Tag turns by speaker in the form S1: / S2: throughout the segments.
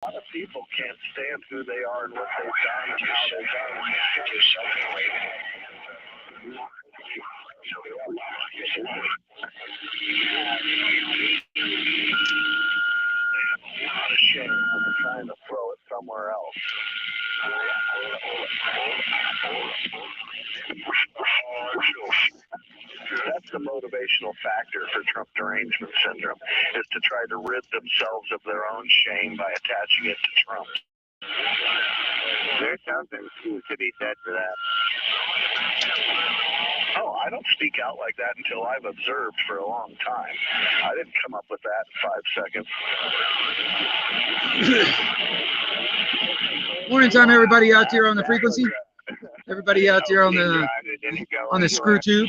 S1: A lot of people can't stand who they are and what they've done and how they've done. They have a lot of shame and they're trying to throw it somewhere else. That's the motivational factor for Trump derangement syndrome, is to try to rid themselves of their own shame by attaching it to Trump.
S2: There's something to be said for that.
S1: Oh, I don't speak out like that until I've observed for a long time. I didn't come up with that in 5 seconds.
S3: Morning time, everybody out there on the frequency. Everybody out there on the screw tube.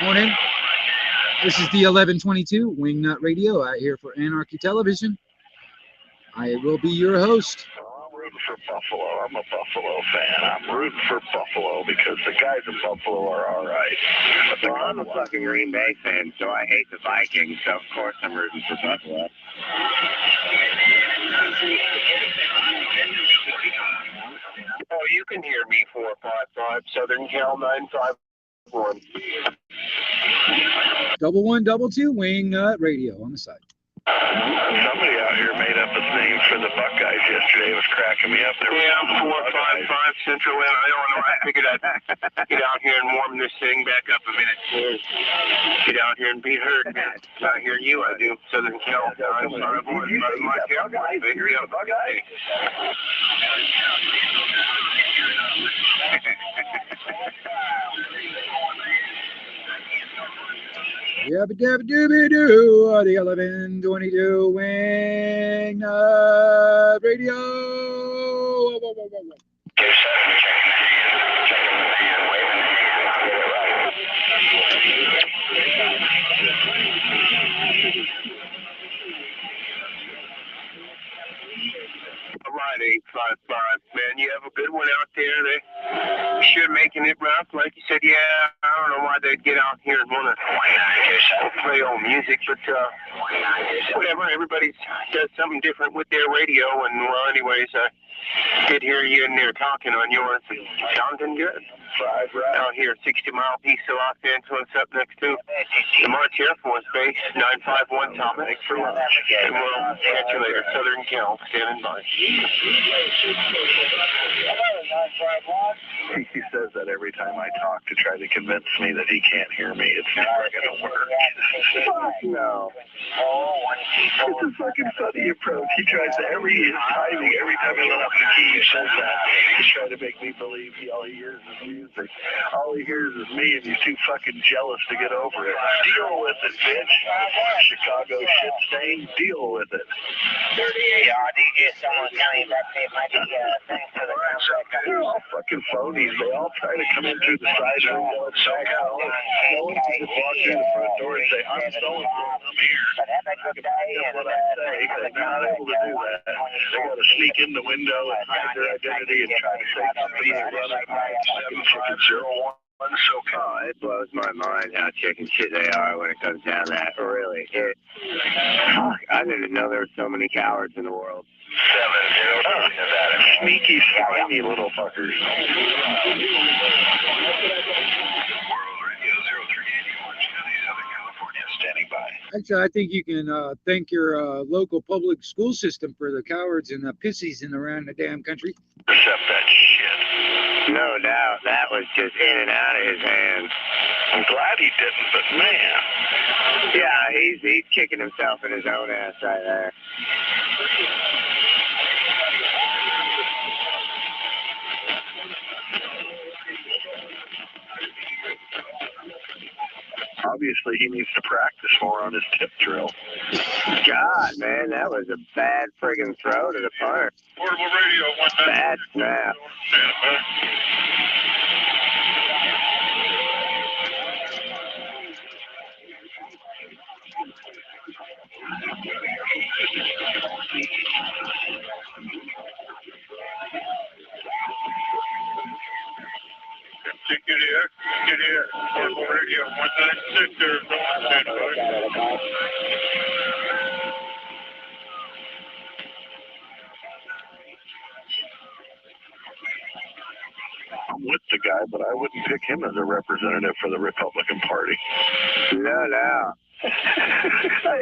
S3: Morning. This is the 1122 Wingnut Radio out here for Anarchy Television. I will be your host.
S1: I'm rooting for Buffalo. I'm a Buffalo fan. I'm rooting for Buffalo because the guys in Buffalo are all right.
S2: Well, I'm a fucking Green Bay fan, so I hate the Vikings, so of course I'm rooting for Buffalo.
S4: Oh, you can hear me 455 Southern Cal 951.
S3: 1122 Wingnut Radio on the side.
S1: Somebody out here made up a name for the Buckeyes yesterday. It was cracking me up.
S4: Yeah, 455 Central, and I don't know. I figured I'd get out here and warm this thing back up a minute. Get out here and be heard. Not hear you, I do. Southern Cal. I'm sorry, boys, but my Buckeyes. You're a Buckeye.
S3: Yabba dabba dooby doo, the 1122 Wingnut Radio.
S4: All right, 855. Man, you have a good one out there. They sure making it rough. Like you said, yeah, I don't know why they'd get out here and want to play old music, but whatever. Everybody does something different with their radio, and well, anyways, I did hear you in there talking on yours. Sounding good. Out here, 60-mile piece of Los Angeles, up next to the March Air Force Base, 951 Thomas. Thanks for lunch. And we'll catch you later. Southern Cal, standing by.
S1: He says that every time I talk to try to convince me that he can't hear me. It's never going to work. No. It's a fucking funny approach. He tries to every time he let up the key, he says that. He's trying to make me believe all he hears is music. All he hears is me, and he's too fucking jealous to get over it. Deal with it, bitch. Chicago shit stain. Deal with it.
S5: Yeah, DJ, someone tell me that they might be things to the complex.
S1: They're all fucking phonies. They all try to come in through the side window and SoCal. No one can just walk through the front door and say, I'm so-and-so, I'm here. That's what I say. They're not able to do that. They got to sneak in the window and hide their identity and try to say something and run at 701.
S2: It blows my mind how chicken shit they are when it comes down to that. Really. I didn't know there were so many cowards in the world.
S1: 7-0 Nevada. Sneaky, slimy little fuckers.
S3: Actually, I think you can thank your local public school system for the cowards and the pissies in around the damn country.
S1: Accept that shit.
S2: No doubt. That was just in and out of his hands.
S1: I'm glad he didn't, but man.
S2: Yeah, he's kicking himself in his own ass right there.
S1: Obviously, he needs to practice more on his tip drill.
S2: God, man, that was a bad friggin' throw to the punter.
S4: Portable radio,
S2: Bad snap.
S4: Get here. Portable radio, 196, there's no one standing by.
S1: I'm with the guy, but I wouldn't pick him as a representative for the Republican Party.
S2: No.
S1: I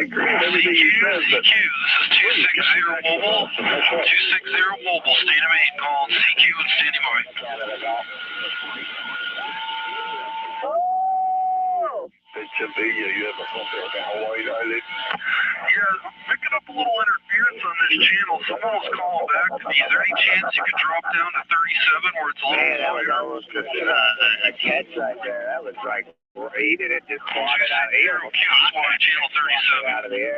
S1: agree with everything you said, but
S6: CQ, this is 260 Mobile. 260 Mobile, state of Maine, calling CQ and standing by.
S1: Pennsylvania, you have a phone on Hawaii Island.
S6: Yeah, I'm picking up a little interference on this channel. Someone was calling back to me. Is there any chance you could drop down to 37 where it's a little
S2: Man, that was
S6: quieter?
S2: almost a catch right there. That was like, he did it, just swatted out of here.
S6: Channel 37.
S2: Out of the air.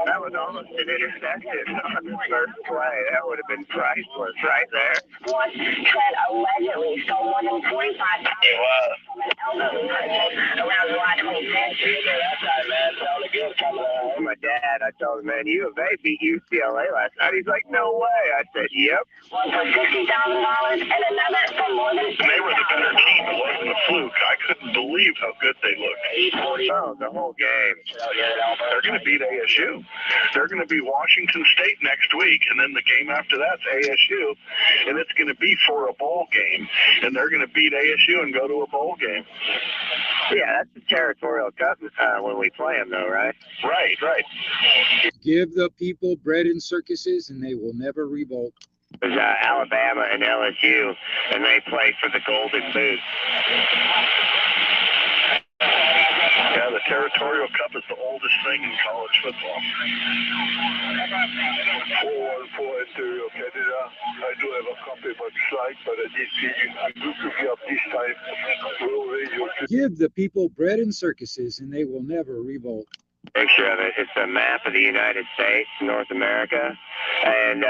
S2: That was almost an interception on the first play. That would have been priceless right there.
S5: Said allegedly stole more than 45
S6: It was.
S5: around July 26th.
S2: My dad, I told him, man, U of A beat UCLA last night. He's like, no way. I said, yep.
S5: One for $60,000 and another for more than
S1: They were the better team. It wasn't a fluke. I couldn't believe how good they looked.
S2: Oh, the whole game.
S1: They're going to beat ASU. They're going to beat Washington State next week, and then the game after that's ASU, and it's going to be for a bowl game, and they're going to beat ASU and go to a bowl game.
S2: Yeah, that's the Territorial Cup when we play them, though, right?
S1: Right.
S3: Give the people bread and circuses, and they will never revolt.
S2: There's Alabama and LSU, and they play for the Golden Boot.
S1: Yeah, the Territorial Cup is the oldest thing in college football.
S4: 414 Ontario, Canada. I do have a copy of website, but I did see you. I'm good to be up this time. Rural Radio.
S3: Give the people bread and circuses, and they will never revolt.
S2: Picture of it. It's a map of the United States, North America, and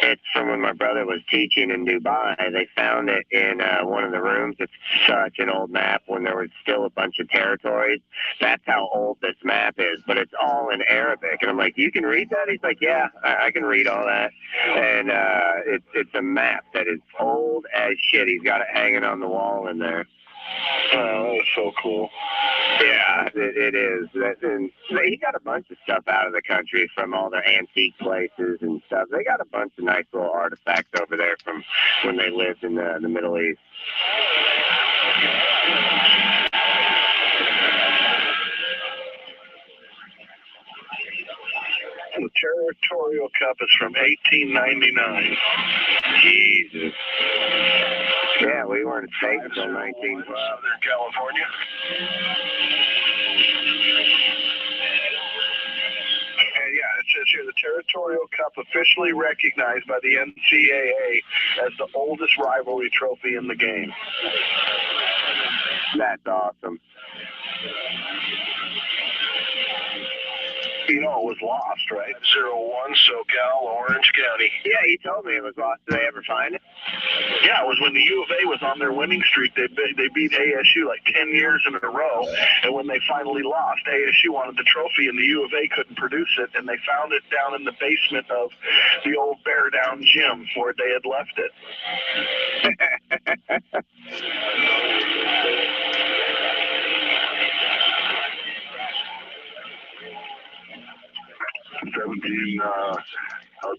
S2: it's from when my brother was teaching in Dubai. They found it in one of the rooms. It's such an old map when there was still a bunch of territories. That's how old this map is, but it's all in Arabic. And I'm like, you can read that? He's like, yeah, I can read all that. And it's a map that is old as shit. He's got it hanging on the wall in there.
S1: Oh, that's so cool.
S2: Yeah, it is. And he got a bunch of stuff out of the country from all their antique places and stuff. They got a bunch of nice little artifacts over there from when they lived in the Middle East.
S1: The Territorial Cup is from 1899.
S2: Jesus. Yeah, we weren't a state until 1912.
S1: Southern California. And yeah, it says here the Territorial Cup officially recognized by the NCAA as the oldest rivalry trophy in the game.
S2: That's awesome.
S1: You know, it was lost, right? 01 SoCal, Orange County.
S2: Yeah, you told me it was lost. Did they ever find it?
S1: Yeah, it was when the U of A was on their winning streak. They beat ASU like 10 years in a row. And when they finally lost, ASU wanted the trophy, and the U of A couldn't produce it. And they found it down in the basement of the old Bear Down gym where they had left it. 17 out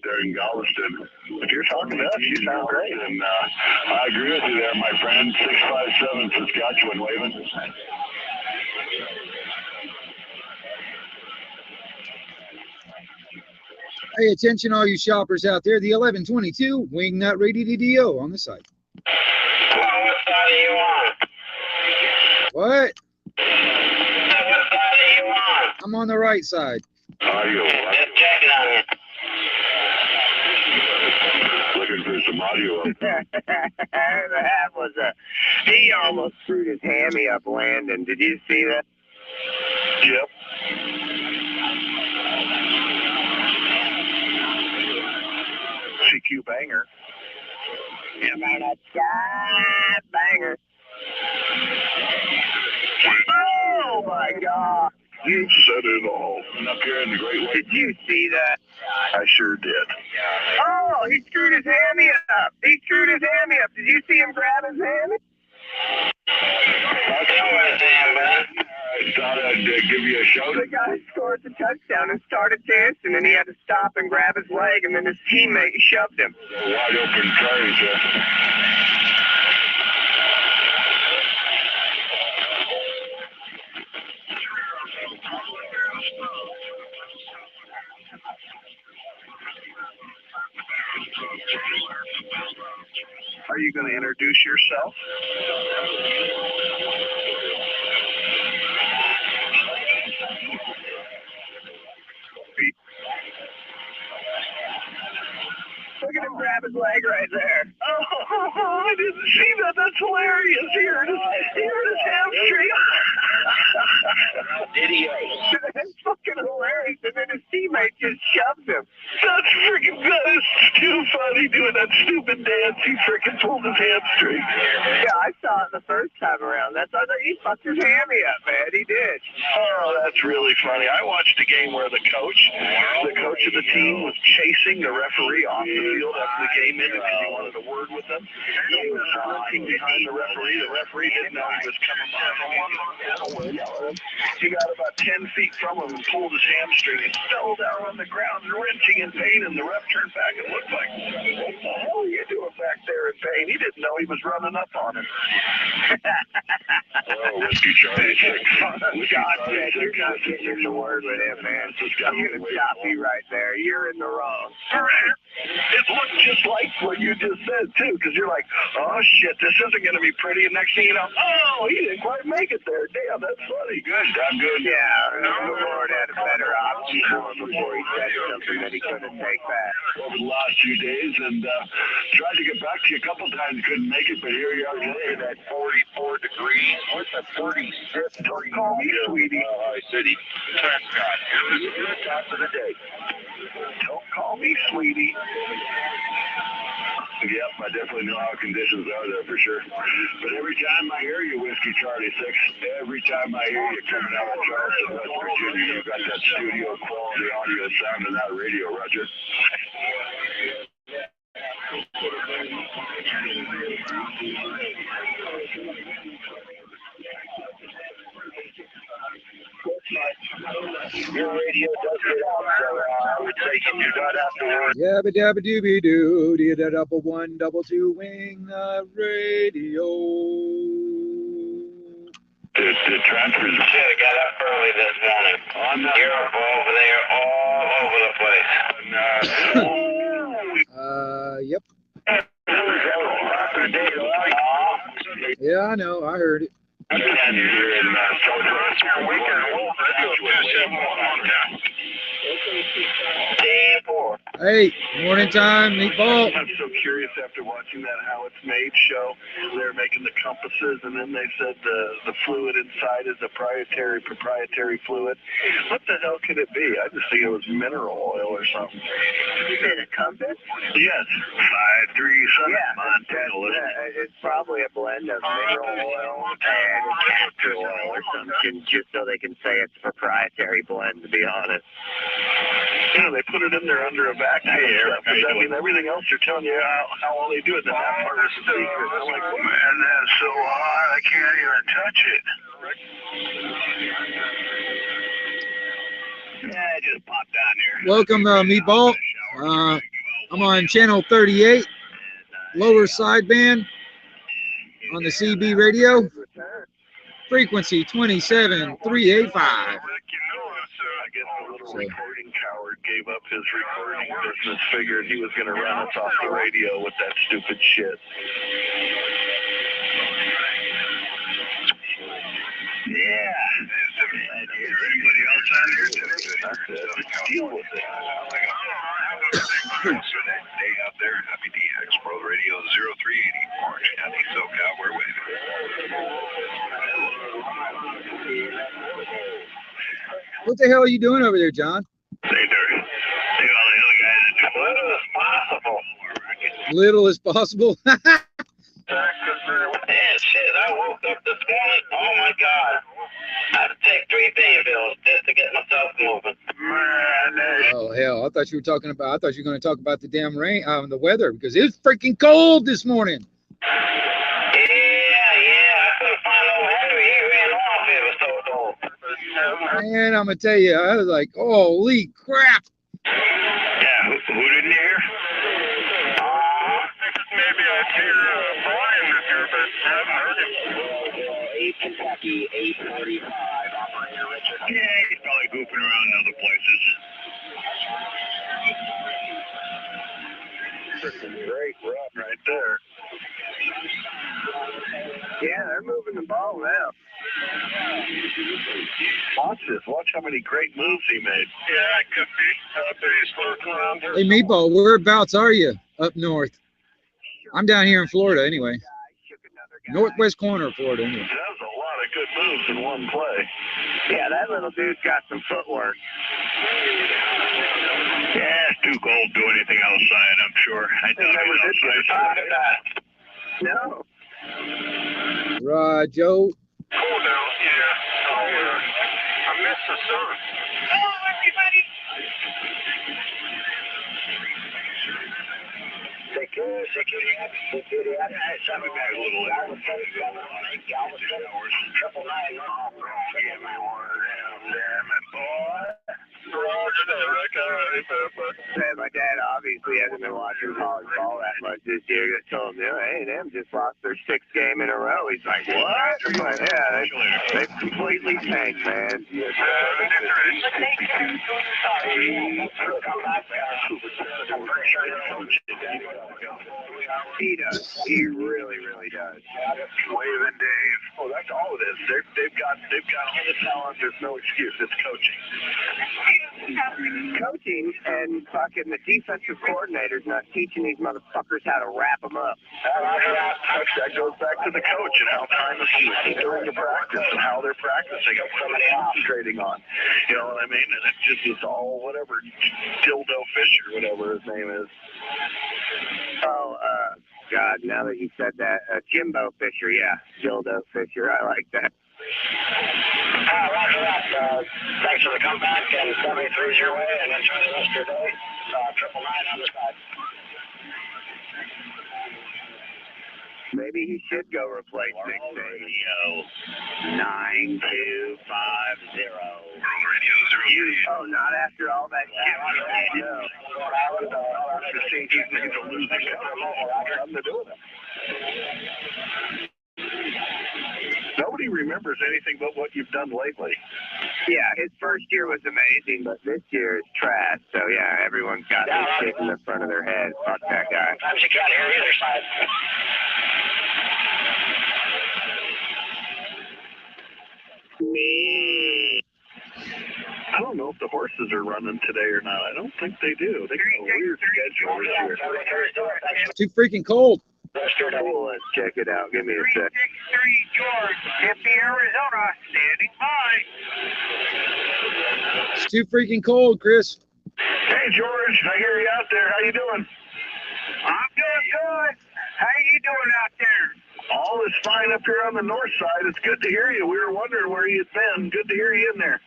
S1: there in Galveston. If you're talking to us, you sound great. And I agree with you there, my friend. 657 Saskatchewan waving.
S3: Hey, attention all you shoppers out there. The 1122 Wingnut Radio DDO on the site.
S6: What side are you on?
S3: What?
S6: What side are you on?
S3: I'm on the right side.
S1: Are you?
S6: Just checking on you.
S1: Looking for some audio.
S2: That was he almost screwed his hammy up landing. Did you see that?
S1: Yep. CQ banger.
S2: Banger. Oh my God.
S1: You said it all. Up here in the Great Lakes.
S2: Did you see that?
S1: I sure did.
S2: Oh, he screwed his hammy up. He screwed his hammy up. Did you see him grab his hammy?
S1: guy started to give you a show?
S2: The guy scored the touchdown and started dancing, and he had to stop and grab his leg, and then his teammate shoved him.
S1: Wide open carries,
S6: Are you going to introduce yourself?
S2: Look at him grab his leg right there.
S6: Oh, I didn't see that. That's hilarious. He hurt his hamstring.
S2: That's fucking hilarious. And then his teammate just shoved him.
S6: That's freaking good. It's too funny doing that stupid dance. He freaking pulled his hamstring.
S2: Yeah, I saw it the first time around. That's why he fucked his hammy up, man. He did.
S6: Oh, that's really funny. I watched a game where the coach of the team was chasing the referee off the field after the game ended because he wanted a word with him. He was sprinting behind the referee. The referee didn't know he was coming by. He got about 10 feet from him and pulled his hamstring and fell down on the ground, wrenching in pain, and the ref turned back and looked like, what the hell are you doing back there in pain? He didn't know he was running up on him.
S1: Oh, Whiskey Charlie 6.
S2: God, man, you're not getting the word with him, man. I'm going to stop you right there. You're in the wrong.
S6: It looked just like what you just said, too, because you're like, oh, shit, this isn't going to be pretty. And next thing you know, oh, he didn't quite make it there. Damn, that's funny. Good, I'm good.
S2: Yeah, the Lord had a better option for him before he said something that he couldn't take back.
S1: Over the last few days, and tried to get back to you a couple times, couldn't make it, but here you are today at 44 degrees. What's that, 46?
S6: Don't call me sweetie.
S1: I said he turned God. It was a good time of the day.
S6: Don't call me sweetie.
S1: Yep, I definitely know how conditions are there for sure. But every time I hear you, Whiskey Charlie 6, every time I hear you coming out of Charleston, West Virginia, you got that studio quality audio sound in that radio, Roger. Your radio does get out, so I would say you got afterwards.
S3: Yabba dabba dooby doo, dee da double 1 double 2 wing radio.
S1: The transfers.
S5: Should have got up early this morning. You're over there all over the place.
S3: Yep. Yeah, I know. I heard it. Hey, morning time, meatball.
S6: I'm so curious after watching that How It's Made show. They're making the compasses, and then they said the fluid inside is a proprietary fluid. What the hell could it be? I just think it was mineral oil or something.
S2: You said a compass?
S6: Yes, 537 Montana.
S2: It's probably a blend of mineral oil and castor oil or something, just so they can say it's a proprietary blend, to be honest.
S6: Yeah, they put it in there under a vacuum. I mean, everything else they're telling you how all they do it. Then that part is the secret. I'm like, oh, man, that's so hot. I can't even touch it. Yeah, I just popped down here.
S3: Welcome, meatball. I'm on channel 38, lower sideband on the CB radio. Frequency 27385.
S6: I guess the little recording coward gave up his recording business, figured he was going to run us off the radio with that stupid shit. Yeah. Is there anybody else on here today? Deal with it. So that day out there, Happy DX World Radio 0380, Orange County, SoCal, we're waving.
S3: What the hell are you doing over there, John?
S6: Hey, Dirty. Hey, all the other guys that do little as possible.
S3: Little as possible.
S5: Man, shit, I woke up this morning. Oh my God. I had to take 3 Daybills just to get myself moving.
S3: Oh hell! I thought you were going to talk about the damn rain, the weather, because it was freaking cold this morning.
S5: Yeah, I couldn't find old Henry. He ran off. It was so cold.
S3: Man, I'm gonna tell you, I was like, holy crap!
S6: Yeah, who didn't hear? Maybe I'd hear Brian this year, but I haven't heard him.
S2: 8 Kentucky, 845, operator Richard.
S6: Yeah, he's probably goofing around in other places. Great run right there.
S2: Yeah, they're moving the ball now.
S6: Watch this. Watch how many great moves he made.
S4: Yeah, it could be. He's floating around here.
S3: Hey, Meatball, whereabouts are you up north? I'm down here in Florida anyway. Northwest corner of Florida anyway.
S6: That was a lot of good moves in one play.
S2: Yeah, that little dude's got some footwork.
S6: Yeah, it's too cold to do anything outside, I'm sure. I never did that.
S2: No.
S3: Right, Joe.
S4: Cool down. Yeah. I miss the sun. Hello, everybody.
S6: Security. I'll be back a little later.
S2: My dad obviously hasn't been watching college ball that much this year. I told him, A&M just lost their 6th game in a row. He's like, what? I'm like, yeah, they've completely tanked, man. He does. He really, really does.
S6: Waving Dave. Oh, that's all it is. They've got all the talent. There's no excuse. It's coaching.
S2: Coaching and fucking the defensive coordinator's not teaching these motherfuckers how to wrap them up.
S6: That goes back to the coach and how time is during the practice and how they're practicing and what they're concentrating on. You know what I mean? And it just is all whatever Dildo Fisher, whatever his name is.
S2: Oh, God, now that you said that, Jimbo Fisher, yeah, Dildo Fisher, I like that.
S1: Roger that. Thanks for the comeback, and 73's your way, and enjoy the rest of your day. 999 on the side.
S2: Maybe he should go replace Nick Saban. 9250. Oh, not after all that shit. No.
S6: He's a losing coach. Nothing to do with him. Nobody remembers anything but what you've done lately.
S2: Yeah, his first year was amazing, but this year is trash. So, yeah, everyone's got this shit in the front of their head. Fuck that guy.
S1: Sometimes you can't hear either side.
S6: I don't know if the horses are running today or not. I don't think they do. They got a weird schedule this year.
S3: It's too freaking cold.
S2: Oh, let's check it out. Give me a sec.
S4: 363 George, Tempe, Arizona, standing by.
S3: It's too freaking cold, Chris.
S6: Hey, George, I hear you out there. How you doing?
S4: I'm doing good. How you doing out there?
S6: All is fine up here on the north side. It's good to hear you. We were wondering where you'd been. Good to hear you in there.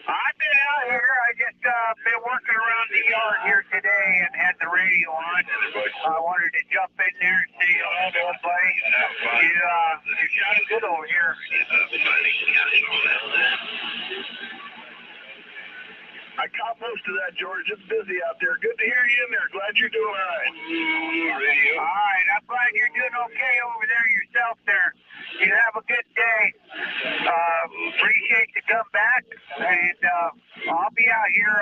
S4: I've been out here. I just been working around the yard here today and had the radio on. I wanted to jump in there and say hello to everybody. You're shining good over here.
S6: I caught most of that, George. It's busy out there. Good to hear you in there. Glad you're doing all right.
S4: All right. I'm glad you're doing okay over there yourself there. You have a good day. Appreciate the comeback. And I'll be out here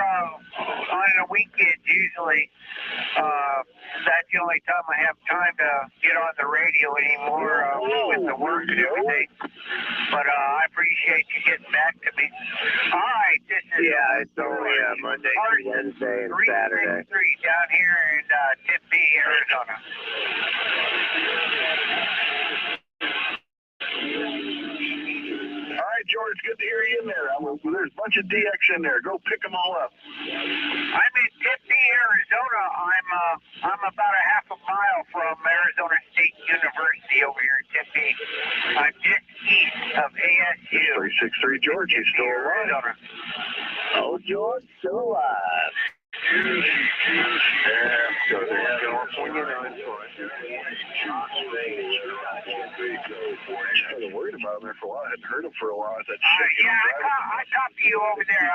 S4: on the weekends usually. That's the only time I have time to get on the radio anymore with the work and everything. But I appreciate you getting back to me. All right. This is
S2: It's only Monday, Wednesday, and Saturday.
S4: 363 down here in Tempe, Arizona.
S6: All right, George, good to hear you in there. There's a bunch of DX in there. Go pick them all up.
S4: I'm in Tempe, Arizona. I'm about a half a mile from Arizona State University over here in Tempe. I'm just east of ASU.
S6: 363 George, he's still alive.
S2: Oh, George, still alive.
S6: I was worried about him there for a while. I hadn't heard him for a while. I said, shit,
S5: I talked to you over there.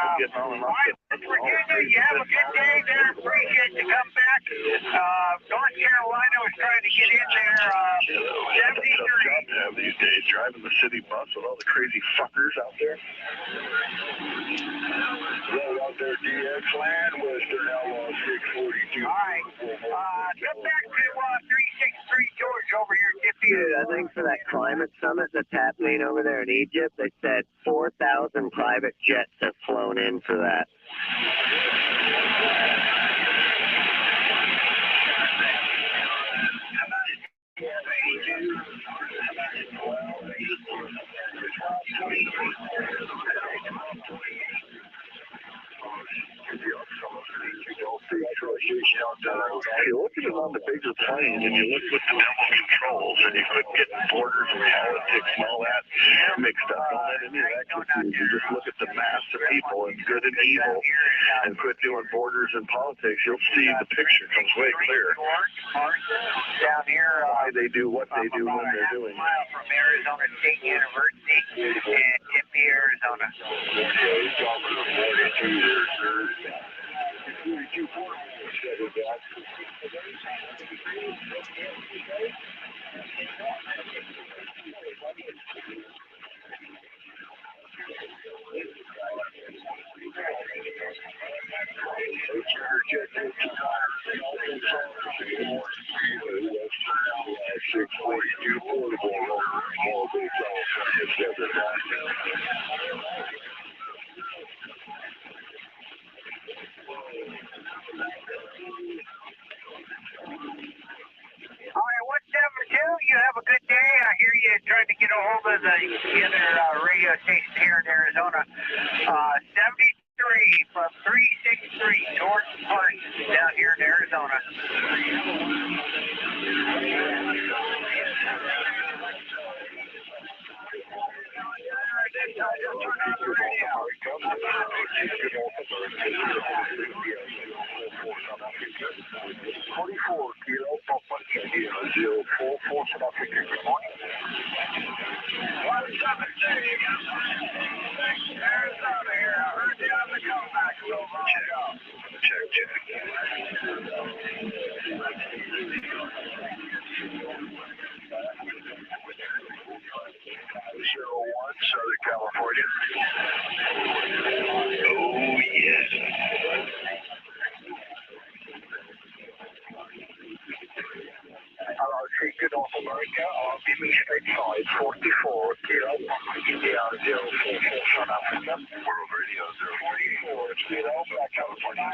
S5: Virginia, you have a good day there. Appreciate you come back. North Carolina was trying to get in there. 73.
S6: To have these days, driving the city bus with all the crazy fuckers out there.
S1: Roll out there, DX Land, Western Outlaw 642.
S5: All right. Come back to 363 George over here, Dippy.
S2: Dude, I think for that climate summit that's happening over there in Egypt, they said 4,000 private jets have flown in for that.
S6: You look at it on the bigger plane, and you look with the double controls, and you quit getting borders and politics and all that mixed up. Don't let any of that confuse you. Just look at the mass of people and good and evil, and quit doing borders and politics. You'll see the picture comes way clear.
S5: Down here,
S6: Why they do what they do when they're doing it.
S5: a mile from Arizona State University in Tempe, Arizona. All right, 172, you have a good day. I hear you trying to get a hold of the other radio station here in Arizona. 73 from 363 North Park down here in Arizona. Arizona here. I heard you on the comeback a little while ago.
S6: Southern California. Oh, yes. Hello, Secret North America. I'll be me straight side 44 Kilo, India 044 South Africa. World Radio 044 Kilo, Black California.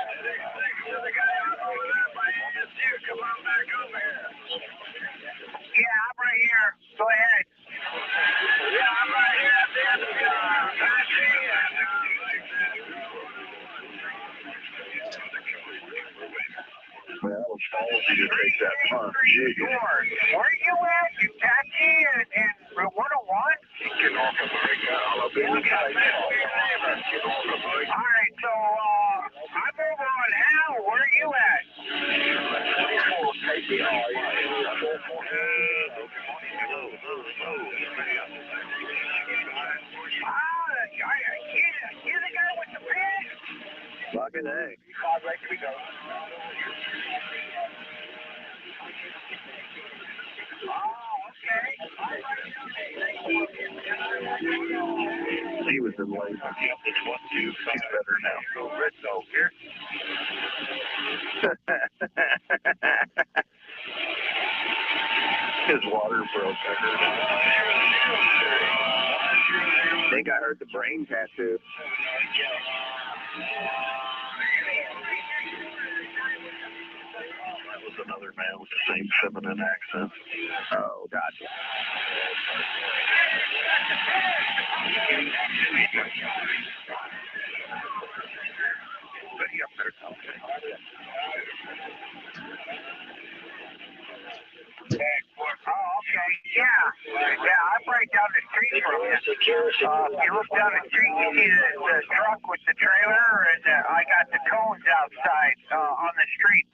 S5: The guy out over there by ASU, come on back over here. Yeah, I'm right here. Go ahead. Yeah, I'm right here at the end of the
S6: Well, it's policy to take that punt. Gee.
S5: Where are you at? You taxi and 101?
S6: Get off of America. I'll be in the
S5: All right, so I'm over on Hal. Where are you at? You're the guy with the pig?
S2: Fucking A.
S5: Right, here we go. Oh, okay.
S6: He was in late. It's 1-2. He's better now. So Red Dog here. His water broke.
S2: I think I heard the brain tattoo.
S6: That was another man with the same feminine accent.
S2: Oh, gotcha.
S6: Betty up there.
S5: Oh, okay. Yeah, I'm right down the street from you. You look down the street, you see the truck with the trailer, and I got got the cones outside on the street.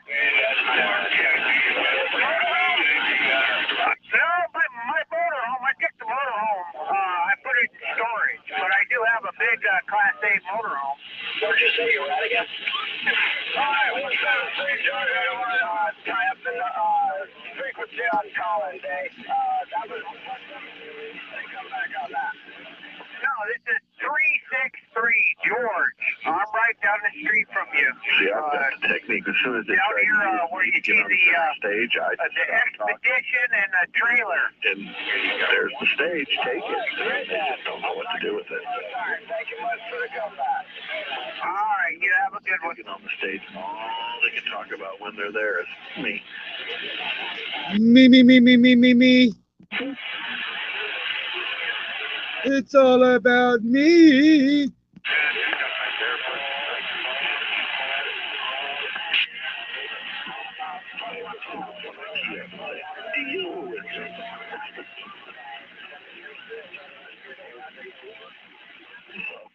S5: No, my motorhome, I took the motorhome. I put it in storage, but I do have a big Class A motorhome.
S6: What'd you say you were at again? All right, what's that? Please, George, I don't want to tie up the frequency on calling day. That was... Come back on that.
S5: No, this is 363 George. I'm right down the street from you.
S1: See, I've got the technique. As soon as they
S5: down
S1: try
S5: here
S1: to
S5: where you
S1: get
S5: see
S1: on
S5: the
S1: stage, I just
S5: the
S1: stop talking.
S5: expedition and the trailer.
S1: And there's the stage. Take it. They just don't know what to do with it.
S6: Thank you much for the comeback.
S5: All right, you have a good one.
S1: Get on the stage, and all they can talk about when they're there is me.
S3: Me. It's all about me.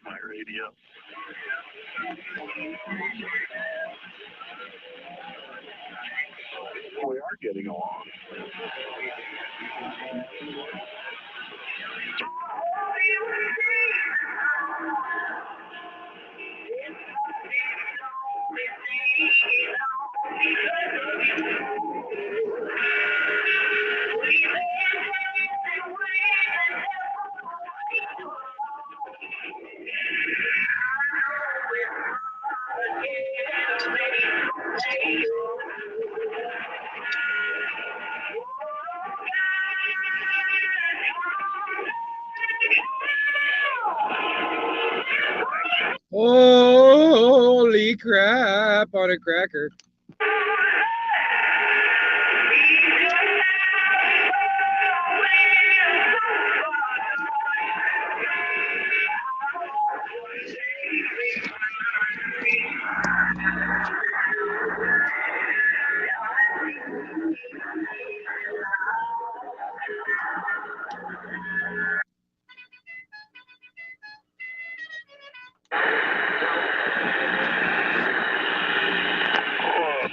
S1: My radio. We are getting along.
S3: Holy crap on a cracker.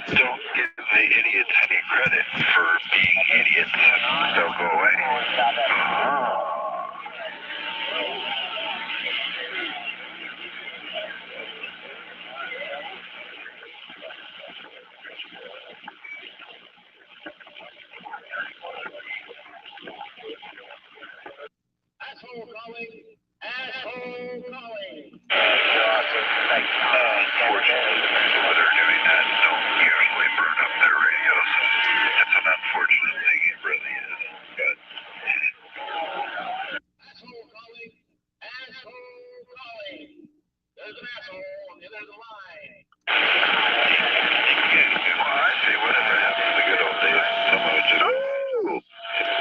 S1: Don't give the idiots any credit for being idiots. They'll go away. Unfortunately, the people that are doing that don't usually burn up their radios. It's an unfortunate thing, it really is. But well, I say whatever happened to the good old days. Someone would just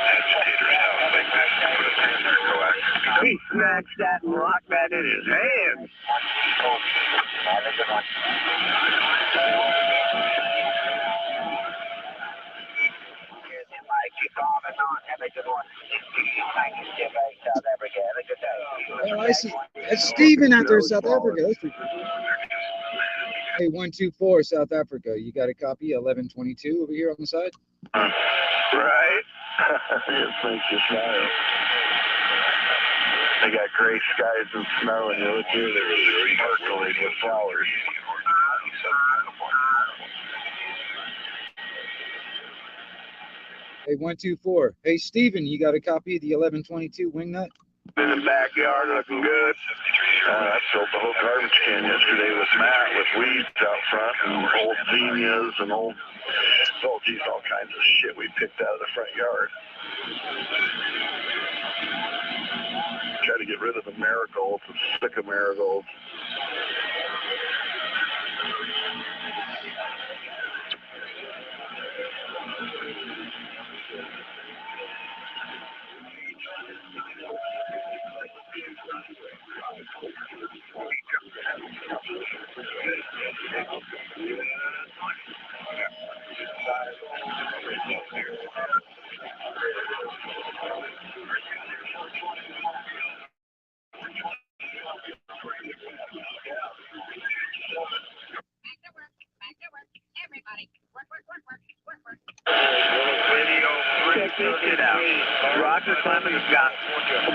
S1: agitator's house like this and put a thing there coaxium.
S2: He snatched that and locked that in his hand.
S3: Oh, I see. That's Stephen out there in South Africa. That's pretty cool. Hey, 124 South Africa. You got a copy? 1122 over here on the side.
S1: Right? It makes you smile. They got gray skies and snow, and you look here, they're sparkling with flowers.
S3: Hey, 124. Hey, Stephen, you got a copy of the 1122 Wingnut?
S2: In the backyard looking good.
S1: I filled the whole garbage can yesterday with Matt, with weeds out front, and old zinnias and all kinds of shit we picked out of the front yard. Try to get rid of the marigolds. I'm sick of marigolds.
S2: this shit out. Roger Clemens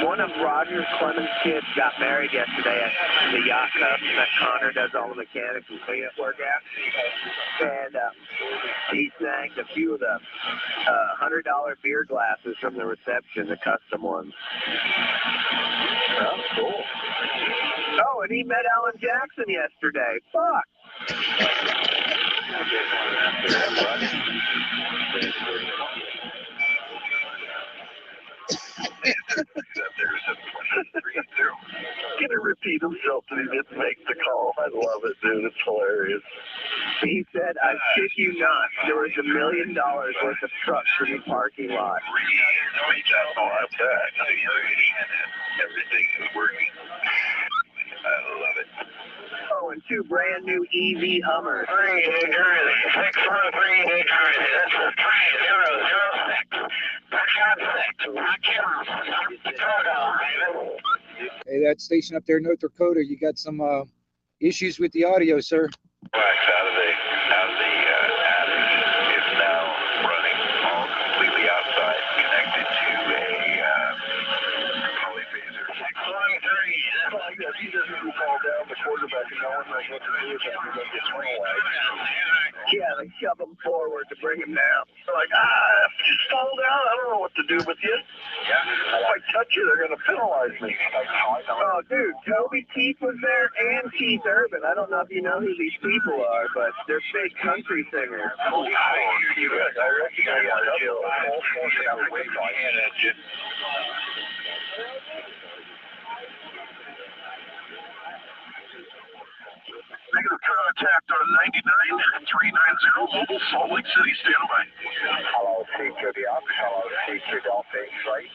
S2: one of Roger Clemens' kids got married yesterday at the yacht club that Connor does all the mechanics and cleanup work at. And he snagged a few of the $100 beer glasses from the reception, the custom ones.
S6: That's cool.
S2: Oh, and he met Alan Jackson yesterday. Fuck.
S6: Gonna repeat himself that he didn't make the call. I love it, dude. It's hilarious.
S2: He said, I kid you not, there was $1 million worth of trucks in the parking lot.
S6: Everything is working. I love it.
S2: Oh, and 2 brand new EV Hummers.
S5: 3 early, 613 early. This is 3006.
S3: Hey, that station up there in North Dakota, you got some issues with the audio, sir.
S6: Wax out of the attic is now running all completely outside, connected to a polyphaser. 613. He doesn't fall down the quarterback and no one knows what to do with him. He's going to get penalized.
S2: Yeah, they shove him forward to bring him down.
S6: They're like, just fall down. I don't know what to do with you. Yeah. If I touch you, they're going to penalize me.
S2: Oh, dude, Toby Keith was there and Keith Urban. I don't know if you know who these people are, but they're big country singers.
S6: Oh, you guys, I recognize you. Full force and out way by hand engine. Negative contact on 99 and 390 Mobile Salt Lake City, standby. Hello, CQD up. Hello, CQD off base right.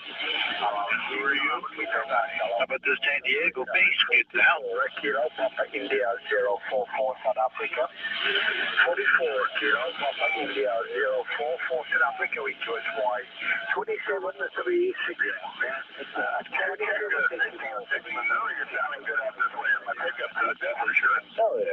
S6: Hello, who are you? How about this San Diego base gets out? Kilo, Papa India 044 South Africa. 44 Kilo, Papa India 044 South Africa, we choose Y. 27 to 36. It's 27 to 36. You're sounding good out this way. My pickup's good, that's for sure. Oh, yeah.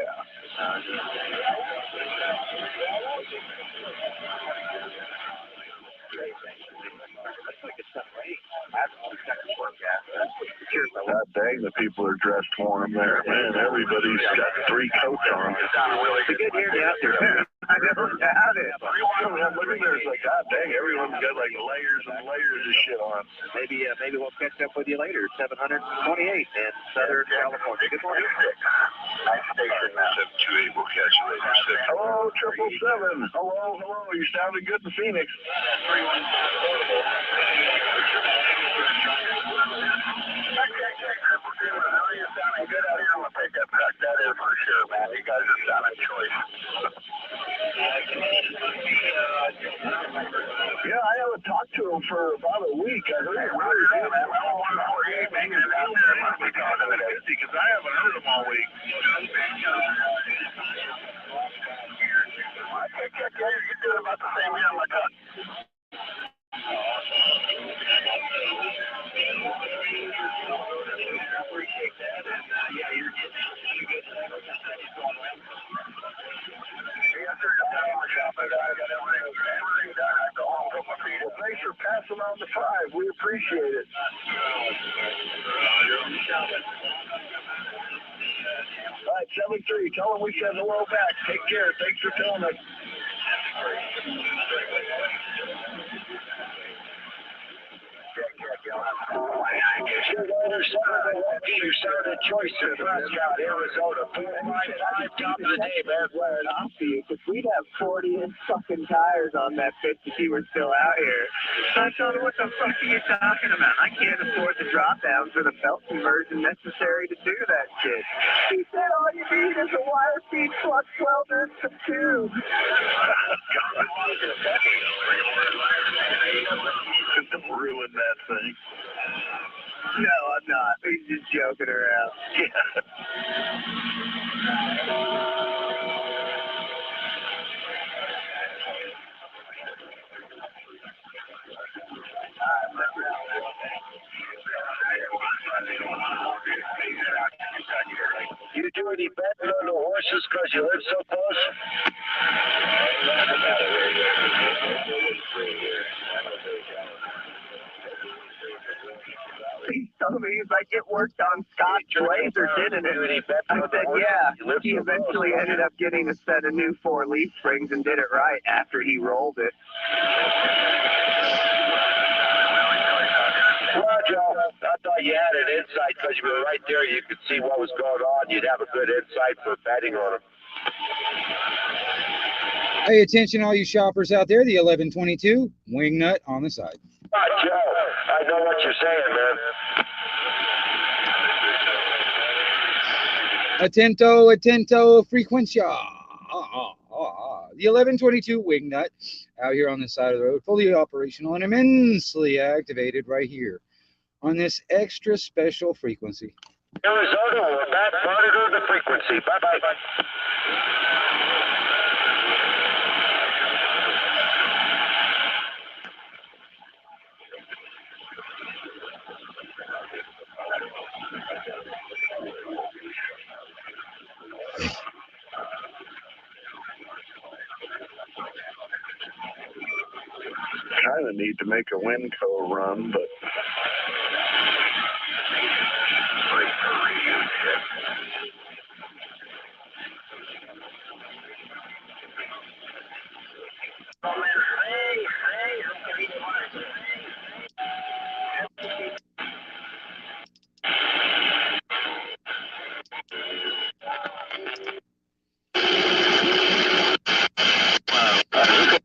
S6: God dang, the people are dressed warm there, man. Everybody's got 3 coats on.
S2: It's good hearing you out there, man. I never doubt it.
S6: I'm looking there, it's like, God dang, everyone's got like layers and layers of shit on.
S2: Maybe we'll catch up with you later. 728 in Southern California. Good morning.
S6: Nice station, 728, we'll catch you later. Hello, 777. Hello. You sounded good in Phoenix. 317. You're sounding good out here on the pickup truck, that is for sure, man. You guys are sounding choice. Yeah, I haven't talked to him for about a week. I heard him really good. Because I haven't heard him all week. You're doing about the same here on my cut. Appreciate that, and yeah, you're getting good. Yes, sir. Well, thanks for passing on the 5. We appreciate it. All right, 7-3. Tell them we said hello back. Take care. Thanks for telling us. You sounded choices. Prescott, Arizona. 455, top of the day, man.
S2: Wear it off for you, because we'd have 40-inch fucking tires on that bitch if you were still out here. So I told her, what the fuck are you talking about? I can't afford the drop downs or the belt conversion necessary to do that shit. He said, all you need is a wire feed flux welder and some tubes.
S6: Don't ruin that thing.
S2: No, I'm not. He's just joking around.
S6: You do any betting on the horses because you live so close?
S2: worked on Scott's laser, didn't it? I said, yeah. He eventually ended up getting a set of new 4 leaf springs and did it right after he rolled it.
S7: Well, Joe, I thought you had an insight because you were right there. You could see what was going on. You'd have a good insight for betting on him.
S3: Pay attention, all you shoppers out there. The 1122 Wingnut on the side.
S7: Joe, I know what you're saying, man.
S3: Atento, atento, frecuencia. The 1122 Wingnut out here on the side of the road, fully operational and immensely activated right here on this extra special frequency.
S7: Arizona, we're back, monitor the frequency. Bye-bye.
S6: Kind of need to make a Winco run, but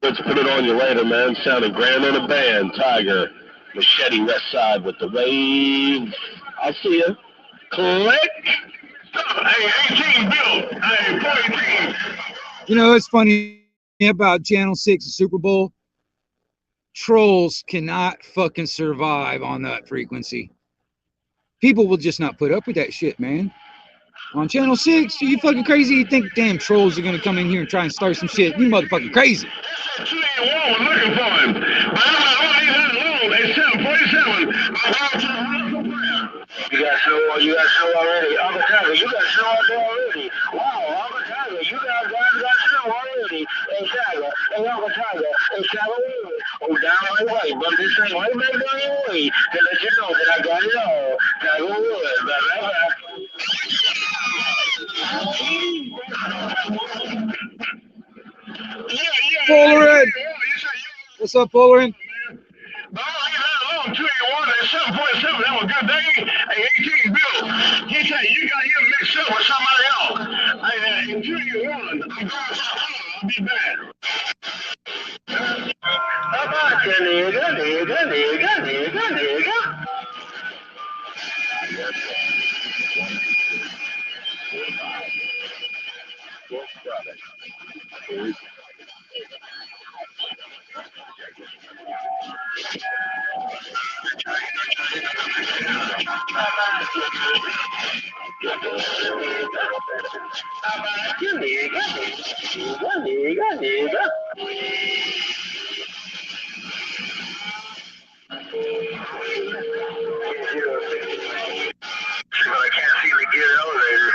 S7: Let's put it on you later, man. Sounding grand in a band. Tiger. Machete West Side with the wave. I'll see you. Click.
S6: hey, 18 built. Hey, 14.
S3: You know, it's funny about Channel 6, the Super Bowl. Trolls cannot fucking survive on that frequency. People will just not put up with that shit, man. On Channel 6, are you fucking crazy? You think damn trolls are gonna come in here and try and start some shit? You motherfucking crazy.
S6: Looking for him. But I'm not alone. It's 747.
S7: You got snow already. Uncle Tiger, you got snow out there already. Wow, Uncle Tiger, you guys got snow already. Hey, Tiger, hey, Uncle Tiger, hey, Tiger, oh, down my way. But this thing right back down your way to let you know that I got it all. Tiger Woods, bye-bye.
S3: Polarin! What's up, Polarin?
S6: But I'll leave that alone. 281 and 747. That was a good day. Hey, 18 Bill. He said you got him mixed up with somebody else. Hey, in 281, I'm going to I'll be back.
S7: How about you, nigga? Nigga.
S6: But I can't seem to get an elevator.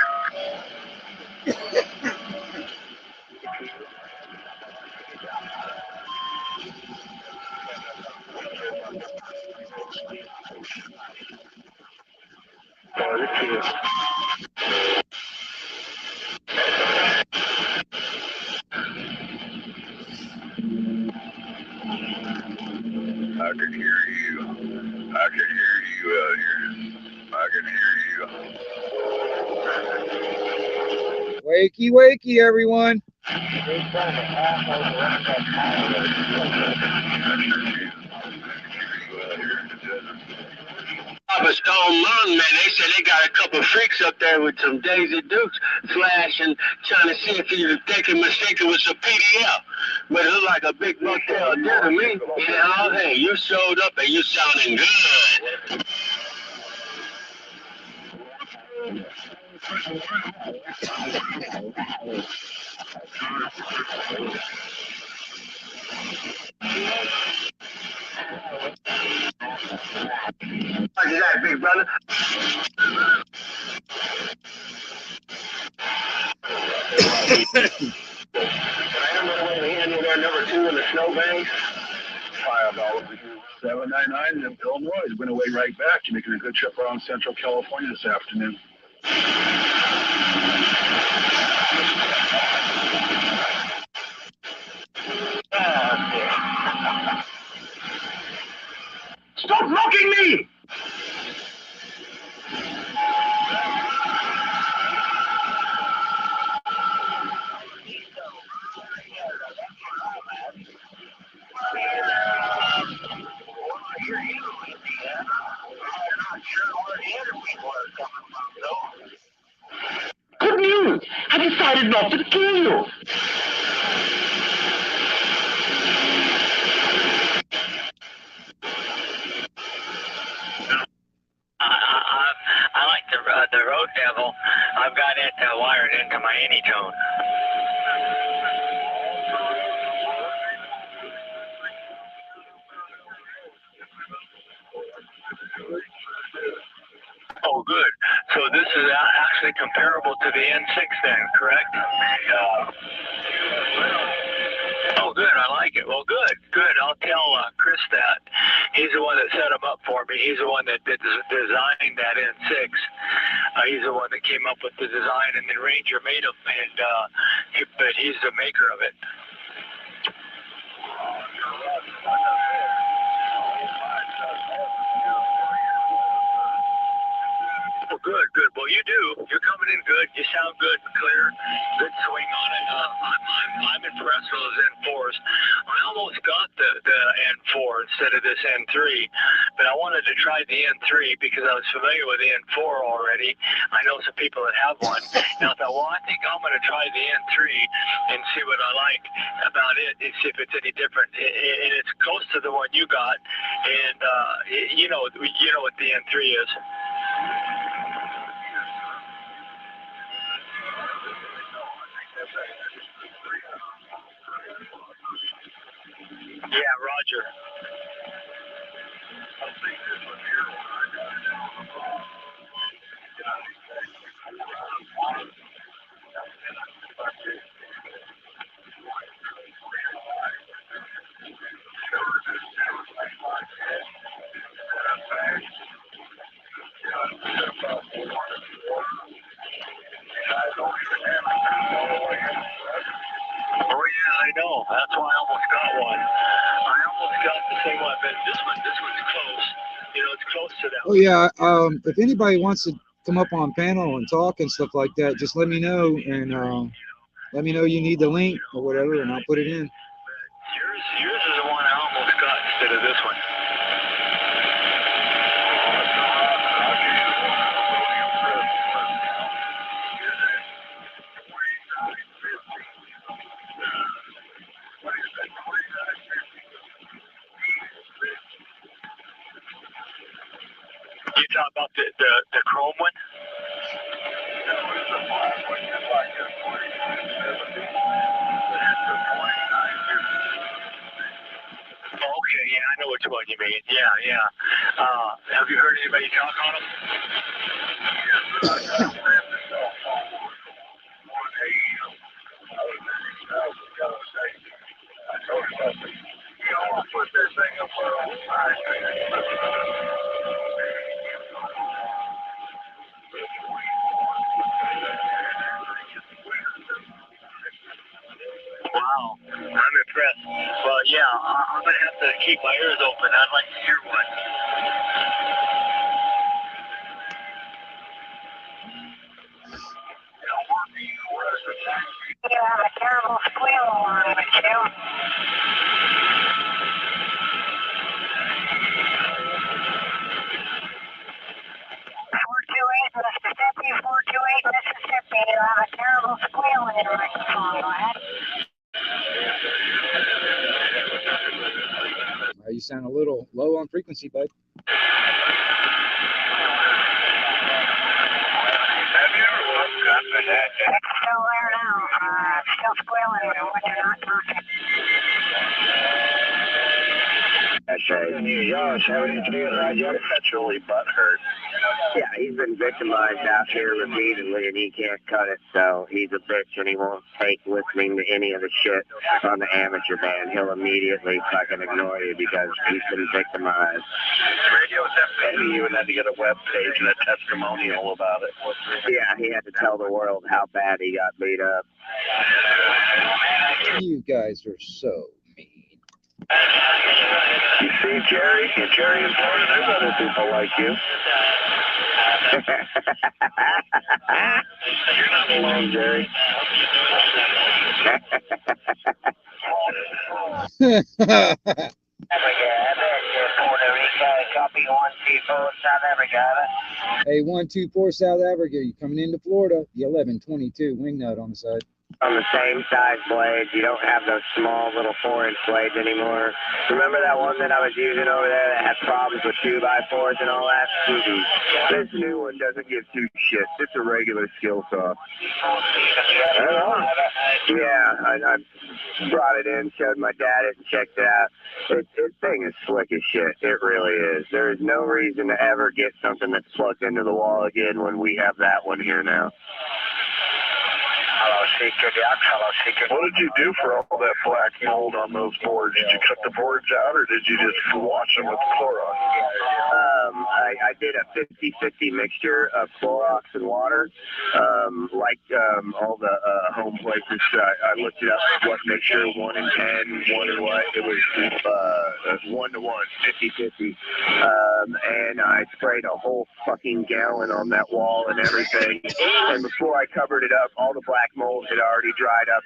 S6: I can hear you. I can hear you out here. I can hear you.
S3: Wakey, wakey, everyone.
S7: Stone Mountain, man, they said they got a couple freaks up there with some Daisy Dukes flashing, trying to see if they can mistake it with some PDF. But it looked like a big motel deal to me. You know, hey, you showed up and you sounding good. What is that, big brother? I am going to hand you there number 2 in the snowbank. Fireball over here.
S6: 799 in Illinois. Went away right back. You're making a good trip around Central California this afternoon.
S7: Stop mocking me! Good news! I decided not to kill you!
S5: I like the Road Devil. I've got it wired into my Anytone. Oh, good. So this is actually comparable to the N6 then, correct? Oh, good. I like it. Well, good. Good. I'll tell Chris that. He's the one that set him up for me. He's the one that designed that N6. He's the one that came up with the design, and then Ranger made him, but he's the maker of it. Oh, good, good. Well, you do. You're coming in good. You sound good, clear, good swing on it. I'm impressed with those N4s. I almost got the N4 instead of this N3, but I wanted to try the N3 because I was familiar with the N4 already. I know some people that have one. Now I thought, well, I think I'm going to try the N3 and see what I like about it and see if it's any different. And it's close to the one you got, and you know what the N3 is. Yeah, Roger. Oh yeah, I know. That's why I almost got one. I almost got the same one, but this one's close. You know, it's close to that.
S3: Oh yeah. If anybody wants to come up on panel and talk and stuff like that, just let me know, and let me know you need the link or whatever, and I'll put it in.
S5: Yours is the one I almost got instead of this one. You talk about the chrome one? Okay, yeah, I know which one you mean. Yeah. Have you heard anybody talk on them? Wow, I'm impressed. Well, yeah, I'm going to have to keep my ears open. I'd like to hear one. You have a terrible squeal alarm, but you. 428 Mississippi, 428 Mississippi. You have a terrible squeal in your microphone. Go ahead.
S3: You sound a little low on frequency, bud.
S5: It's still there now. Still squealing when you're not talking.
S1: That's right. New York, 73 Roger. Perpetually butthurt.
S2: Yeah, he's been victimized out here repeatedly, and he can't cut it, so he's a bitch, and he won't take listening to any of the shit on the amateur band. He'll immediately fucking ignore you because he's been victimized.
S6: Maybe you would have to get a web page and a testimonial about it.
S2: Yeah, he had to tell the world how bad he got beat up.
S3: You guys are so mean.
S6: You see, Jerry in Florida, there's other people like you. You're not alone, Jerry.
S3: Hey, 124 South Africa, you coming into Florida? The 1122 wing nut on the side.
S2: On the same size blades, you don't have those small little 4-inch blades anymore. Remember that one that I was using over there that had problems with 2x4s and all that? This new one doesn't give two shits. It's a regular skill saw. Yeah, I brought it in, showed my dad it, and checked it out. This thing is slick as shit. It really is. There is no reason to ever get something that's plugged into the wall again when we have that one here now.
S6: What did you do for all that black mold on those boards? Did you cut the boards out, or did you just wash them with Clorox?
S2: I did a 50-50 mixture of Clorox and water. All the home places, I looked it up, what mixture, 1 in 10, 1 in what? It was 1-to-1, 50-50. And I sprayed a whole fucking gallon on that wall and everything. And before I covered it up, all the black mold had already dried up.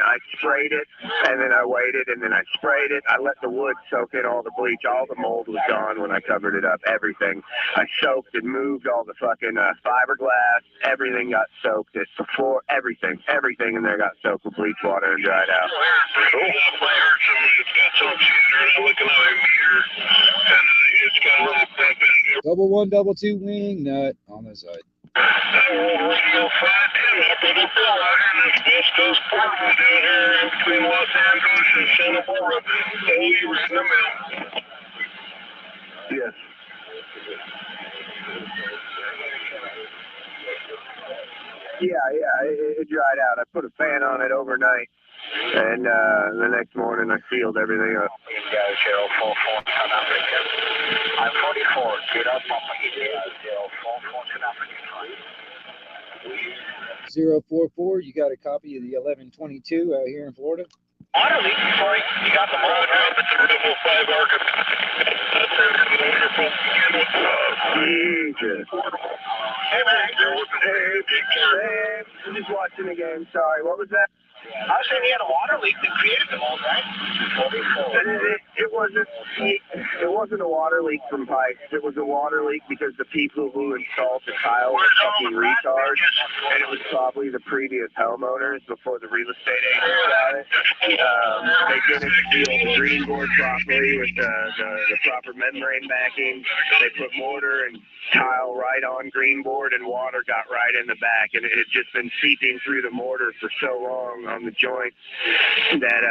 S2: I sprayed it, and then I waited, and then I sprayed it. I let the wood soak in all the bleach. All the mold was gone when I covered it up, everything. I soaked and moved all the fucking fiberglass. Everything got soaked. The floor, everything in there got soaked with bleach water and dried out.
S6: Cool. I heard somebody's got some shooters looking at a meter, and it's got a little bump in.
S3: Double 122 wing nut on the side.
S6: Radio 510 up on the floor out here in this West Coast Park down here in between Los Angeles and Santa Barbara. Oh, you were in the middle. Yes.
S2: Yeah, it dried out. I put a fan on it overnight, and the next morning I sealed everything up.
S5: India 044 South Africa. I'm 44. Get up, Papa India 044 South Africa.
S3: 044, you got a copy of the 1122 out here in Florida?
S5: Water leak, sorry. You got the
S6: Roger, up at the Rebel 5 Arkham. That's wonderful.
S2: Jesus.
S5: Hey, man.
S2: Hey, I'm just watching the game. Sorry, what was that?
S5: I was saying he had a water leak that created the mold, right?
S2: It wasn't a water leak from pipes. It was a water leak because the people who installed the tile were fucking retards, and it was probably the previous homeowners before the real estate agents got it. They didn't seal the green board properly with the proper membrane backing. They put mortar and tile right on green board, and water got right in the back, and it had just been seeping through the mortar for so long on the joints that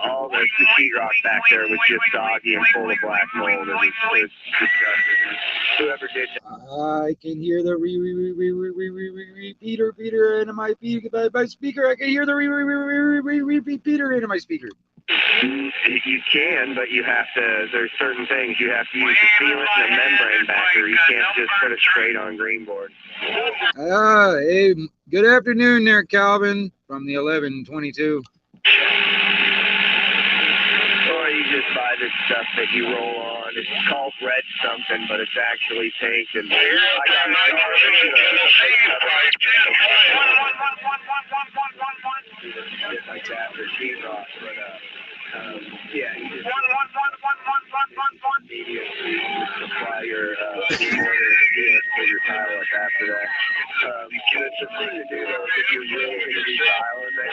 S2: all the sheetrock back there was just soggy and full of black mold. It was disgusting. Whoever did that.
S3: I can hear the repeater into my speaker. I can hear the repeater into my speaker.
S2: You can, but you have to, there's certain things. You have to use the sealant and the membrane backer. You can't just put it straight on green board.
S3: Hey, good afternoon there, Calvin, from the 1122.
S2: Or you just buy this stuff that you roll on. It's called red something, but it's actually pink. And I got shit like that for sheetrock, but yeah, you just supply your mortar and pull your tile up after that. It's the thing to do though, if you're really going to be tiling there,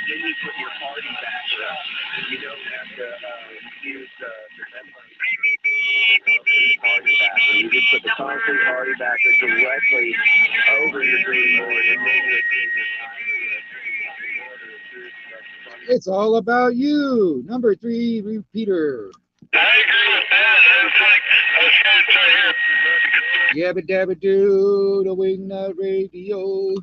S2: then you put your party backer up. You don't have to use the membrane. You just put the concrete hardy backer directly over your green board, and then you
S3: It's all about you. Number 3 repeater.
S6: I agree with that. It's like
S3: Yabba dabba doo, the Wingnut Radio.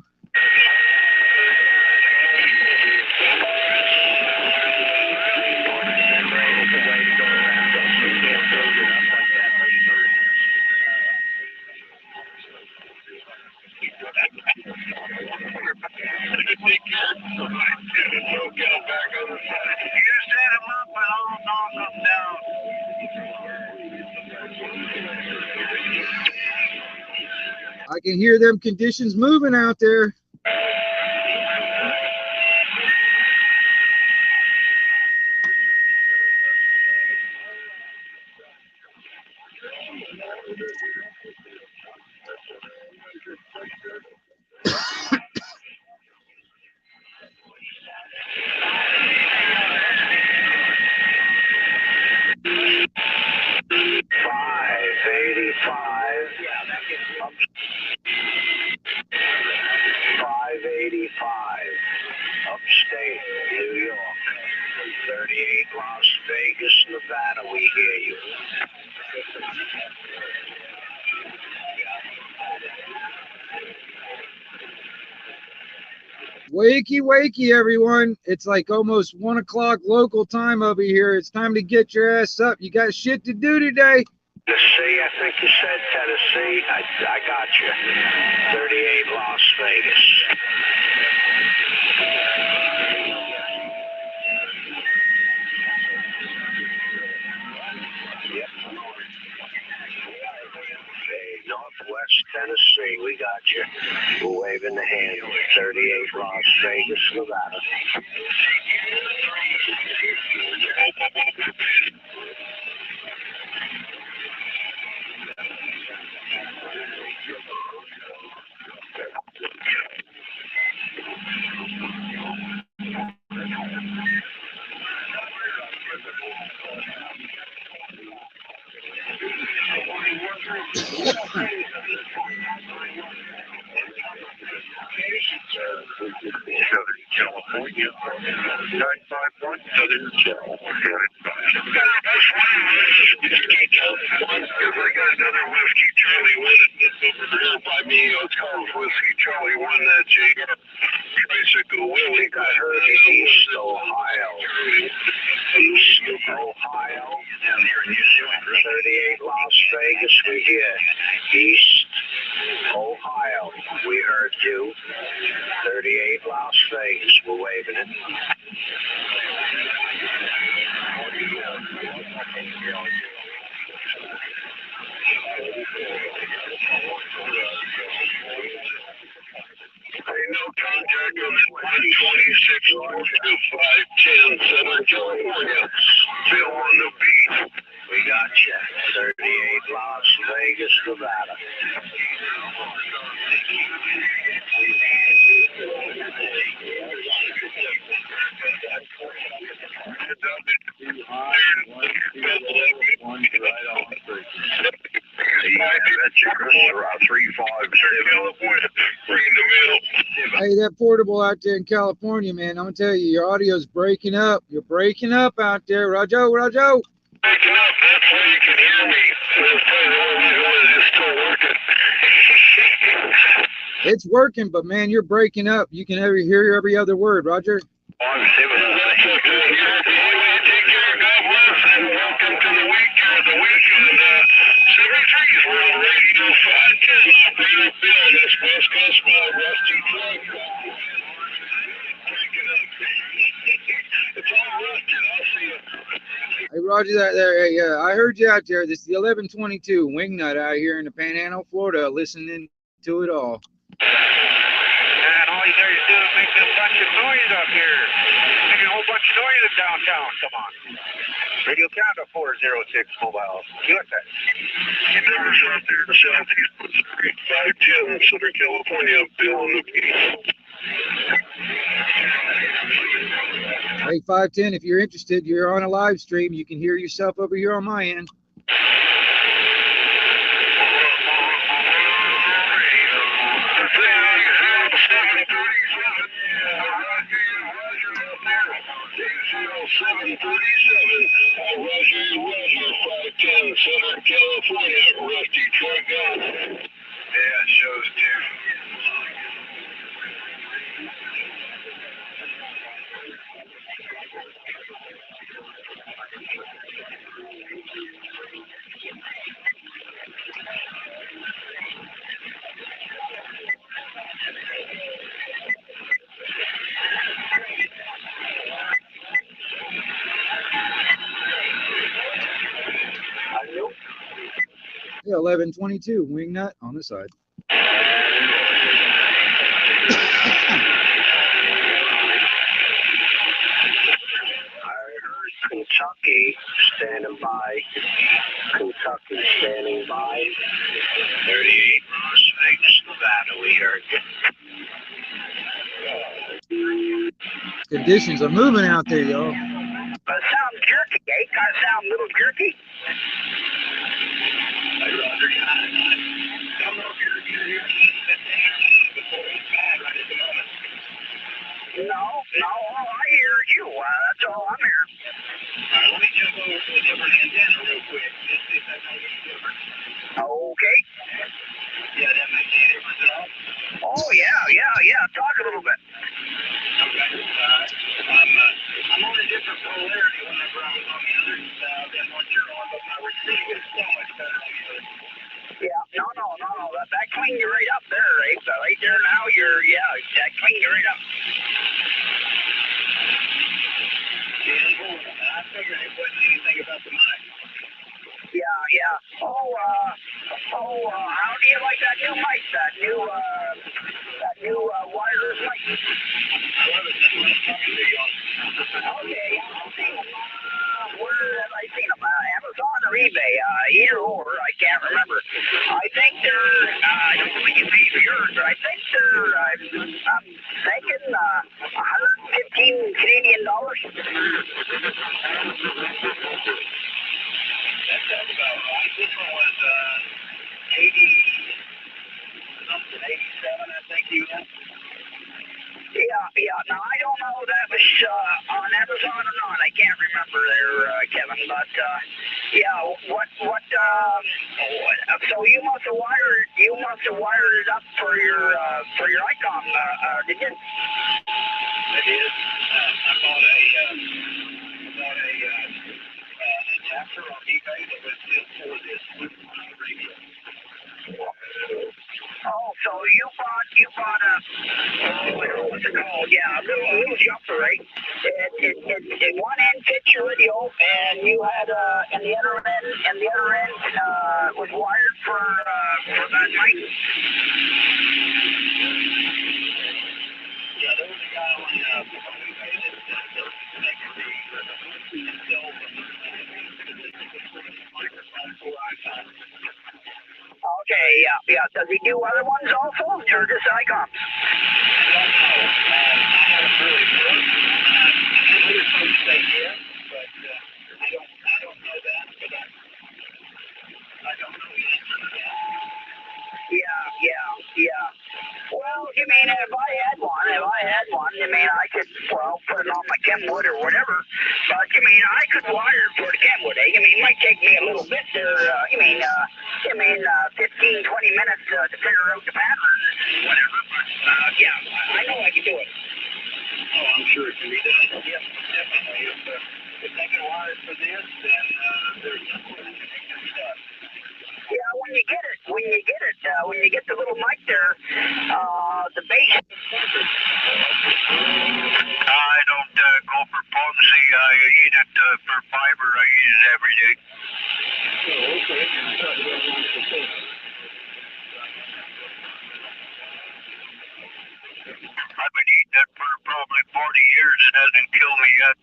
S3: I can hear them conditions moving out there.
S1: Upstate New York, 38 Las Vegas, Nevada, we hear you.
S3: Wakey, wakey, everyone. It's like almost 1 o'clock local time over here. It's time to get your ass up. You got shit to do today.
S1: Tennessee, I think you said Tennessee. I got you. 38 Las Vegas. Yep. Hey, Northwest Tennessee, we got you. We're waving the hand. 38 Las Vegas, Nevada. Southern California, 951 Southern California. I got another Whiskey Charlie 1 here by me. It's called Whiskey Charlie 1. That tricycle Willie. I heard East Ohio. East Ohio. Down here in New Zealand. 38 Las Vegas. We hear East Ohio. We heard you. 38 Las Vegas. We're waving it. No contact on that 126 2510 Southern California. Bill on the beat. We got you. 38 Las Vegas, Nevada.
S3: Hey, that portable out there in California, man, I'm gonna tell you, your audio's breaking up. You're breaking up out there, Rajo.
S1: Breaking up, that's why you can hear me. It's still working.
S3: It's working, but man, you're breaking up. You can hear every other word, Roger.
S1: I'm saying that's okay. Take care, God bless, and welcome to the weekend. 73's World Radio 510. Operator Bill, this West Coast Rusty Truck. Breaking up. It's all rusted. I'll see you.
S3: Hey, Roger that there. Hey, I heard you out there. This is the 1122 Wingnut out here in the Panhandle, Florida, listening to it all.
S5: And all you guys do is make a bunch of noise up here. Making a whole bunch of noise in downtown. Come on. Radio Canada 406 mobile. USA.
S1: Your numbers are up there in the Southeast Pacific. 510 Southern California. Bill on the beat.
S3: Hey, 510, if you're interested, you're on a live stream. You can hear yourself over here on my end.
S6: 737, Roger, Flight attendant, Southern California, Rusty, Troy, go. Yeah, it shows too.
S3: Yeah, 1122, wing nut on the side.
S6: I heard Kentucky standing by. Kentucky standing by. 38 Las Vegas, Nevada, we heard you.
S3: Conditions are moving out there, y'all.
S5: Sound jerky, eh? Kind of sound a little jerky.
S6: Hey, Roger, come up here, get here before it's bad right at the moment.
S5: No, I hear you. That's all I'm hearing.
S6: All right, let me jump over to a different antenna real quick. Just see if that makes any difference.
S5: Okay.
S6: Yeah, that makes any difference at all?
S5: Oh, yeah. Talk a little bit.
S6: Okay. I'm on a different polarity whenever I was on the other than what you're on, but my receiver is so much better than the other.
S5: Yeah, no. That cleaned you right up there, right? So right there now, that cleaned you right up.
S6: I figured it wasn't anything about the mic.
S5: Yeah. How do you like that new mic? That new wireless mic?
S6: I love it. That's what I'm talking to you on.
S5: Okay, I've seen them. Where have I seen them? Amazon or eBay? Either or, I can't remember. I think they're, I don't know what you pay for yours, but I think they're, I'm thinking, 115 Canadian dollars.
S6: That sounds about right. This one was 80 something, 87, I think you know.
S5: Yeah. Now, I don't know if that was on Amazon or not. I can't remember there, Kevin. But, so you must have wired it up for your Icon, did you?
S6: I did. I bought a adapter on eBay that was just for this radio.
S5: Oh, so you bought a, what's it called? Yeah, a little jumper, right? It one end fits your radio, and you had and the other end was wired for that mic.
S6: Yeah, there was a guy on eBay that sell microphone for Icon.
S5: Okay, yeah. Does he do other ones also, or just Icon?
S6: I don't know. I haven't really looked. I know you're supposed to say yes, but I don't know that. But I don't know the answer to that.
S5: Yeah. Well, I mean, if I had one, I mean, I could, put it on my Kenwood or whatever. But, I mean, I could wire for the Kenwood, eh? I mean, it might take me a little bit there, 15, 20 minutes to figure out the pattern or whatever. But, I know I can do it.
S6: Oh, I'm sure it can be done. Yep, definitely. If they can wire for this, then there's nothing that can be done.
S5: Yeah, when you get the little mic there, the bass.
S6: I don't go for potency. I eat it for fiber. I eat it every day. Oh, okay. I've been eating it for probably 40 years. It hasn't killed me yet.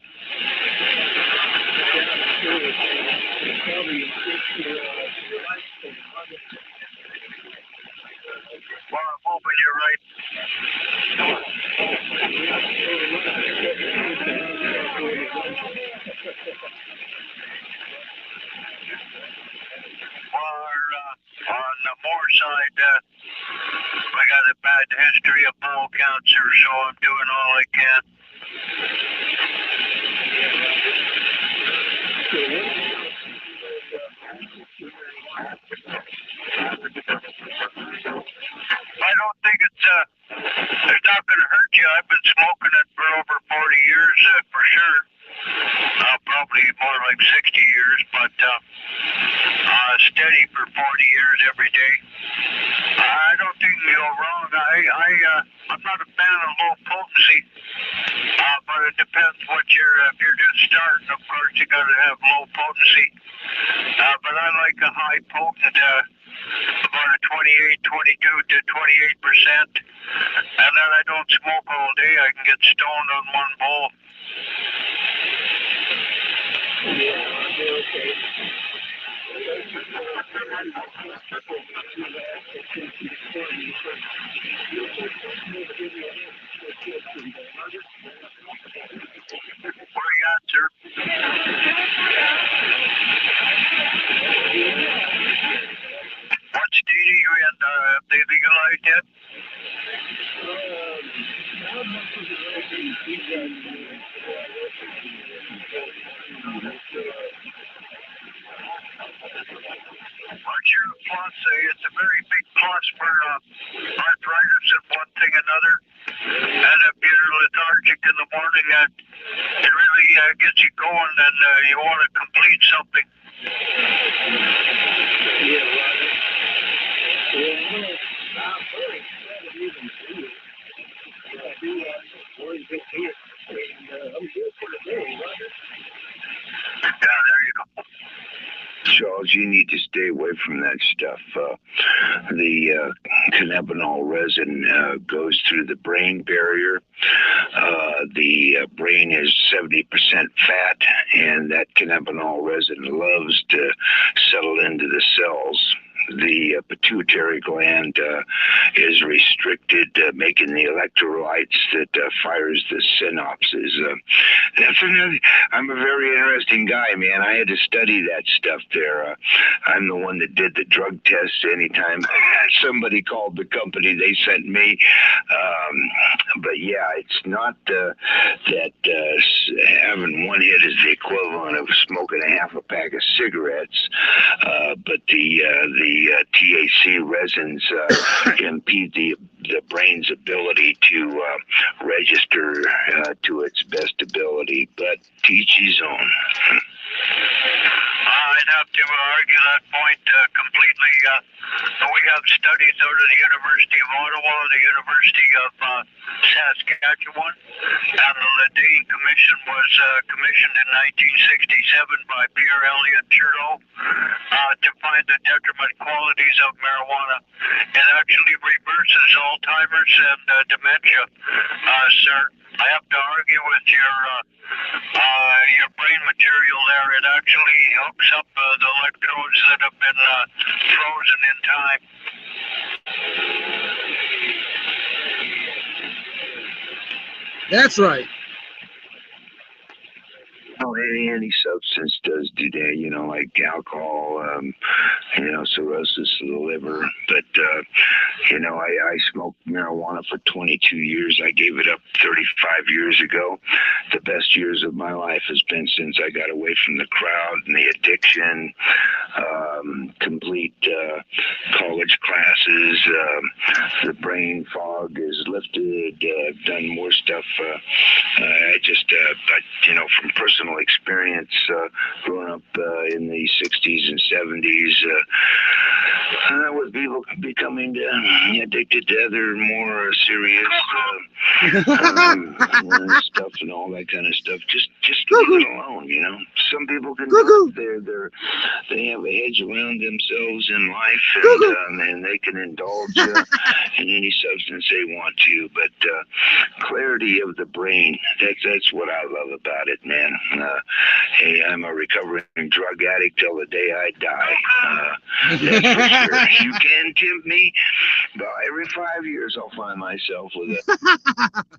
S6: Well, I'm hoping you're right. On the Moore side, I got a bad history of bowel cancer, so I'm doing all I can.
S5: it depends what if you're just starting, of course, you got to have low potency. But I like a high potent, about a 22 to 28%. And then I don't smoke all day. I can get stoned on one bowl. What do you got, sir? What state are you in? Have they legalized yet? Well, sure, plus, it's a very big plus for arthritis and one thing another. And if you're lethargic in the morning, it really gets you going, and you want to complete something. Yeah, there you go.
S6: Charles, you need to stay away from that stuff. The cannabinol resin goes through the brain barrier. The brain is 70% fat, and that cannabinol resin loves to settle into the cells. The pituitary gland is restricted, making the electrolytes that fires the synapses. That's another. I'm a very interesting guy, man. I had to study that stuff there. I'm the one that did the drug tests anytime somebody called the company, they sent me. But yeah, it's not that having one hit is the equivalent of smoking a half a pack of cigarettes. But the THC resins impede the brain's ability to register to its best ability, but to each his own.
S5: I'd have to argue that point completely. We have studies out of the University of Ottawa, the University of Saskatchewan, and the Ledeen Commission was commissioned in 1967 by Pierre Elliott Trudeau to find the detriment qualities of marijuana. It actually reverses Alzheimer's and dementia, sir. I have to argue with your brain material there. It actually hooks up the electrodes that have been frozen in time.
S3: That's right.
S6: Well, any substance does do that, like alcohol, cirrhosis of the liver. But, I smoked marijuana for 22 years. I gave it up 35 years ago. The best years of my life has been since I got away from the crowd and the addiction, complete college classes. The brain fog is lifted. I've done more stuff. From personal experience, growing up in the 60s and 70s, with people becoming addicted to other more serious stuff and all that kind of stuff. Just leave it alone, Some people can do it. They have a hedge around themselves in life, and they can indulge in any substance they want to. But clarity of the brain, that's what I love about it, man. Hey, I'm a recovering drug addict till the day I die. That's for sure. You can tempt me, but every 5 years I'll find myself with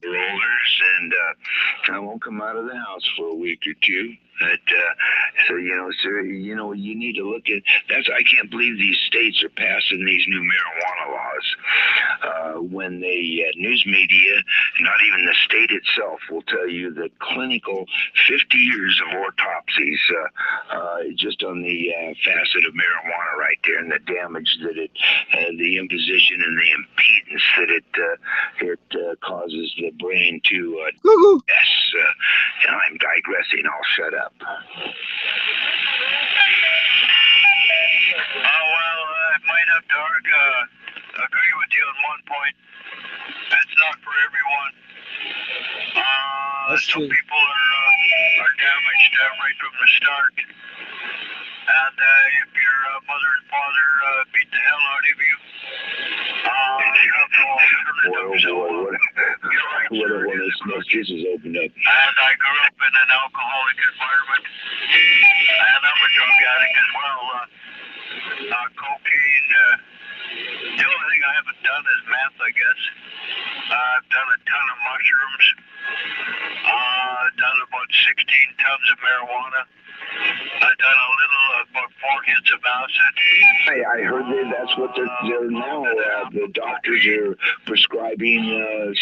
S6: rollers, and I won't come out of the house for a week or two. But, sir, you need to look at that's. I can't believe these states are passing these new marijuana laws. When the news media, not even the state itself, will tell you the clinical 50 years of autopsies just on the facet of marijuana right there, and the damage that it, the imposition and the impedance that it causes the brain to. Yes, I'm digressing. I'll shut up.
S5: I might have to agree with you on one point. That's not for everyone. Some people are damaged right from the start. And if your mother and father beat the hell out of you, you have no alternative. So
S6: What a one of those kisses opened up.
S5: And I grew up in an alcoholic environment, and I'm a drug addict as well. Cocaine. The only thing I haven't done is meth, I guess. I've done a ton of mushrooms. Done about 16 tons of marijuana. I've done a little, about 4 hits of acid.
S6: I heard that's what they're now. The doctors are prescribing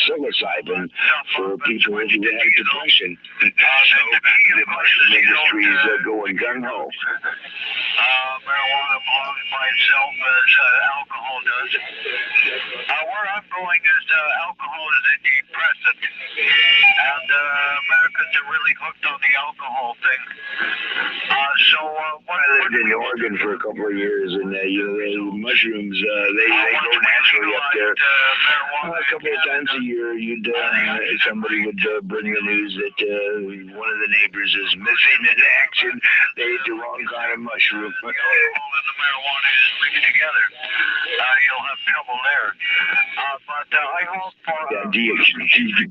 S6: psilocybin for people who have depression. So the mushroom industry is going gung-ho.
S5: Marijuana belongs by itself as alcohol does. Where I'm going is alcohol is a depressant. And Americans are really hooked on the alcohol thing.
S6: I lived in Oregon for a couple of years, and the mushrooms they grow naturally up there. A couple of times a year, somebody would bring the news that one of the neighbors is missing in action. They ate the wrong kind of mushroom.
S5: All in the marijuana is mixed together. You'll have trouble there. But I hope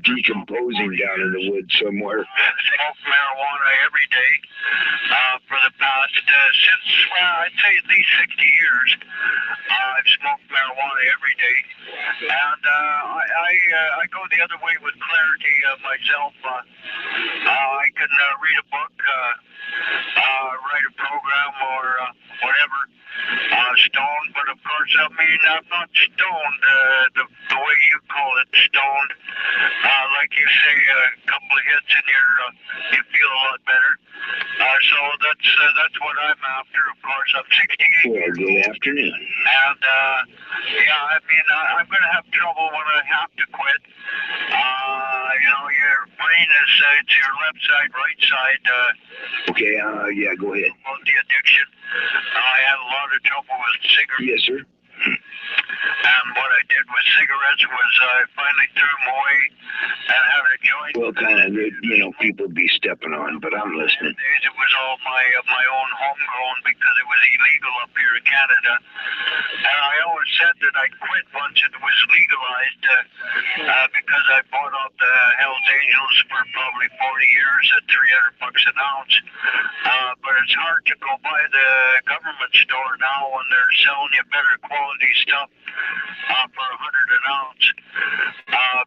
S6: decomposing down in the woods somewhere.
S5: Smoke marijuana every day for the past I'd say at least 60 years. I've smoked marijuana every day, and I go the other way with clarity myself. I can read a book, write a program, or whatever. Stoned, but of course, I mean, I'm not stoned the way you call it, stoned. Like you say, a couple of hits and you feel a lot better. So that's what I'm after, of course. I'm 68 years old.
S6: Good afternoon.
S5: And, yeah, I mean, I'm going to have trouble when I have to quit. Your brain is, it's your left side, right side.
S6: Okay, yeah, go ahead.
S5: About the addiction. I had a lot of trouble with cigarettes.
S6: Yes, sir.
S5: And what I did with cigarettes was I finally threw them away and had a joint.
S6: Well, kind of, people be stepping on, but I'm listening.
S5: It was all my own homegrown because it was illegal up here in Canada. And I always said that I'd quit once it was legalized because I bought out the Hells Angels for probably 40 years at $300 an ounce. But it's hard to go by the government store now when they're selling you better quality stuff for $100 an ounce.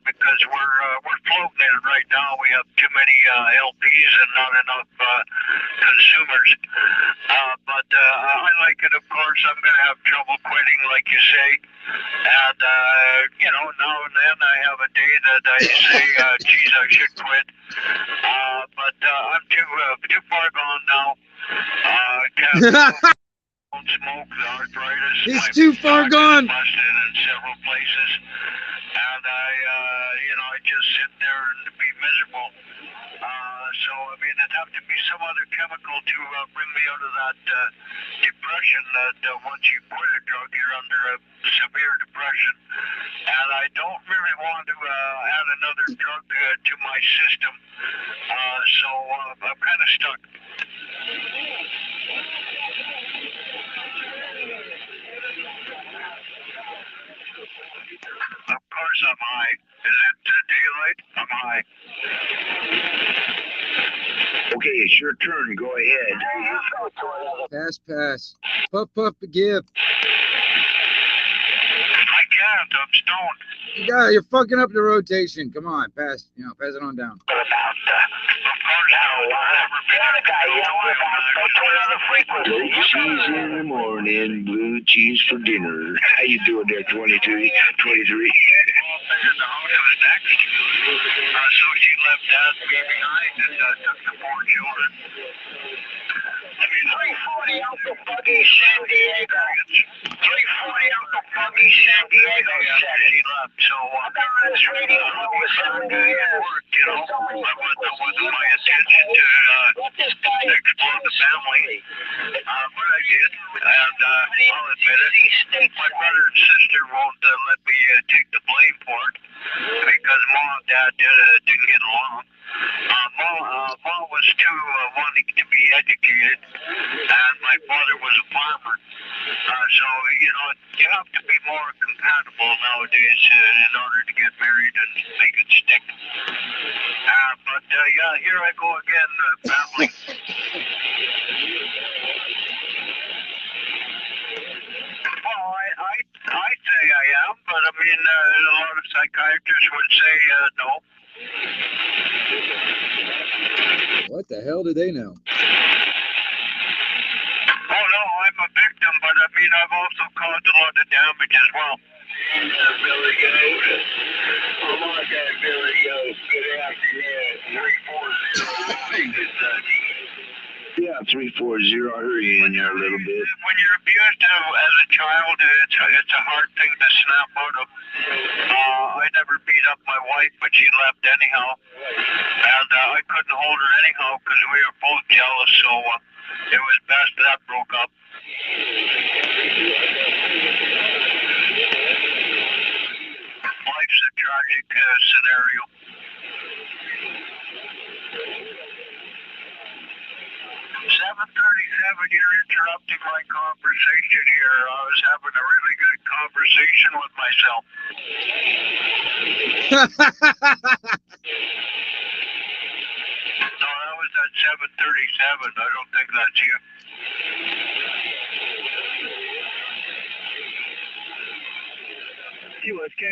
S5: Because we're floating in it right now. We have too many LPs and not enough consumers. But I like it, of course. I'm going to have trouble quitting, like you say. And, now and then I have a day that I say, geez, I should quit. But I'm too far gone now. Can't don't smoke, the arthritis.
S3: He's too far gone.
S5: Busted in several places. And I just sit there and be miserable. So, I mean, it'd have to be some other chemical to bring me out of that depression that once you quit a drug, you're under a severe depression. And I don't really want to add another drug to my system. So I'm kind of stuck. Of course I'm high. Is it daylight? I'm high.
S6: Okay, it's your turn. Go ahead.
S3: Pass. Puff, give.
S5: I can't. I'm stoned.
S3: You're fucking up the rotation. Come on, pass it on down.
S6: Blue cheese in the morning, blue cheese for dinner. How you doing there, 23?
S5: So she left Dad me behind and took the 4 children. I mean, 340 out the buggy San Diego. 340 out the buggy San Diego. She left, so I got on this radio over San Diego. That wasn't my intention to explode the family. But I did, and I'll admit it. My brother and sister won't let me take the blame for it because Mom and Dad didn't get along. too wanting to be educated, and my father was a farmer. So, you know, you have to be more compatible nowadays in order to get married and make it stick. But yeah, here I go again, family. Well, I'd say I am, but I mean, a lot of psychiatrists would say no.
S3: What the hell do they know?
S5: Oh no, I'm a victim, but I mean, I've also caused a lot of damage as well.
S7: Billy Goat. Oh my God, Billy Goat. Good afternoon. 340.
S6: Yeah, 340. I heard you in there a little bit.
S5: When you're abused as a child, it's a hard thing to snap out of. I never beat up my wife, but she left anyhow. And I couldn't hold her anyhow because we were both jealous, so it was best that broke up. Life's a tragic scenario. 7:37, you're interrupting my conversation here. I was having a really good conversation with myself. No, that was at 7:37. I don't think that's you.
S6: QSK.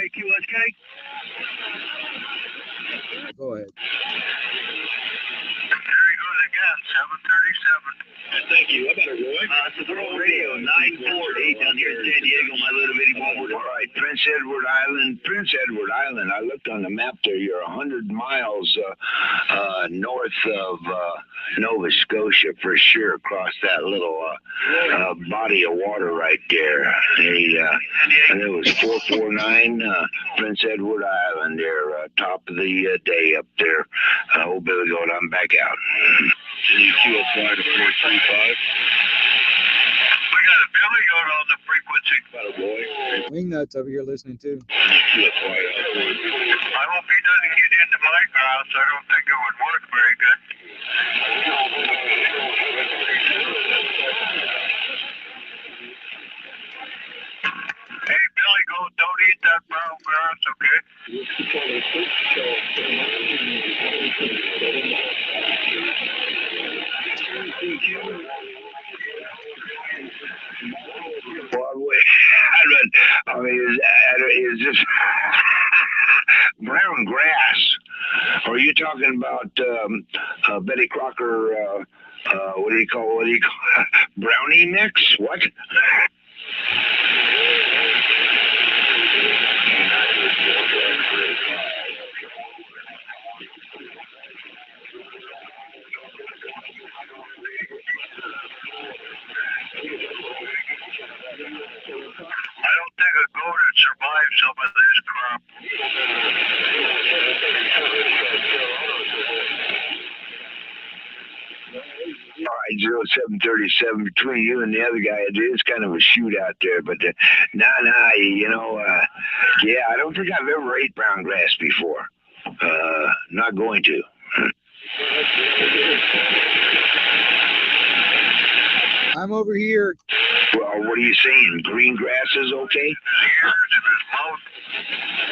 S3: Go ahead.
S5: There he goes again, 7:37.
S6: Thank you. I better go. It's the Throw Radio 948 down here in San Diego, my little bitty ballboard. All right, Prince Edward Island. I looked on the map there. You're 100 miles north of Nova Scotia for sure. Across that little body of water right there. And it was 449 Prince Edward Island there, top of the day up there. Oh, Billy Goat, I'm back out. QSY to 435.
S5: We got a Billy Goat on the frequency.
S6: Got a boy.
S3: Wingnuts over here listening too.
S5: I hope he doesn't get into my grass. I don't think it would work very good. Hey, Billy Goat, don't eat that brown grass, okay?
S6: I mean, is this brown grass? Or are you talking about Betty Crocker? What do you call brownie mix? What?
S5: I don't think a goat would survive some of this crap.
S6: All right, 0737 between you and the other guy. It is kind of a shootout there, but you know, yeah, I don't think I've ever ate brown grass before. Not going to.
S3: I'm over here.
S6: Well, what are you saying? Green grass is okay?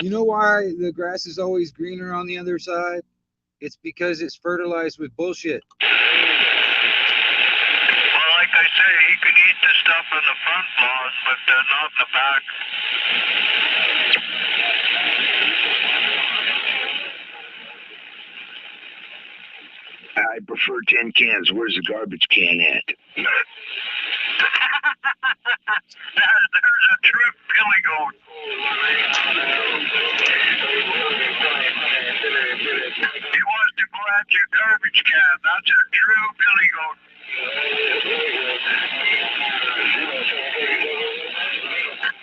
S3: You know why the grass is always greener on the other side? It's because it's fertilized with bullshit.
S5: Well, like I say, he could eat the stuff in the front lawn, but not in the back.
S6: I prefer tin cans. Where's the garbage can at?
S5: There's a true Billy Goat. He wants to go at your garbage can. That's a true Billy Goat.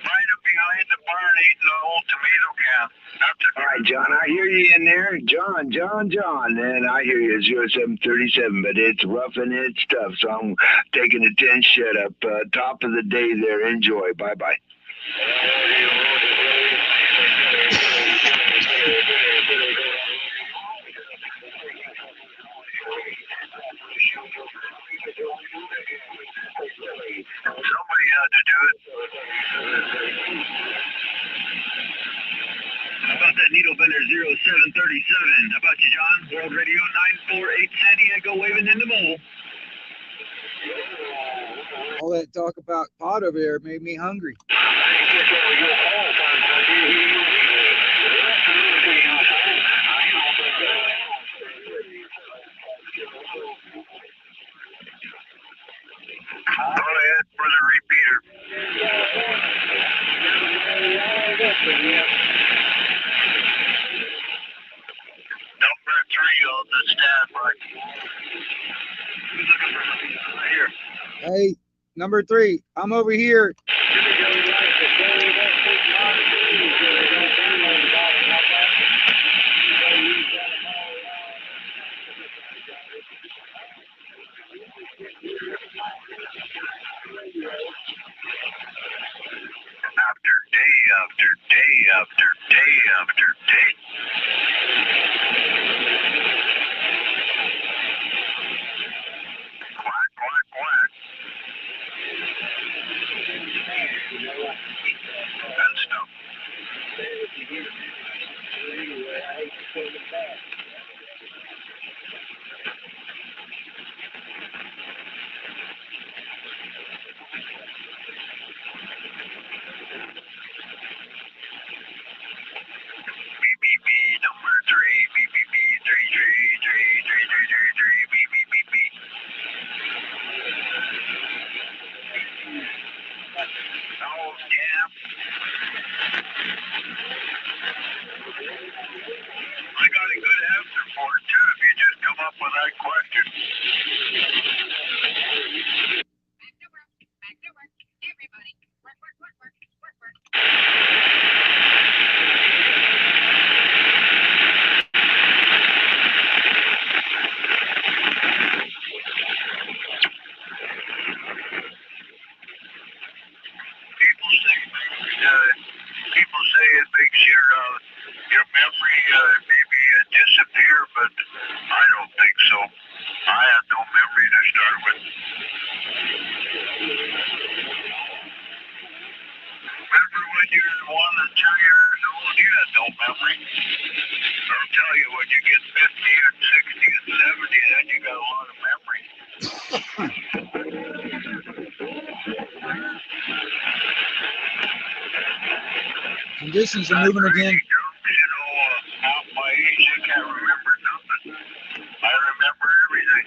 S5: Right up behind the barn eating an old tomato can. That's a
S6: All right, John, I hear you in there. John. And I hear you, 0737, but it's roughing it stuff. So I'm taking a 10 shut up. Top of the day there. Enjoy. Bye-bye. 737. How about you, John? World Radio 948 San Diego waving into mobile.
S3: All that talk about pot over there made me hungry.
S4: Go ahead for the repeater. Number 3 on the standby. Here.
S3: Hey, number 3, I'm over here.
S4: After day after day after day after day. Quack, quack, quack. And stuff. BBB number 3, BBB 3333333, BBB. Oh, damn. I got a good answer for it, too, if you just come up with that question.
S8: Back to work. Everybody. Work, work, work, work, work, work.
S4: People say it makes your memory maybe disappear, but I don't think so. I have no memory to start with. Remember when you were 1 and 2 years old, you had no memory. I'll tell you, when you get 50 and 60 and 70, then you got a lot of memory.
S3: Conditions are moving again.
S4: Half my age, I can't remember nothing. I remember everything.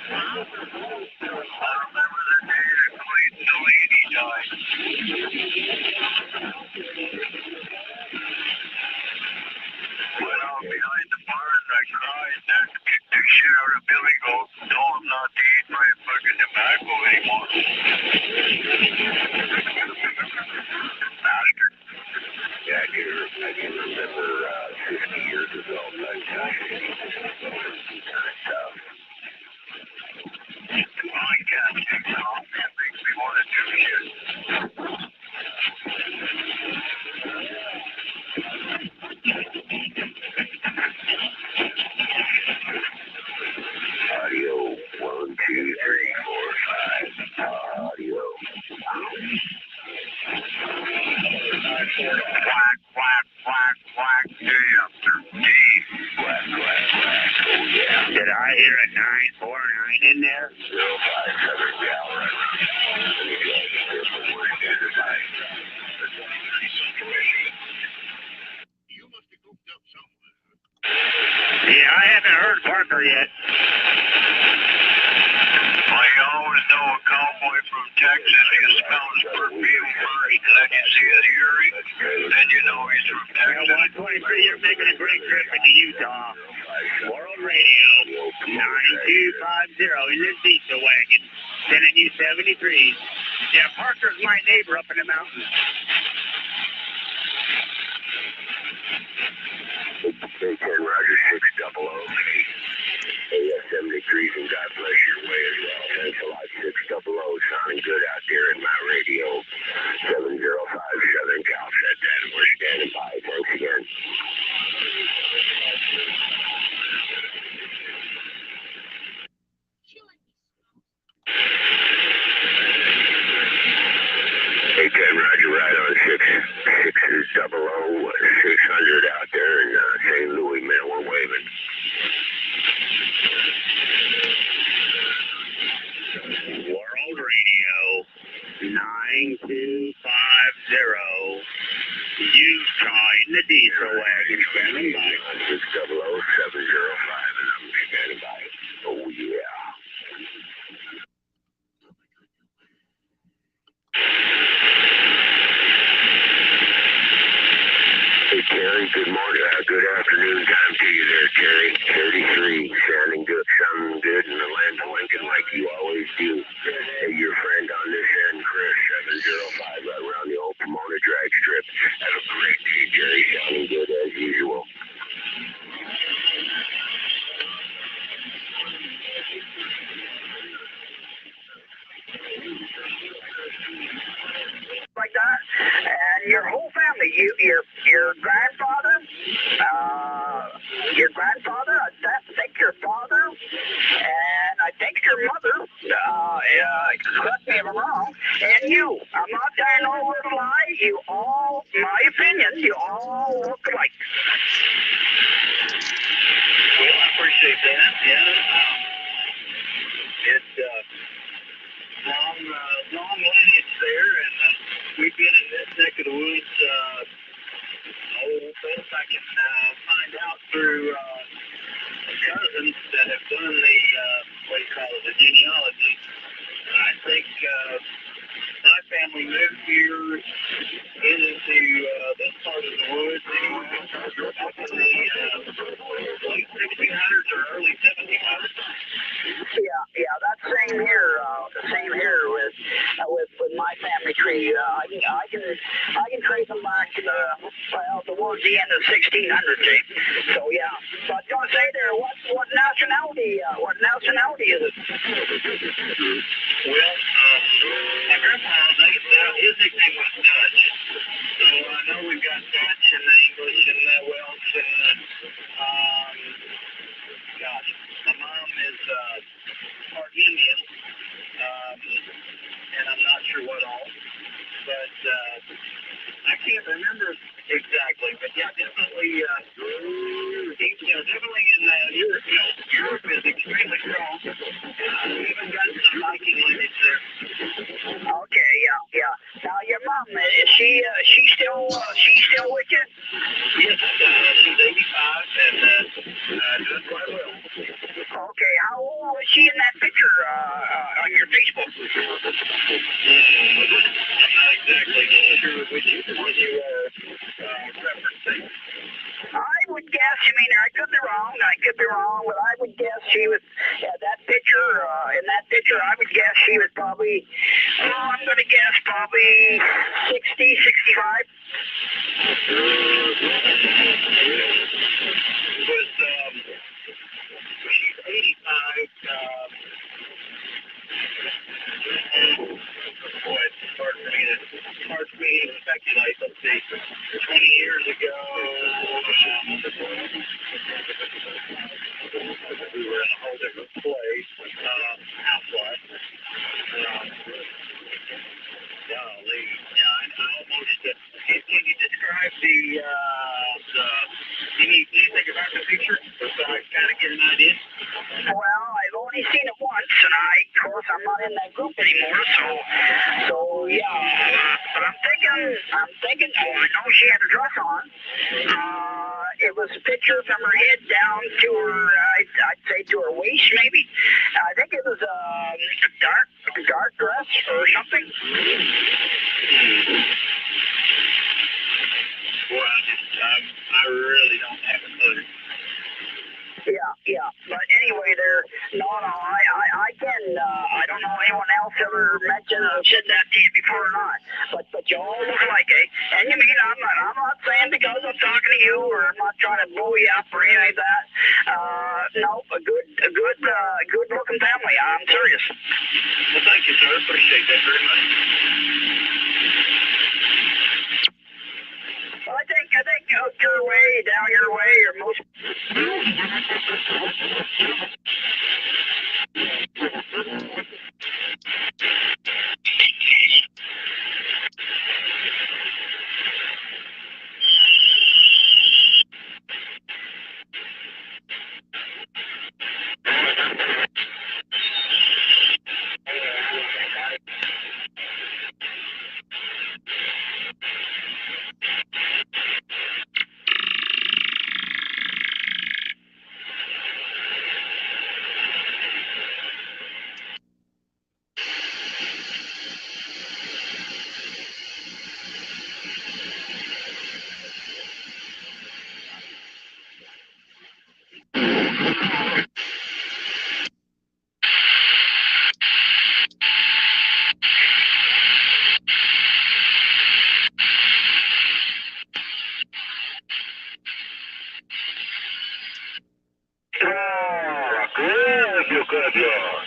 S4: I remember the day that Clayton Delaney died. Went out behind the barn, I cried, and kicked the shit out of Billy Goat and told him not to eat my fucking tobacco anymore. Bastard. Yeah, I can remember 50 years ago, but I can't take it off. It makes me want to do shit. Audio 1, 2, 3, 4, 5. Audio. Quack, quack, quack, quack, day after day. Quack, quack, quack. Oh, yeah. Did I hear a 949 in there? 057, yeah, right You must have goofed up somewhere. Yeah, I haven't heard Parker yet. I always know a cowboy from Texas, he smells perfume first, and then you see his earring, then you know he's from Texas. 123, you're making a great trip into Utah. World Radio 9250 in the diesel wagon, sending you 73s. Yeah, Parker's my neighbor up in the mountains. Hey, 10 Roger 600. AS-73s, and God bless your way as well. Thanks a lot, 600. Sounding good out there in my radio. 705 Southern Cal said that, and we're standing by. Thanks again. Hey, 10 Roger, right on 6.
S7: standing by. 600-705, and I'm standing by. Oh, yeah. Hey, Terry, good morning. Good afternoon time to you there, Terry. 33, sounding good in the land of Lincoln like you always do. Hey, your friend on this end, Chris, 705, right around the old Pomona drag strip. Have a great day, Terry. Sounding good as usual.
S5: Like that, and your whole family, your grandfather, I think your father, and I think your mother, correct me if I'm wrong, and you. I'm not telling no word of lie. You all, my opinion, you all look alike.
S6: Well, I appreciate that. Yeah. It's long lineage there, and we've been in this neck of the woods. Best I can find out through cousins that have done the what do you call it, the genealogy. I think my family moved here into this part of the woods back in the late 1600s or early 1700s.
S5: Yeah, that's same here. Same here with my family tree. I can trace them back towards the end of 1600s. So yeah, but I was gonna say there, what nationality is it?
S6: Well, my grandpa, his nickname was Dutch. So I know we've got Dutch and English and Welsh and gosh, my mom is part Indian, and I'm not sure what all, but I can't remember exactly. But yeah, definitely, definitely in Europe. Europe is extremely strong. Even got some Viking lineage there.
S5: Okay, yeah. Now your mom, is she still with you?
S6: Yes, she's 85 and doing quite well.
S5: Okay, how old was she in that picture on your Facebook?
S6: I'm not exactly sure which one you are referencing.
S5: I would guess, I could be wrong, but I would guess she was, that picture, in that picture, I would guess she was probably, I'm going to guess probably 60, 65.
S6: Was, she's 85, boy, it's hard for me to speculate. Let's see, 20 years ago, we were in a whole different place, house-wise. Golly, yeah, I almost, can you describe anything about the picture so I kind of get an idea?
S5: Well, I've only seen it once, and of course, I'm not in that group anymore, so yeah, but I'm thinking, oh, I know she had a dress on. It was a picture from her head down to her, I'd say to her waist, maybe. I think it was a dark dress or something.
S6: Well, I really don't have a clue.
S5: Yeah, but anyway, I don't know anyone else ever mentioned or said that to you before or not, but you all look like it. And I'm not saying because I'm talking to you or I'm not trying to blow you up or anything like that. No, a good looking family. I'm serious.
S6: Well, thank you, sir. Appreciate that very much.
S5: Well, I think out your way, down your way, or most.
S6: you could, yeah.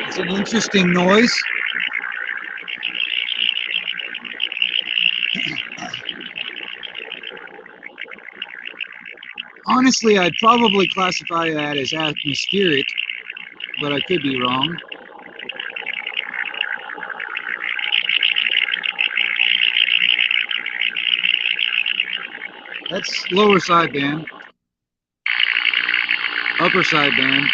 S3: It's an interesting noise. Honestly, I'd probably classify that as atmospheric, but I could be wrong. That's lower sideband. Upper sideband.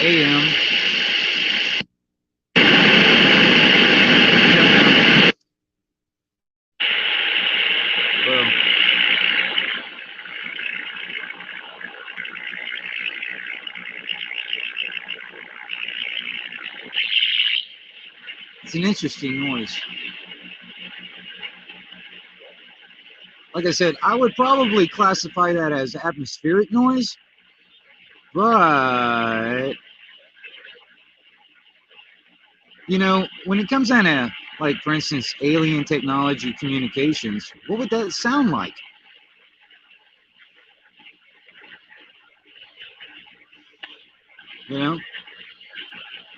S3: AM. Well, it's an interesting noise. Like I said, I would probably classify that as atmospheric noise, but, you know, when it comes down to, like, for instance, alien technology communications, what would that sound like? You know?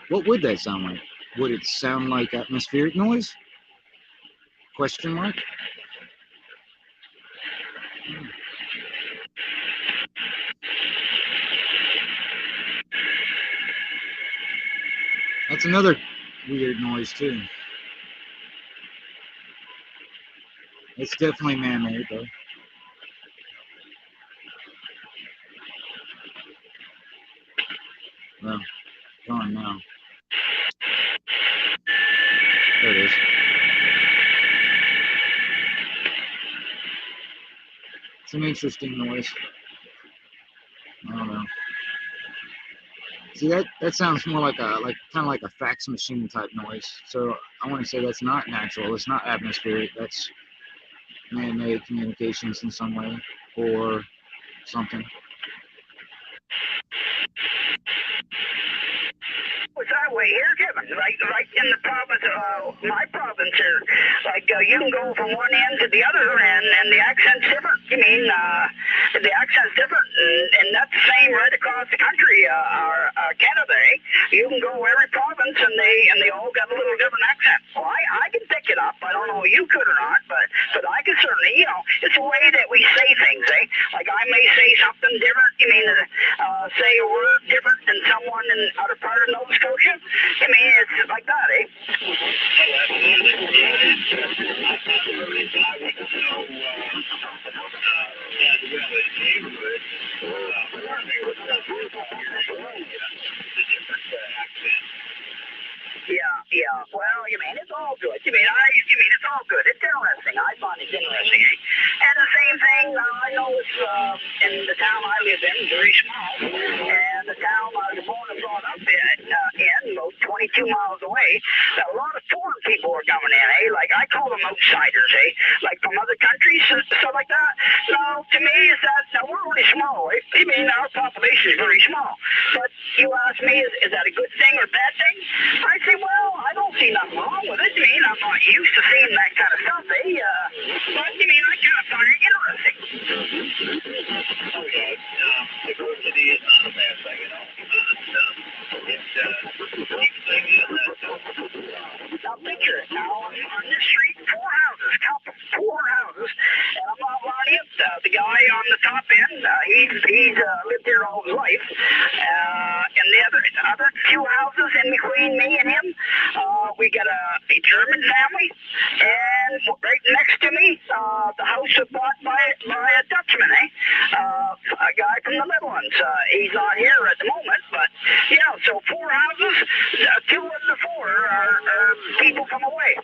S3: What would that sound like? Would it sound like atmospheric noise? Question mark? That's another weird noise, too. It's definitely man-made, though. Well, gone now. There it is. It's an interesting noise. I don't know. See, that sounds more like kind of like a fax machine type noise. So I want to say that's not natural. It's not atmospheric. That's man-made communications in some way or something.
S5: Was that way here, Kevin? Right in the province, my province here. Like you can go from one end to the other, and the accent's different. You mean the accent's different, and that's the same right across the country. Canada, eh? You can go every province, and they all got a little different accent. Well, I can pick it up. I don't know if you could or not, but I can certainly. You know, it's the way that we say things, eh? Like I may say something different. You mean say a word different than someone in other part of Nova Scotia. I mean, it's like that, eh? Yeah. Well, you mean it's all good. You mean it's all good. It's interesting. I find it interesting. Eh? And the same thing, I know it's in the town I live in, very small, and the town I was born and brought up in about 22 miles away. A lot of foreign people are coming in, eh? Like I call them outsiders, eh? Like from other countries, stuff like that. No, to me, is that now we're really small. Eh? I mean, our population is very small. But you ask me, is that a good thing or bad thing? I say, well, I don't see nothing wrong with it. I mean, I'm not used to seeing that kind of stuff, eh? But I mean, I kind of find it interesting.
S6: Okay. Diversity is not a bad thing, you know.
S5: Now picture it. Now on this street, four houses, and I'm not lying. The guy on the top end, he's lived here all his life, and the other two houses in between me and him, we got a German family, and right next to me, the house was bought by a Dutchman, eh? A guy from the Netherlands. He's not here at the moment, but yeah. So four houses, two of the four are people from away.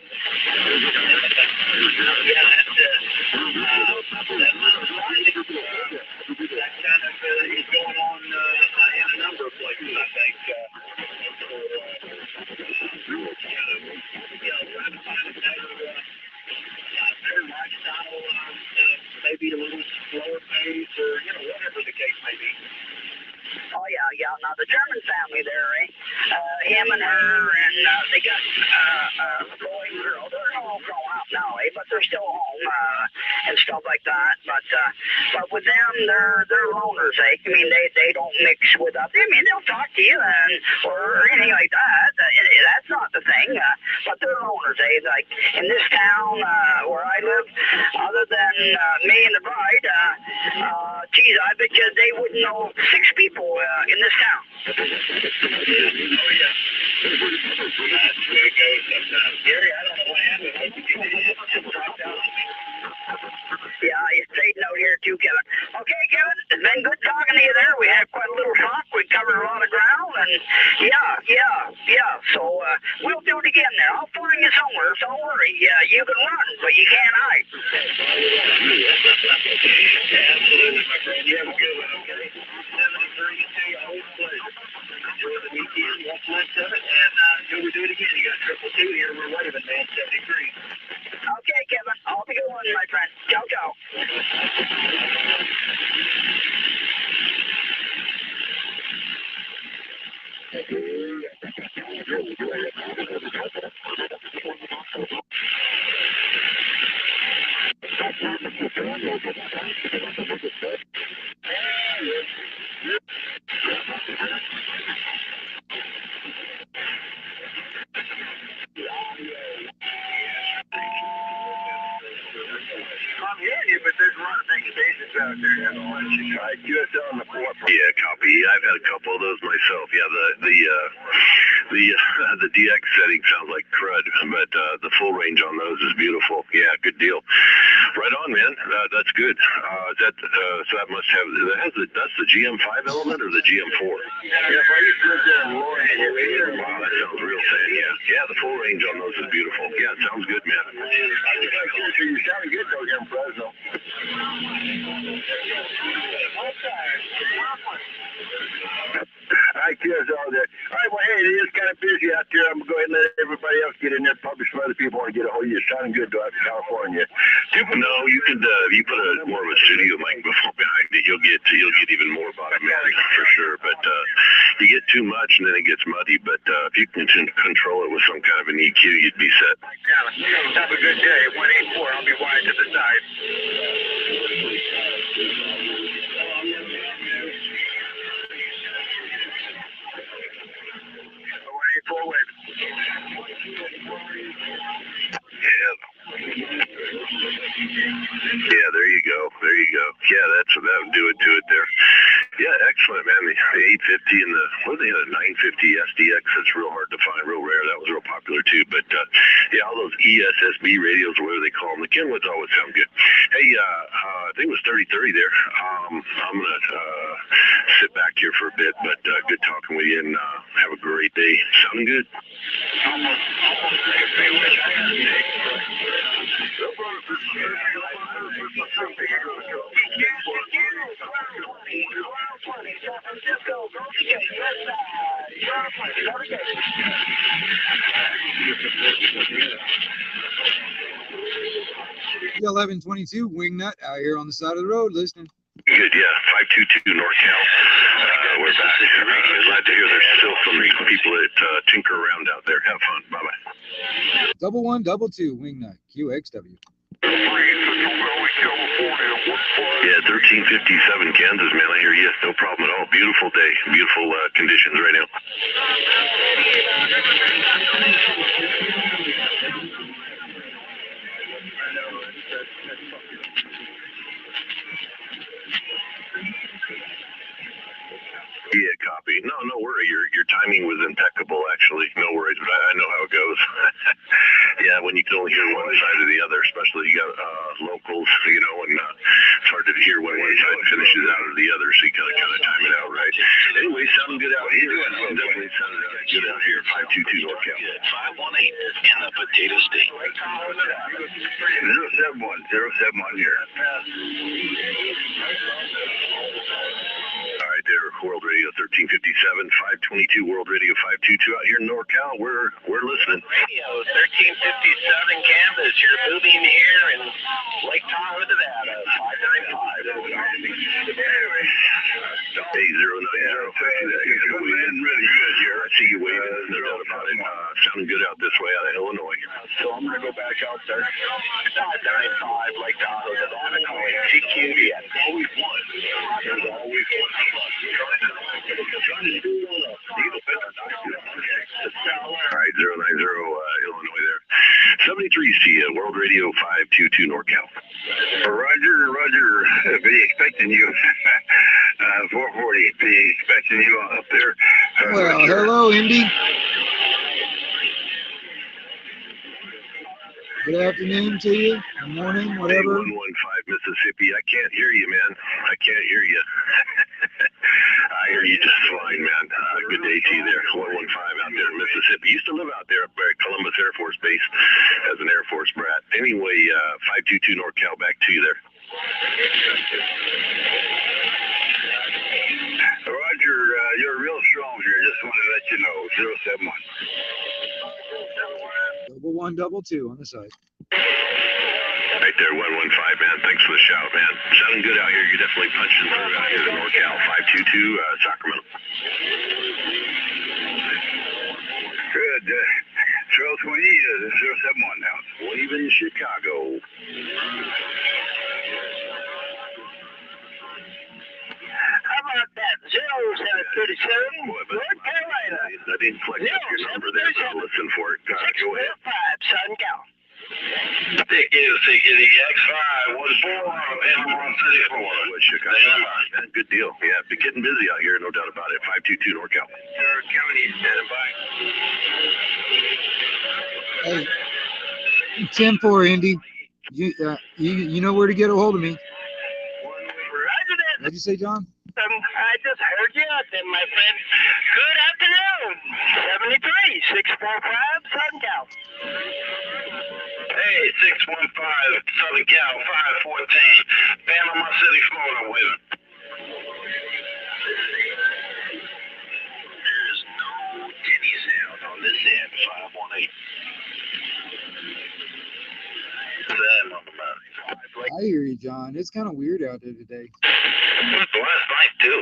S5: they got a boy and girl. They're all grown up now, but they're still home and stuff like that. But with them, they're loners. I mean, they don't mix with us. I mean, they'll talk to you or anything like that. That's not the thing. But they're loners. Like in this town where I live, other than me and the bride, geez, I bet you they wouldn't know 6 people in this town. Oh, yeah. That's the way it goes sometimes. Gary, I don't know what happened. I think it just dropped out on me. Yeah, he's fading out here too, Kevin. Okay, Kevin, it's been good talking to you there. We had quite a little talk. We covered a lot of ground, and yeah. So we'll do it again there. I'll find you somewhere. Don't worry. You can run, but you can't hide. Absolutely, my friend. You have a good one, okay? 7-32, always a pleasure. Enjoy the weekend. Watch much of it, and until we do it again, you got 222 here. We're waving, man. 73. Okay, Kevin. I'll be good one, my friend. Ciao, ciao. I'm hearing you, but there's a lot of big stations out there. I just on the floor.
S6: Yeah, copy. I've had a couple of those myself. Yeah, the DX setting sounds like crud, but the full range on those is beautiful. Yeah, good deal. Right on, man. That's good. So that must have that's the GM5 element or the GM4?
S5: Yeah, if I used to live there in Lawrence.
S6: Wow, that sounds real sad. Yeah, the full range on those is beautiful. Yeah, it sounds good, man.
S5: You sounded good though here in Fresno. I guess all that. All right, well, hey, it is kind of busy out there. I'm going to go ahead and let everybody else get in there. Probably some other people want to get a hold of you. It's sounding good, though, out in California.
S6: No, you could, if you put more of a studio microphone behind it, you'll get even more automatic for sure. But you get too much and then it gets muddy. But if you can control it with some kind of an EQ, you'd be set.
S5: Yeah, have a good day. 184. I'll be wide to the side.
S6: Yeah, there you go. Yeah, that would do it to it there. Yeah, excellent, man. The 850 and the 950 SDX, that's real hard to find, real rare. That was real popular too. But yeah, all those ESSB radios, whatever they call them, the Kenwoods always sound good. Hey, I think it was 3030 there. I'm gonna sit back here for a bit, but good talking with you, and have a great day. Sounding good.
S3: The 1122 Wingnut out here on the side of the road listening.
S6: Good, yeah. 522 NorCal. We're back. Glad to hear there's still some people that tinker around out there. Have fun. Bye-bye.
S3: 1122 Wingnut QXW.
S6: Yeah, 1357 Kansas, man. I hear you. No problem at all. Beautiful day. Beautiful conditions right now. Yeah, copy. No worry. Your timing was impeccable, actually. No worries, but I know how it goes. Yeah, when you can only hear one side or the other, especially you got locals, and it's hard to hear when one side finishes out or the other, so you kind of time it out right. Anyway, sounding good out here. Definitely sounding good out here. 522 NorCal.
S1: 518 in the potato state.
S6: 071 here. All right, there, World Radio 1357, 522 World Radio 522 out here in NorCal. We're listening.
S1: Radio 1357 Kansas. You're moving here in Lake Tahoe, Nevada. 595.
S6: Hey, 090. Really good here. I see you waving. No doubt about it. sounding good out this way out of Illinois. So I'm going to go back out there. 95, like Tahoe, the CQB. Always one. There's always one. Trying to do all right, 090 Illinois there. 73C, World Radio 522 NorCal. Roger. Be expecting you. 440. Be expecting you up there.
S3: Well, hello, Indy. Good afternoon to you. Good morning, whatever.
S6: 115 Mississippi. I can't hear you, man. I can't hear you. I hear you just fine, man. Good day to you there. 115 out there in Mississippi. Used to live out there up at Columbus Air Force Base as an Air Force brat. Anyway, 522 NorCal, back to you there. Roger, you're real strong here. Just wanted to let you know. 071.
S3: 1122 on the side.
S6: Right there, 115, man. Thanks for the shout, man. Sounding good out here. You're definitely punching through out here in NorCal. 522, Sacramento. Good. 020, 071 now. Leaving Chicago.
S5: How about that? 0737, North Carolina.
S6: I didn't collect up your number there, but I'll listen for it. Go ahead.
S5: 645, Sun Cal.
S6: Thank you, X514 in City, Florida. Chicago. Good deal. Yeah, been getting busy out here, no doubt about it. 522 NorCal. County standing by.
S3: Hey, 10-4, Indy. You know where to get a hold of me.
S5: Roger that.
S3: What'd you say, John?
S5: I just heard you out there, my friend. Good afternoon. 73, 645, Sun Cal.
S6: Hey, 615 Southern Cal 514. Panama City, Florida with it. There's no tinny sound on this end, 518.
S3: I hear you, John. It's kind of weird out there today.
S6: Last night, too.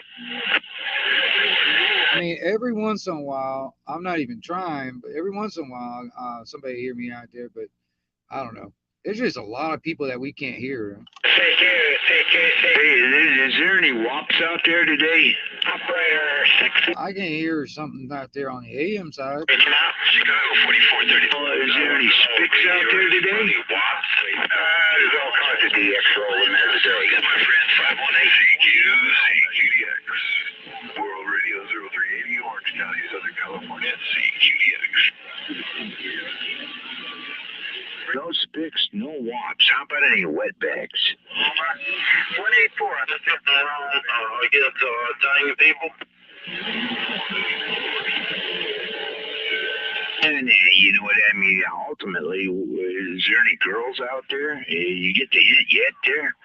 S3: I mean, every once in a while, I'm not even trying, but every once in a while, somebody hear me out there, but I don't know. There's just a lot of people that we can't hear.
S6: Hey, is there any WAPs out there today?
S5: Operator 6.
S3: I can hear something out there on the AM side.
S6: Chicago 4430. Is there any spics out there today? There's all kinds of DX rolling there today. My friend 518 CQDX. World Radio 0380, Orange County, Southern California, CQDX. No spics, no WAPs. How about any wetbacks?
S5: 184.
S6: I guess Italian people. And you know what I mean? Ultimately, is there any girls out there? You get the hint yet there?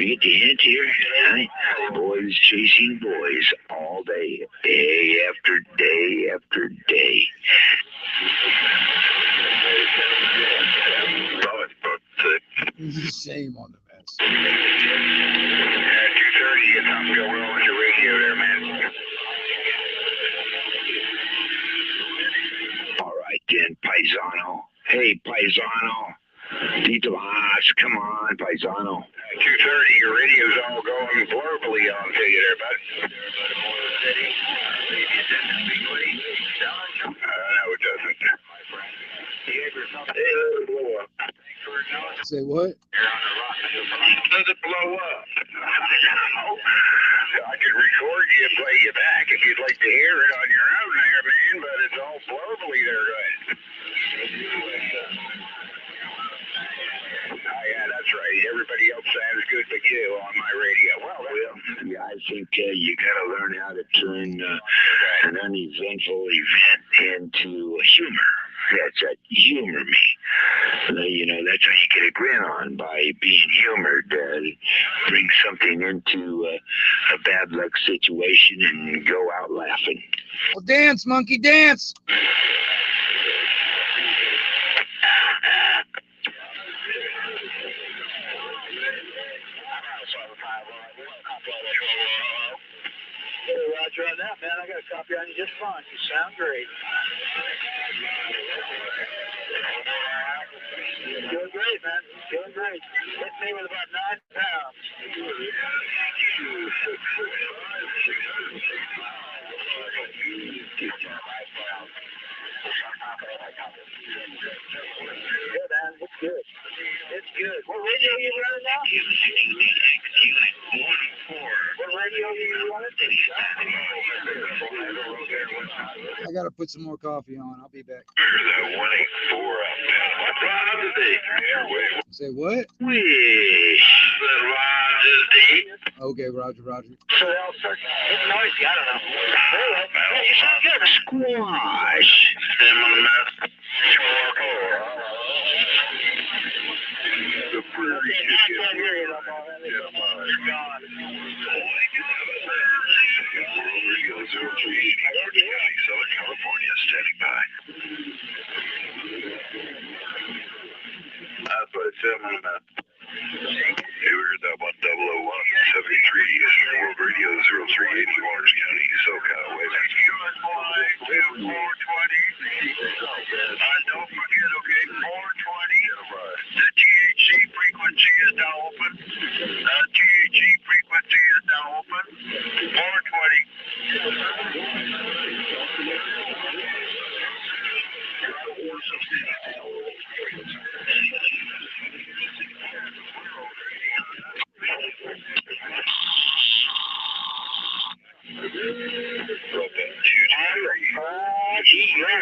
S6: You get the hint here? Right? Boys chasing boys all day, day after day after day.
S3: Shame on the mess.
S6: 230, it's time to go roll with your radio there, man. All right, then, Paisano. Hey, Paisano. Tito Haas, come on, Paisano. 230, your radio's all going verbally on to you there, bud. No, it doesn't.
S3: Say what?
S6: Does it blow up? I could record you and play you back if you'd like to hear it on your own there, man, but it's all verbally there, right? Oh, yeah, that's right. Everybody else sounds good but you on my radio. Well, yeah, I think you got to learn how to turn an uneventful event into humor. That's right, humor me. You know, that's how you get a grin on, by being humored. Bring something into a bad luck situation and go out laughing.
S3: Well, dance, monkey, dance.
S5: Roger on that, man. I got a copy on you just fine. You sound great. great, man. Doing great. Hit me with about 9 pounds. Yeah, man, it's good. It's good. What radio are you running now? What radio are you running?
S3: I gotta put some more coffee on. I'll be back.
S6: That 184
S3: Say what? Okay, Roger, Roger.
S5: So they'll start getting noisy. I don't know. Yeah, you sound good.
S6: Squash. The prairie
S5: I
S6: chicken.
S5: can't hear you no more, man. You're gone.
S6: Radio 0380, Southern California, standing by. That's what it said, man. Hey, we heard that 100173 World Radio 0380, Orange County, SoCal, way back.
S5: Don't forget, okay, 420. The THC frequency is now open. The THC frequency is now open. 420.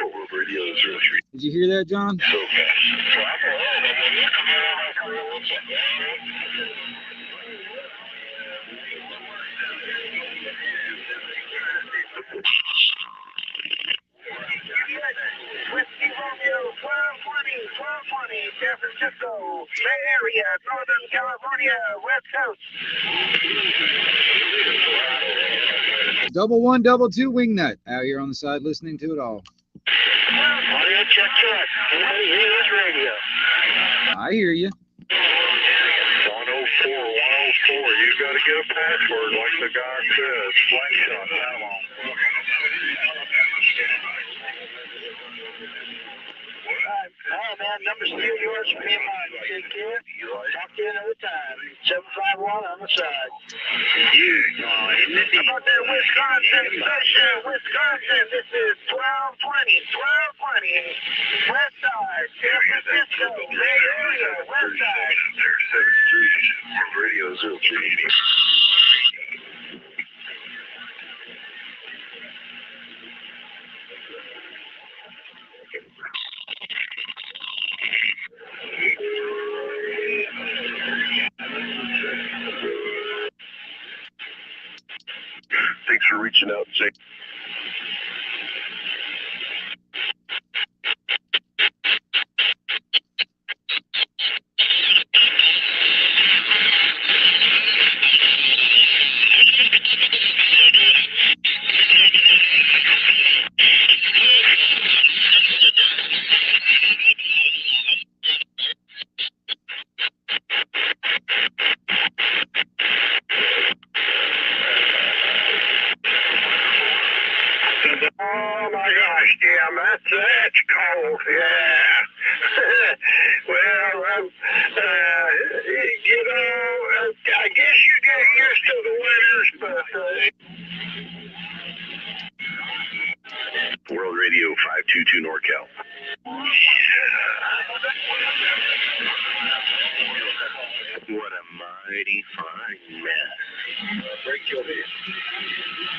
S6: World Radio 03.
S3: Did you hear that, John?
S6: So fast.
S5: Whiskey Romeo, 1220, San Francisco, Bay Area, Northern California, West Coast.
S3: 1122 Wingnut out here on the side listening to it all.
S5: Audio check. Anybody hear this radio?
S3: I hear you.
S6: 104, you gotta get a password like the guy says. Flank shot, come on.
S5: All right, man, number's still yours for me and mine. Take care. Talk to you another time. 751 on the side. How about that Wisconsin station? Wisconsin, this is 1220, West Side, San Francisco, Bay Area, West Side.
S6: Radio 0380. Thanks for reaching out, Jake. Oh my gosh, Jim, that's cold, yeah. Well, I guess you get used to the winters, but World Radio 522 NorCal. What a mighty fine mess.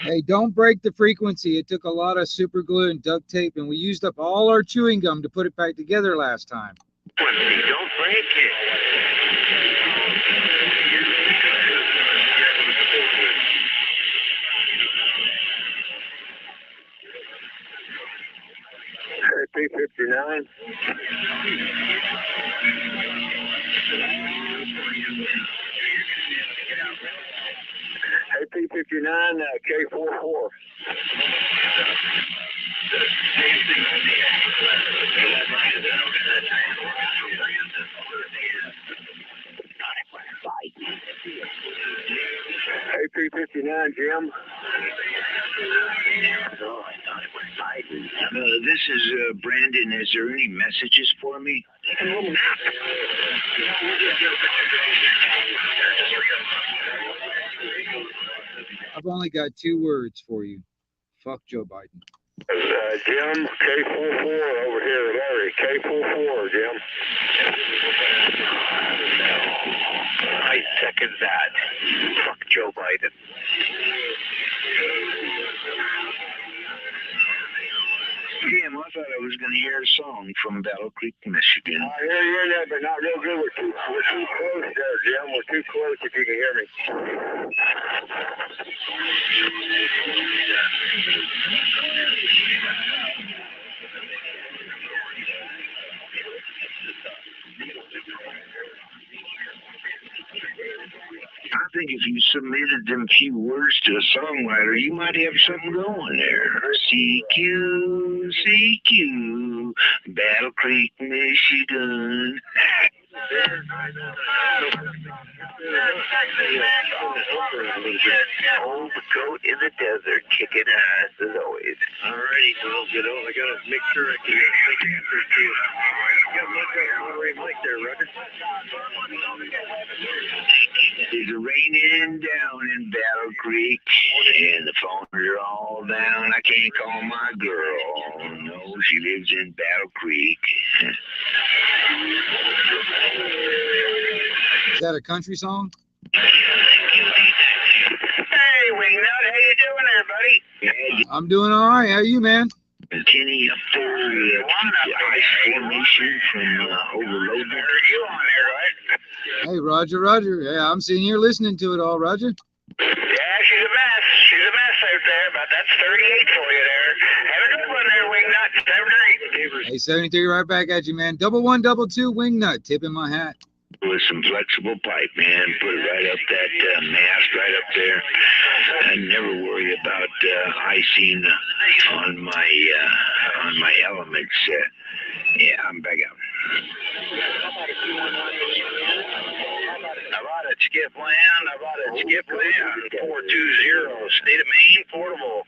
S3: Hey, don't break the frequency. It took a lot of super glue and duct tape, and we used up all our chewing gum to put it back together last time.
S6: Don't break it. P59. Hey, P59, K44. Hey, P59, Jim.
S7: This is Brandon. Is there any messages for me?
S3: I've only got 2 words for you. Fuck Joe Biden.
S4: Jim, K44 over here, Larry. K44, Jim.
S1: I second that. Fuck Joe Biden.
S7: Jim, I thought I was going to hear a song from Battle Creek, Michigan.
S4: I hear you in there, but not real good. We're too close there, Jim. We're too close if you can hear me.
S7: I think if you submitted them few words to a songwriter, you might have something going there. CQ, CQ, Battle Creek, Michigan.
S1: Old goat in the desert, kicking ass as always.
S6: Alrighty, well, you know, I gotta make sure I can take answers to you. Yeah, Mike there, Roger.
S7: It's raining down in Battle Creek, and the phones are all down. I can't call my girl. No, she lives in Battle Creek.
S3: Is that a country song?
S5: Hey, Wingnut, how you doing there, buddy?
S3: I'm doing all right. How are you, man?
S7: Kenny up there, keep the ice formation from overloading.
S5: You on there, right?
S3: Hey, Roger, Roger. Yeah, I'm sitting here listening to it all, Roger.
S5: Yeah, she's a mess. She's a mess out there, but that's 38 for you there. Have a good one there, Wingnut. 73.
S3: Hey, 73 right back at you, man. 1122 Wingnut. Tip in my hat.
S7: With some flexible pipe, man. Put it right up that mast right up there. I never worry about icing on my elements. Yeah, I'm back out.
S5: How about it, Skipland? How about it, Skipland? 420, State of Maine, portable.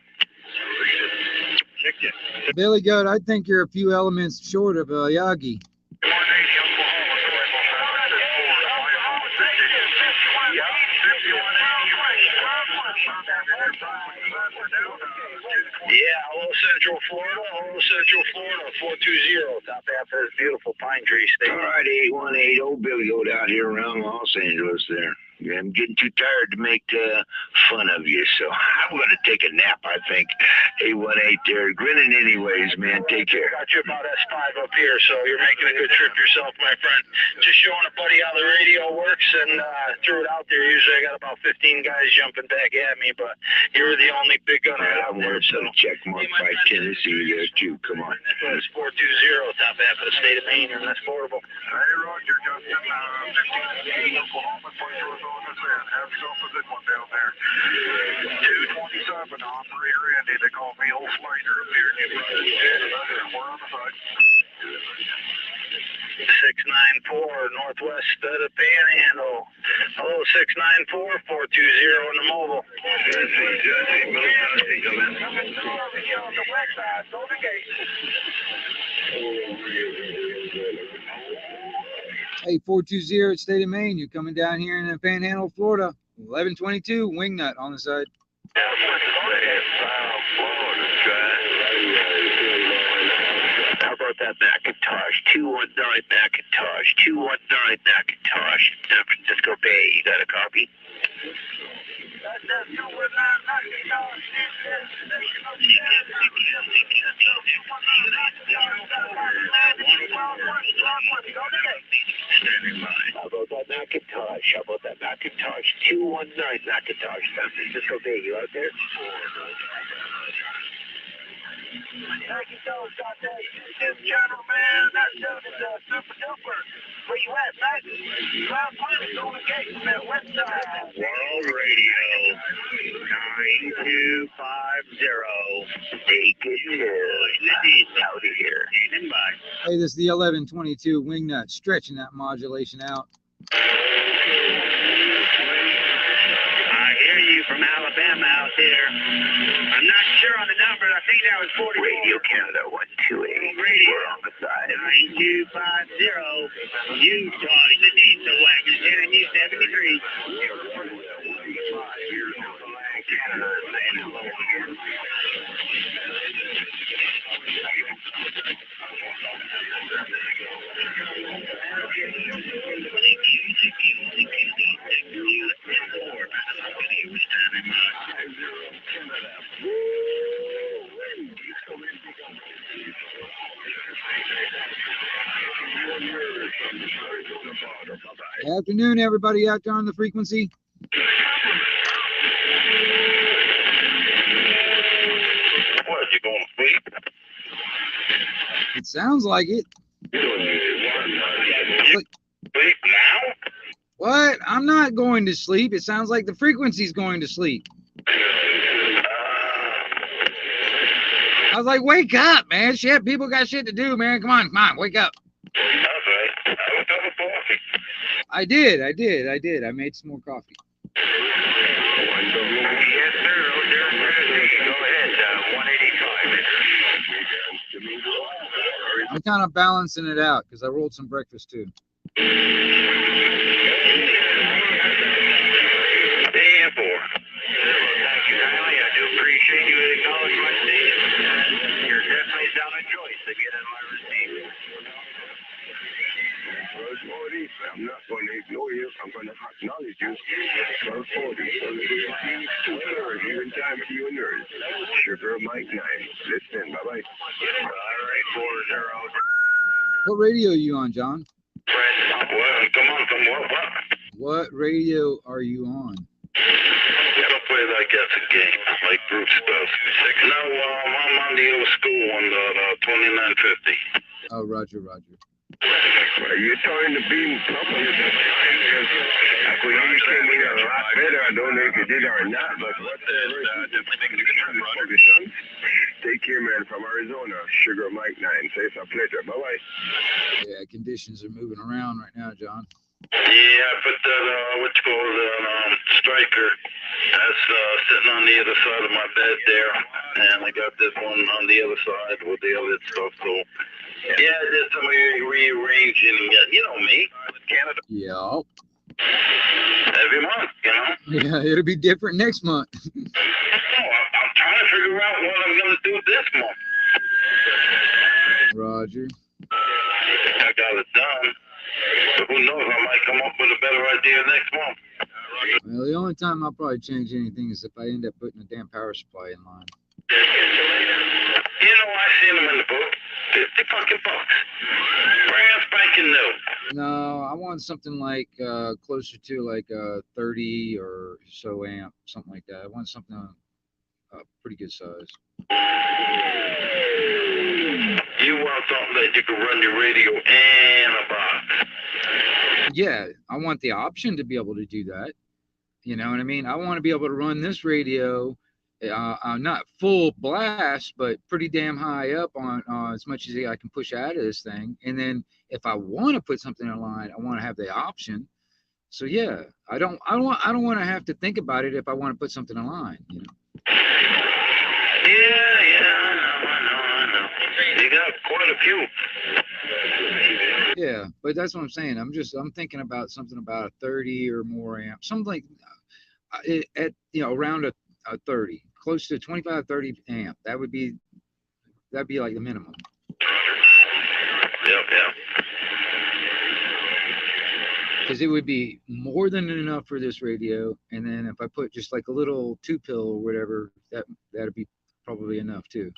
S5: Check it.
S3: Billy Goat, I think you're a few elements short of Yagi.
S5: Yeah, hello Central Florida, 420, top half of this beautiful pine tree state.
S7: All right, 818, old Billy Goat out here around Los Angeles there. Yeah, I'm getting too tired to make fun of you, so I'm going to take a nap, I think. 818 there, grinning anyways, man. Take care.
S5: Got you about S5 up here, so you're making a good trip yourself, my friend. Just showing a buddy how the radio works and threw it out there. Usually I got about 15 guys jumping back at me, but you were the only big gunner
S7: I
S5: out
S7: want
S5: there.
S7: to put a check mark by Tennessee there, too. Come on.
S5: It's 420, top half of the state of Maine, and that's portable.
S6: Hey, Roger, Justin, 15 Oklahoma, have yourself a good one down there. 227, operator Andy, they call me Old Spider up here. We're on the side.
S5: 694 northwest of the Panhandle. Hello, 694 420 on the mobile.
S3: Hey, 420 at State of Maine. You're coming down here in the Panhandle, Florida. 1122 Wingnut on the side.
S5: How about that Macintosh? 219 Macintosh. 219 Macintosh. San Francisco Bay. You got a copy? Standing by. How about that Macintosh? How about that Macintosh? 219 Macintosh. San Francisco Bay. You out there? Macintosh got that YouTube channel, man. That show is super duper. Where you at, man? Cloud Pilot's on the gate from that website. World Radio 9250. Take it out of here. Standing by.
S3: Hey, this is the 1122 Wingnut, stretching that modulation out.
S5: I hear hear you from Alabama out there. I'm not sure on the number. I think that was 40.
S4: Radio Canada 128.
S5: Radio.
S4: We're on the side.
S5: 9250. Utah in the diesel wagon. NU 73.
S4: Canada saying hello.
S3: Afternoon, everybody out there on the frequency.
S6: What, you going to sleep?
S3: It sounds like it.
S6: Sleep now?
S3: What? I'm not going to sleep. It sounds like the frequency's going to sleep. I was like, wake up, man. Shit, people got shit to do, man. Come on, wake up.
S6: That's right. Have a cup of coffee.
S3: I did. I made some more coffee.
S4: Yes, sir. Go ahead. 185.
S3: I'm kind of balancing it out because I rolled some breakfast too.
S6: Day 4.
S4: Thank you kindly. I do appreciate you acknowledging my state. You're definitely a sound choice to get in my receipt.
S6: I'm not going to ignore you. I'm going to acknowledge you. 1240. Two-thirds, even time for you and yours. Sugar Mike 9. Listen, bye-bye.
S4: All right, 40.
S3: What radio are you on, John?
S6: Well, come on.
S3: What radio are you on?
S6: Gotta play like that's a game, like Bruce does. No, I'm on the old school on the 2950.
S3: Oh, Roger.
S6: Are you trying to be proper? You came in a lot better. I don't know if you did or not, but definitely making a good turn, Roger. Take care, man, from Arizona. Sugar Mike 9. Say it's a pleasure. Bye-bye.
S3: Yeah, conditions are moving around right now, John.
S6: Yeah, I put that, striker. That's sitting on the other side of my bed there. And I got this one on the other side with the other stuff. So, yeah, just some rearranging. You know me, Canada.
S3: Yeah.
S6: Every month, you know?
S3: Yeah, it'll be different next month.
S6: I'm trying to figure out what I'm going to do this month.
S3: Roger.
S6: I got it done. But who knows? I might come up with a better idea next month.
S3: Well, the only time I'll probably change anything is if I end up putting a damn power supply in line.
S6: You know, I seen them in the book. $50 fucking bucks. Brand spanking new.
S3: No, I want something like closer to like 30 or so amp, something like that. I want something pretty good size.
S6: You want something that you can run your radio and a box.
S3: Yeah, I want the option to be able to do that. You know what I mean? I want to be able to run this radio, not full blast, but pretty damn high up on as much as I can push out of this thing. And then if I want to put something in line, I want to have the option. So yeah, I don't want to have to think about it if I want to put something in line. You know?
S6: Yeah, I know. You got quite a few.
S3: Yeah, but that's what I'm saying. I'm thinking about something about a 30 or more amp, something like at around a 30, close to 25, 30 amp. That'd be like the minimum.
S6: Yep.
S3: Because it would be more than enough for this radio, and then if I put just like a little 2-pill or whatever, that'd be probably enough too.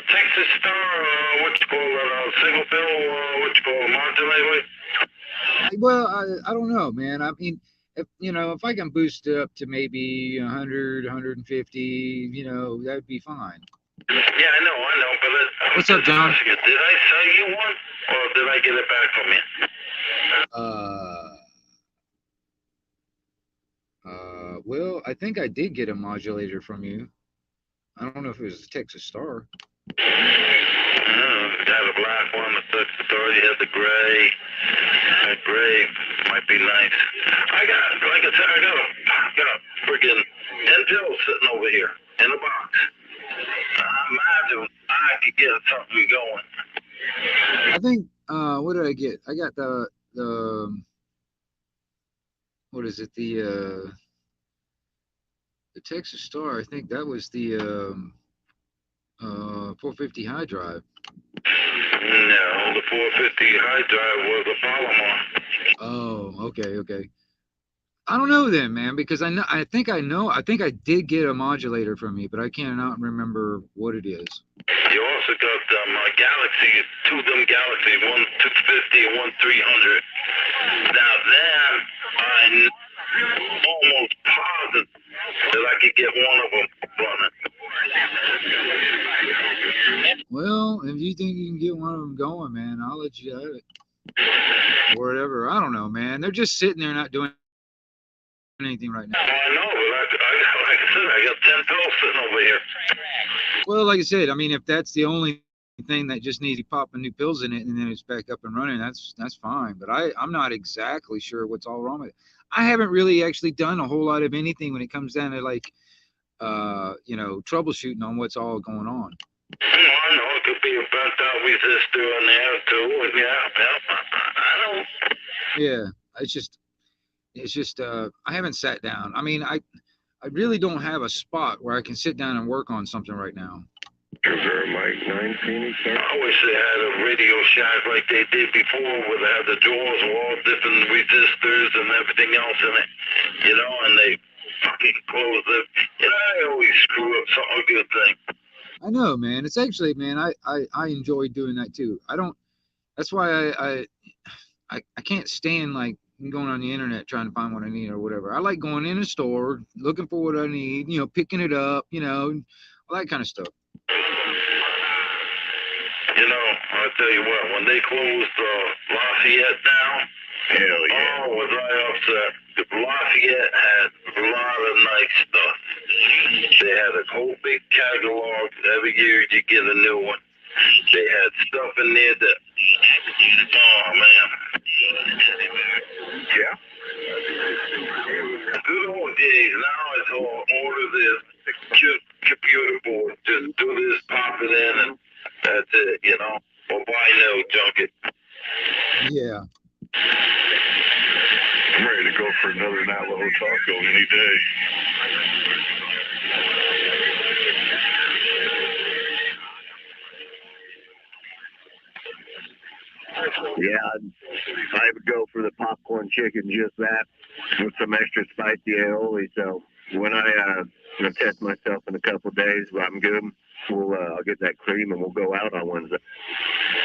S6: Texas Star, what you call it, single pill, what you call it, modulator?
S3: Well, I don't know, man. I mean, if I can boost it up to maybe 100, 150, that'd be fine.
S6: Yeah, I know, but
S3: what's up, John?
S6: Did I sell you one, or did I get it back from you?
S3: Well, I think I did get a modulator from you. I don't know if it was a Texas Star.
S6: Got a black one, the 6th Authority had the gray. That gray might be nice. I got, like I said, I got a freaking 10 pills sitting over here in a box. Imagine I could get something going.
S3: I think, what did I get? I got the what is it? The Texas Star. I think that was the 450 high drive.
S6: No, the 450 high drive was a Palomar.
S3: Oh, okay. I don't know then, man, because I think I did get a modulator from you, but I cannot remember what it is.
S6: You also got Galaxy, two of them Galaxy, one 250 and one 300. Now then, I'm almost positive that I could get one of them running.
S3: Well, if you think you can get one of them going, man, I'll let you have it. Or whatever. I don't know, man. They're just sitting there not doing anything right now.
S6: I know, but like I said, I got 10 pills sitting over here.
S3: Well, like I said, I mean, if that's the only thing that just needs to pop new pills in it and then it's back up and running, that's fine. But I'm not exactly sure what's all wrong with it. I haven't really actually done a whole lot of anything when it comes down to like, troubleshooting on what's all going on.
S6: I know it could be a bent out resistor in there too, and I know.
S3: Yeah, it's just I haven't sat down. I mean, I really don't have a spot where I can sit down and work on something right now.
S6: Is there a mic 19? I wish they had a Radio Shack like they did before, where they had the drawers with all different resistors and everything else in it, and they fucking close it. I always screw up some good thing.
S3: I know, man. It's actually, man, I enjoy doing that too. That's why I can't stand like going on the internet trying to find what I need or whatever. I like going in a store, looking for what I need, picking it up, all that kind of stuff.
S6: I'll tell you what, when they closed Lafayette down, hell yeah. Oh, was I upset. Lafayette had a lot of nice stuff. They had a whole big catalog. Every year you get a new one. They had stuff in there that, oh man. Yeah. Good old days. Now it's all order this computer board. Just do this, pop it in, and that's it, or buy no junket.
S3: Yeah.
S6: I'm ready to go for another Navajo taco any day.
S2: Yeah, I would go for the popcorn chicken, just that, with some extra spicy aioli. So when I test myself in a couple of days, I'm good. I'll get that cream and we'll go out on Wednesday.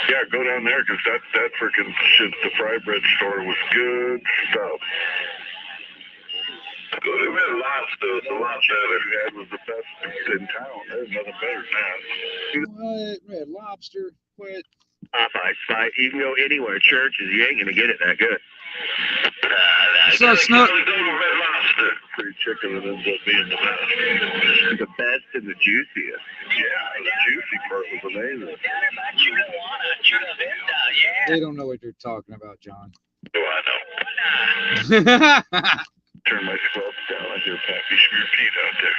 S6: Yeah, go down there because that freaking shit, the fry bread store was good stuff. Go to Red Lobster, it's a lot better. That was the best in town. There's nothing better than that.
S3: What? Red Lobster? Quit.
S2: Popeyes, you can go anywhere. Churches, you ain't gonna get it that good.
S3: So Snook.
S6: Go to Red Lobster. Free chicken that ends up being the best.
S2: The best and the juiciest.
S6: Yeah, the juicy part was amazing.
S3: They don't know what you're talking about, John.
S6: Oh, I know. Turn my squelch down. I hear Pappy Schmear Pete out there.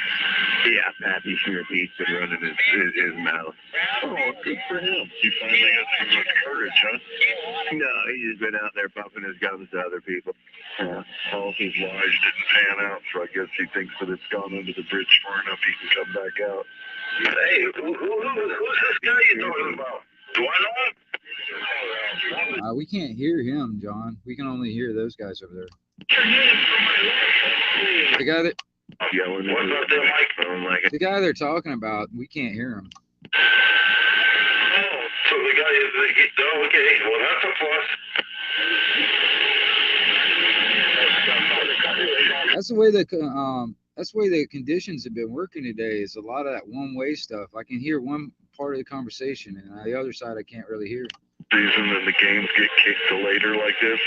S2: Yeah, Pappy Schmear Pete's been running his mouth.
S6: Oh, good for him. He finally got some much courage, huh?
S2: No, he's just been out there bumping his gums to other people.
S6: Yeah. All his lies didn't pan out, so I guess he thinks that it's gone under the bridge far enough he can come back out. Hey, who's this guy you're talking about? Do I know him?
S3: We can't hear him, John. We can only hear those guys over there. The guy that
S2: yelling
S6: what's up there,
S2: microphone like
S3: the guy they're talking about, we can't hear him.
S6: Oh, so the guy is okay. Well, that's a plus.
S3: That's the way the conditions have been working today. Is a lot of that one-way stuff. I can hear one part of the conversation, and on the other side, I can't really hear.
S6: Season and the games get kicked to later like this.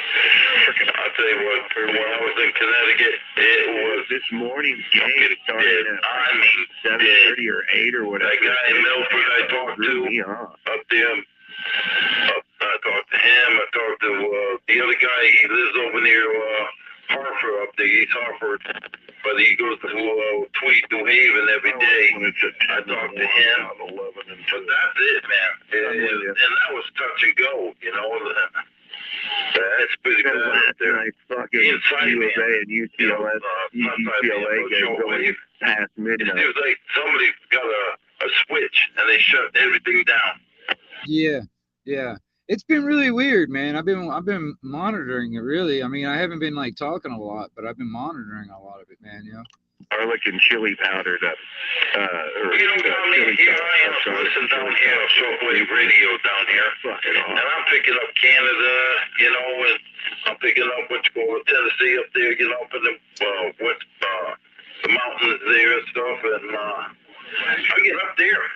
S6: Freaking, I'll tell you what. When I was in Connecticut, it was
S2: this morning's game started at 7:30 or 8 or whatever.
S6: That guy in Milford I talked
S1: talked to up there. I talked to him. I talked to the other guy. He lives over near Hartford up there, East Hartford. But he goes to Tweed, New Haven every day. I talked to him. But that's it, man. And that was touch and go, you know. That's pretty bad out there.
S2: Like fucking U of A and UCLA going past midnight.
S1: It was like somebody got a switch and they shut everything down.
S3: Yeah. It's been really weird, man. I've been monitoring it, really. I mean, I haven't been like talking a lot, but I've been monitoring a lot of it, man. You know.
S2: Garlic and chili powder down
S1: here, here I am, listen down here on shortwave radio down here, and I'm picking up Canada, you know, and I'm picking up Tennessee up there, you know, up in the mountains there and stuff, and I get up there,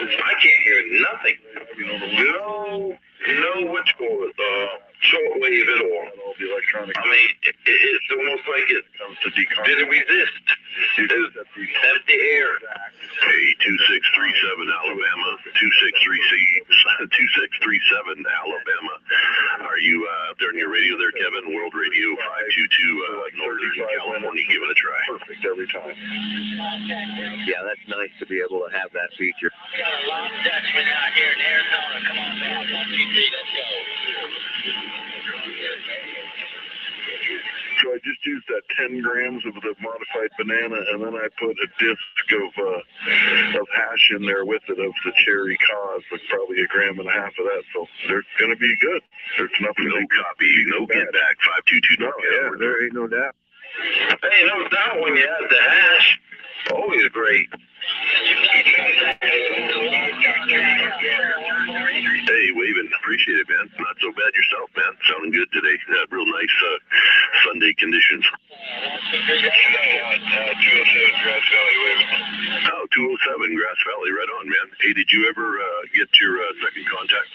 S1: I can't hear nothing. No, shortwave at all. I mean, it's almost like it didn't resist. It's empty air.
S6: Hey, 2637 Alabama, 2637 Alabama. Are you out there on your radio there, Kevin? World Radio 522 Northern California, give it a try. Perfect every time.
S2: Yeah, that's nice to be able to have that feature.
S5: Got a lot of Dutchmen out here in Arizona. Come on, man. 1, 2, 3, let's go.
S6: So I just used that 10 grams of the modified banana, and then I put a disc of hash in there with it of the cherry cause, like probably 1.5 grams of that. So they're going to be good. There's nothing. No copy, no get back. 522.
S2: No, yeah, there ain't no doubt.
S1: Hey, no doubt when you add the hash, always great.
S6: Hey, Wavin, appreciate it, man. Not so bad yourself, man. Sounding good today. Real nice Sunday conditions.
S1: 207 Grass Valley, Wavin.
S6: Oh, 207 Grass Valley, right on, man. Hey, did you ever get your second contact?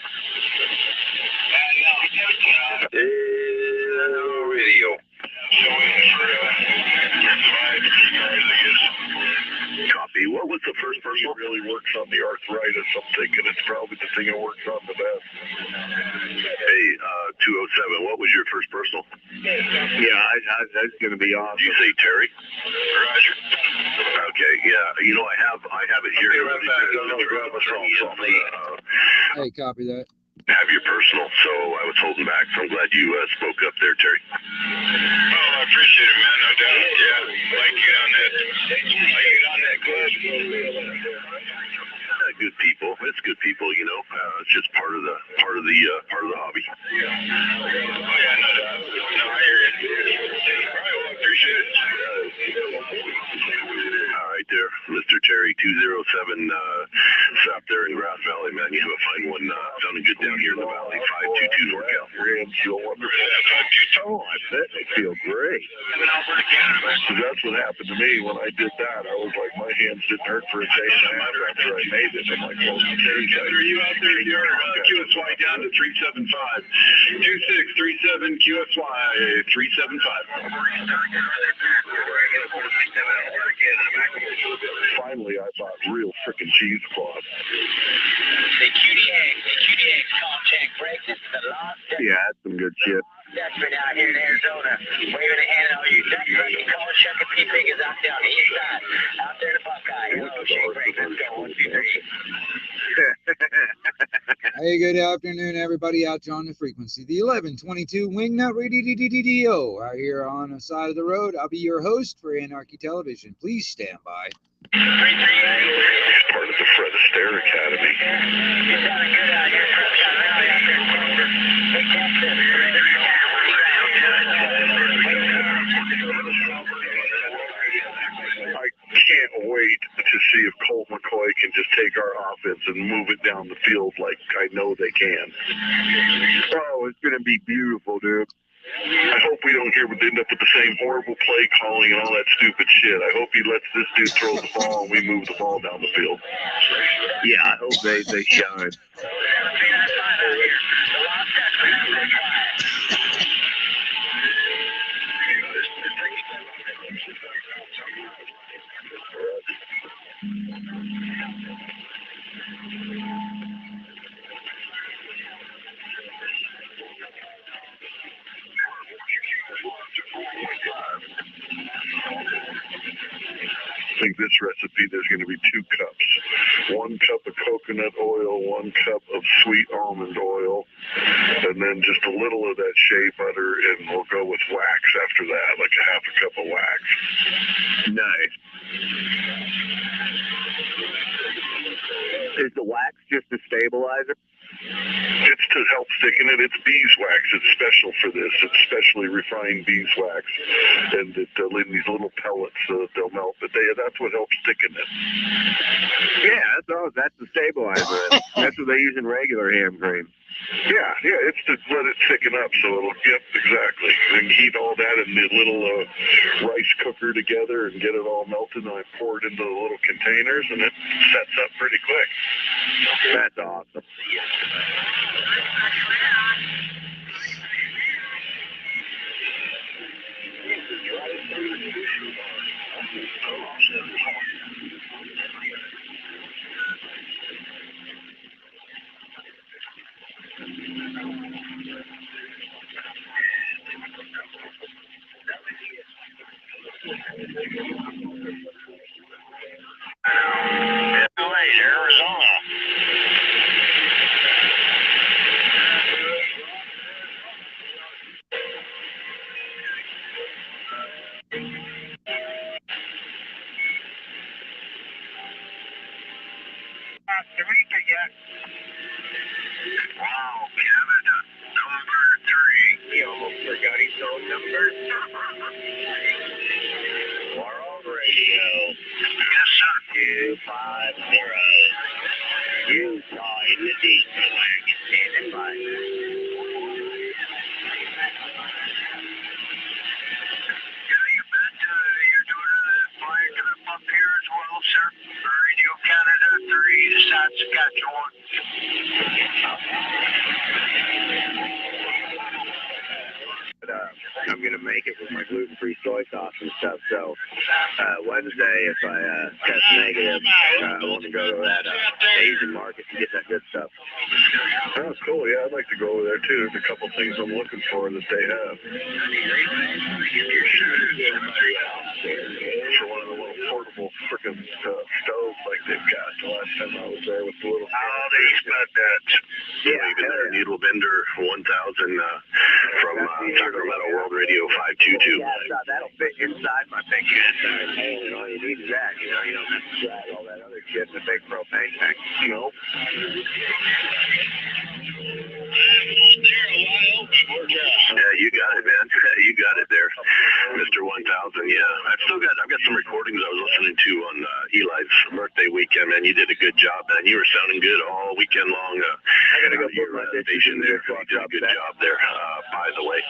S1: Radio.
S6: Copy. What was the first person who really works on the arthritis? I'm thinking it's probably the thing that works on the best. Hey, 207, what was your first personal?
S2: Yeah, that's going to be awesome.
S6: Did you say Terry? Roger. Okay, yeah. You know, I have it here.
S3: Hey, copy that.
S6: Have your personal, so I was holding back. So I'm glad you spoke up there, Terry.
S1: Oh, I appreciate it, man. No doubt. Yeah, like you on that club.
S6: Good people. It's good people, you know. It's just part of the hobby.
S1: Oh yeah, no doubt. No, I hear you. All right, well, I appreciate it.
S6: All right, there, Mr. Terry 207, stop there in Grass Valley, man. You have a fine one. Sounding good down here in the valley. 522 NorCal.
S2: Feel wonderful. Oh, I bet they feel great.
S6: So that's what happened to me when I did that. I was like, my hands didn't hurt for a day and a half after I made it. I'm like, well,
S1: are you out there? Your QSY down to 375. 2637 QSY 375.
S6: Finally, I bought real freaking cheesecloth.
S5: The QDX contact break. This is the last
S2: Yeah, that's some good shit.
S5: Dutchman out here in Arizona. Waving a hand at all you Dutchmen. You call Chuck and P. Fingers out there on the east side. Out there in the Buckeye. Hello, Shake Break. Let's go. 1, 2, 3.
S3: Hey, good afternoon, everybody out there on the frequency. The 1122 Wingnut Radio out here on the side of the road. I'll be your host for Anarchy Television. Please stand by.
S5: 338.
S6: Part of the Fred Astaire Academy.
S5: You're sounding good out here. Prescott Valley out there in Denver. Hey, Texas.
S6: I can't wait to see if Colt McCoy can just take our offense and move it down the field like I know they can.
S2: Oh, it's going to be beautiful, dude.
S6: I hope we don't end up with the same horrible play calling and all that stupid shit. I hope he lets this dude throw the ball and we move the ball down the field.
S2: Yeah, I hope they shine.
S6: this recipe, there's going to be 2 cups. 1 cup of coconut oil, 1 cup of sweet almond oil, and then just a little of that shea butter, and we'll go with wax after that, like a half a cup of wax.
S2: Nice. Is the wax just a stabilizer?
S6: It's to help thicken it. It's beeswax. It's special for this. It's specially refined beeswax, and it in these little pellets so that they'll melt. But that's what helps thicken it.
S2: Yeah, that's the stabilizer. That's what they use in regular ham cream.
S6: Yeah, it's to let it thicken up so it'll exactly. And heat all that in the little rice cooker together and get it all melted, and I pour it into the little containers, and it sets up pretty quick.
S2: That's awesome.
S5: Arizona. Eureka yet? Wow, Canada, number 3. He almost forgot his own number. World Radio. Yes, sir. 250. Utah in the deep wagon. Standing by. Yeah, you bet. You're doing a flying trip up here as well, sir. Radio Canada 3 to Saskatchewan.
S2: I'm going to make it with my gluten-free soy sauce and stuff. So Wednesday, if I test negative, I want to go to that Asian market and get that good stuff.
S6: Oh, cool. Yeah, I'd like to go over there, too. There's a couple things I'm looking for that they have. For one of the little portable frickin' stoves like they've got. The last time I was there with the little...
S4: Oh, they've got that.
S6: Yeah,
S4: even their needle bender 1000 from Sacramento World Radio 522.
S2: Yeah, that'll fit inside my big pan, and all you need is that. You don't have to drag all that other shit in the big propane tank.
S6: Nope.
S4: Yeah, you got it, man. You got it there, Mr. 1000. Yeah, I've got some recordings I was listening to on Eli's birthday weekend. Man, you did a good job, man. You were sounding good all weekend long.
S2: I gotta go put my
S4: station there. You did a good job there. By the way.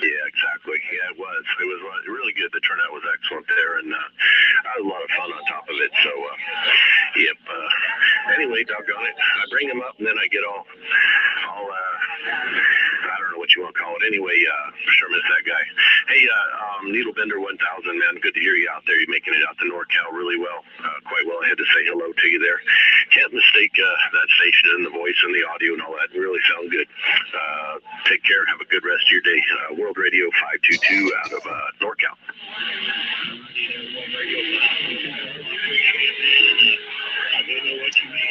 S4: Yeah, exactly. Yeah, it was. It was really good. The turnout was excellent there, and I had a lot of fun on top of it. So, yep. Anyway, doggone it. I bring him up, and then I get all I don't know what you want to call it. Anyway, sure miss that guy. Hey, Needlebender 1000, man. Good to hear you out there. You're making it out to NorCal really well, quite well. I had to say hello to you there. Can't mistake that station and the voice and the audio and all that. Really sound good. Take care. Have a good rest of your day. World Radio 522 out of NorCal.
S5: I don't know what you mean.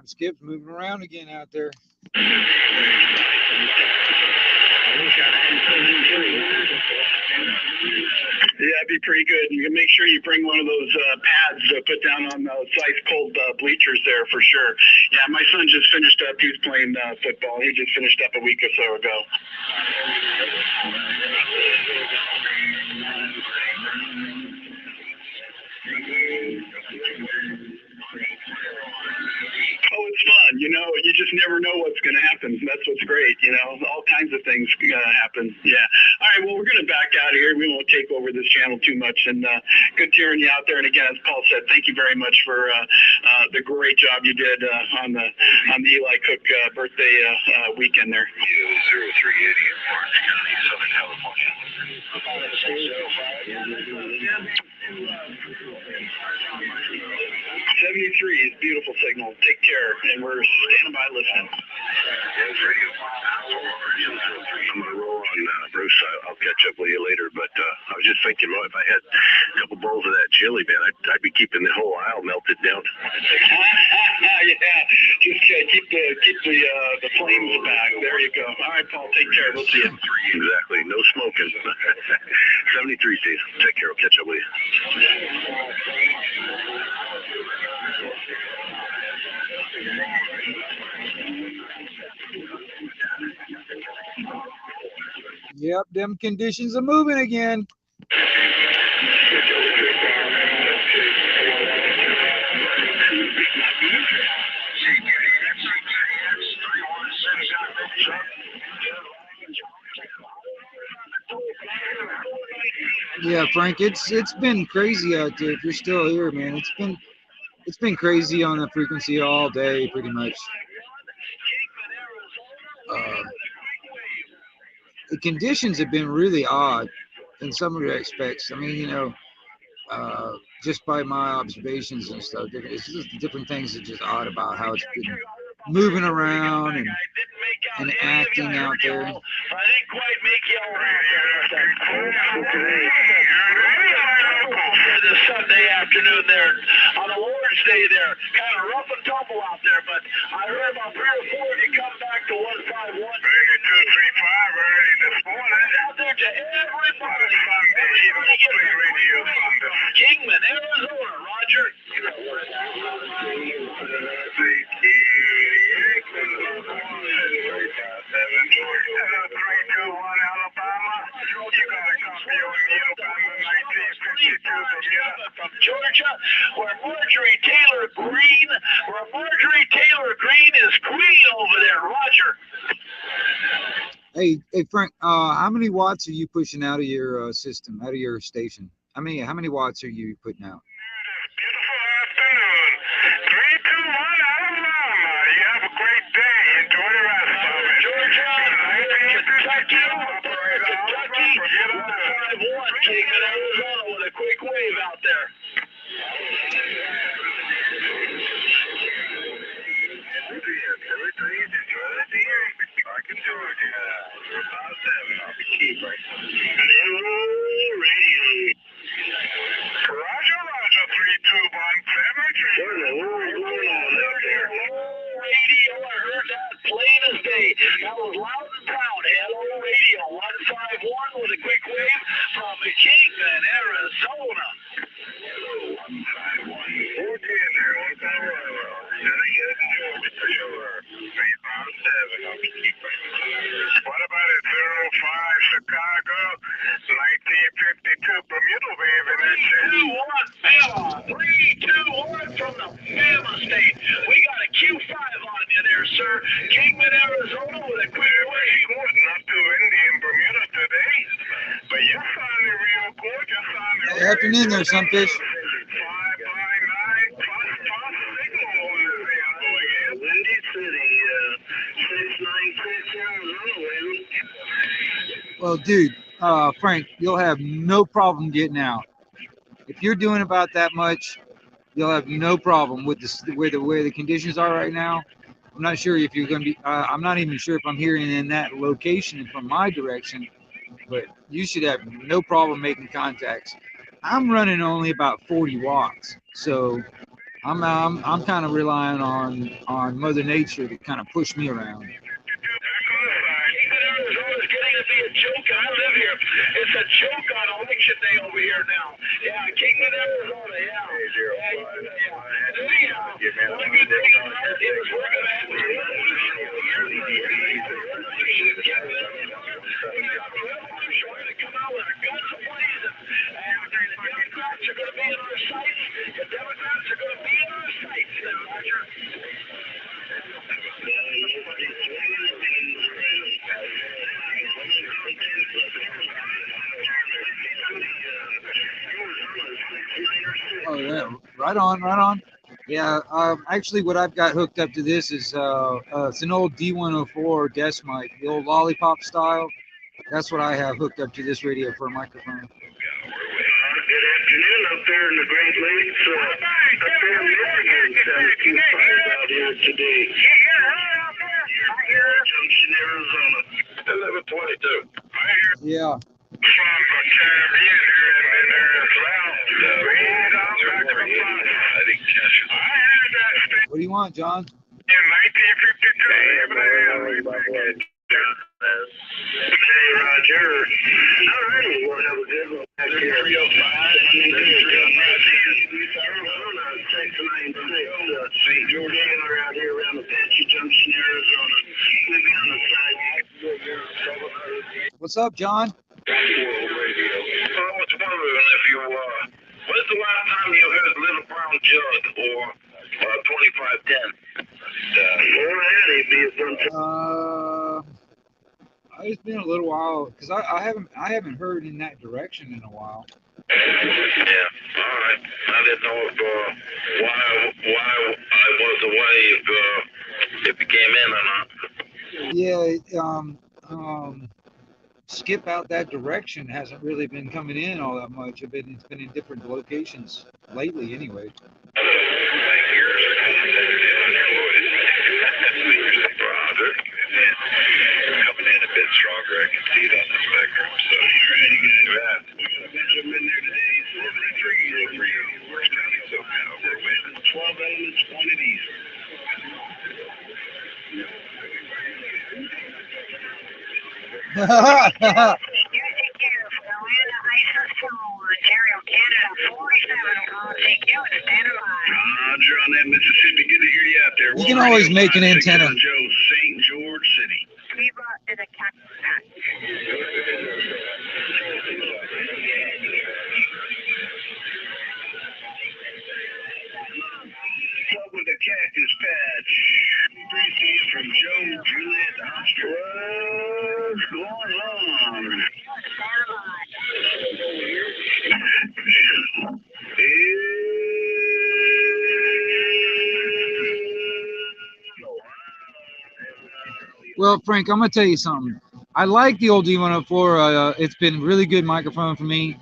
S3: Skip's moving around again out there.
S6: Yeah, that'd be pretty good. You can make sure you bring one of those pads to put down on those ice cold bleachers there for sure. Yeah, my son just finished up. He was playing football. He just finished up a week or so ago. Oh, it's fun. You know, you just never know what's going to happen. That's what's great. You know, all kinds of things happen. Yeah. All right. Well, we're going to back out of here. We won't take over this channel too much. And good hearing you out there. And again, as Paul said, thank you very much for the great job you did on the Eli Cook birthday weekend there.
S1: 0380 in Orange County, Southern California.
S6: 73 is beautiful signal. Take care, and we're standing by listening.
S1: I'm gonna roll on Bruce. I'll catch up with you later. But I was just thinking, well, if I had a couple bowls of that chili, man, I'd be keeping the whole aisle melted down.
S6: Yeah, just keep the flames back. There you go. All right, Paul. Take care. We'll see you.
S1: Exactly. No smoking. 73 Steve. Take care. I'll catch up with you.
S3: Yep, them conditions are moving again. Yeah, Frank, it's been crazy out there. If you're still here, man, it's been crazy on the frequency all day, pretty much. The conditions have been really odd in some respects. I mean, you know, just by my observations and stuff, it's just different things are just odd about how it's been moving around and acting out there.
S6: I didn't quite make you all the Sunday afternoon there on a Lord's Day there. Kind of rough and tumble out there, but I heard about 3 or 4 of you come back to 151.
S1: 235 early this morning.
S6: Out there to everybody.
S1: Radio Sunday.
S6: Kingman, Arizona, Roger. From Georgia, where Marjorie Taylor Greene is queen over there, Roger.
S3: Hey Frank, how many watts are you pushing out of your system, out of your station? How many watts are you putting out?
S1: Beautiful afternoon. 321 Alabama. You have a great day. Enjoy the rest of it.
S6: Georgia, Kentucky, 151, Kingman, Arizona, with a quick wave out there.
S1: Roger, 321
S6: Radio, I heard that plain as day. That was loud and proud. Hello, radio, 151 with a quick wave from Kingman, Arizona.
S1: What about it? 05 Chicago, 1952 Bermuda wave in that shit.
S6: 321 from the Bama State. We got a Q5 on you there, sir. Kingman, Arizona with a quick wave.
S1: Not too windy in Bermuda today, but you sounded real good. You sounded
S3: Afternoon there, Sunfish.
S1: 5 by 9 plus signal on this end, boy. Windy City, 696 Arizona.
S3: Well, dude, Frank, you'll have no problem getting out. If you're doing about that much, you'll have no problem with the way the conditions are right now. I'm not sure if you're going to be. I'm not even sure if I'm hearing in that location from my direction, but you should have no problem making contacts. I'm running only about 40 watts, so I'm kind of relying on Mother Nature to kind of push me around.
S6: Arizona's getting to be a joke. I live here. It's a joke on election day over here now. Yeah, Kingman, Arizona. Yeah.
S3: Oh yeah, right on, right on. Yeah, actually, what I've got hooked up to this is it's an old D104 desk mic, the old lollipop style. That's what I have hooked up to this radio for a microphone.
S6: Good afternoon up there in the Great Lakes. Up there in Michigan, 72.5 out here today. Junction, Arizona. 11:22.
S3: Yeah. What do you want, John?
S6: Hey, Roger. All righty, we'll have a good one back here. 305, St. George around here around Apache Junction, Arizona. We'll be on the side.
S3: What's up, John?
S6: What's wondering if you, when's the last time you heard Little Brown Jug or 2510?
S3: It's been a little while because I haven't heard in that direction in a while.
S6: Yeah, all right. I didn't know if why I was away if you came in or not.
S3: Yeah, skip out that direction hasn't really been coming in all that much. It's been in different locations lately, anyway.
S6: Coming in a bit stronger, I can see it on the spectrum. So you're ready, guys. I'm in there today. 73 for you. Worst county, so now we're with 12 elements, quantities. Roger on that, Mississippi. Good to hear you out there.
S3: You can always make an antenna.
S6: Joe, St. George City. Club with the Cactus Patch. Greetings from Joe, Juliet, Oscar. What's going on?
S3: Well, Frank, I'm gonna tell you something. I like the old D104. It's been really good microphone for me,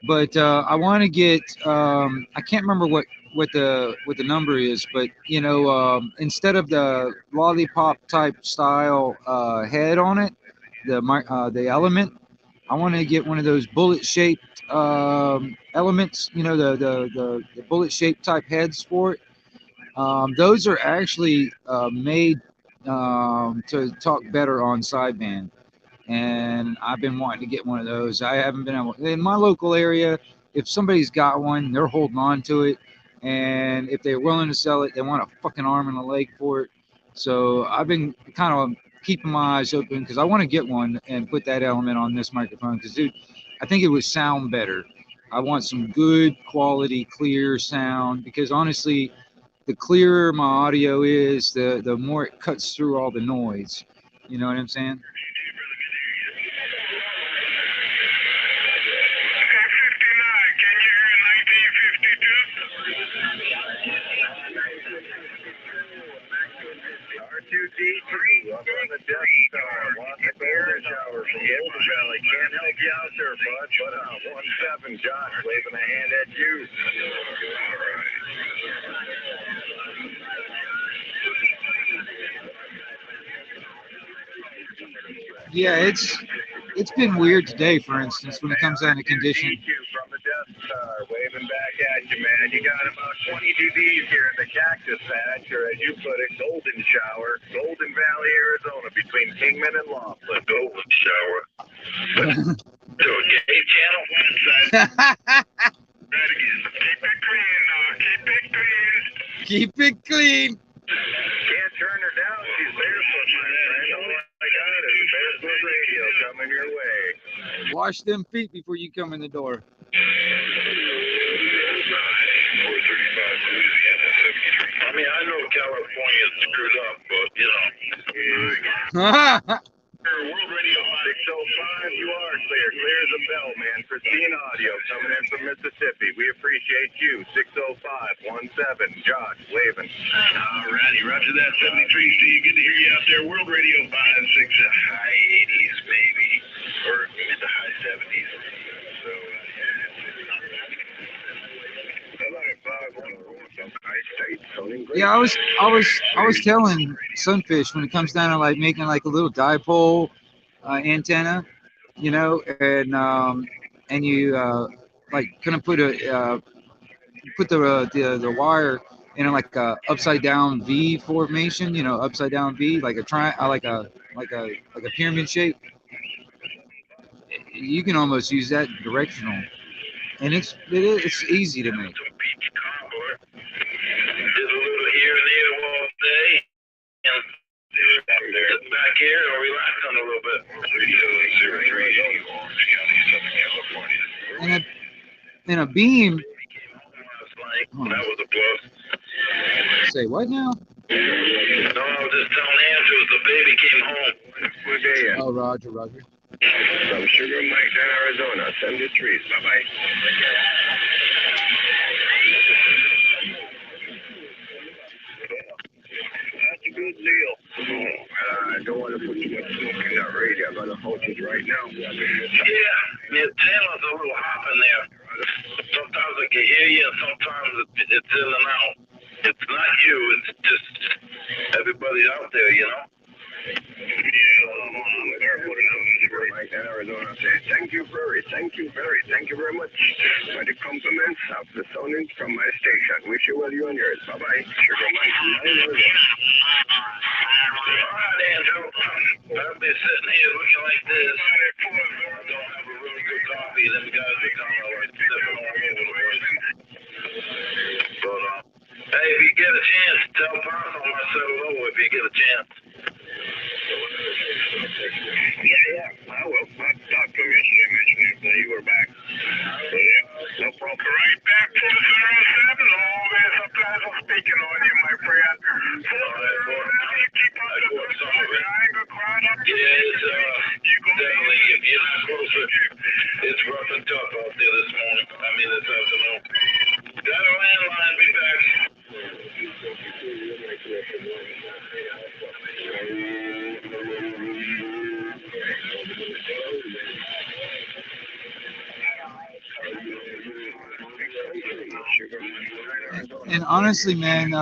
S3: but I want to get. I can't remember what the number is, but you know, instead of the lollipop type style head on it, the element, I want to get one of those bullet shaped elements. You know, the bullet shaped type heads for it. Those are actually made to talk better on sideband, and I've been wanting to get one of those. I haven't been able in my local area. If somebody's got one, they're holding on to it, and if they're willing to sell it, they want a fucking arm and a leg for it. So I've been kind of keeping my eyes open because I want to get one and put that element on this microphone because, dude, I think it would sound better. I want some good quality, clear sound because honestly, the clearer my audio is, the more it cuts through all the noise. You know what I'm saying?
S6: R2D3 up on the Death Star, lots of bear showers from Golden Valley. Can't help you out there, bud. But 1-7, Josh, waving a hand at you.
S3: Yeah, it's been weird today, for instance, when it comes down to condition.
S6: From the Death Star, waving back at you, man. You got him out 22Ds here in the Cactus Patch, or as you put it, Golden Shower, Golden Valley, Arizona, between Kingman and Laughlin. Golden Shower. So, gay channel one side. Right again. Keep it clean, keep it clean.
S3: Keep it clean.
S6: Can't turn her down. She's barefoot, my friend. Oh my God, it's barefoot radio coming your way.
S3: Wash them feet before you come in the door.
S6: 435 Louisiana 73. I mean, I know California's screwed up, but you know. World Radio 605, you are clear. Clear as a bell, man. Pristine audio coming in from Mississippi. We appreciate you. 605-17, Josh Lavin. Alrighty, roger that. 73, Steve. Good to hear you out there. World Radio 56, high 80s, maybe, or mid to high 70s. So,
S3: Yeah, I was telling Sunfish when it comes down to like making like a little dipole antenna, you know, and you like kind of put the wire in like a upside down V formation, you know, upside down V, like a pyramid shape. You can almost use that directional, and it's easy to make.
S6: Back here or relax on a little bit. Orange County, Southern California.
S3: And a beam.
S6: That was a plus.
S3: Say what now?
S6: No, I was just telling Andrew the baby came home. Good day.
S3: Oh, Roger.
S6: From Sugar Mike in Arizona. 73. Bye-bye. That's a good deal. I don't want to put too much smoke in that radio. I'm going to hold it right now. Yeah, the channel's a little hot in there. Sometimes I can hear you, and sometimes it's in and out. It's not you, it's just everybody out there, you know? Right in Arizona, thank you very much for the compliments of the sounding from my station. Wish you well, you and yours. Bye bye. Sugar Mike, all right, Andrew. I'll be sitting here looking like this. I don't have a really good coffee. Them guys are kind of like sipping all over the place. But hey, if you get a chance, tell Possum I said hello if you get a chance. Yeah, I will. I talked to him yesterday, mentioned that you were back. So, yeah, no problem. Right back to the 07. Always a pleasure speaking on you, my friend. Keep up the good work. I ain't gonna cry up. Yeah, it's definitely, if you're not closer, it's rough and tough out there this morning. I mean, this afternoon. Got a landline, be back.
S3: And honestly, man,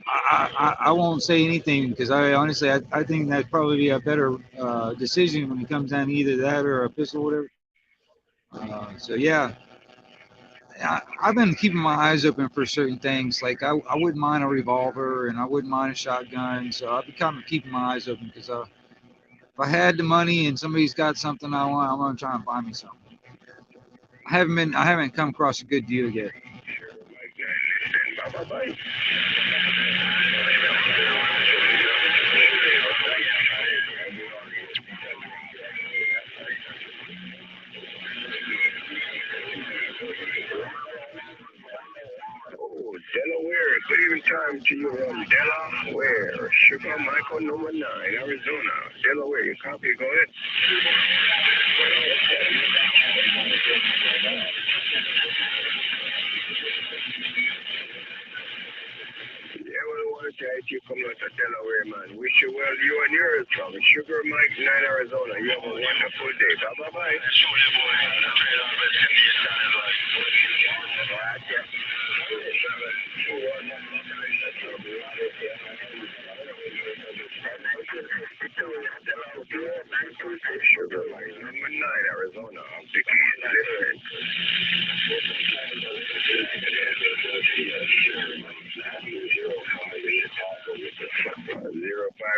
S3: I won't say anything because I think that'd probably be a better decision when it comes down to either that or a pistol or whatever. So yeah, I've been keeping my eyes open for certain things. Like I wouldn't mind a revolver and I wouldn't mind a shotgun. So I've been kind of keeping my eyes open because if I had the money and somebody's got something I want, I'm gonna try and buy me something. I haven't come across a good deal yet.
S6: Delaware, good evening time to you from Delaware. Sugar Michael number 9, Arizona. Delaware, you copy, go ahead. Yeah, well, I want to tell you come out to Delaware, man. Wish you well, you and yours from Sugar Mike 9, Arizona. You have a wonderful day. Bye-bye. Sugar Mike number 9, Arizona.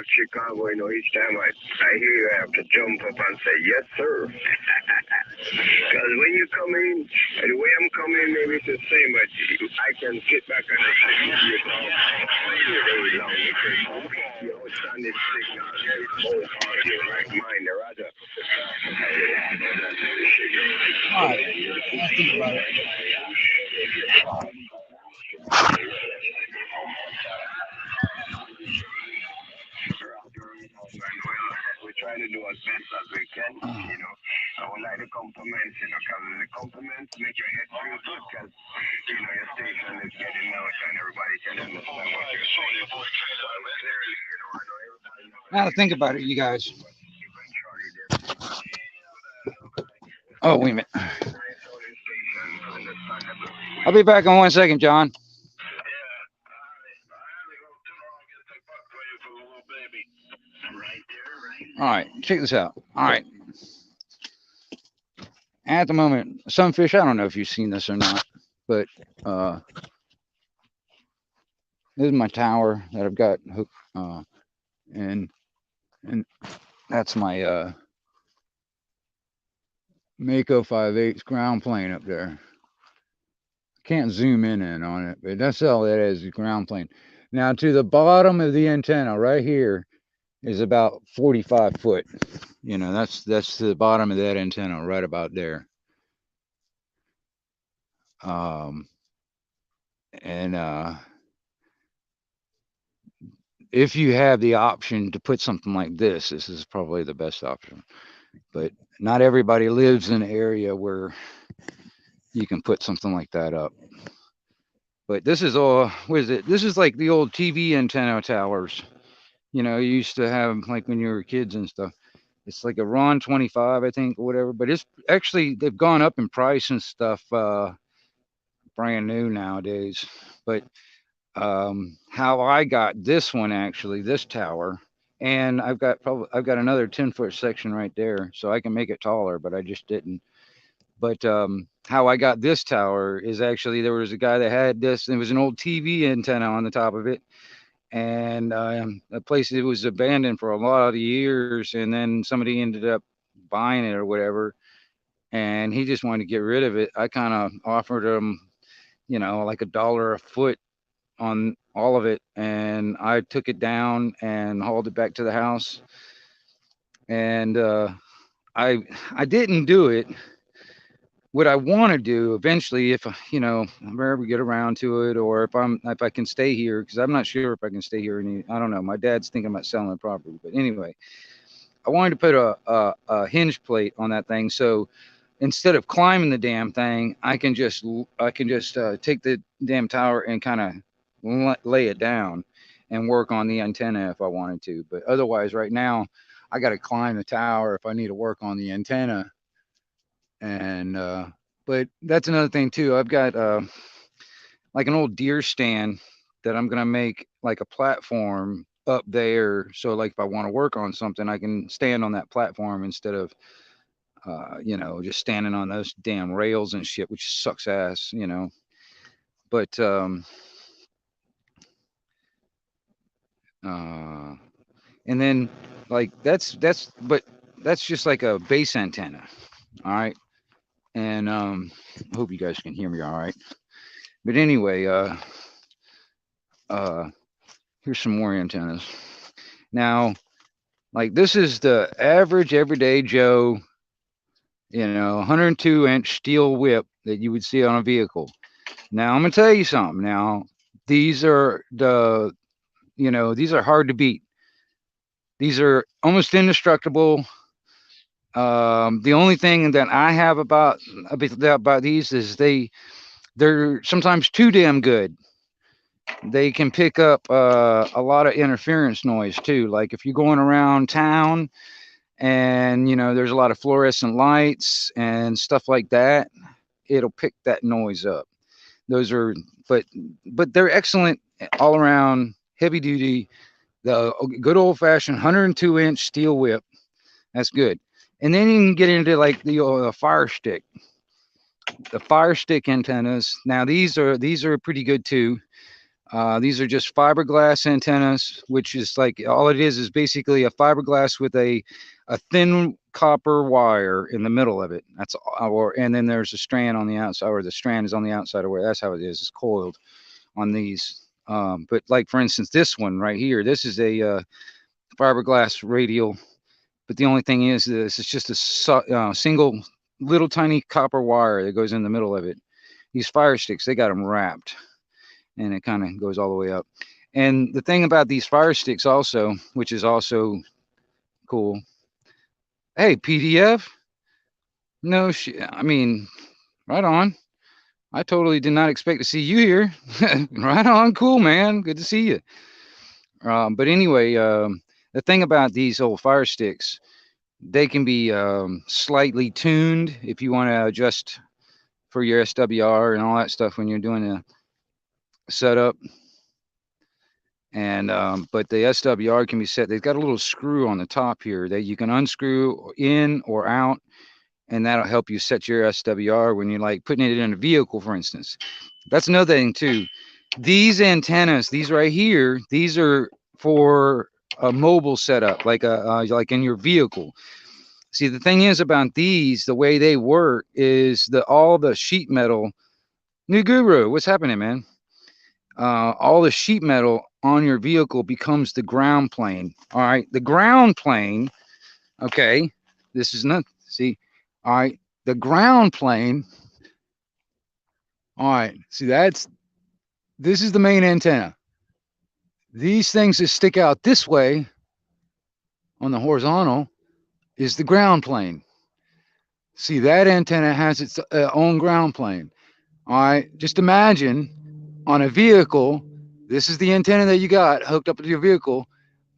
S4: Chicago, you know, each time I hear you, I have to jump up and say, yes, sir. Because when you come in, the way I'm coming, maybe it's the same, but I can sit back and say, you know, very long. You understand this signal, it's both hard, your right mind, or rather.
S3: All right, let's think about it.
S4: We try to do as best as we can, you know. I would like the compliments, you know, because the compliments make your head feel good, because, you know, your station is getting out and everybody can understand what you're saying.
S3: Now to think about it, you guys. Oh, wait a minute. I'll be back in 1 second, John. All right, check this out. All right. At the moment, Sunfish, I don't know if you've seen this or not, but this is my tower that I've got hooked, and that's my Mako 5/8 ground plane up there. Can't zoom in on it, but that's all that is, ground plane. Now to the bottom of the antenna right here is about 45 foot. You know, that's to the bottom of that antenna right about there. And if you have the option to put something like this is probably the best option. But not everybody lives in an area where you can put something like that up. But this is all, what is it? This is like the old TV antenna towers. You know, you used to have like when you were kids and stuff. It's like a Ron 25, I think, or whatever. But it's actually, they've gone up in price and stuff, brand new nowadays. But how I got this one, actually, this tower, and I've got another 10-foot section right there, so I can make it taller, but I just didn't. But how I got this tower is actually, there was a guy that had this, and it was an old TV antenna on the top of it. And the place, it was abandoned for a lot of years, and then somebody ended up buying it or whatever, and he just wanted to get rid of it. I kind of offered him, you know, like $1 a foot on all of it, and I took it down and hauled it back to the house. And I didn't do it. What I want to do eventually, if you know, if I ever get around to it, or if I can stay here, because I'm not sure if I can stay here. I don't know. My dad's thinking about selling the property, but anyway, I wanted to put a hinge plate on that thing, so instead of climbing the damn thing, I can just take the damn tower and kind of lay it down and work on the antenna if I wanted to. But otherwise, right now, I got to climb the tower if I need to work on the antenna. And but that's another thing too. I've got like an old deer stand that I'm gonna make like a platform up there, so like if I want to work on something, I can stand on that platform instead of you know, just standing on those damn rails and shit, which sucks ass, you know. But and then like that's just like a base antenna. All right. And I hope you guys can hear me all right. But anyway, here's some more antennas. Now, like this is the average everyday Joe, you know, 102-inch steel whip that you would see on a vehicle. Now I'm gonna tell you something. Now these are these are hard to beat. These are almost indestructible. The only thing that I have about these is they're sometimes too damn good. They can pick up a lot of interference noise too. Like if you're going around town and you know there's a lot of fluorescent lights and stuff like that, it'll pick that noise up. Those are, but they're excellent all around, heavy duty. The good old fashioned 102-inch steel whip. That's good. And then you can get into like the fire stick. the Fire Stick antennas. Now these are pretty good too. These are just fiberglass antennas, which is like all it is basically a fiberglass with a thin copper wire in the middle of it. That's and then there's a strand on the outside, or the strand is on the outside of where. That's how it is. It's coiled on these. But like for instance, this one right here, this is a fiberglass radial. But the only thing is this is just a single little tiny copper wire that goes in the middle of it. These Fire Sticks, they got them wrapped, and it kind of goes all the way up. And the thing about these Fire Sticks also, which is also cool. Hey, PDF? No shit. I mean, right on. I totally did not expect to see you here. Right on. Cool, man. Good to see you. But anyway, the thing about these old Fire Sticks, they can be slightly tuned if you want to adjust for your SWR and all that stuff when you're doing a setup. And but the SWR can be set. They've got a little screw on the top here that you can unscrew in or out, and that'll help you set your SWR when you're like putting it in a vehicle, for instance. That's another thing too. These antennas, these right here, these are for a mobile setup, like like in your vehicle. See, the thing is about these, the way they work is all the sheet metal. New Guru, what's happening, man? All the sheet metal on your vehicle becomes the ground plane. All right, the ground plane. Okay, this is not. See, all right, the ground plane. All right, see this is the main antenna. These things that stick out this way on the horizontal is the ground plane. See, that antenna has its own ground plane. All right, just imagine on a vehicle, this is the antenna that you got hooked up to your vehicle,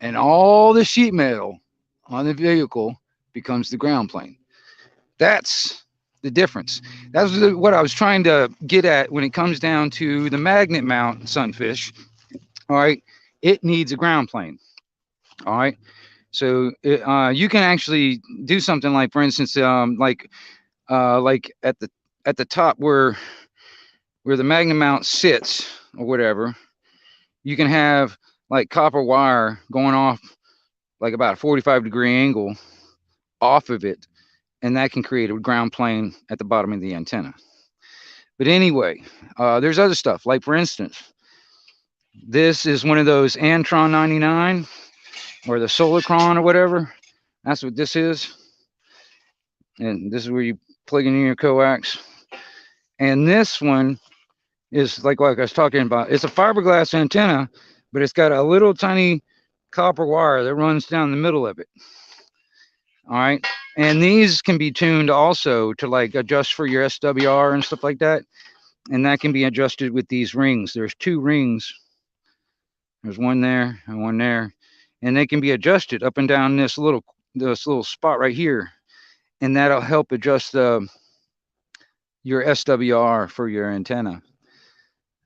S3: and all the sheet metal on the vehicle becomes the ground plane. That's the difference. That's what I was trying to get at when it comes down to the magnet mount sunfish. All right, it needs a ground plane. All right, so you can actually do something like, for instance, like at the top where the magnet mount sits or whatever, you can have like copper wire going off like about a 45-degree angle off of it, and that can create a ground plane at the bottom of the antenna. But anyway, there's other stuff. Like for instance, this is one of those Antron 99 or the Solarcron or whatever. That's what this is. And this is where you plug in your coax. And this one is like I was talking about. It's a fiberglass antenna, but it's got a little tiny copper wire that runs down the middle of it. All right. And these can be tuned also to like adjust for your SWR and stuff like that. And that can be adjusted with these rings. There's 2 rings. There's one there and one there. And they can be adjusted up and down this little spot right here. And that'll help adjust your SWR for your antenna.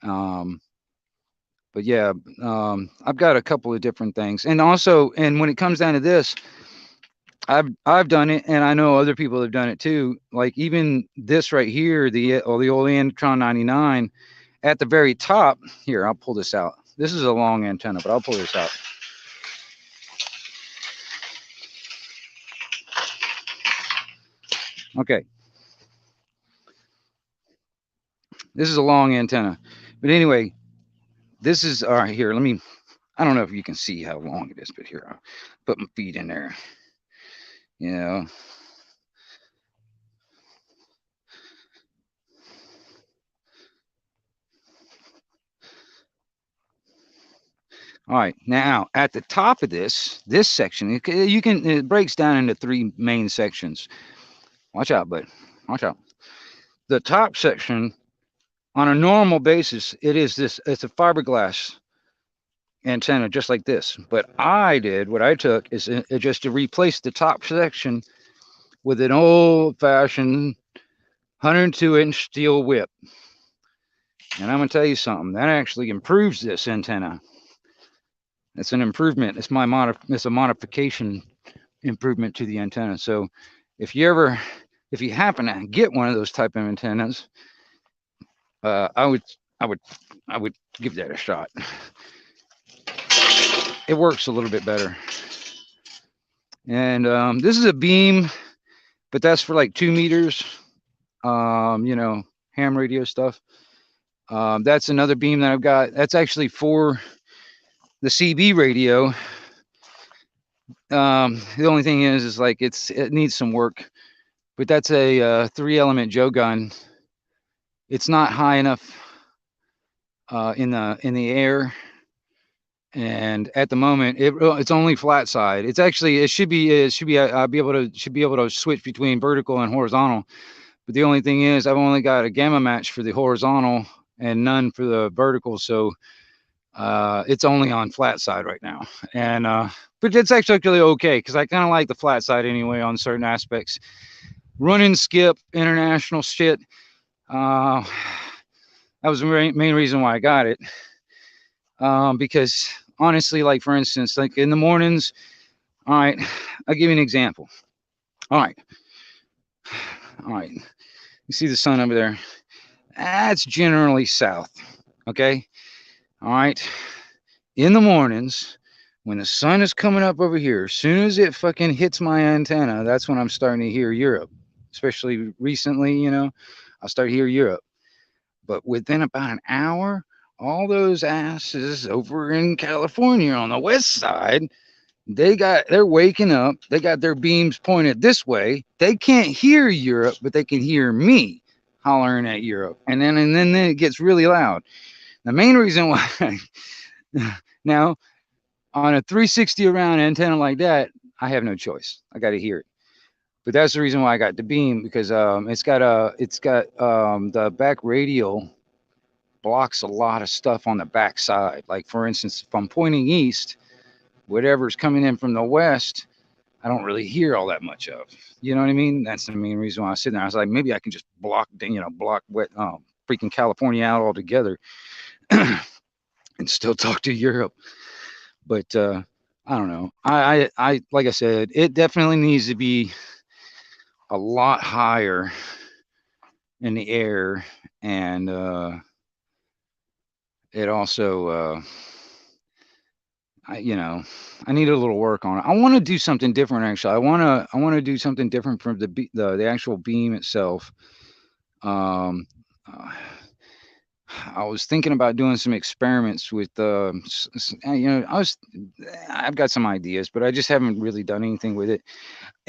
S3: But yeah, I've got a couple of different things. And also, and when it comes down to this, I've done it, and I know other people have done it too. Like even this right here, the old Antron 99, at the very top here, I'll pull this out. This is a long antenna, but I'll pull this out. Okay. This is a long antenna. But anyway, this is, all right, here, I don't know if you can see how long it is, but here, I'll put my feet in there. You know. All right, now at the top of this section, it breaks down into 3 main sections. Watch out, bud. Watch out. The top section, on a normal basis, it's a fiberglass antenna just like this. But what I took is just to replace the top section with an old-fashioned 102-inch steel whip. And I'm going to tell you something. That actually improves this antenna. It's an improvement. It's a modification improvement to the antenna. So if you ever if you happen to get one of those type of antennas, I would give that a shot. It works a little bit better. And this is a beam, but that's for like 2 meters. You know, ham radio stuff. That's another beam that I've got. That's actually for the CB radio. The only thing is like it needs some work, but that's a 3-element Joe gun. It's not high enough in the air, and at the moment it's only flat side. It's actually should be I'll be able to switch between vertical and horizontal. But the only thing is I've only got a gamma match for the horizontal and none for the vertical, so it's only on flat side right now. And but it's actually okay because I kind of like the flat side anyway on certain aspects. Running skip international shit. That was the main reason why I got it. Because honestly, like for instance, like in the mornings, all right, I'll give you an example. All right. You see the sun over there? That's generally south. Okay. All right. In the mornings, when the sun is coming up over here, as soon as it fucking hits my antenna, that's when I'm starting to hear Europe. Especially recently, you know, I'll start to hear Europe. But within about an hour, all those asses over in California on the west side, they're waking up. They got their beams pointed this way. They can't hear Europe, but they can hear me hollering at Europe. And then it gets really loud. The main reason why now on a 360 around antenna like that, I have no choice. I got to hear it. But that's the reason why I got the beam, because it's got the back radial blocks a lot of stuff on the back side. Like for instance, if I'm pointing east, whatever's coming in from the west, I don't really hear all that much of. You know what I mean? That's the main reason why I was sitting there. I was like, maybe I can just block freaking California out altogether and still talk to Europe. But I don't know. I like I said, it definitely needs to be a lot higher in the air, and it also I need a little work on it. I want to do something different actually. I want to do something different from the actual beam itself. I was thinking about doing some experiments with I've got some ideas, but I just haven't really done anything with it.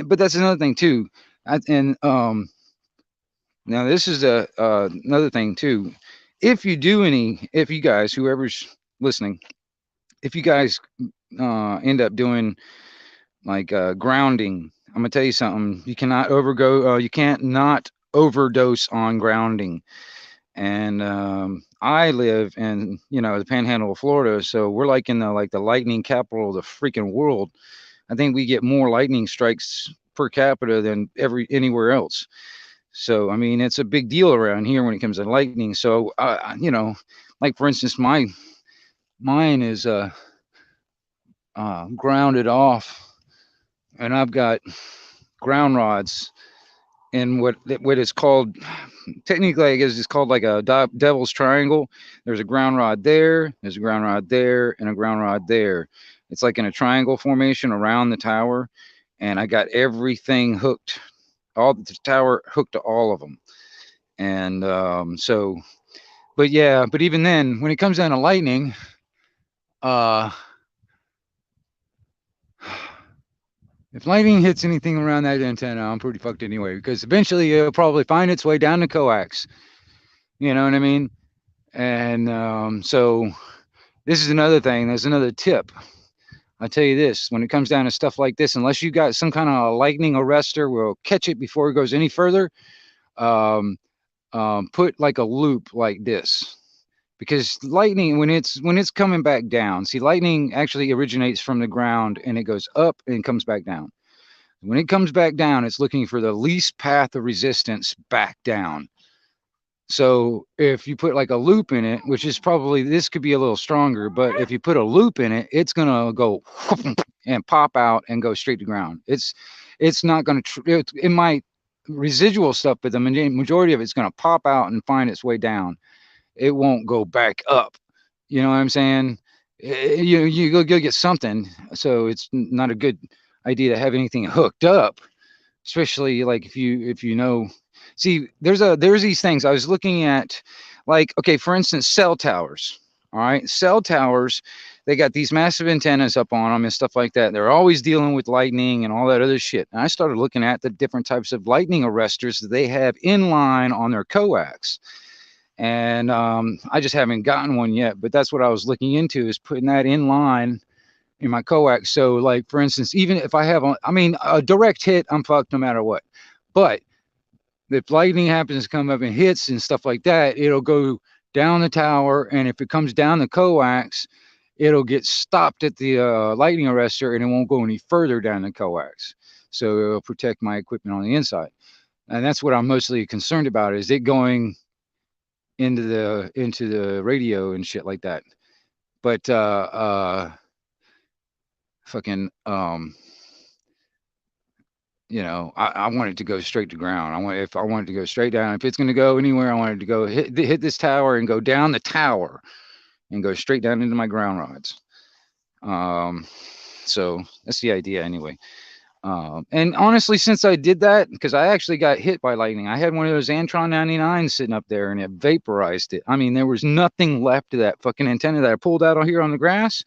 S3: But that's another thing too. Now this is another thing too. If you guys, whoever's listening, if you guys end up doing like grounding, I'm gonna tell you something. You cannot you can't not overdose on grounding. And I live in the Panhandle of Florida, so we're like in the lightning capital of the freaking world. I think we get more lightning strikes per capita than anywhere else. So I mean, it's a big deal around here when it comes to lightning. So like for instance, mine is grounded off, and I've got ground rods in what is called, technically I guess it's called like a devil's triangle. There's a ground rod there, there's a ground rod there, and a ground rod there. It's like in a triangle formation around the tower, and I got everything hooked, all the tower hooked to all of them. And but even then, when it comes down to lightning, if lightning hits anything around that antenna, I'm pretty fucked anyway, because eventually it'll probably find its way down to coax. You know what I mean? And so this is another thing. There's another tip. I'll tell you this. When it comes down to stuff like this, unless you got some kind of lightning arrestor, will catch it before it goes any further, put like a loop like this. Because lightning, when it's coming back down, see, lightning actually originates from the ground and it goes up and comes back down. When it comes back down, it's looking for the least path of resistance back down. So if you put like a loop in it, which is probably, this could be a little stronger, but if you put a loop in it, it's going to go and pop out and go straight to ground. It's not going to, it might residual stuff, but the majority of it's going to pop out and find its way down. It won't go back up. You know what I'm saying? You go get something. So it's not a good idea to have anything hooked up, especially like if you know. See, there's these things I was looking at, like, okay, for instance, cell towers. All right, cell towers, they got these massive antennas up on them and stuff like that. They're always dealing with lightning and all that other shit. And I started looking at the different types of lightning arresters that they have in line on their coax. And I just haven't gotten one yet, but that's what I was looking into, is putting that in line in my coax. So, like, for instance, even if I have, I mean, a direct hit, I'm fucked no matter what. But if lightning happens to come up and hits and stuff like that, it'll go down the tower. And if it comes down the coax, it'll get stopped at the lightning arrestor and it won't go any further down the coax. So it'll protect my equipment on the inside. And that's what I'm mostly concerned about, is it going into the radio and shit like that. But fucking you know, I want it to go straight to ground. I want it to go straight down. If it's going to go anywhere, I want it to go hit this tower and go down the tower and go straight down into my ground rods. So that's the idea anyway. And honestly, since I did that, because I actually got hit by lightning, I had one of those Antron 99s sitting up there and it vaporized it. I mean, there was nothing left of that fucking antenna that I pulled out on here on the grass.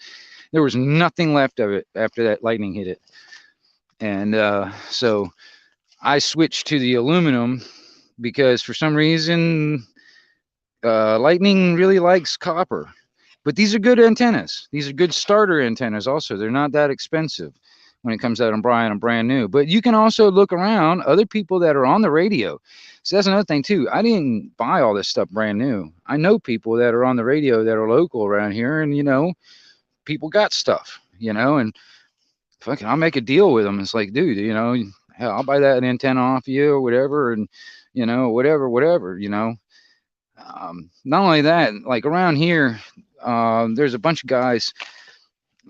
S3: There was nothing left of it after that lightning hit it. And so I switched to the aluminum because for some reason, lightning really likes copper. But these are good antennas. These are good starter antennas also. They're not that expensive when it comes out on brand new. But you can also look around other people that are on the radio. So that's another thing too. I didn't buy all this stuff brand new. I know people that are on the radio that are local around here, and you know, people got stuff, you know, and fucking I'll make a deal with them. It's like, dude, you know, hell, I'll buy that antenna off you or whatever, and you know, whatever, you know. Not only that, like around here, there's a bunch of guys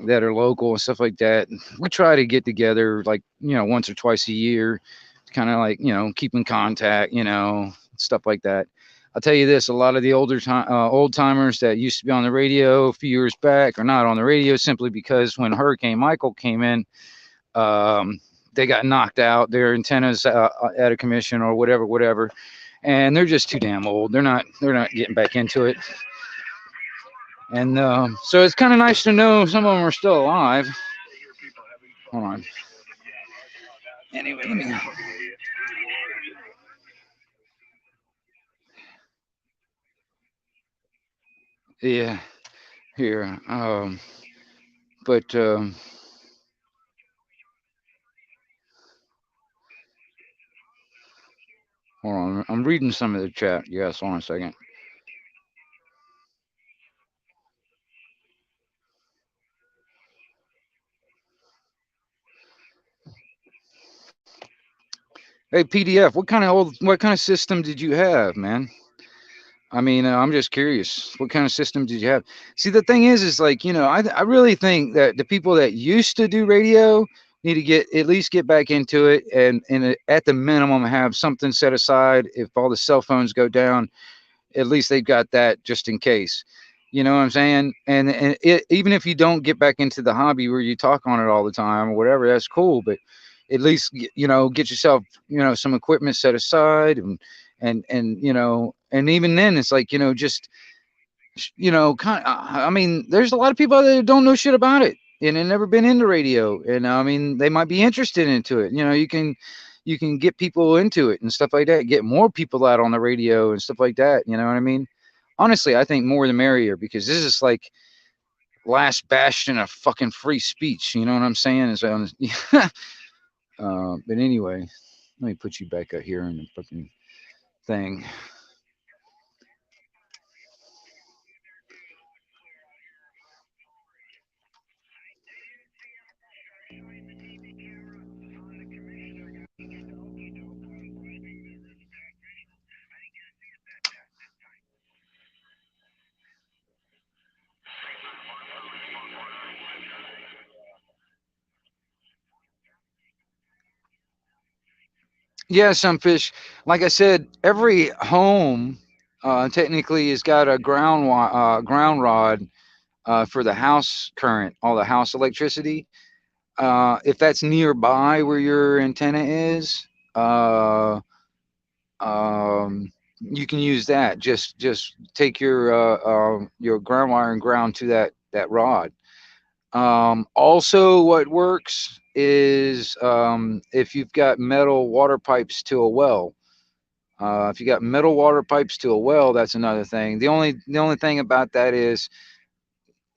S3: that are local and stuff like that. We try to get together like, you know, once or twice a year to kind of like, you know, keep in contact, you know, stuff like that. I'll tell you this, a lot of the old timers that used to be on the radio a few years back are not on the radio simply because when Hurricane Michael came in, they got knocked out, their antennas out of commission or whatever. And they're just too damn old. They're not getting back into it. And so it's kind of nice to know some of them are still alive. Hold on. Anyway, let me. Yeah, here. But hold on. I'm reading some of the chat. Yes, hold on a second. Hey, PDF. What kind of system did you have, man? I mean, I'm just curious. What kind of system did you have? See, the thing is like, you know, I really think that the people that used to do radio need to at least get back into it, and at the minimum have something set aside if all the cell phones go down. At least they've got that just in case. You know what I'm saying? And even if you don't get back into the hobby where you talk on it all the time or whatever, that's cool. But at least, you know, get yourself, you know, some equipment set aside, and you know, and even then it's like, you know, just, you know, I mean, there's a lot of people that don't know shit about it and have never been into radio, and I mean, they might be interested into it. You know, you can get people into it and stuff like that, get more people out on the radio and stuff like that. You know what I mean? Honestly, I think more the merrier, because this is like last bastion of fucking free speech. You know what I'm saying? So, but anyway, let me put you back up here in the fucking thing. Yeah, some fish. Like I said, every home technically has got a ground rod for the house current, all the house electricity. If that's nearby where your antenna is, uh, you can use that. Just take your ground wire and ground to that rod. Also, what works is if you've got metal water pipes to a well. If you got metal water pipes to a well, that's another thing. The only thing about that is,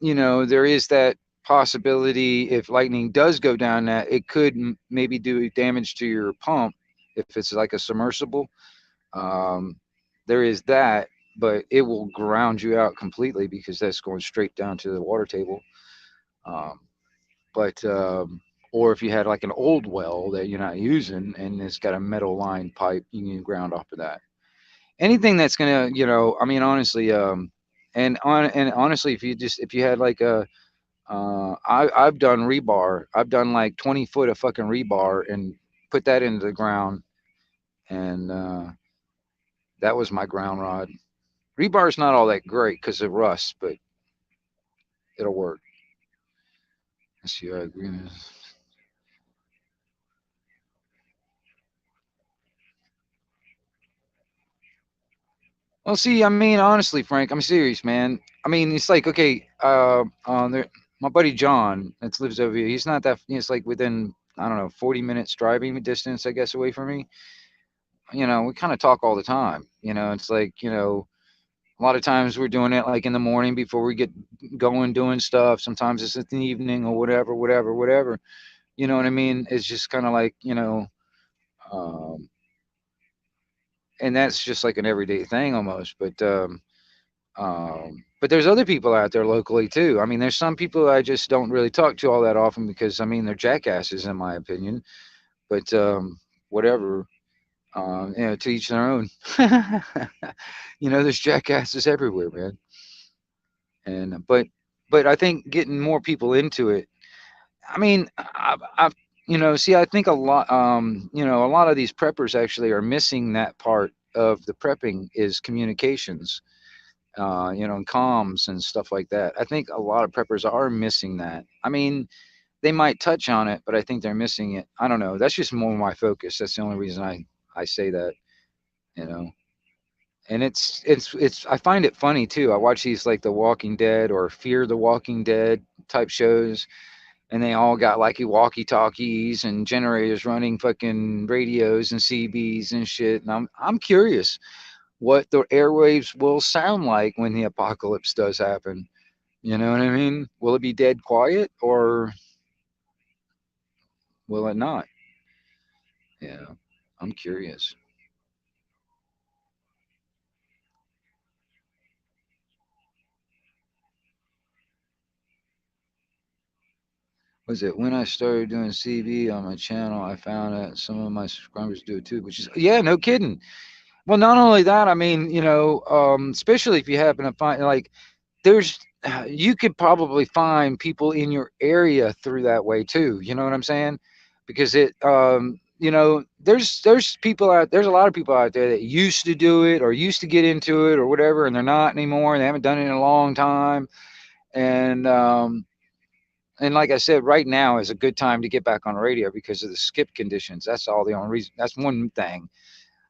S3: there is that possibility if lightning does go down that it could maybe do damage to your pump if it's like a submersible. Um, there is that, but it will ground you out completely because that's going straight down to the water table. Um, but or if you had like an old well that you're not using and it's got a metal lined pipe, you can ground off of that. Anything that's gonna, I mean, honestly, and honestly, if you had like I've done rebar. I've done like 20 foot of fucking rebar and put that into the ground, and that was my ground rod. Rebar's not all that great because of rust, but it'll work. Let's see. I agree. Well, see, I mean, honestly, Frank, I'm serious, man. I mean, it's like, okay, my buddy John that lives over here. He's not that. It's like within, I don't know, 40 minutes driving distance, I guess, away from me. We kind of talk all the time. It's like, a lot of times we're doing it like in the morning before we get going doing stuff. Sometimes it's in the evening or whatever, whatever, whatever. You know what I mean? It's just kind of like, um, and that's just like an everyday thing almost. But there's other people out there locally too. I mean, there's some people I just don't really talk to all that often because I mean they're jackasses in my opinion. But whatever, to each their own. There's jackasses everywhere, man. And but I think getting more people into it. I mean, I've see, I think a lot of these preppers actually are missing that part of the prepping is communications, and comms and stuff like that. I think a lot of preppers are missing that. I mean, they might touch on it, but I think they're missing it. I don't know. That's just more my focus. That's the only reason I say that, you know. And it's I find it funny too. I watch these like The Walking Dead or Fear the Walking Dead type shows, and they all got like walkie talkies and generators running fucking radios and CBs and shit. And I'm curious what the airwaves will sound like when the apocalypse does happen. You know what I mean? Will it be dead quiet or will it not? Yeah, I'm curious. Was it when I started doing CB on my channel? I found that some of my subscribers do it too, which is, yeah, no kidding. Well, not only that, I mean, especially if you happen to find like there's you could probably find people in your area through that way too. You know what I'm saying? Because there's people out there's a lot of people out there that used to do it or used to get into it or whatever, and they're not anymore. And they haven't done it in a long time. And and like I said, right now is a good time to get back on radio because of the skip conditions. That's all the only reason. That's one thing.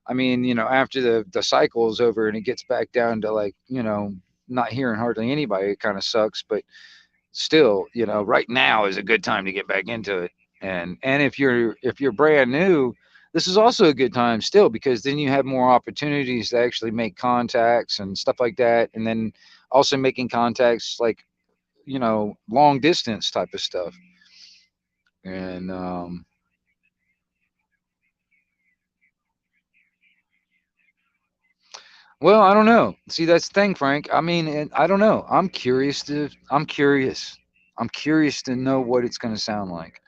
S3: I mean, after the cycle is over and it gets back down to like, not hearing hardly anybody, it kind of sucks. But still, right now is a good time to get back into it. And if you're brand new, this is also a good time still because then you have more opportunities to actually make contacts and stuff like that. And then also making contacts like, long distance type of stuff. And well, I don't know. See, that's the thing, Frank. I mean, I don't know. I'm curious to know what it's going to sound like.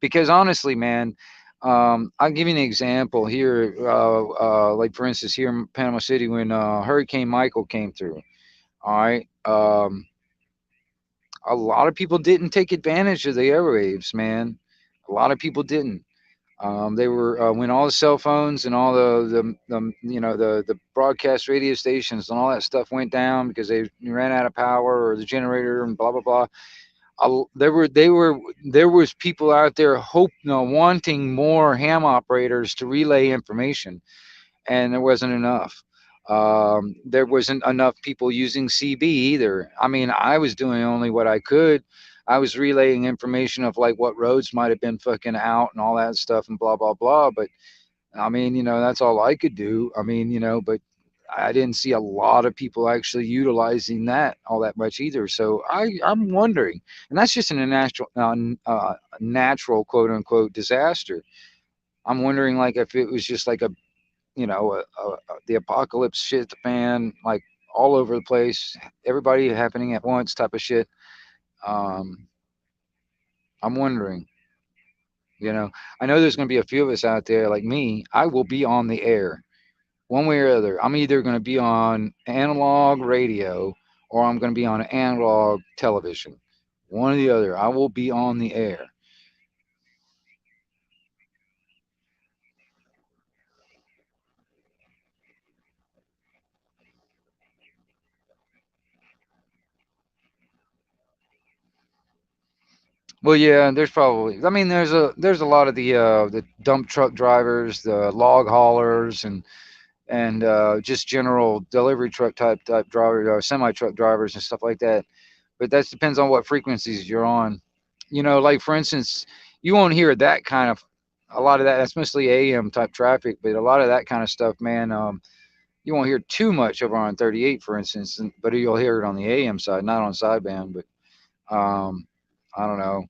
S3: Because honestly, man, I'll give you an example here. Like for instance, here in Panama City, when Hurricane Michael came through. All right, a lot of people didn't take advantage of the airwaves, man. A lot of people didn't. They were when all the cell phones and all the broadcast radio stations and all that stuff went down because they ran out of power or the generator and blah blah blah. There was people out there wanting more ham operators to relay information, and there wasn't enough. There wasn't enough people using CB either. I mean, I was doing only what I could. I was relaying information of like what roads might have been fucking out and all that stuff and blah blah blah. But I mean, that's all I could do. I mean, but I didn't see a lot of people actually utilizing that all that much either. So I'm wondering, and that's just an natural quote unquote disaster. I'm wondering like if it was just like the apocalypse shit the fan, like all over the place, everybody happening at once type of shit. Um, I'm wondering, you know, I know there's going to be a few of us out there like me. I will be on the air one way or other. I'm either going to be on analog radio or I'm going to be on analog television. One or the other. I will be on the air. Well, yeah, there's probably. I mean, there's a lot of the dump truck drivers, the log haulers, and just general delivery truck type drivers, semi truck drivers, and stuff like that. But that depends on what frequencies you're on. Like for instance, you won't hear that kind of a lot of that. That's mostly AM type traffic, but a lot of that kind of stuff, man. You won't hear too much over on 38, for instance, but you'll hear it on the AM side, not on sideband. But I don't know.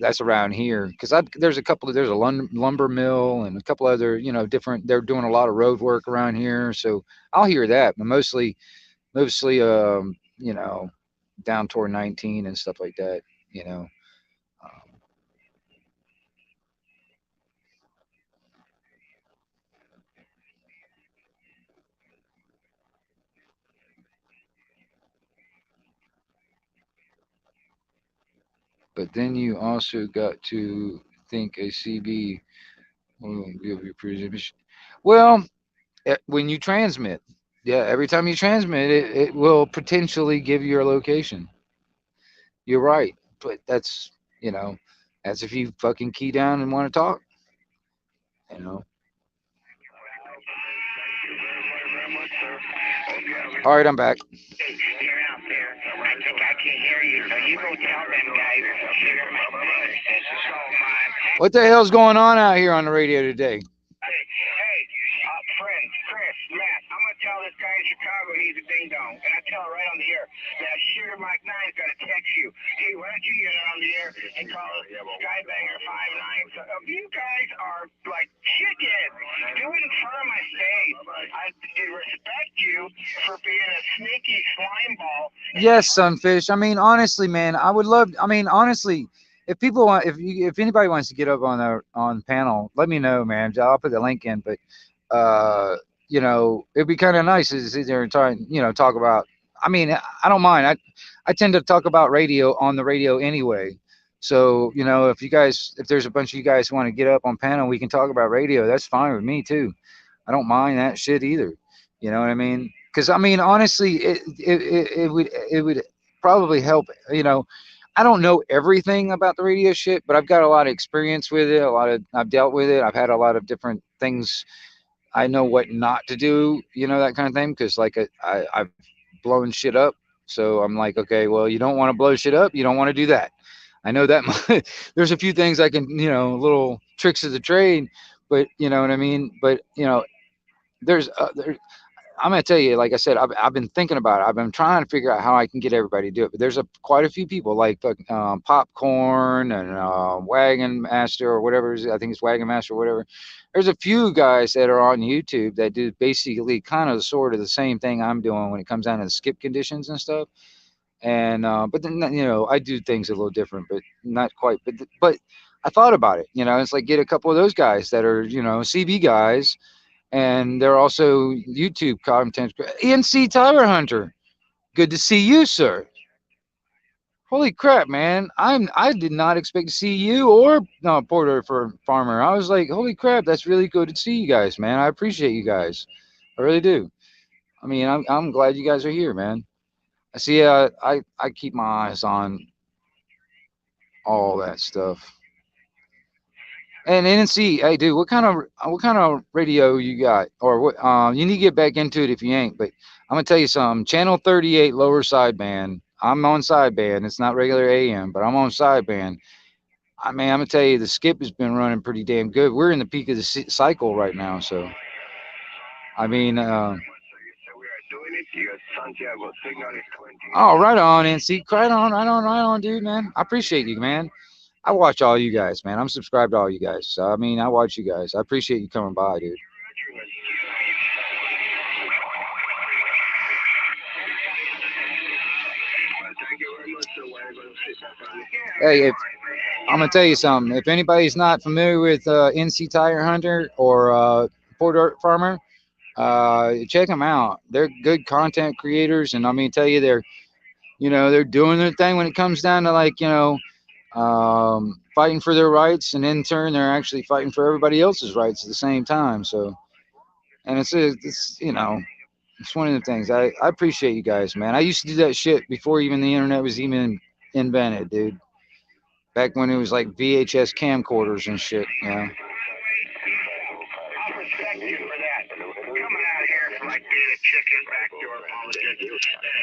S3: That's around here because there's a lumber mill and a couple other different. They're doing a lot of road work around here, so I'll hear that, but mostly down toward 19 and stuff like that. You know, um, but then you also got to think a CB will give you presumption. Well, when you transmit, yeah, every time you transmit, it will potentially give you your location. You're right, but you know, that's if you fucking key down and want to talk. You know. All right, I'm back.
S5: You're out there. I think I can hear you. So you go tell them guys, sugar my brother says so fine.
S3: What the hell's going on out here on the radio today?
S5: Hey, friend, Chris, Matt, I'm gonna tell this guy in Chicago he's a ding dong, and I tell him right on the air. Now, Sugar Mike 9's gonna text you. Hey, why don't you get on the air and call us Skybanger 59? So, you guys are like chickens. Do it in front of my face. I respect you for being a sneaky slime ball.
S3: Yes, Sunfish. I mean, honestly, man, I would love. I mean, honestly, if anybody wants to get up on panel, let me know, man. I'll put the link in. But uh, it'd be kind of nice to sit there and talk about. I mean, I don't mind. I tend to talk about radio on the radio anyway. So if there's a bunch of you guys who want to get up on panel, we can talk about radio. That's fine with me too. I don't mind that shit either. You know what I mean? Because I mean, honestly, it would probably help. I don't know everything about the radio shit, but I've got a lot of experience with it. I've dealt with it. I've had a lot of different things. I know what not to do. That kind of thing. Because like I've blown shit up. So I'm like, okay, well, you don't want to blow shit up. You don't want to do that. I know that there's a few things I can, little tricks of the trade, but you know what I mean. But there, I'm gonna tell you, like I said, I've been thinking about it. I've been trying to figure out how I can get everybody to do it. But there's quite a few people like Popcorn and Wagon Master or whatever. I think it's Wagon Master or whatever. There's a few guys that are on YouTube that do basically kind of sort of the same thing I'm doing when it comes down to the skip conditions and stuff. And but then I do things a little different, but not quite. But I thought about it. It's like get a couple of those guys that are CB guys and they're also YouTube content. ENC Tire Hunter, good to see you, sir. Holy crap, man! I did not expect to see you or no Porter for Farmer. I was like, holy crap, that's really good to see you guys, man. I appreciate you guys. I really do. I mean, I'm glad you guys are here, man. I see. I keep my eyes on all that stuff. And NC, hey, dude, what kind of radio you got, or what? You need to get back into it if you ain't. But I'm gonna tell you something. Channel 38 lower sideband. I'm on sideband. It's not regular AM, but I'm on sideband. I mean, I'm gonna tell you, the skip has been running pretty damn good. We're in the peak of the cycle right now, so I mean, oh, right on, NC, right on, right on, right on, dude, man. I appreciate you, man. I watch all you guys, man. I'm subscribed to all you guys. So I mean, I watch you guys. I appreciate you coming by, dude. Hey, if I'm gonna tell you something. If anybody's not familiar with NC Tire Hunter or Port Farmer, check them out. They're good content creators, and I mean, tell you, they're doing their thing when it comes down to like, fighting for their rights, and in turn, they're actually fighting for everybody else's rights at the same time. So, and it's one of the things. I appreciate you guys, man. I used to do that shit before even the internet was even invented, dude. Back when it was like VHS camcorders and shit,
S5: I'll respect you for that. Coming out here for like being a chicken backdoor politician.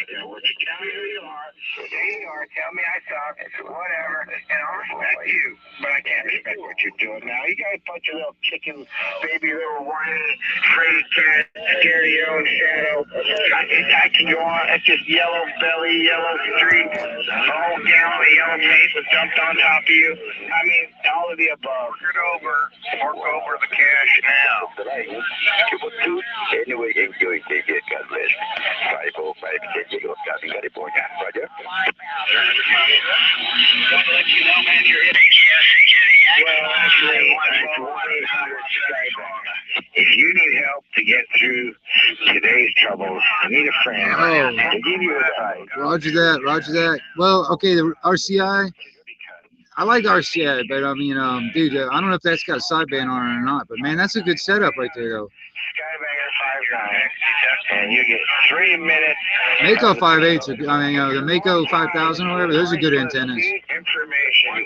S5: Tell me who you are. There you are. Tell me I suck. Whatever. And I'll respect you. But I can't respect what you're doing now. You got a bunch of little chicken, baby, little whiny, free cat, scared of your own shadow. I can go on. That's just yellow belly, yellow streak, a whole gallon of yellow paint was dumped on top of you. I mean, all of the above. Work over the cash now.
S7: Anyway, enjoy the God bless. 505 San Diego, Southern California. Roger.
S5: If you need help to get through today's troubles, you need a friend.
S3: Oh,
S5: To give you advice.
S3: Roger that, Roger that. Well, okay, the RCI. I like RCI, but I mean, dude, I don't know if that's got a sideband on it or not, but man, that's a good setup right there, though.
S5: Skybanger 5.9, and you get 3 minutes.
S3: Mako 5.8s, I mean, the Mako 5000 or whatever, those are good antennas.
S5: Information.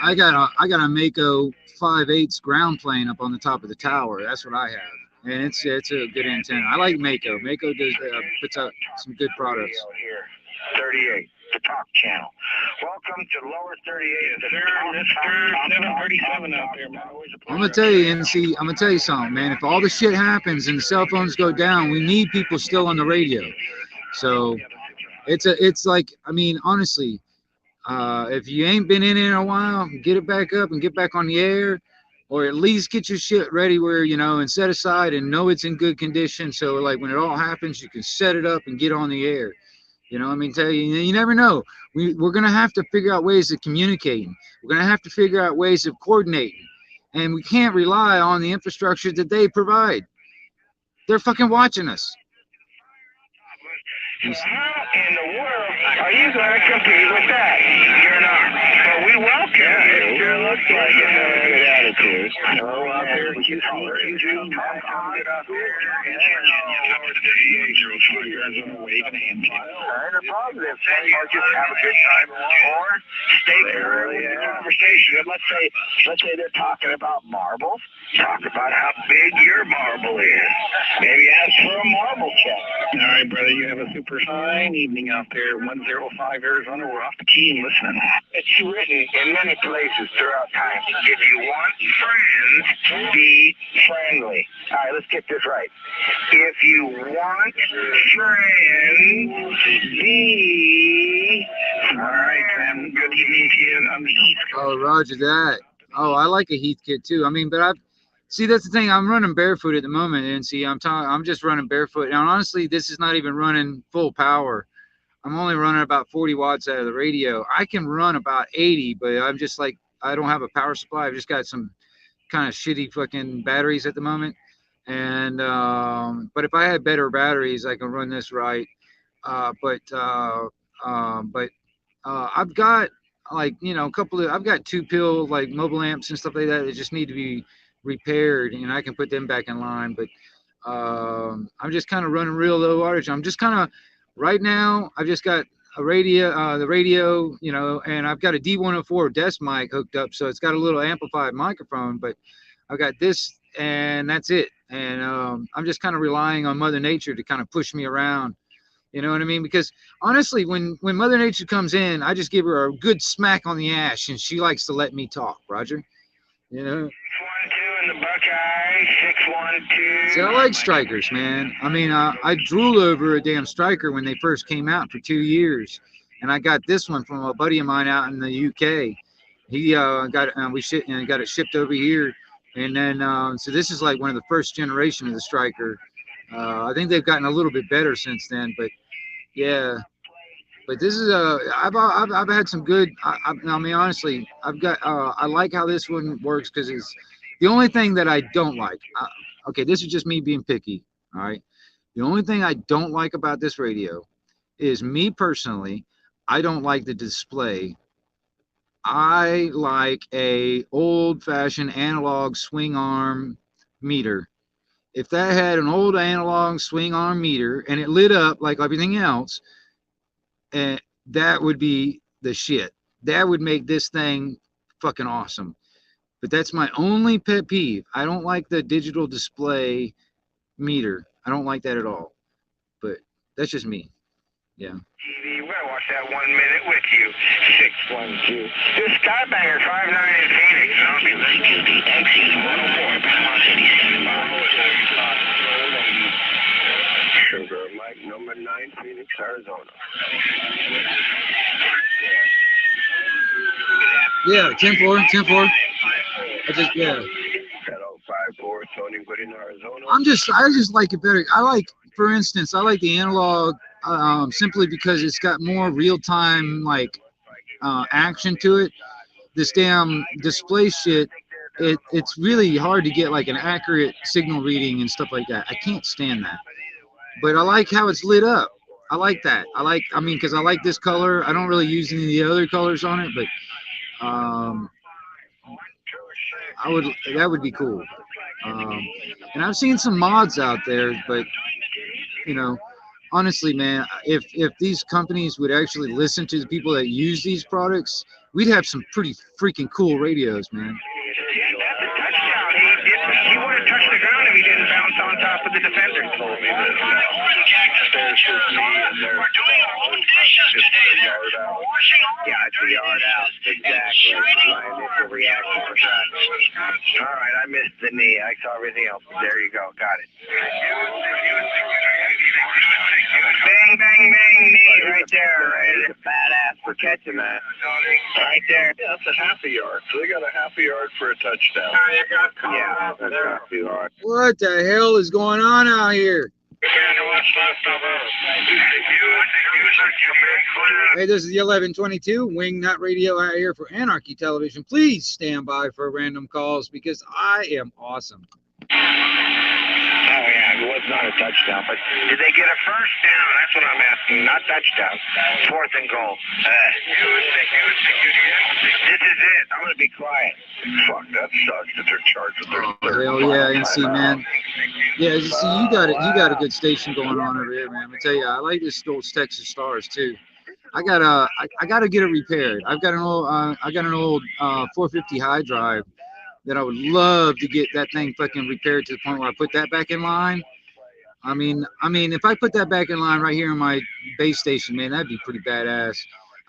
S3: I got a Mako 5.8s ground plane up on the top of the tower. That's what I have, and it's a good antenna. I like Mako. Mako does puts out some good products.
S5: 38, the talk channel. Welcome to lower 38. Mr. 737 out there, man.
S3: I'm gonna tell you, NC. I'm gonna tell you something, man. If all the shit happens and the cell phones go down, we need people still on the radio. So it's like, I mean, honestly, if you ain't been in it in a while, get it back up and get back on the air, or at least get your shit ready where, and set aside and know it's in good condition. So like when it all happens, you can set it up and get on the air. I mean, tell you never know. We're going to have to figure out ways of communicating. We're going to have to figure out ways of coordinating. And we can't rely on the infrastructure that they provide. They're fucking watching us.
S5: So how in the world are you going to compete with that? You're not. But we welcome you. It sure looks like you have a good attitude. Go out there, get out there. And a positive thing, or just have a good time, or stay current with the conversation. And let's say they're talking about marbles. Talk about how big your marble is. Maybe ask for a marble check. All right, brother, you have a super fine evening out there, 105 Arizona. We're off the key and listening. It's written in many places throughout time. If you want friends, be friendly. All right, let's get this right. If you want friends, be... All right, Sam, good evening to you on the East Coast.
S3: Oh, roger that. Oh, I like a Heath kit too. I mean, but see, that's the thing. I'm running barefoot at the moment, and see, I'm just running barefoot. And honestly, this is not even running full power. I'm only running about 40 watts out of the radio. I can run about 80, but I'm just like, I don't have a power supply. I've just got some kind of shitty fucking batteries at the moment. And but if I had better batteries, I can run this right. I've got like a couple of I've got 2 pill like mobile amps and stuff like that that just need to be repaired, and I can put them back in line. But I'm just kind of running real low wattage. I'm just kind of right now. I've just got a radio, the radio, and I've got a D104 desk mic hooked up, so it's got a little amplified microphone. But I've got this, and that's it. And I'm just kind of relying on Mother Nature to kind of push me around. You know what I mean? Because honestly, when Mother Nature comes in, I just give her a good smack on the ass, and she likes to let me talk, Roger.
S5: 612 in the Buckeye, 612.
S3: See, I like strikers, man. I mean, I drool over a damn striker when they first came out for 2 years, and I got this one from a buddy of mine out in the UK. He got it shipped over here, and then so this is like one of the first generation of the striker. I think they've gotten a little bit better since then, but yeah. But this is I've had some good. I mean, honestly, I've got. I like how this one works because it's the only thing that I don't like. Okay, this is just me being picky. All right. The only thing I don't like about this radio is me personally. I don't like the display. I like a old-fashioned analog swing arm meter. If that had an old analog swing arm meter and it lit up like everything else, and that would be the shit. That would make this thing fucking awesome. But that's my only pet peeve. I don't like the digital display meter. I don't like that at all. But that's just me. Yeah.
S5: TV, we're gonna watch that 1 minute with you. 612. This Skybanger 59 in Phoenix. I'll be listening to the XE104 Panama City 75.
S4: Sugar Mike, number 9, Phoenix, Arizona.
S3: Yeah, 10-4, 10-4. I just, yeah.
S4: Hello, 5-4, Tony Wood in Arizona.
S3: I just like it better. I like, for instance, I like the analog simply because it's got more real-time like action to it. This damn display shit, it's really hard to get like an accurate signal reading and stuff like that. I can't stand that. But I like how it's lit up. I like that. I mean, because I like this color. I don't really use any of the other colors on it, but that would be cool. And I've seen some mods out there, but honestly, man, if these companies would actually listen to the people that use these products, we'd have some pretty freaking cool radios, man.
S5: That's a touchdown. He would have touched the ground if he didn't bounce on top of the defender. Told me that. We're doing our own dishes today. We're washing all
S2: Yeah, it's the yard out. Exactly. My initial reaction was that. All right, I missed the knee. I saw everything else. There you go. Got it.
S5: Bang, bang, bang, knee right there.
S2: Right. Badass for catching that.
S5: Right there.
S6: Yeah, that's a half a yard. So they got a half a yard for a touchdown.
S2: Yeah, that's not too hard.
S3: What the hell is going on out here? Hey, this is the 1122 Wingnut Radio out here for Anarchy Television. Please stand by for random calls because I am awesome.
S5: Oh, yeah, it was not a touchdown, but did they get a first down? That's what I'm asking, not touchdown. 4th and goal. This is it. I'm going to be quiet.
S6: Fuck, that sucks that they're charged with their third.
S3: Hell yeah, NC, man. Yeah, you see, you got a good station going on over here, man. I tell you, I like this old Texas Stars too. I gotta get it repaired. I've got an old 450 high drive that I would love to get that thing fucking repaired to the point where I put that back in line. I mean, if I put that back in line right here in my base station, man, that'd be pretty badass.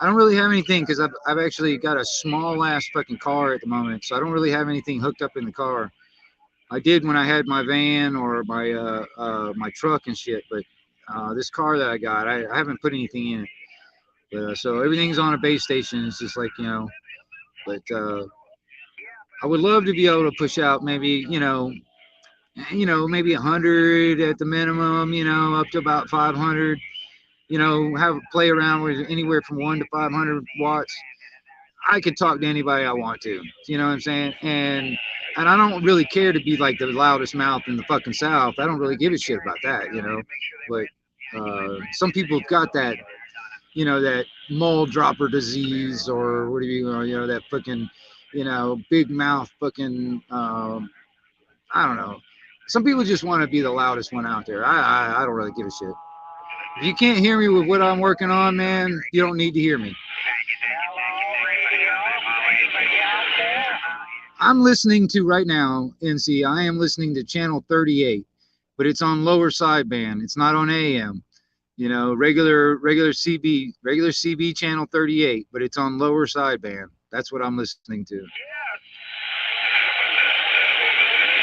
S3: I don't really have anything because I've actually got a small ass fucking car at the moment, so I don't really have anything hooked up in the car. I did when I had my van or my my truck and shit, but this car that I got, I haven't put anything in it. But, so everything's on a base station. It's just like, but I would love to be able to push out maybe, maybe 100 at the minimum, up to about 500, have a play around with anywhere from 1 to 500 watts. I could talk to anybody I want to, you know what I'm saying? And And I don't really care to be like the loudest mouth in the fucking South. I don't really give a shit about that, you know. But some people got that, you know, that mole dropper disease, or what do you know, that fucking, you know, big mouth fucking, I don't know. Some people just want to be the loudest one out there. I don't really give a shit. If you can't hear me with what I'm working on, man, you don't need to hear me. I'm listening to right now, NC. I am listening to channel 38, but it's on lower sideband. It's not on AM. You know, regular CB channel 38, but it's on lower sideband. That's what I'm listening to.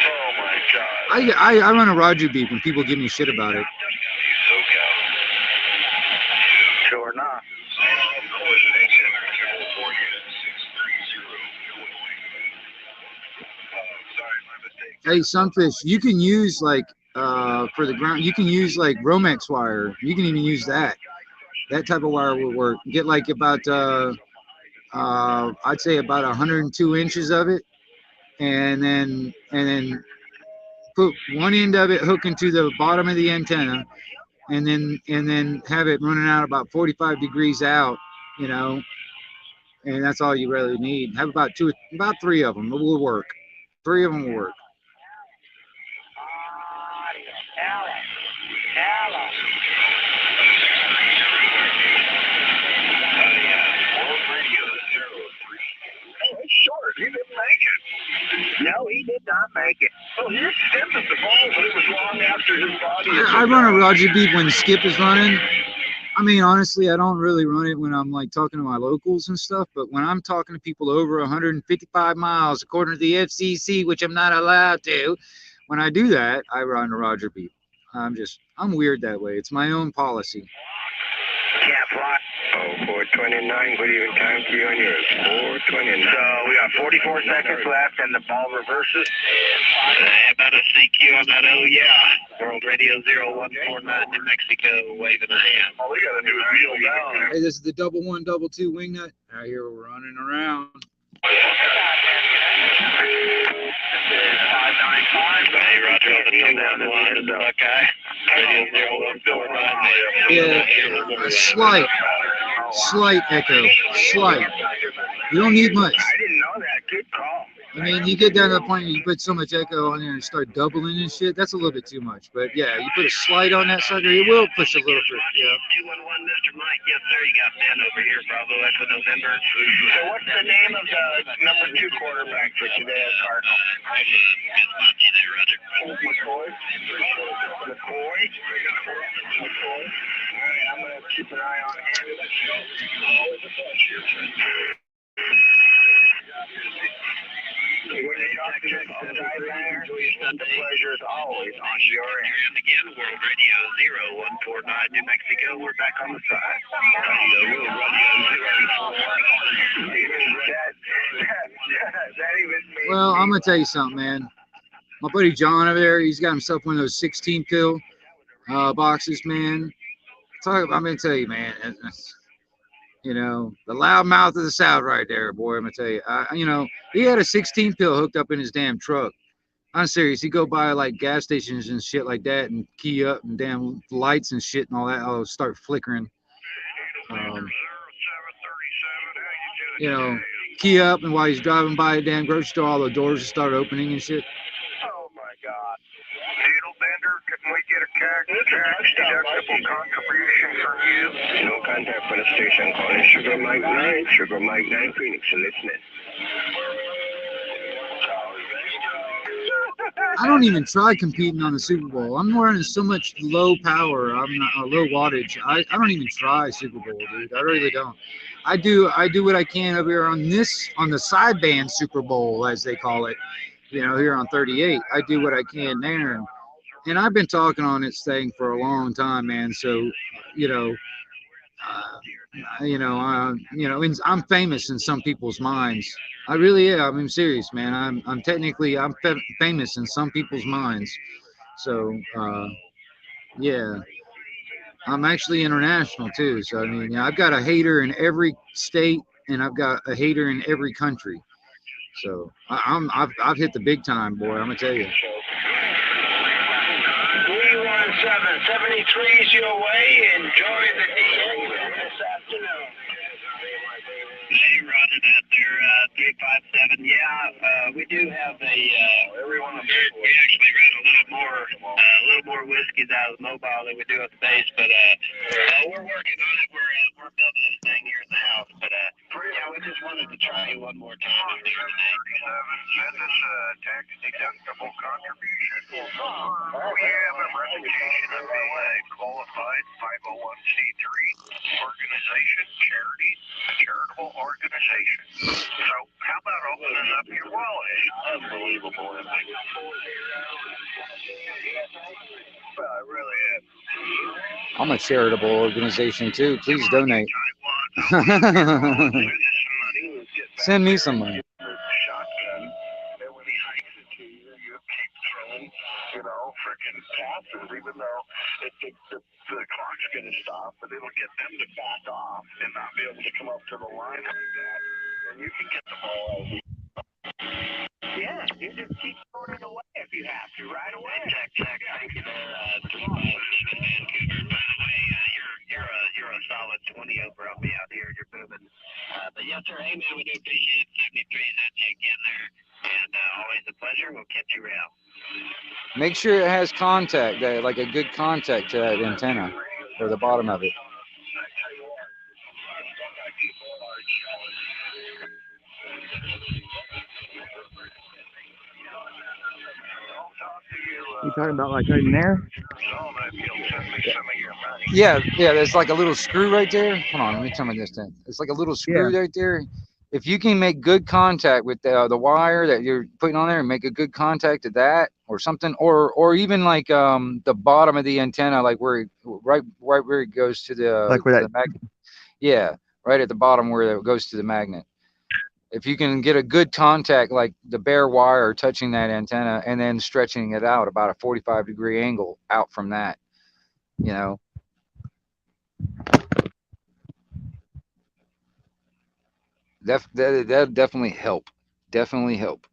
S6: Oh my God.
S3: I run a Roger beep when people give me shit about it.
S6: Sure not.
S3: Hey, Sunfish, you can use like for the ground, you can use like Romex wire. You can even use that. That type of wire will work. Get like about I'd say about 102 inches of it, and then put one end of it hook into the bottom of the antenna, and then have it running out about 45 degrees out, you know, and that's all you really need. Have about three of them. It will work. 3 of them will work.
S6: Short. He didn't make it. No, he did not make it. Well, he stepped at the ball, but it was long after his body.
S3: I run a Roger beep when Skip is running. I mean, honestly, I don't really run it when I'm like talking to my locals and stuff, but when I'm talking to people over 155 miles, according to the FCC, which I'm not allowed to, when I do that, I run a Roger beep. I'm weird that way. It's my own policy.
S2: Can't fly. Oh, 429. What even time for you on yours? 429.
S6: So we got 44 seconds left, and the ball reverses. About a CQ, about yeah. World Radio 0149, New Mexico, waving a hand. All we got to do is kneel down.
S3: Hey, this is the 1122 wingnut. Out here we're running around.
S6: 595. Hey, Roger, on the 211, the Buckeye. Radio 0149.
S3: Yeah, a slight echo. Slight. You don't need much.
S6: I didn't know that. Good call.
S3: I mean, you get down to the point where you put so much echo on there and start doubling and shit, that's a little bit too much. But yeah, you put a slide on that sucker, it will push a little bit. Yeah.
S6: 211, Mr. Mike. Yes, sir. You got Ben over here, Bravo Echo November. So what's the name of the number 2 quarterback for today at Cardinal? McCoy. McCoy. All right, I'm going to keep an eye on him. Always a pleasure. When you talk to the sideline, the pleasure is always on your end. And again, World Radio 0149, New Mexico. We're back on the side.
S3: Well, I'm gonna tell you something, man. My buddy John over there, he's got himself one of those 16 pill boxes, man. I'm gonna tell you, man. You know, the loud mouth of the South right there, boy. I'm gonna tell you. You know, he had a 16 pill hooked up in his damn truck. I'm serious. He'd go by like gas stations and shit like that and key up, and damn lights and shit and all that. I'll start flickering. You know, key up, and while he's driving by a damn grocery store, all the doors will start opening and shit.
S6: Oh my God. Needle Bender, can we get a tax-deductible contribution from you?
S2: No contact for the station. Calling Sugar Mike 9, Sugar Mike 9, Phoenix, and listening.
S3: I don't even try competing on the Super Bowl. I'm running so much low power. I'm not low wattage. I don't even try Super Bowl, dude. I really don't. I do what I can over here on the sideband Super Bowl, as they call it. You know, here on 38, I do what I can there, and I've been talking on this thing for a long time, man. So, I'm famous in some people's minds. I really am. I'm serious, man. I'm famous in some people's minds. So, yeah, I'm actually international too. So I mean, I've got a hater in every state, and I've got a hater in every country. So I've hit the big time, boy. I'm gonna tell you.
S7: 317, 73's your way. Enjoy the DA this afternoon.
S1: Hey, roger that there, 357. Yeah, we do have a, we actually ran a little more whiskeys out of the mobile than we do at the base, but, we're working on it. We're building this thing here in the house, but, yeah, we just wanted to try it one more time.
S5: 37, send us a tax-deductible contribution. We have a reputation of being a qualified 501c3 organization, charity, charitable organization. So how about opening up your wallet?
S1: Unbelievable, isn't it? Well, it really is.
S3: I'm a charitable organization too. Please donate. Send me some money.
S1: Shotgun. And when he hikes it to you, you keep throwing, freaking passes, even though the clock's going to stop, but it'll get them to back off and not be able to come up to the line like that. And you can get the ball out.
S7: Yeah, you just keep throwing it away if you have to, right away.
S1: Thank you there, 357 Vancouver. By the way, you're a solid 20 over on me out here. You're moving. But yes, sir. Hey, man, we do appreciate it. 73 that check in there. And always a pleasure. We'll catch you around.
S3: Make sure it has contact, like a good contact to that antenna or the bottom of it.
S9: You talking about like right in there?
S3: Yeah. There's like a little screw right there. Hold on, let me turn my distance. It's like a little screw right there. If you can make good contact with the wire that you're putting on there and make a good contact to that or something, or even like the bottom of the antenna, like right where it goes to the magnet. Yeah, right at the bottom where it goes to the magnet. If you can get a good contact, like the bare wire touching that antenna and then stretching it out about a 45-degree angle out from that, that definitely help. Definitely help.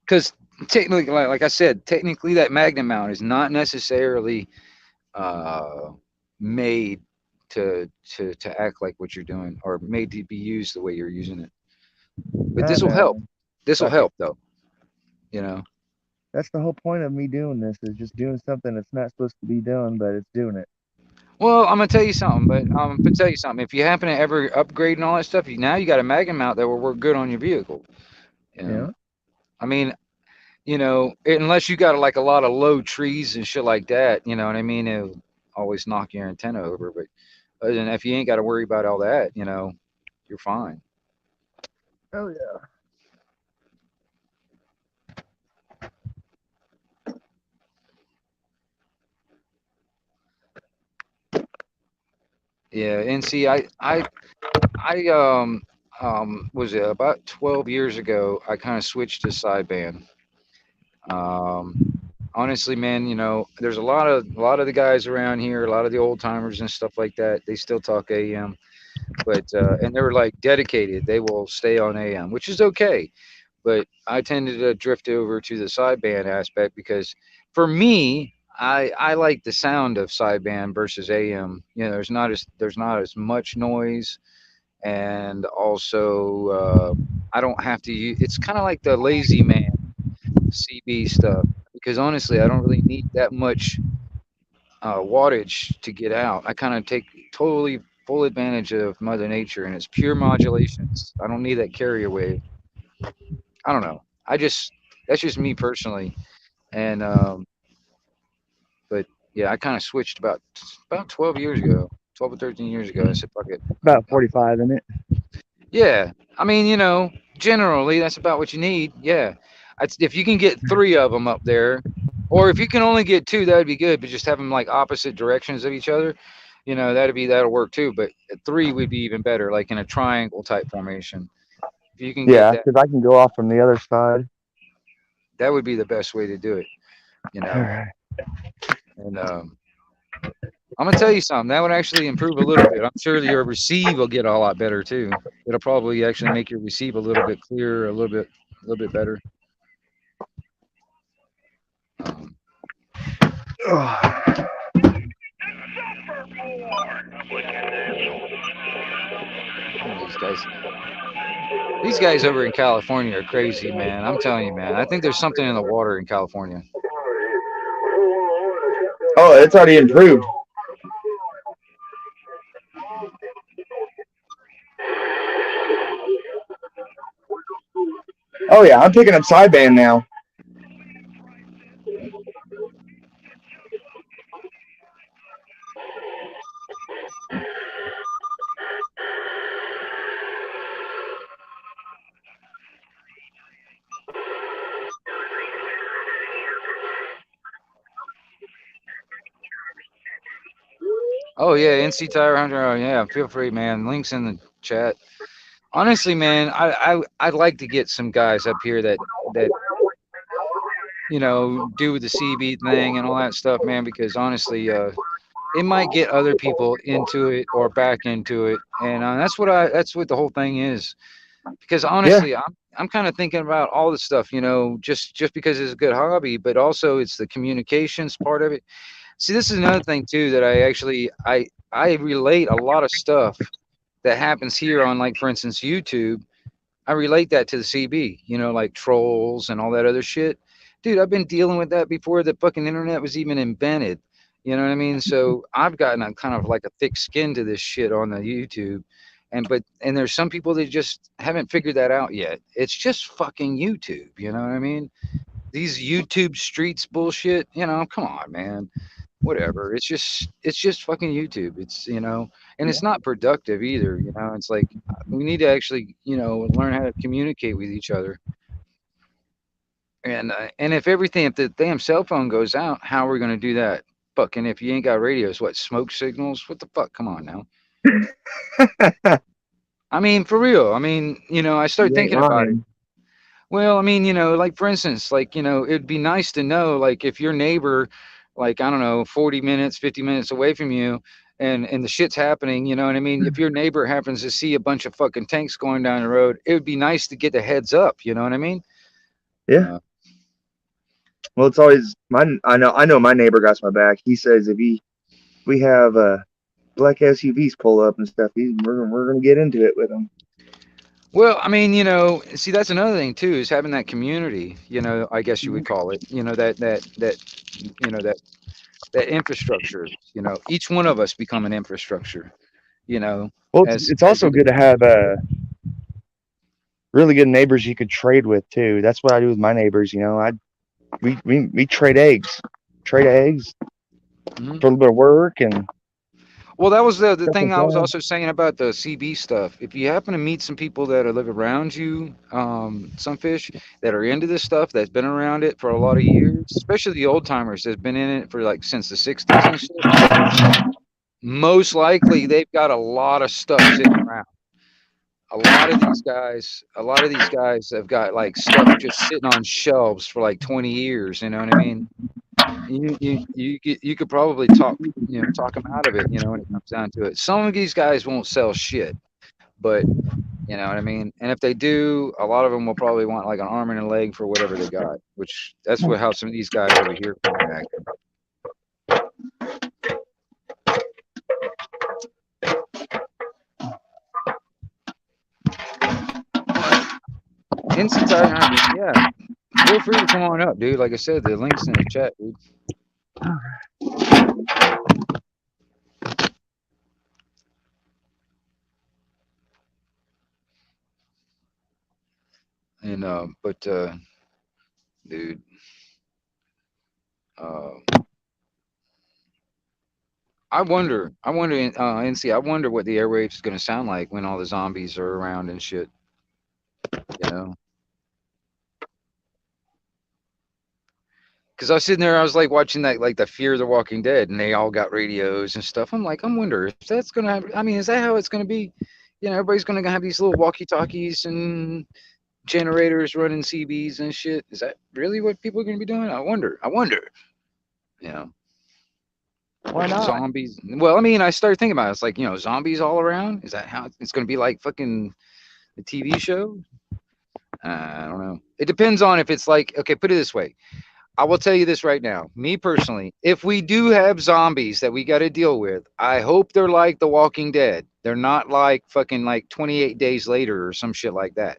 S3: Because technically, like I said, technically that magnet mount is not necessarily made to act like what you're doing or made to be used the way you're using it. But this will help. This will help though.
S9: That's the whole point of me doing this, is just doing something that's not supposed to be done, but it's doing it.
S3: Well, I'm gonna tell you something, if you happen to ever upgrade and all that stuff, now you got a magnet mount that will work good on your vehicle.
S9: Yeah.
S3: I mean, unless you got like a lot of low trees and shit like that, you know what I mean? It'll always knock your antenna over. But other than if you ain't got to worry about all that, you're fine.
S9: Oh yeah.
S3: Yeah, and see, I was it about 12 years ago, I kind of switched to sideband. Honestly, man, there's a lot of the guys around here, a lot of the old timers and stuff like that. They still talk AM, but and they were like dedicated. They will stay on AM, which is okay. But I tended to drift over to the sideband aspect because for me, I like the sound of sideband versus AM. There's not as much noise, and also I don't have to use. It's kind of like the Lazy Man CB stuff, because honestly, I don't really need that much wattage to get out. I kind of take totally full advantage of Mother Nature, and it's pure modulations. I don't need that carrier wave. I don't know. That's just me personally, and but yeah, I kind of switched about 12 years ago, 12 or 13 years ago. I said, fuck it.
S9: About 45, isn't it?
S3: Yeah, I mean, generally that's about what you need. Yeah, if you can get 3 of them up there, or if you can only get 2, that'd be good. But just have them like opposite directions of each other, that'll work too. But 3 would be even better, like in a triangle type formation. If you can get that,
S9: because I can go off from the other side.
S3: That would be the best way to do it.
S9: All right.
S3: And I'm gonna tell you something. That would actually improve a little bit. I'm sure your receive will get a lot better too. It'll probably actually make your receive a little bit clearer, a little bit better. Um, these guys over in California are crazy, man. I'm telling you, man. I think there's something in the water in California.
S10: Oh, it's already improved. Oh yeah, I'm picking up sideband now.
S3: Oh yeah, NC Tire Hunter. Oh yeah, feel free, man. Links in the chat. Honestly, man, I'd like to get some guys up here that do the CB thing and all that stuff, man. Because honestly, it might get other people into it or back into it, and that's what the whole thing is. Because
S10: Yeah,
S3: honestly, I'm kind of thinking about all this stuff, just because it's a good hobby, but also it's the communications part of it. See, this is another thing too that I relate a lot of stuff that happens here on, like, for instance, YouTube. I relate that to the CB, like trolls and all that other shit. Dude, I've been dealing with that before the fucking internet was even invented. You know what I mean? So I've gotten a kind of like a thick skin to this shit on the YouTube. And there's some people that just haven't figured that out yet. It's just fucking YouTube, you know what I mean? These YouTube streets bullshit, come on, man. Whatever. It's just fucking YouTube. And it's not productive either. It's like we need to actually, learn how to communicate with each other. And if the damn cell phone goes out, how are we gonna do that? Fucking if you ain't got radios, what, smoke signals? What the fuck? Come on now. I mean, for real. I mean, I start
S10: you ain't
S3: thinking about it.
S10: lying.
S3: Well, I mean, like, for instance, like, it'd be nice to know, like, if your neighbor, like, I don't know, 40 minutes, 50 minutes away from you, and the shit's happening, you know what I mean? If your neighbor happens to see a bunch of fucking tanks going down the road, it would be nice to get the heads up, you know what I mean?
S10: Yeah.
S3: Uh,
S10: Well, it's always my. I know my neighbor got my back. He says if we have black SUVs pull up and stuff, we're gonna get into it with them.
S3: well, I mean, see, that's another thing too, is having that community, I guess you would call it, that infrastructure, each one of us become an infrastructure, you know,
S10: Well, it's
S3: as
S10: also
S3: it
S10: good to have really good neighbors you could trade with too. That's what I do with my neighbors. We trade eggs
S3: Mhm.
S10: for a little bit of work and
S3: Well, that was the
S10: stuff
S3: thing
S10: like
S3: I was
S10: that.
S3: also saying about the CB stuff. If you happen to meet some people that live around you, some fish that are into this stuff, that's been around it for a lot of years, especially the old timers that's been in it for like since the 60s and shit, most likely they've got a lot of stuff sitting around. A lot of these guys have got like stuff just sitting on shelves for like 20 years, you know what I mean? You could probably talk them out of it, when it comes down to it. Some of these guys won't sell shit, but you know what I mean. And if they do, a lot of them will probably want like an arm and a leg for whatever they got, which that's how some of these guys over here fucking act. NC Tire Hunter, yeah. Feel free to come on up, dude. Like I said, the link's in the chat, dude. And dude, uh, NC, I wonder what the airwaves is gonna sound like when all the zombies are around and shit. You know, because I was sitting there, I was like watching that, like the Fear of the Walking Dead, and they all got radios and stuff. I'm like, I wonder if that's gonna happen. I mean, is that how it's gonna be? Everybody's gonna have these little walkie-talkies and generators running CBs and shit. Is that really what people are gonna be doing? I wonder. You know.
S9: Why not?
S3: Zombies. Well, I mean, I started thinking about it. It's like, zombies all around. Is that how it's going to be like fucking the TV show? I don't know. It depends on if it's like, okay, put it this way. I will tell you this right now. Me personally, if we do have zombies that we got to deal with, I hope they're like The Walking Dead. They're not like fucking like 28 days later or some shit like that.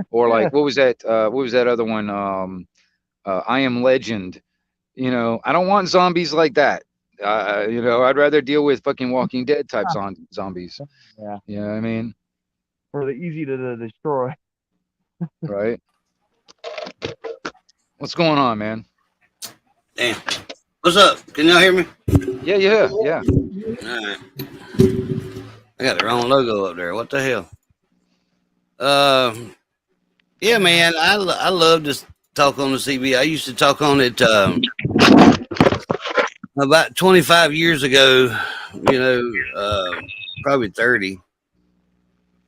S3: Or like what was that? What was that other one? I Am Legend. I don't want zombies like that. I'd rather deal with fucking Walking Dead type zombies.
S9: Yeah.
S3: You know what I mean?
S9: Or the easy to destroy.
S3: Right. What's going on, man?
S11: Damn. What's up? Can y'all hear me?
S3: Yeah.
S11: All right. I got the wrong logo up there. What the hell? Yeah, man. I love to talk on the CB. I used to talk on it about 25 years ago. Probably 30.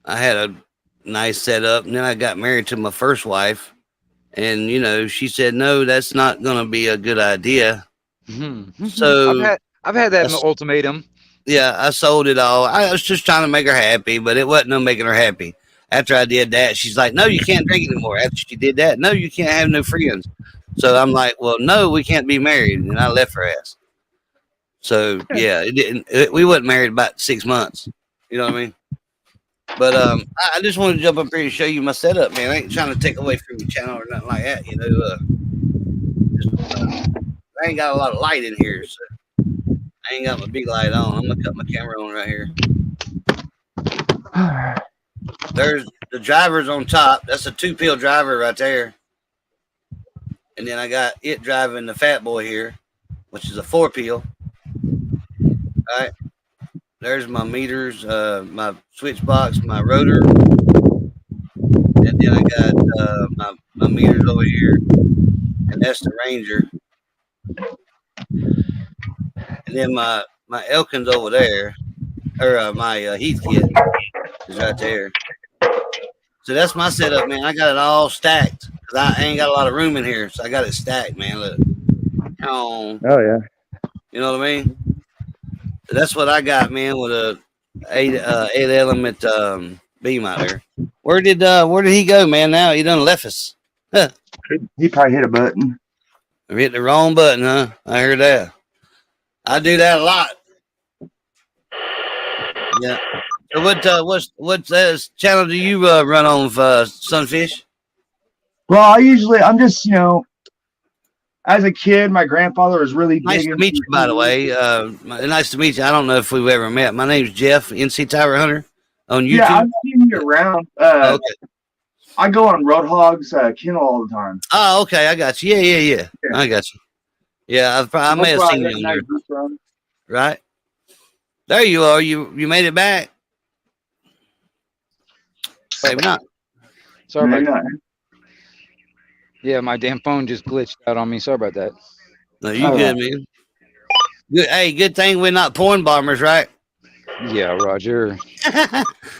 S11: I had a nice setup, and then I got married to my first wife, and she said, no, that's not going to be a good idea.
S3: Mm-hmm.
S11: So
S3: I've had that ultimatum.
S11: Yeah, I sold it all. I was just trying to make her happy, but it wasn't no making her happy. After I did that, she's like, no, you can't drink anymore. After she did that, no, you can't have no friends. So I'm like, well, no, we can't be married, and I left her ass. So yeah, we wasn't married about 6 months. You know what I mean? But I just wanted to jump up here and show you my setup, man. I ain't trying to take away from your channel or nothing like that. I ain't got a lot of light in here, so I ain't got my big light on. I'm gonna cut my camera on right here. There's the driver's on top. That's a 2-pill driver right there. And then I got it driving the fat boy here, which is a 4-pill. All right. There's my meters, my switch box, my rotor. And then I got my meters over here. And that's the Ranger. And then my Elkins over there. Or my Heathkit is right there. So that's my setup, man. I got it all stacked. Because I ain't got a lot of room in here. So I got it stacked, man. Look.
S10: Oh, yeah.
S11: You know what I mean? So that's what I got, man, with a 8-element beam out there. Where did he go, man? Now he done left us. Huh.
S10: He probably hit a button.
S11: I hit the wrong button, huh? I heard that. I do that a lot. Yeah. So what channel do you run on, Sunfish?
S10: Well, I'm just, as a kid, my grandfather was really big.
S11: Nice to meet you, by the way. Nice to meet you. I don't know if we've ever met. My name's Jeff, NC Tower Hunter, on YouTube. Yeah,
S10: I've seen you around. Okay. I go on Roadhog's kennel all the time.
S11: Oh, okay. I got you. Yeah. I got you. Yeah, I may have seen you on there. Right. There you are. You made it back. Maybe not.
S3: Sorry about that. Yeah, my damn phone just glitched out on me. Sorry about that.
S11: No, you good, man. Good. Hey, good thing we're not porn bombers, right?
S3: Yeah, Roger.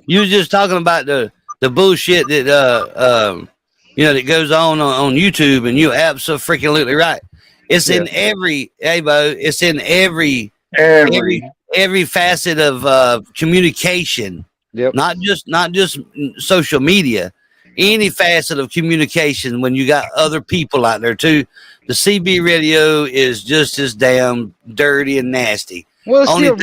S11: You was just talking about the bullshit that that goes on YouTube, and you're absolutely right. It's in every it's in every facet of communication.
S3: Yep.
S11: Not just social media. Any facet of communication when you got other people out there too. The CB radio is just as damn dirty and nasty.
S3: Well,
S11: only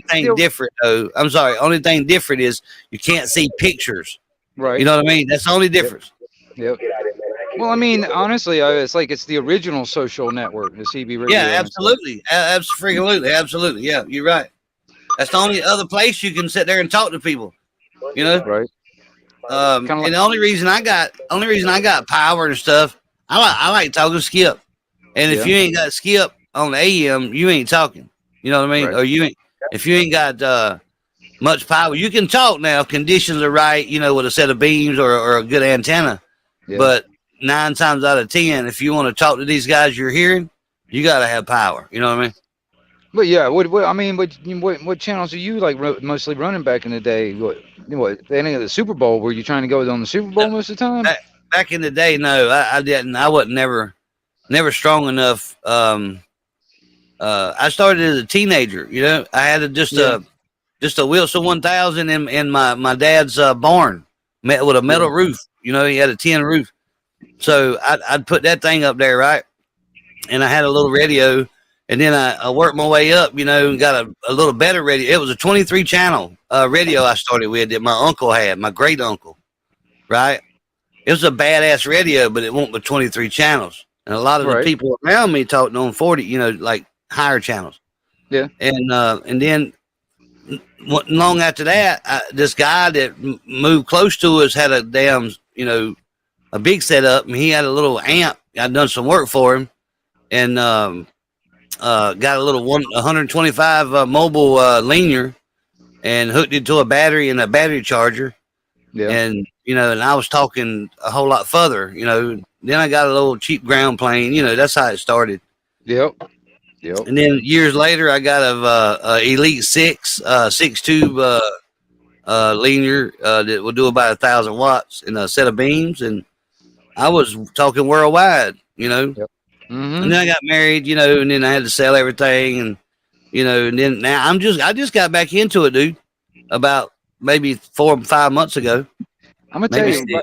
S11: thing different though. I'm sorry. Only thing different is you can't see pictures.
S3: Right.
S11: You know what I mean? That's the only difference.
S3: Yep. Well, I mean, honestly, it's the original social network, the CB radio.
S11: Yeah, absolutely. Absolutely. Yeah, you're right. That's the only other place you can sit there and talk to people.
S3: Right.
S11: And the only reason I got power and stuff, I like talking to Skip. And if you ain't got Skip on the AM, you ain't talking. You know what I mean? Right. Or if you ain't got much power, you can talk now if conditions are right, with a set of beams or a good antenna. Yeah. But 9 times out of 10, if you want to talk to these guys you're hearing, you got to have power. You know what I mean?
S3: But yeah, what channels are you mostly running back in the day? What any of the Super Bowl? Were you trying to go on the Super Bowl most of the time?
S11: Back in the day, no, I didn't. I wasn't never strong enough I started as a teenager. You know, I had just a Wilson 1000 in my dad's barn, met with a metal roof. You know, he had a tin roof. So I'd put that thing up there, right? And I had a little radio, and then I worked my way up, you know, and got a little better radio. It was a 23 channel radio I started with that my uncle had, my great uncle, right? It was a badass radio, but it won't be 23 channels. And a lot of the people around me talked on 40, you know, like higher channels.
S3: Yeah.
S11: And then long after that, this guy that moved close to us had a damn, you know, a big setup, and he had a little amp. I'd done some work for him, and got a little 125 mobile linear, and hooked it to a battery and a battery charger. Yeah. And you know, and I was talking a whole lot further. You know, then I got a little cheap ground plane. You know, that's how it started.
S3: Yep.
S11: And then years later, I got a Elite 6 tube linear that will do about 1,000 watts in a set of beams, and I was talking worldwide, you know.
S3: Yep. Mm-hmm.
S11: And then I got married, you know, and then I had to sell everything, and you know, and then now I just got back into it, dude, about maybe 4 or 5 months ago.
S3: I'm gonna tell you,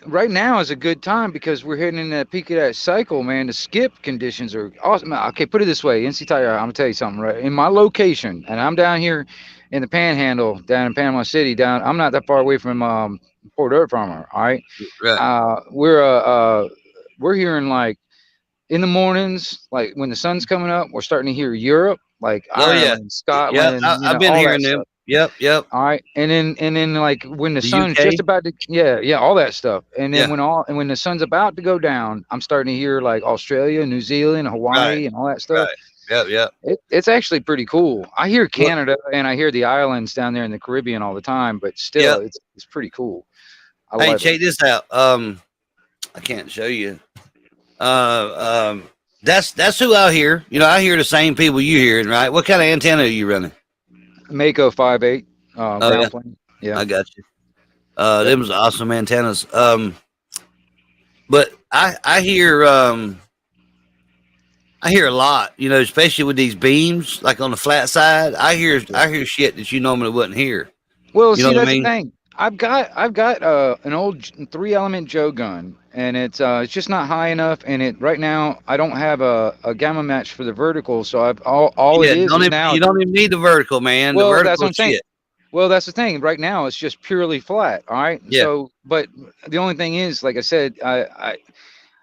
S3: right now is a good time because we're hitting in the peak of that cycle, man. The skip conditions are awesome. Okay, put it this way, NC Tire, I'm gonna tell you something, right? In my location, and I'm down here in the Panhandle, down in Panama City, I'm not that far away from Port Dirt Farmer, all right? Right. We're hearing like in the mornings, like when the sun's coming up, we're starting to hear Europe, like Ireland, Scotland.
S11: Yeah, I've been hearing them. Yep.
S3: All right, and then like when the sun's just about to, all that stuff, and then when the sun's about to go down, I'm starting to hear like Australia, New Zealand, Hawaii, and all that stuff.
S11: Right. Yep.
S3: It's actually pretty cool. I hear Canada and I hear the islands down there in the Caribbean all the time, but still, it's pretty cool.
S11: Hey, check this out. I can't show you. That's who I hear. You know, I hear the same people you hearing, right? What kind of antenna are you running?
S3: Mako 5.8. Ground plane. Yeah,
S11: I got you. Them was awesome antennas. But I hear a lot. You know, especially with these beams, like on the flat side. I hear shit that you normally wouldn't hear.
S3: Well, see, that's the thing. I've got an old 3-element Joe gun, and it's just not high enough. And right now I don't have a gamma match for the vertical, so I've now.
S11: You don't even need the vertical, man.
S3: Well,
S11: the vertical
S3: that's what I'm saying. Well, that's the thing. Right now it's just purely flat. All right.
S11: Yeah.
S3: So, but the only thing is, like I said,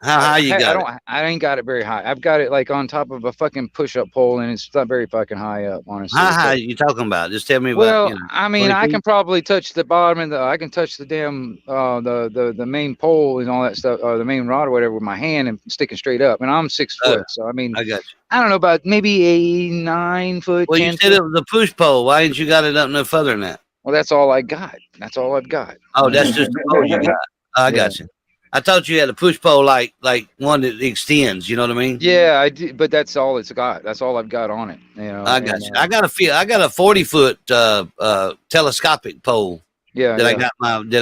S11: how high you got it?
S3: I ain't got it very high. I've got it like on top of a fucking push-up pole, and it's not very fucking high up, honestly.
S11: How high are you talking about? Just tell me about.
S3: Well,
S11: you know,
S3: I mean, I can probably touch the bottom, and I can touch the damn the main pole and all that stuff, or the main rod or whatever, with my hand and sticking straight up. And I'm 6 foot, so I mean,
S11: I got you.
S3: I don't know, about maybe a 9 foot.
S11: Well, you said it was a push pole. Why didn't you got it up no further than that?
S3: Well, that's all I got. That's all I've got.
S11: Oh, that's just the pole you got. I got you. I thought you had a push pole like one that extends. You know what I mean?
S3: Yeah, I do, but that's all it's got. That's all I've got on it. You know.
S11: I got you. I got a 40-foot telescopic pole.
S3: Yeah.
S11: I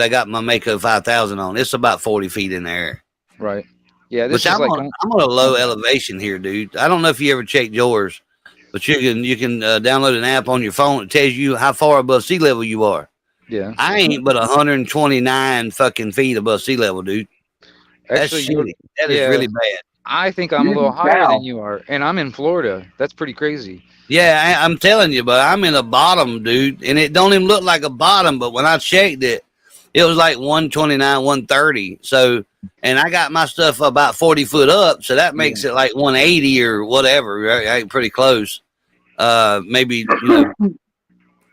S11: got my Mako 5000 on. It's about 40 feet in the air.
S3: Right. Yeah.
S11: I'm on a low elevation here, dude. I don't know if you ever checked yours, but you can download an app on your phone that tells you how far above sea level you are.
S3: Yeah.
S11: I ain't but 129 fucking feet above sea level, dude.
S3: Actually,
S11: that's shitty. That is really bad.
S3: I think I'm a little higher than you are, and I'm in Florida. That's pretty crazy.
S11: Yeah, I'm telling you, but I'm in the bottom, dude, and it don't even look like a bottom. But when I checked it, it was like 129, 130. So, and I got my stuff about 40 foot up, so that makes it like 180 or whatever. Right? Pretty close. Maybe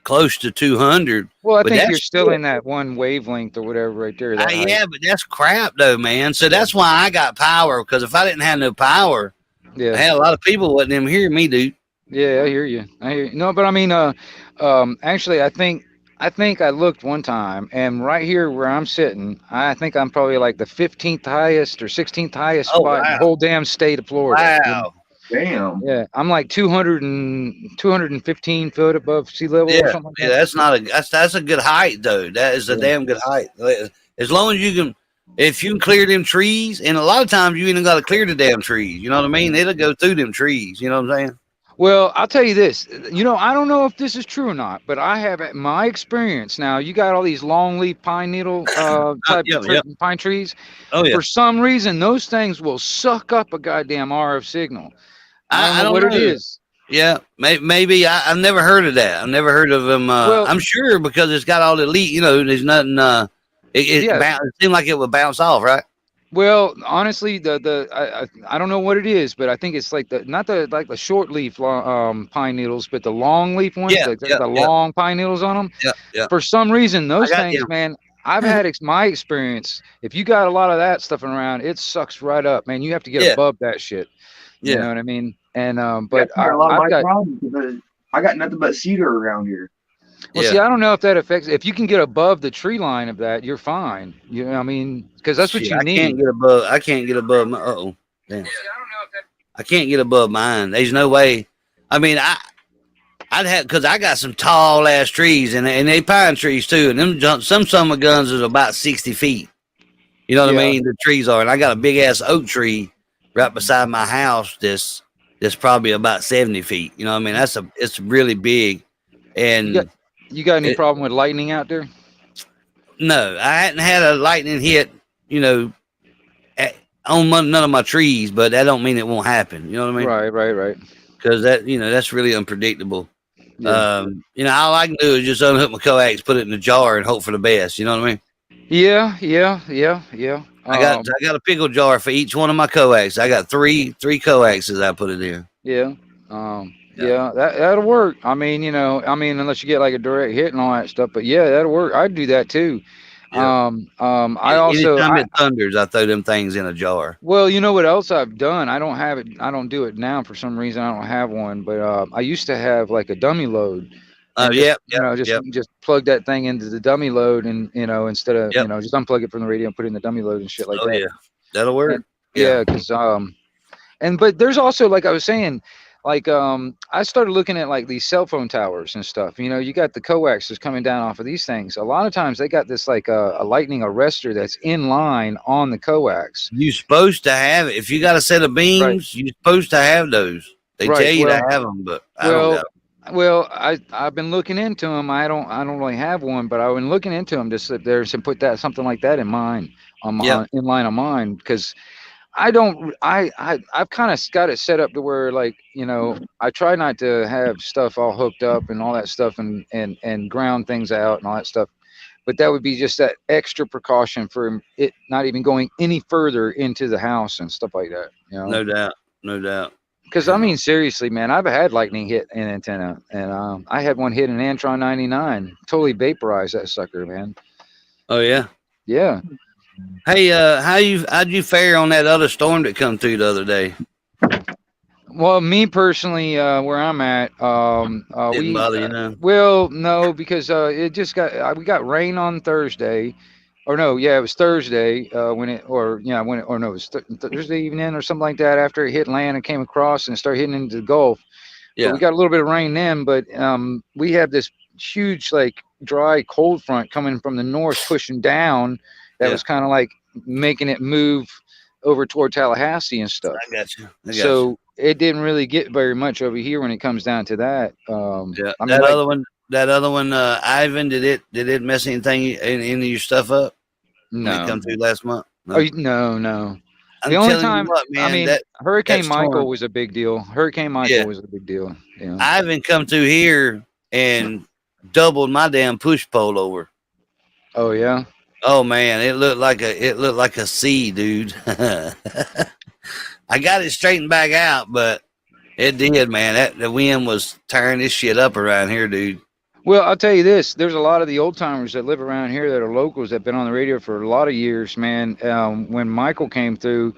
S11: close to 200.
S3: Well, I think you're still in that one wavelength or whatever right there.
S11: Yeah, but that's crap though, man. So that's why I got power, because if I didn't have no power, I had a lot of people wouldn't even hear me, dude.
S3: Yeah, I hear you. No, but I mean, actually, I think I looked one time, and right here where I'm sitting, I think I'm probably like the 15th highest or 16th highest spot in the whole damn state of Florida.
S11: Wow.
S10: Damn.
S3: Yeah, I'm like 215 foot above sea level or something like that.
S11: That's a good height though. That is a damn good height. As long as you can, if you can clear them trees, and a lot of times you even got to clear the damn trees. You know what I mean? It'll go through them trees. You know what I'm saying?
S3: Well, I'll tell you this. You know, I don't know if this is true or not, but I have my experience. Now, you got all these long leaf pine needle type
S11: Yeah,
S3: of
S11: yeah.
S3: pine trees.
S11: Oh yeah.
S3: For some reason, those things will suck up a goddamn RF signal. I don't
S11: I
S3: know
S11: don't
S3: what it
S11: know.
S3: is.
S11: Yeah, maybe I've never heard of that. I've never heard of them.
S3: Well,
S11: I'm sure because it's got all the leaf. You know, there's nothing.
S3: yeah.
S11: It seemed like it would bounce off, right?
S3: Well, honestly, I don't know what it is, but I think it's like the not the like the short leaf pine needles, but the long leaf ones,
S11: Yeah, yeah,
S3: the
S11: yeah,
S3: long pine needles on them.
S11: yeah, yeah.
S3: For some reason,
S11: I
S3: those
S11: got
S3: things,
S11: them.
S3: man, I've had my experience. If you got a lot of that stuff around, it sucks right up, man. You have to get
S11: Yeah,
S3: above that shit. You know
S11: yeah.
S3: what I mean? And but
S10: That's where a lot of
S3: I've
S10: my
S3: got.
S10: problems because I got nothing but cedar around here.
S3: Well,
S11: Yeah.
S3: see, I don't know if that affects. If you can get above the tree line of that, you're fine. You know what I mean? Because that's what
S11: Shit,
S3: you
S11: I can't
S3: need.
S11: get above. I can't get above my. Oh, damn. I can't get above mine. There's no way. I mean, I'd have because I got some tall ass trees and they pine trees too, and some summer guns is about 60 feet. You know what I
S3: Yeah.
S11: mean? The trees are, and I got a big ass oak tree right beside my house. That's probably about 70 feet. You know what I mean? It's really big, and
S3: You got any problem with lightning out there?
S11: no, I hadn't had a lightning hit. You know, on none of my trees, but that don't mean it won't happen. You know what I mean?
S3: Right.
S11: Because that's really unpredictable.
S3: Yeah.
S11: All I can do is just unhook my coax, put it in a jar, and hope for the best. You know what I mean?
S3: Yeah.
S11: I got a pickle jar for each one of my coax. I got three coaxes I put in there.
S3: Yeah. Yeah, that'll work. I mean, unless you get like a direct hit and all that stuff, but yeah, that'll work. I'd do that too.
S11: Yeah. Anytime it thunders, I throw them things in a jar.
S3: Well, you know what else I've done? I don't have it. I don't do it now for some reason. I don't have one, but I used to have like a dummy load.
S11: Oh,
S3: And just plug that thing into the dummy load, and instead of just unplug it from the radio and put it in the dummy load and shit like that.
S11: Oh yeah, that'll work.
S3: And, yeah, because but there's also, like I was saying, like I started looking at like these cell phone towers and stuff. You got the coaxes coming down off of these things. A lot of times they got this like a lightning arrestor that's in line on the coax.
S11: You're supposed to have it. If you got a set of beams, you're supposed to have those. They tell you to have them, but I don't know.
S3: Well, I've been looking into them. I don't really have one, but I've been looking into them to sit there and put something like that in mine in line of mine, because I've kind of got it set up to where, like, I try not to have stuff all hooked up and all that stuff and ground things out and all that stuff. But that would be just that extra precaution for it not even going any further into the house and stuff like that.
S11: No doubt.
S3: Because I mean, seriously, man, I've had lightning hit an antenna, and I had one hit an Antron 99, totally vaporized that sucker, man.
S11: Oh yeah.
S3: Yeah.
S11: Hey, how'd you fare on that other storm that come through the other day?
S3: Well, me personally, where I'm at,
S11: Didn't bother you now?
S3: Well, no, because it just we got rain on Thursday. Or no, yeah, it was Thursday it was Thursday evening or something like that, after it hit land and came across and started hitting into the Gulf. Yeah. But we got a little bit of rain then, but we have this huge, like, dry cold front coming from the north pushing down that was kind of like making it move over toward Tallahassee and stuff.
S11: I got you.
S3: So it didn't really get very much over here when it comes down to that.
S11: That other one, Ivan, did it mess anything any of your stuff up?
S3: No.
S11: When it come through last month?
S3: No. Oh, no.
S11: The only time,
S3: Hurricane Michael was a big deal. Hurricane Michael was a big deal. Yeah.
S11: Ivan come through here and doubled my damn push pole over.
S3: Oh yeah.
S11: Oh man, it looked like a sea, dude. I got it straightened back out, but it did, man. The wind was tearing this shit up around here, dude.
S3: Well, I'll tell you this. There's a lot of the old timers that live around here that are locals that have been on the radio for a lot of years, man. When Michael came through,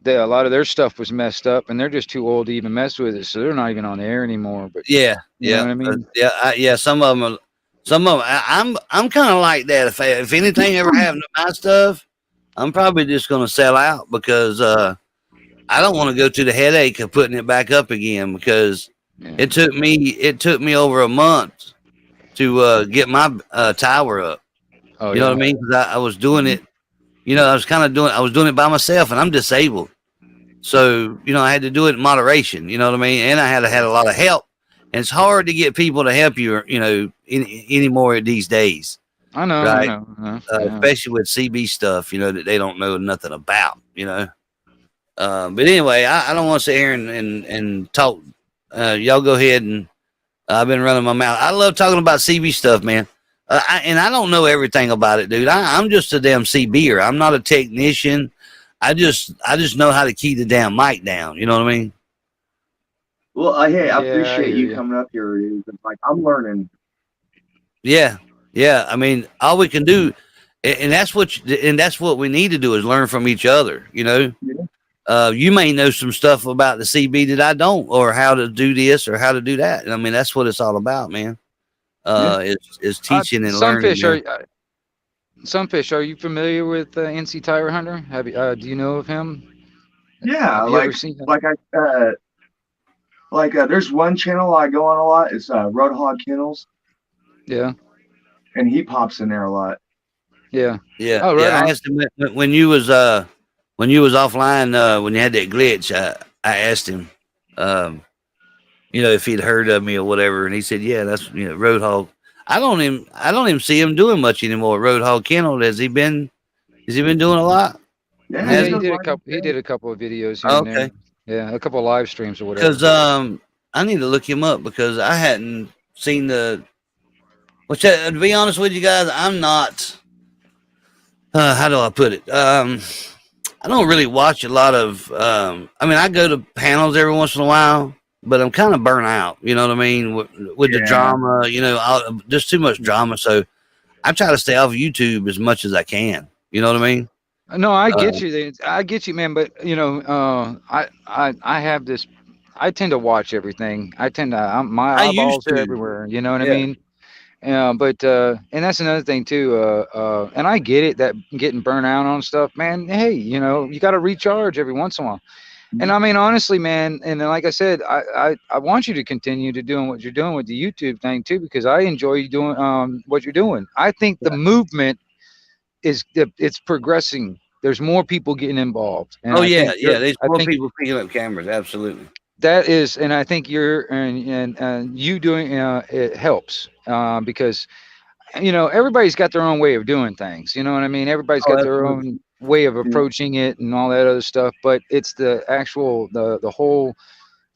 S3: a lot of their stuff was messed up, and they're just too old to even mess with it, so they're not even on the air anymore. But you know what I mean?
S11: Some of them. I'm kind of like that. If anything ever happened to my stuff, I'm probably just gonna sell out, because I don't want to go through the headache of putting it back up again, because it took me over a month to get my tower up.
S3: Oh,
S11: you know what I mean? Because I was doing it. I was doing it by myself, and I'm disabled. So, I had to do it in moderation, you know what I mean? And I had a lot of help. And it's hard to get people to help you, anymore these days,
S3: I know,
S11: right?
S3: yeah.
S11: Especially with CB stuff, that they don't know nothing about, But anyway, I don't want to sit here and talk. Y'all go ahead and I've been running my mouth. I love talking about CB stuff, man. And I don't know everything about it, dude. I'm just a damn CBer. I'm not a technician. I just know how to keep the damn mic down. You know what I mean?
S10: Well, hey, I
S3: Yeah,
S10: appreciate
S3: hear
S10: you
S3: ya.
S10: coming up here, dude. It's like I'm learning.
S11: Yeah, yeah. I mean, all we can do, and that's what we need to do is learn from each other.
S10: Yeah.
S11: You may know some stuff about the CB that I don't, or how to do this or how to do that. I mean, that's what it's all about, man. Is teaching and learning,
S3: Sunfish,
S11: man.
S3: Sunfish, are you familiar with NC Tire Hunter? Have you? Do you know of him?
S10: Yeah,
S3: Have you ever seen him?
S10: There's one channel I go on a lot. It's Roadhog Kennels,
S3: Yeah,
S10: and he pops in there a lot.
S3: yeah.
S11: Yeah,
S3: Oh, right
S11: yeah. I
S3: on.
S11: asked him when you was offline, when you had that glitch. I asked him, if he'd heard of me or whatever, and he said, "Yeah, that's Roadhog." I don't even see him doing much anymore. Roadhog Kennel, has he been doing a lot?
S10: Yeah,
S3: Yeah,
S10: he's
S3: he
S10: doing
S3: did a
S10: fine.
S3: couple. He did a couple of videos here
S11: Oh,
S3: and
S11: okay,
S3: there. Yeah, a couple of live streams or whatever.
S11: because I need to look him up because I hadn't seen the. Which, to be honest with you guys, I'm not. How do I put it? I don't really watch a lot of. I mean, I go to panels every once in a while, but I'm kind of burnt out. You know what I mean? With the
S10: Yeah.
S11: drama, there's too much drama. So I try to stay off YouTube as much as I can. You know what I mean?
S3: No, I get you. I get you, man. But I have this. I tend to watch everything. My
S11: I
S3: eyeballs
S11: used
S3: are
S11: to.
S3: everywhere. You know what I
S11: Yeah.
S3: mean? But and that's another thing too. And I get it that getting burnt out on stuff, man. Hey, you got to recharge every once in a while. And I mean, honestly, man. And then, like I said, I want you to continue to doing what you're doing with the YouTube thing too, because I enjoy you doing what you're doing. I think the movement it's progressing. There's more people getting involved, and
S11: Oh
S3: I
S11: yeah,
S3: think
S11: yeah. There's
S3: I
S11: more
S3: think
S11: people picking up cameras. Absolutely.
S3: that is, and I think you're and you doing it helps because everybody's got their own way of doing things. You know what I mean? Everybody's
S11: Oh,
S3: got their
S11: absolutely.
S3: own way of
S10: Yeah.
S3: approaching it and all that other stuff. But it's the actual the whole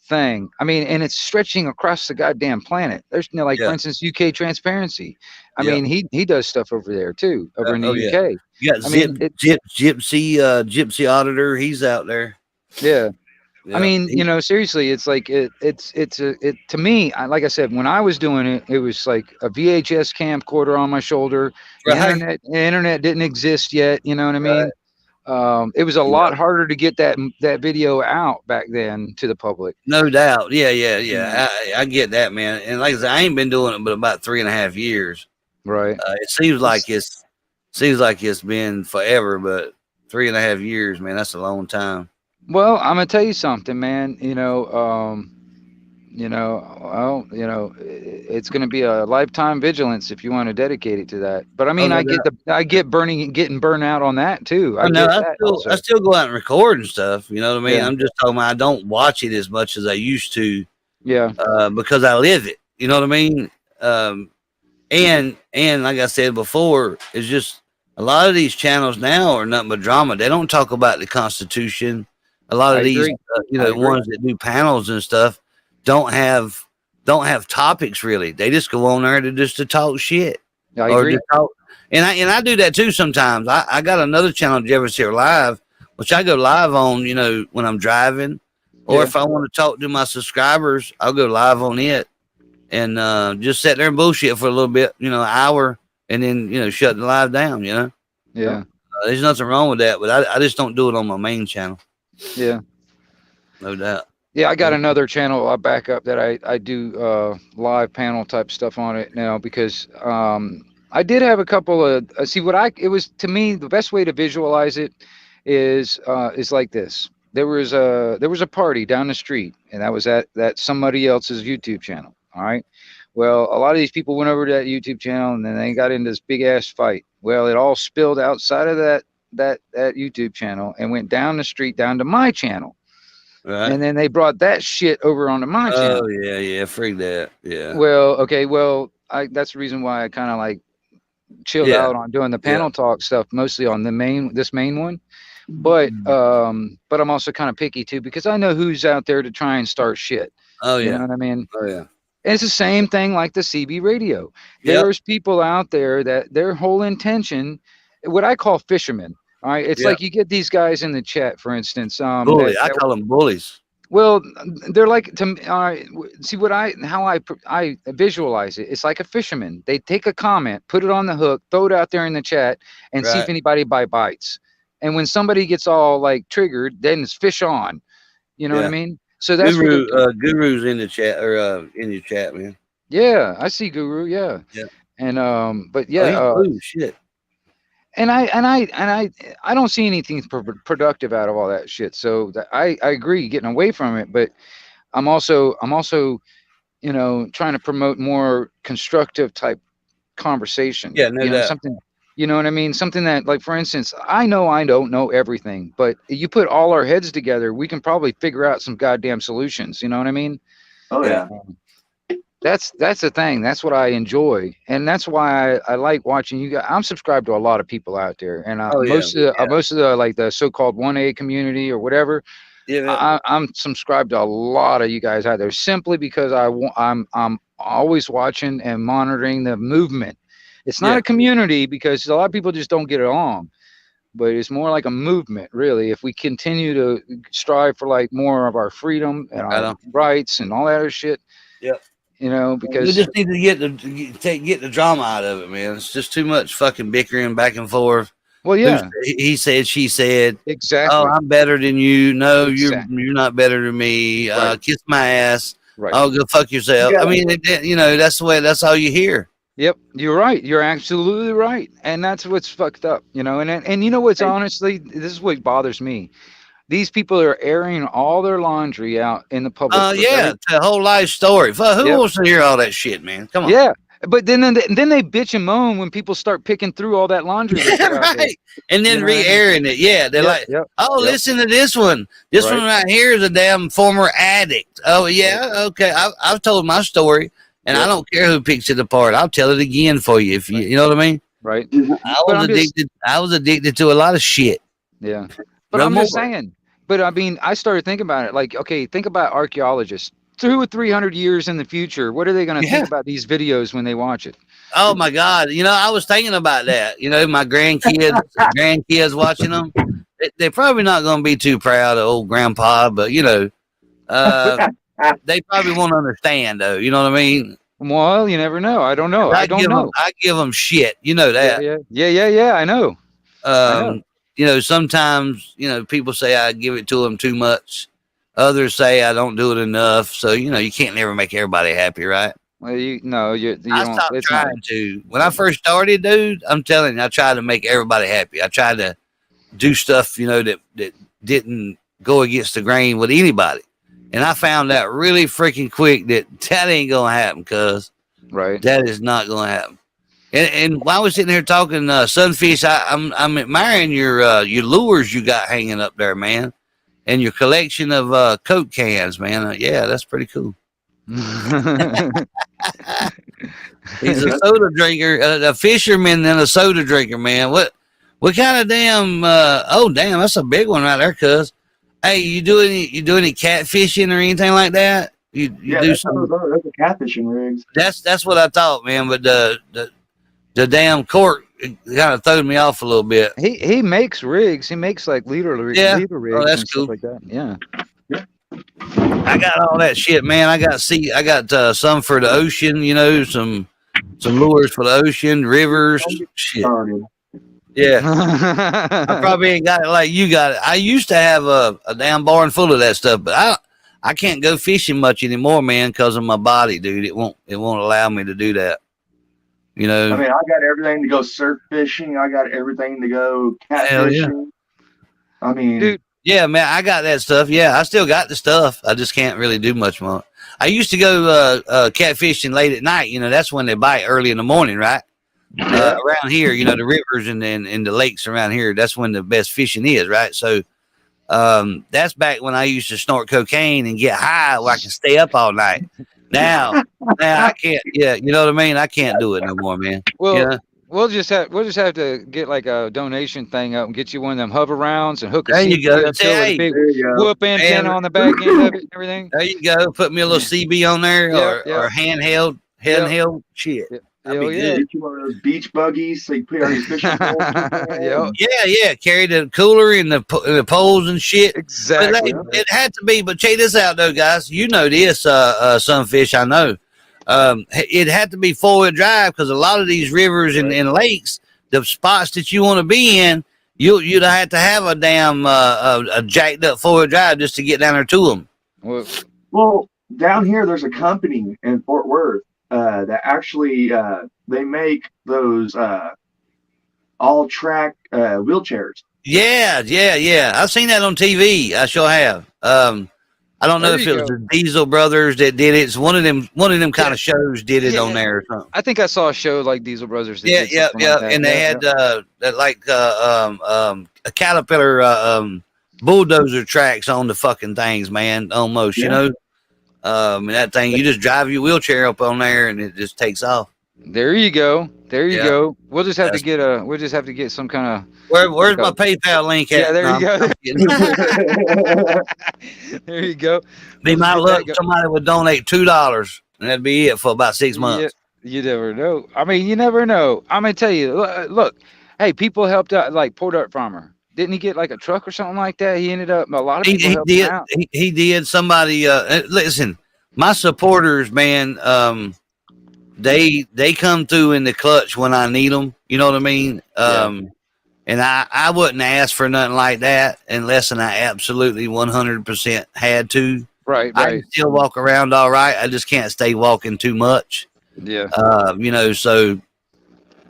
S3: thing. I mean, and it's stretching across the goddamn planet. There's like for
S11: Yeah.
S3: instance, UK Transparency. I
S11: Yeah.
S3: mean, he does stuff over there too, over in the
S11: Oh yeah.
S3: UK.
S11: You got
S3: I mean,
S11: Gypsy Auditor. He's out there.
S3: yeah. I
S11: Yeah.
S3: mean, seriously, it's like it to me. Like I said, when I was doing it, it was like a VHS camcorder on my shoulder. The
S11: Right.
S3: internet didn't exist yet. You know what I mean? It was a
S11: Yeah.
S3: lot harder to get that video out back then to the public.
S11: No doubt. Yeah. I get that, man. And like I said, I ain't been doing it but about 3.5 years.
S3: Right.
S11: It seems like it's been forever, but 3.5 years, man, that's a long time.
S3: Well, I'm gonna tell you something, man. It's going to be a lifetime vigilance if you want to dedicate it to that. But I
S11: Oh,
S3: mean,
S11: no
S3: I
S11: doubt.
S3: get getting burned out on that too.
S11: Oh
S3: I
S11: no,
S3: get that also.
S11: I still go out and record and stuff. You know what I mean?
S3: Yeah.
S11: I'm just talking about I don't watch it as much as I used to
S3: Yeah.
S11: because I live it. You know what I mean? And like I said before, it's just a lot of these channels now are nothing but drama. They don't talk about the Constitution. A lot
S3: I
S11: of these,
S3: agree. I agree.
S11: ones that do panels and stuff don't have topics really. They just go on there to talk shit
S3: I
S11: or
S3: agree.
S11: to talk. And I do that too sometimes. I got another channel, Jeffers Here Live, which I go live on. When I'm driving, or
S3: Yeah.
S11: if I want to talk to my subscribers, I'll go live on it and just sit there and bullshit for a little bit, an hour, and then shut the live down.
S3: Yeah.
S11: There's nothing wrong with that, but I just don't do it on my main channel.
S3: Yeah.
S11: No doubt.
S3: Yeah, I got another channel backup that I do live panel type stuff on it now because I did have a couple of see what it was to me the best way to visualize it is like this. There was a party down the street and that was at somebody else's YouTube channel. All right. Well, a lot of these people went over to that YouTube channel and then they got into this big ass fight. Well, it all spilled outside of that YouTube channel and went down the street down to my channel.
S11: Right.
S3: And then they brought that shit over onto my channel.
S11: Oh yeah, freak that. Yeah.
S3: Well, okay, well, that's the reason why I kind of like chilled
S11: Yeah.
S3: out on doing the panel talk stuff, mostly on this main one.
S11: Mm-hmm.
S3: But I'm also kind of picky too, because I know who's out there to try and start shit.
S11: Oh
S3: You
S11: yeah.
S3: know what I mean?
S11: Oh yeah.
S3: It's the same thing like the CB radio.
S11: Yep.
S3: There's people out there that their whole intention, what I call fishermen. All right, it's
S11: Yep.
S3: like you get these guys in the chat, for instance.
S11: Bully. I call them bullies.
S3: Well, they're like see what how I visualize it. It's like a fisherman. They take a comment, put it on the hook, throw it out there in the chat, and see if
S11: Right.
S3: anybody bites. And when somebody gets all like triggered, then it's fish on. You know what I
S11: Yeah.
S3: mean? So that's what
S11: Guru.
S3: they're doing.
S11: Guru's in the chat or in your chat, man.
S3: Yeah, I see Guru. Yeah.
S11: Yeah.
S3: And but
S11: Oh,
S3: yeah,
S11: he's blue. Shit.
S3: and I don't see anything productive out of all that shit. So I agree getting away from it, but I'm also you know trying to promote more constructive type conversation.
S11: Yeah, no
S3: you know
S11: doubt.
S3: something. You know what I mean? Something that, like, for instance, I know I don't know everything, but you put all our heads together, we can probably figure out some goddamn solutions. You know what I mean?
S10: Oh yeah.
S3: That's the thing. That's what I enjoy, and that's why I like watching you guys. I'm subscribed to a lot of people out there, and
S11: Oh, yeah.
S3: most of the like the so-called 1A community or whatever.
S11: Yeah.
S3: I'm subscribed to a lot of you guys out there simply because I'm always watching and monitoring the movement. It's not
S11: Yeah.
S3: a community because a lot of people just don't get along, but it's more like a movement, really. If we continue to strive for like more of our freedom and
S11: Right
S3: our
S11: on.
S3: rights and all that other shit,
S11: Yep.
S3: you know,
S11: We
S3: because
S11: just need to get the drama out of it, man. It's just too much fucking bickering back and forth.
S3: well, yeah,
S11: He said, she said.
S3: exactly,
S11: Oh, I'm better than you. No,
S3: Exactly.
S11: you're not better than me.
S3: Right.
S11: Kiss my ass.
S3: right.
S11: Oh, go fuck yourself.
S10: Yeah.
S11: I mean, you know, that's the way. That's all you hear.
S3: Yep, you're right. You're absolutely right, and that's what's fucked up, you know. And you know what's honestly, this is what bothers me. These people are airing all their laundry out in the public. for
S11: Yeah,
S3: every-
S11: it's a whole life story. Fuck, who
S3: Yep.
S11: wants to hear all that shit, man? Come on.
S3: yeah. But then they bitch and moan when people start picking through all that laundry. They put out there.
S11: Right. And then
S3: You know what I mean?
S11: re-airing it. Yeah, they're like,
S3: Yep,
S11: oh,
S3: yep.
S11: listen to this one. This
S3: Right.
S11: one right here is a damn former addict. Oh yeah, okay. I've told my story, and I
S3: Yep.
S11: don't care who picks it apart. I'll tell it again for you if you know what I mean.
S3: right.
S11: I
S3: But
S11: was
S3: I'm just-
S11: addicted. I was addicted to a lot of shit.
S3: Yeah. But
S11: No
S3: I'm just
S11: more.
S3: saying. But I mean, I started thinking about it. Like, okay, think about archaeologists. 200 or 300 years in the future, what are they going to
S11: Yeah.
S3: think about these videos when they watch it?
S11: Oh my God! You know, I was thinking about that. You know, my grandkids watching them. They're probably not going to be too proud of old grandpa, but you know, they probably won't understand though. You know what I mean?
S3: Well, you never know. I don't know. I don't know.
S11: I give them shit. You know that.
S3: Yeah. I know.
S11: You know, sometimes you know people say I give it to them too much. Others say I don't do it enough. So you know, you can't never make everybody happy, right?
S3: Well, you don't.
S11: I stopped
S3: It's not.
S11: trying to. When I first started, dude, I'm telling you, I tried to make everybody happy. I tried to do stuff, you know, that didn't go against the grain with anybody. And I found out really freaking quick that ain't gonna happen, cuz
S3: Right.
S11: that is not gonna happen. And while we're sitting here talking sunfish, I'm admiring your lures you got hanging up there, man, and your collection of Coke cans, man. Yeah, that's pretty cool. He's a soda drinker, a fisherman and a soda drinker, man. What kind of damn? Oh, damn, that's a big one right there, cuz. Hey, you do any catfishing or anything like that? You
S10: Yeah,
S11: do
S10: that's
S11: some?
S10: those are catfishing rigs.
S11: That's what I thought, man. But the damn cork kind of threw me off a little bit.
S3: He makes rigs. He makes like leader rigs
S11: Yeah.
S3: and
S11: that's
S3: stuff
S11: cool.
S3: like that. Yeah.
S11: I got all that shit, man. I got some for the ocean, you know, some lures for the ocean, rivers, shit. Yeah. I probably ain't got it like you got it. I used to have a damn barn full of that stuff, but I can't go fishing much anymore, man, because of my body, dude. It won't allow me to do that. You know.
S10: I mean, I got everything to go surf fishing. I got everything to go
S11: Hell yeah.
S10: catfishing. I mean,
S3: Dude.
S11: Yeah, man, I got that stuff. Yeah, I still got the stuff. I just can't really do much more. I used to go catfishing late at night. You know, that's when they bite early in the morning, right? Around here, you know, the rivers and the lakes around here, that's when the best fishing is, right? So That's back when I used to snort cocaine and get high where I can stay up all night. Now I can't. Yeah, you know what I mean. I can't do it no more, man.
S3: Well,
S11: Yeah.
S3: we'll just have to get like a donation thing up and get you one of them hover rounds and hook a
S11: There you
S3: CB
S11: go.
S3: up to it with a
S11: Hey,
S3: big
S10: There you go.
S3: whoop antenna
S11: man.
S3: on the back end of it and everything.
S11: There you go. Put me a little CB on there,
S3: Yep,
S11: or handheld shit.
S3: Yep.
S11: That'd
S3: Hell
S11: be
S3: yeah.
S11: good.
S10: Get you one of those beach buggies so you put on your fishing pole.
S3: Yep.
S11: Yeah. Carry the cooler and the poles and shit. But
S3: Exactly.
S11: it had to be. But check this out, though, guys. You know this, Sunfish. I know. It had to be 4-wheel drive because a lot of these rivers and lakes, the spots that you want to be in, you'd have to have a damn a jacked up 4-wheel drive just to get down there to them.
S10: Well, down here there's a company in Fort Worth that actually they make those all track wheelchairs.
S11: Yeah. I've seen that on TV. I sure have. I don't know
S3: There
S11: if
S3: you
S11: it was
S3: go.
S11: the Diesel Brothers that did it. It's one of them kind of shows did it on there or something.
S3: I think I saw a show like Diesel Brothers. That
S11: Yeah.
S3: did something like that.
S11: And they had a Caterpillar bulldozer tracks on the fucking things, man. Almost, you know. And that thing, you just drive your wheelchair up on there and it just takes off.
S3: There you go.
S11: Yeah.
S3: Go. We'll just have to get some kind of.
S11: Where's my PayPal link at?
S3: Yeah, there you go.
S11: go.
S3: There you go.
S11: Be my luck, somebody would donate $2 and that'd be it for about 6 months.
S3: Yeah, you never know. I mean, you never know. I'm gonna tell you. Look, hey, people helped out. Like Port Art Farmer, didn't he get like a truck or something like that? He ended up. A lot of people helped him out.
S11: He did. Somebody. Listen, my supporters, man. They come through in the clutch when I need them. You know what I mean? And I wouldn't ask for nothing like that unless I absolutely 100% had to.
S3: Right.
S11: I can still walk around all right. I just can't stay walking too much.
S3: Yeah.
S11: So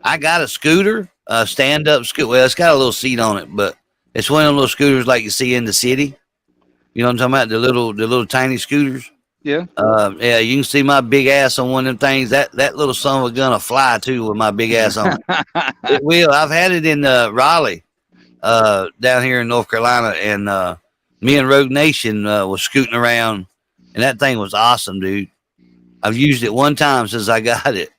S11: I got a scooter, a stand-up scooter. Well, it's got a little seat on it, but it's one of them little scooters like you see in the city. You know what I'm talking about? The little tiny scooters.
S3: Yeah.
S11: You can see my big ass on one of them things. That little son of a gun will fly too with my big ass on it. It will. I've had it in Raleigh, down here in North Carolina, and me and Rogue Nation was scooting around, and that thing was awesome, dude. I've used it one time since I got it,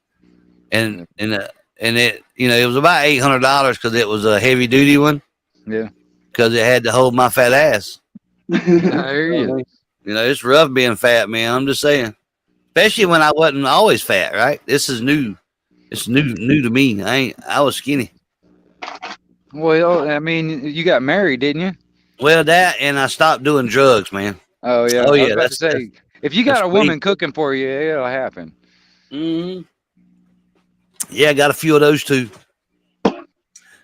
S11: and it it was about $800 because it was a heavy duty one.
S3: Yeah.
S11: Because it had to hold my fat ass.
S3: There you go.
S11: It's rough being fat, man. I'm just saying. Especially when I wasn't always fat, right? This is new. It's new to me. I was skinny.
S3: Well, I mean, you got married, didn't you?
S11: Well, that and I stopped doing drugs, man.
S3: Oh yeah.
S11: Oh
S3: I was
S11: yeah.
S3: about to say, if you got a woman cooking for you, it'll happen.
S11: Mm-hmm. Yeah, I got a few of those too.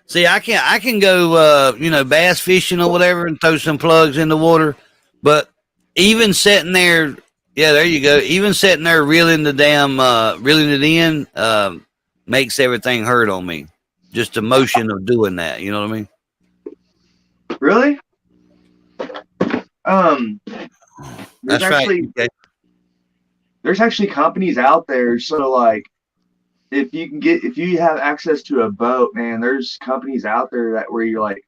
S11: See, I can go, bass fishing or whatever and throw some plugs in the water, but even sitting there, yeah, there you go. Even sitting there reeling it in, makes everything hurt on me. Just the motion of doing that, you know what I mean?
S10: Really?
S11: That's right. Okay.
S10: There's actually companies out there. So like, if you have access to a boat, man, there's companies out there where you're like,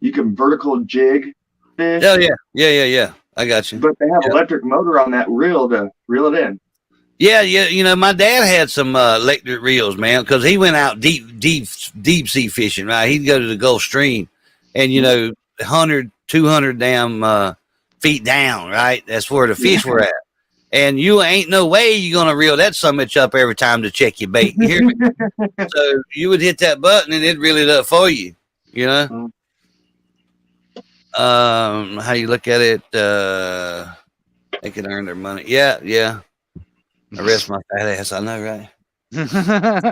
S10: you can vertical jig fish.
S11: Oh yeah. I got you.
S10: But they have electric motor on that reel to reel it in.
S11: Yeah. My dad had some electric reels, man, because he went out deep sea fishing, right? He'd go to the Gulf Stream and, 100, 200 damn feet down, right? That's where the fish were at. And you ain't no way you're going to reel that summit up every time to check your bait. You hear me? So you would hit that button and it'd reel it up for you, how you look at it, they can earn their money. Yeah. Arrest my fat ass, I know, right?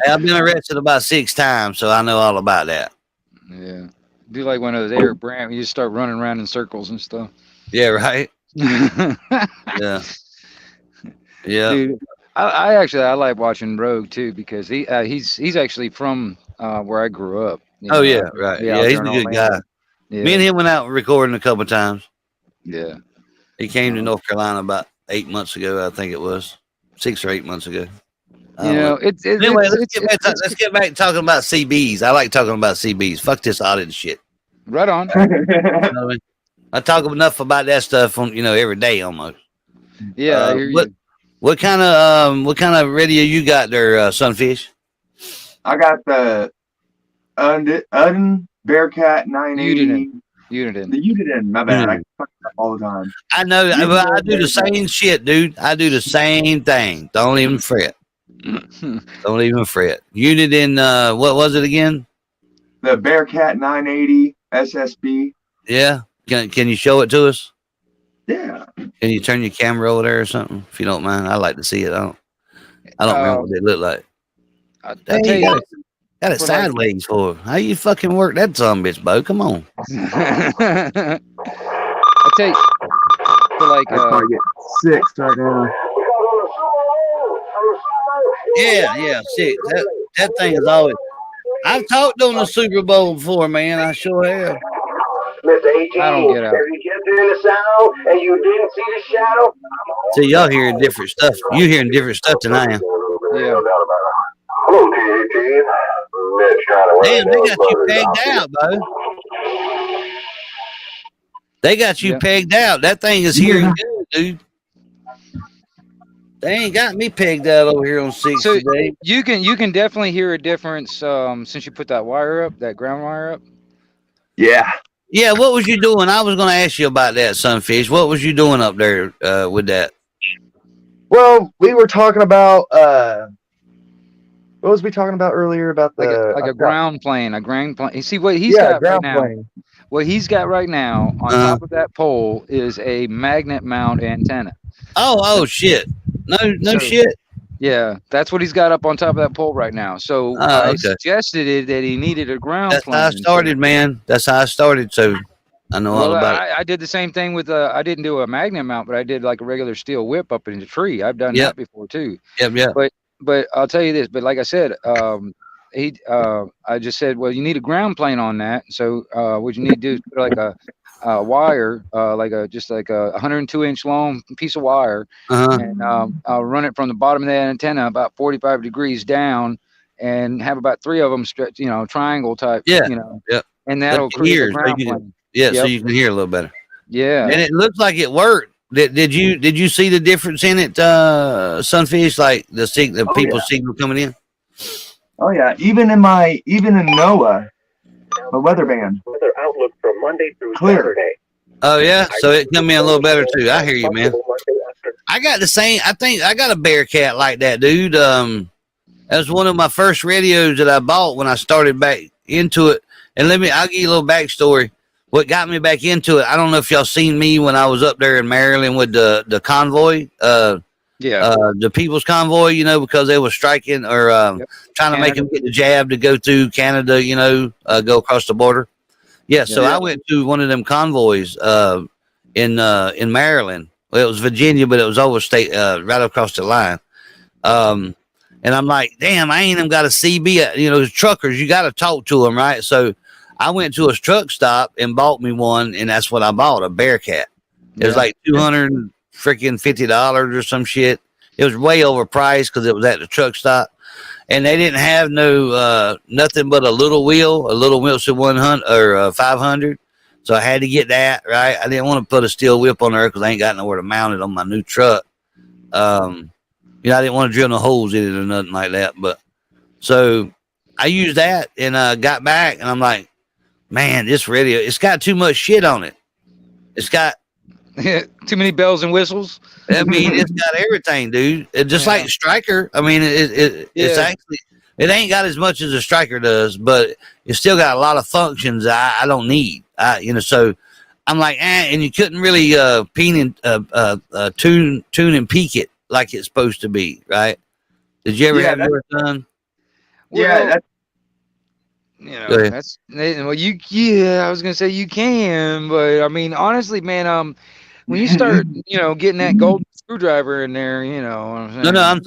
S11: I've been arrested about 6 times, so I know all about that.
S3: Yeah. Do like one of those Eric Brandt, you just start running around in circles and stuff.
S11: Yeah, right. Yeah.
S3: Dude, I like watching Rogue too because he's actually from where I grew up.
S11: Yeah, right. Yeah, he's a good guy. Yeah. Me and him went out recording a couple of times.
S3: Yeah.
S11: He came to North Carolina about 8 months ago, I think it was 6 or 8 months ago.
S3: Anyway,
S11: let's get back to talking about CBs. I like talking about CBs. Fuck this audit shit.
S3: Right on.
S11: I talk enough about that stuff on every day almost.
S3: Yeah, I hear you.
S11: What kind of radio you got there, Sunfish?
S10: I got the Udden Bearcat 980.
S3: Uniden.
S10: The Uniden, my bad. I fuck it up all the time.
S11: I know. I do the same shit, dude. I do the same thing. Don't even fret. Don't even fret. Uniden, what was it again?
S10: The Bearcat 980 SSB.
S11: Yeah. Can you show it to us?
S10: Yeah.
S11: Can you turn your camera over there or something, if you don't mind? I'd like to see it. I don't remember what they look like.
S3: I'll tell you,
S11: got it sideways for. How you fucking work that son bitch, Bo? Come on.
S3: I tell you, for like
S10: I probably get 6 right now.
S11: Yeah, 6. That thing is always. I've talked on the Super Bowl before, man. I sure have.
S7: Mr. 18,
S3: I don't get out.
S7: if you kept hearing the sound and you didn't see the shadow,
S11: See, y'all hearing different stuff. You hearing different stuff than I am.
S3: Yeah.
S7: Hello, T18.
S11: Damn, they got you pegged out, Bo. They got you pegged out. That thing is hearing good, dude. They ain't got me pegged out over here on 6
S3: So
S11: today.
S3: you can definitely hear a difference since you put that wire up, that ground wire up.
S10: Yeah.
S11: Yeah, what was you doing? I was going to ask you about that, Sunfish. What was you doing up there with that?
S9: Well, we were talking about what was we talking about earlier about the
S3: like a ground plane, You see what he's got right now.
S9: plane.
S3: What he's got right now on top of that pole is a magnet mount antenna.
S11: Oh shit. No shit.
S3: Yeah, that's what he's got up on top of that pole right now. So I suggested that he needed a ground plane.
S11: That's how I started, man. That's how I started. So I know all about it.
S3: I did the same thing with I didn't do a magnet mount, but I did like a regular steel whip up in the tree. I've done that before too.
S11: Yep.
S3: But I'll tell you this. But like I said, I just said, well, you need a ground plane on that. So what you need to do is put like a wire, just like a 102-inch long piece of wire, and I'll run it from the bottom of that antenna about 45 degrees down, and have about 3 of them stretch, triangle type, and that'll create a ground plane.
S11: So you can hear a little better.
S3: Yeah,
S11: and it looks like it worked. Did you see the difference in it, Sunfish? Like the people's signal coming in.
S10: Oh yeah, even in NOAA, the weather band.
S7: Weather outlook from Monday through
S10: Clear.
S7: Saturday.
S11: Oh yeah, so it come in a little better too. I hear you, man. I got the same. I think I got a Bearcat like that, dude. That was one of my first radios that I bought when I started back into it. And I'll give you a little backstory. What got me back into it? I don't know if y'all seen me when I was up there in Maryland with the convoy. The People's Convoy, because they were striking or trying to make them get the jab to go through Canada, go across the border. Yeah, so I went to one of them convoys in Maryland. Well, it was Virginia, but it was over state, right across the line. And I'm like, damn, I ain't even got a CB. Truckers, you got to talk to them, right? So I went to a truck stop and bought me one, and that's what I bought, a Bearcat. It was like $250 or some shit. It was way overpriced because it was at the truck stop, and they didn't have nothing but a little wheel Wilson 100 or 500. So I had to get that, right. I didn't want to put a steel whip on there because I ain't got nowhere to mount it on my new truck. I didn't want to drill no holes in it or nothing like that. But so I used that and got back, and I'm like, man, this radio, it's got too much shit on it. It's got
S3: too many bells and whistles.
S11: I mean, it's got everything, dude. Just like Striker. I mean, it's actually, it ain't got as much as a Striker does, but it's still got a lot of functions I don't need. So I'm like, and you couldn't really tune and peak it like it's supposed to be, right? Did you ever have yours done?
S10: Yeah,
S3: that's I was gonna say you can, but I mean, honestly, man, when you start, getting that golden screwdriver in there,
S11: No,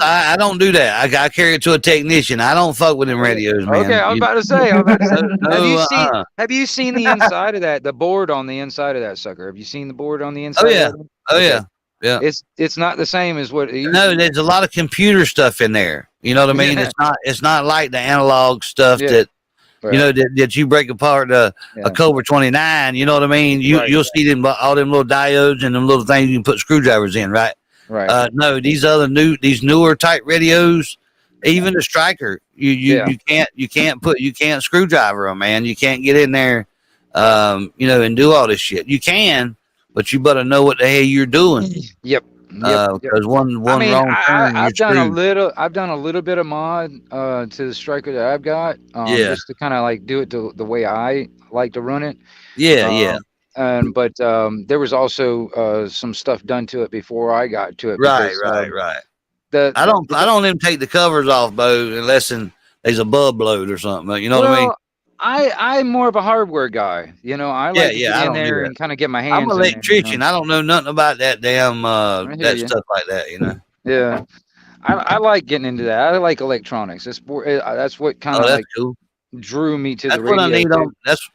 S11: I don't do that. I carry it to a technician. I don't fuck with them radios, man.
S3: Okay, I was about to say. Have you seen the inside of that? The board on the inside of that sucker. Have you seen the board on the inside?
S11: Oh yeah. Yeah.
S3: It's not the same as what.
S11: There's a lot of computer stuff in there. You know what I mean? It's not like the analog stuff that. You know that you break apart a Cobra 29. You know what I mean? You'll see them all them little diodes and them little things you can put screwdrivers in, right?
S3: Right.
S11: No, these newer type radios, even the Striker, you can't screwdriver them, man. You can't get in there, and do all this shit. You can, but you better know what the hell you're doing.
S3: Yep.
S11: Because one wrong turn,
S3: I've done a little bit of mod to the Striker that I've got, just to kind of like do it the way I like to run it.
S11: Yeah.
S3: But there was also some stuff done to it before I got to it.
S11: Right. I don't even take the covers off, Bo, unless there's a bulb load or something. You know what I mean?
S3: I'm more of a hardware guy. I like to get in there and kind of get my hands.
S11: I'm an electrician. I don't know nothing about that damn stuff like that.
S3: Yeah, I like getting into that. I like electronics. That's what kind of
S11: cool.
S3: Drew me to
S11: that's
S3: the radio.
S11: What I need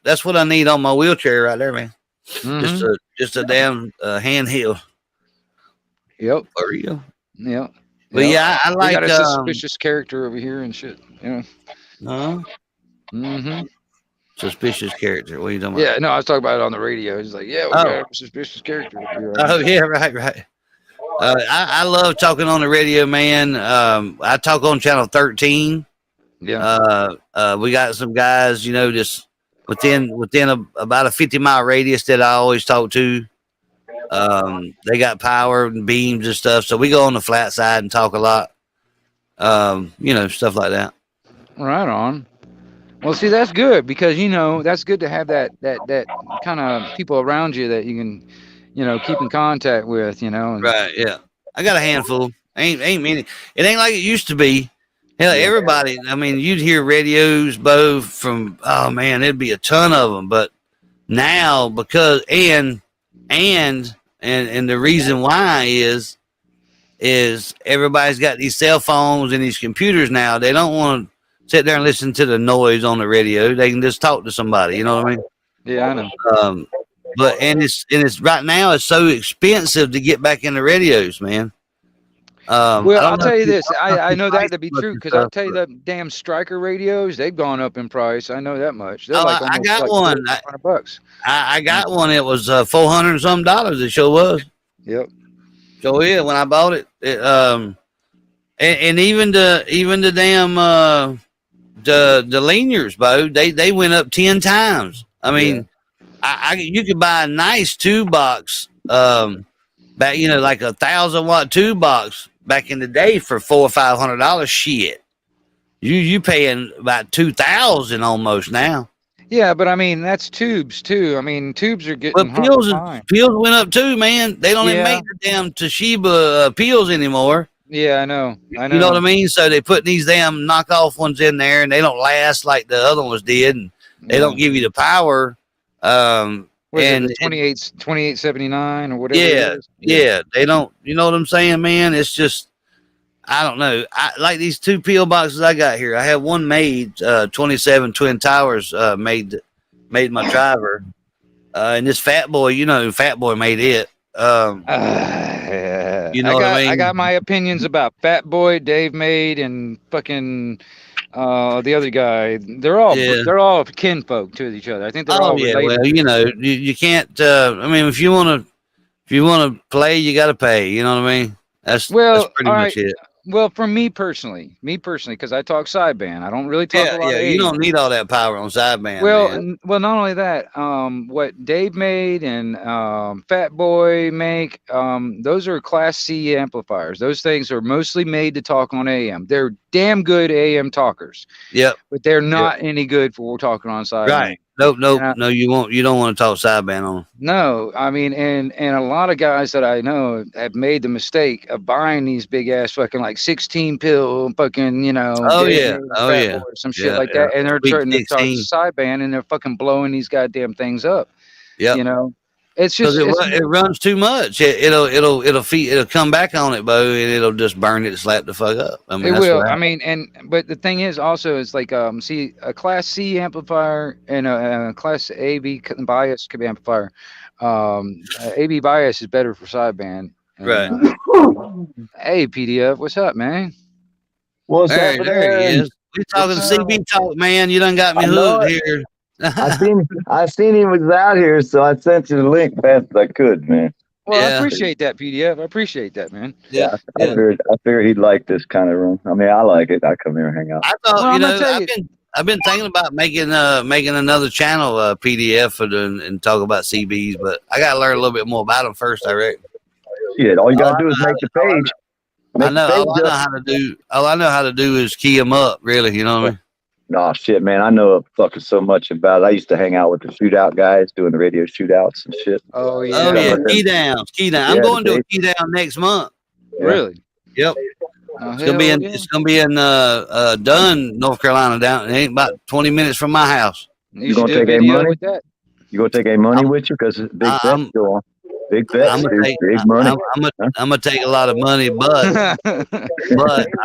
S11: that's what I need on my wheelchair right there, man.
S3: Mm-hmm.
S11: Just a damn handheld.
S3: Yep.
S11: For real.
S3: Yep.
S11: But yeah, I like.
S3: We got a suspicious character over here and shit.
S11: Mm-hmm. Suspicious character. What are you talking about?
S3: Yeah, no, I was talking about it on the radio. He's like, we got a suspicious character.
S11: Yeah, right. I love talking on the radio, man. I talk on channel 13.
S3: Yeah.
S11: We got some guys, just within about a 50-mile radius that I always talk to. They got power and beams and stuff, so we go on the flat side and talk a lot. Stuff like that.
S3: Right on. Well, see, that's good because that's good to have that kind of people around you that you can, keep in contact with,
S11: Right. Yeah. I got a handful. Ain't many. It ain't like it used to be. Hell, everybody. I mean, you'd hear radios, Bo, from it'd be a ton of them. But now, because and the reason why is everybody's got these cell phones and these computers now. They don't want to sit there and listen to the noise on the radio. They can just talk to somebody. You know what I mean?
S3: Yeah, I know.
S11: But it's right now it's so expensive to get back into radios, man.
S3: I'll tell you this. I know that to be true because I'll tell you that damn Striker radios, they've gone up in price. I know that much. They're
S11: I got one.
S3: $100.
S11: I got one. It was $400 and some dollars. It sure was.
S3: Yep.
S11: So yeah, when I bought it, and even the damn the linears, Bo, they went up 10 times. I mean, you could buy a nice tube box, back like 1,000-watt tube box back in the day for $400 or $500. Shit, you paying about 2,000 almost now.
S3: Yeah, but I mean that's tubes too. I mean tubes are getting.
S11: But peels went up too, man. They don't even make the damn Toshiba peels anymore.
S3: Yeah, I know.
S11: You know what I mean? So they put these damn knockoff ones in there, and they don't last like the other ones did, and they don't give you the power.
S3: And it 2879 or whatever.
S11: Yeah, yeah, they don't. You know what I'm saying, man? It's just, I don't know. I like these two peel boxes I got here. I have one made, 27 Twin Towers made my driver, and this Fat Boy, Fat Boy made it. You know what I mean?
S3: I got my opinions about Fat Boy, Dave Made, and fucking the other guy. They're all kinfolk to each other. I think they're all related.
S11: Well, you can't. I mean, if you want to play, you got to pay. You know what I mean? That's pretty much it.
S3: Well, for me personally, because I talk sideband, I don't really talk a lot of
S11: you don't need all that power on sideband.
S3: Well, not only that, what Dave Made and Fat Boy make, those are Class C amplifiers. Those things are mostly made to talk on AM. They're damn good AM talkers.
S11: Yep.
S3: But they're not any good for talking on sideband.
S11: Right. Nope. No, you won't. You don't want to talk sideband on.
S3: No, I mean, and a lot of guys that I know have made the mistake of buying these big ass fucking like 16 pill fucking, some shit like that, and they're trying to talk sideband, and they're fucking blowing these goddamn things up.
S11: Yeah.
S3: It's just
S11: it runs too much. It'll come back on it, Bo, and it'll just burn it, slap the fuck up. I mean,
S3: it will. I mean, but the thing is also, it's like see, a Class C amplifier and a Class AB bias amplifier. AB bias is better for sideband.
S11: Right.
S3: Hey, PDF, what's up, man?
S10: What's
S11: there he is. We talking CB talk, man. You done got me
S12: I know
S11: hooked
S12: it.
S11: here.
S12: I seen he was out here, so I sent you the link best I could, man.
S3: Well, I
S11: Yeah.
S3: appreciate that, PDF. I appreciate that, man.
S11: Yeah.
S12: I figured he'd like this kind of room. I mean, I like it. I come here and hang out.
S11: I thought,
S3: Well,
S11: you
S3: I'm gonna
S11: know,
S3: tell you.
S11: I've been thinking about making another channel, PDF, and talk about CBs, but I got to learn a little bit more about them first. I reckon.
S12: Shit, all you
S11: All
S12: gotta
S11: I
S12: do is
S11: know
S12: make the page.
S11: I
S12: Make
S11: know.
S12: the page
S11: All I know
S12: up.
S11: how to do. All I know how to do is key them up. Really, you know what I mean?
S12: Nah, shit, man. I know fucking so much about it. I used to hang out with the shootout guys doing the radio shootouts and shit.
S3: Oh yeah.
S11: Oh yeah,
S12: but then-
S11: key downs.
S12: Yeah,
S11: I'm going to a
S12: the
S11: key down next month.
S12: Yeah.
S3: Really?
S11: Yep.
S3: Oh,
S11: It's gonna be in.
S3: yeah.
S11: It's gonna be in Dunn, North Carolina. Down. It ain't about 20 minutes from my house.
S3: You
S12: gonna
S3: should do a
S12: take A
S3: video
S12: money?
S3: with that.
S12: You gonna take A money
S11: I'm-
S12: with you? Because big bets
S11: I'm-
S12: go on. Big bets,
S11: I'm
S12: dude.
S11: gonna take.
S12: Big money.
S11: I'm gonna take a lot of money, but I'm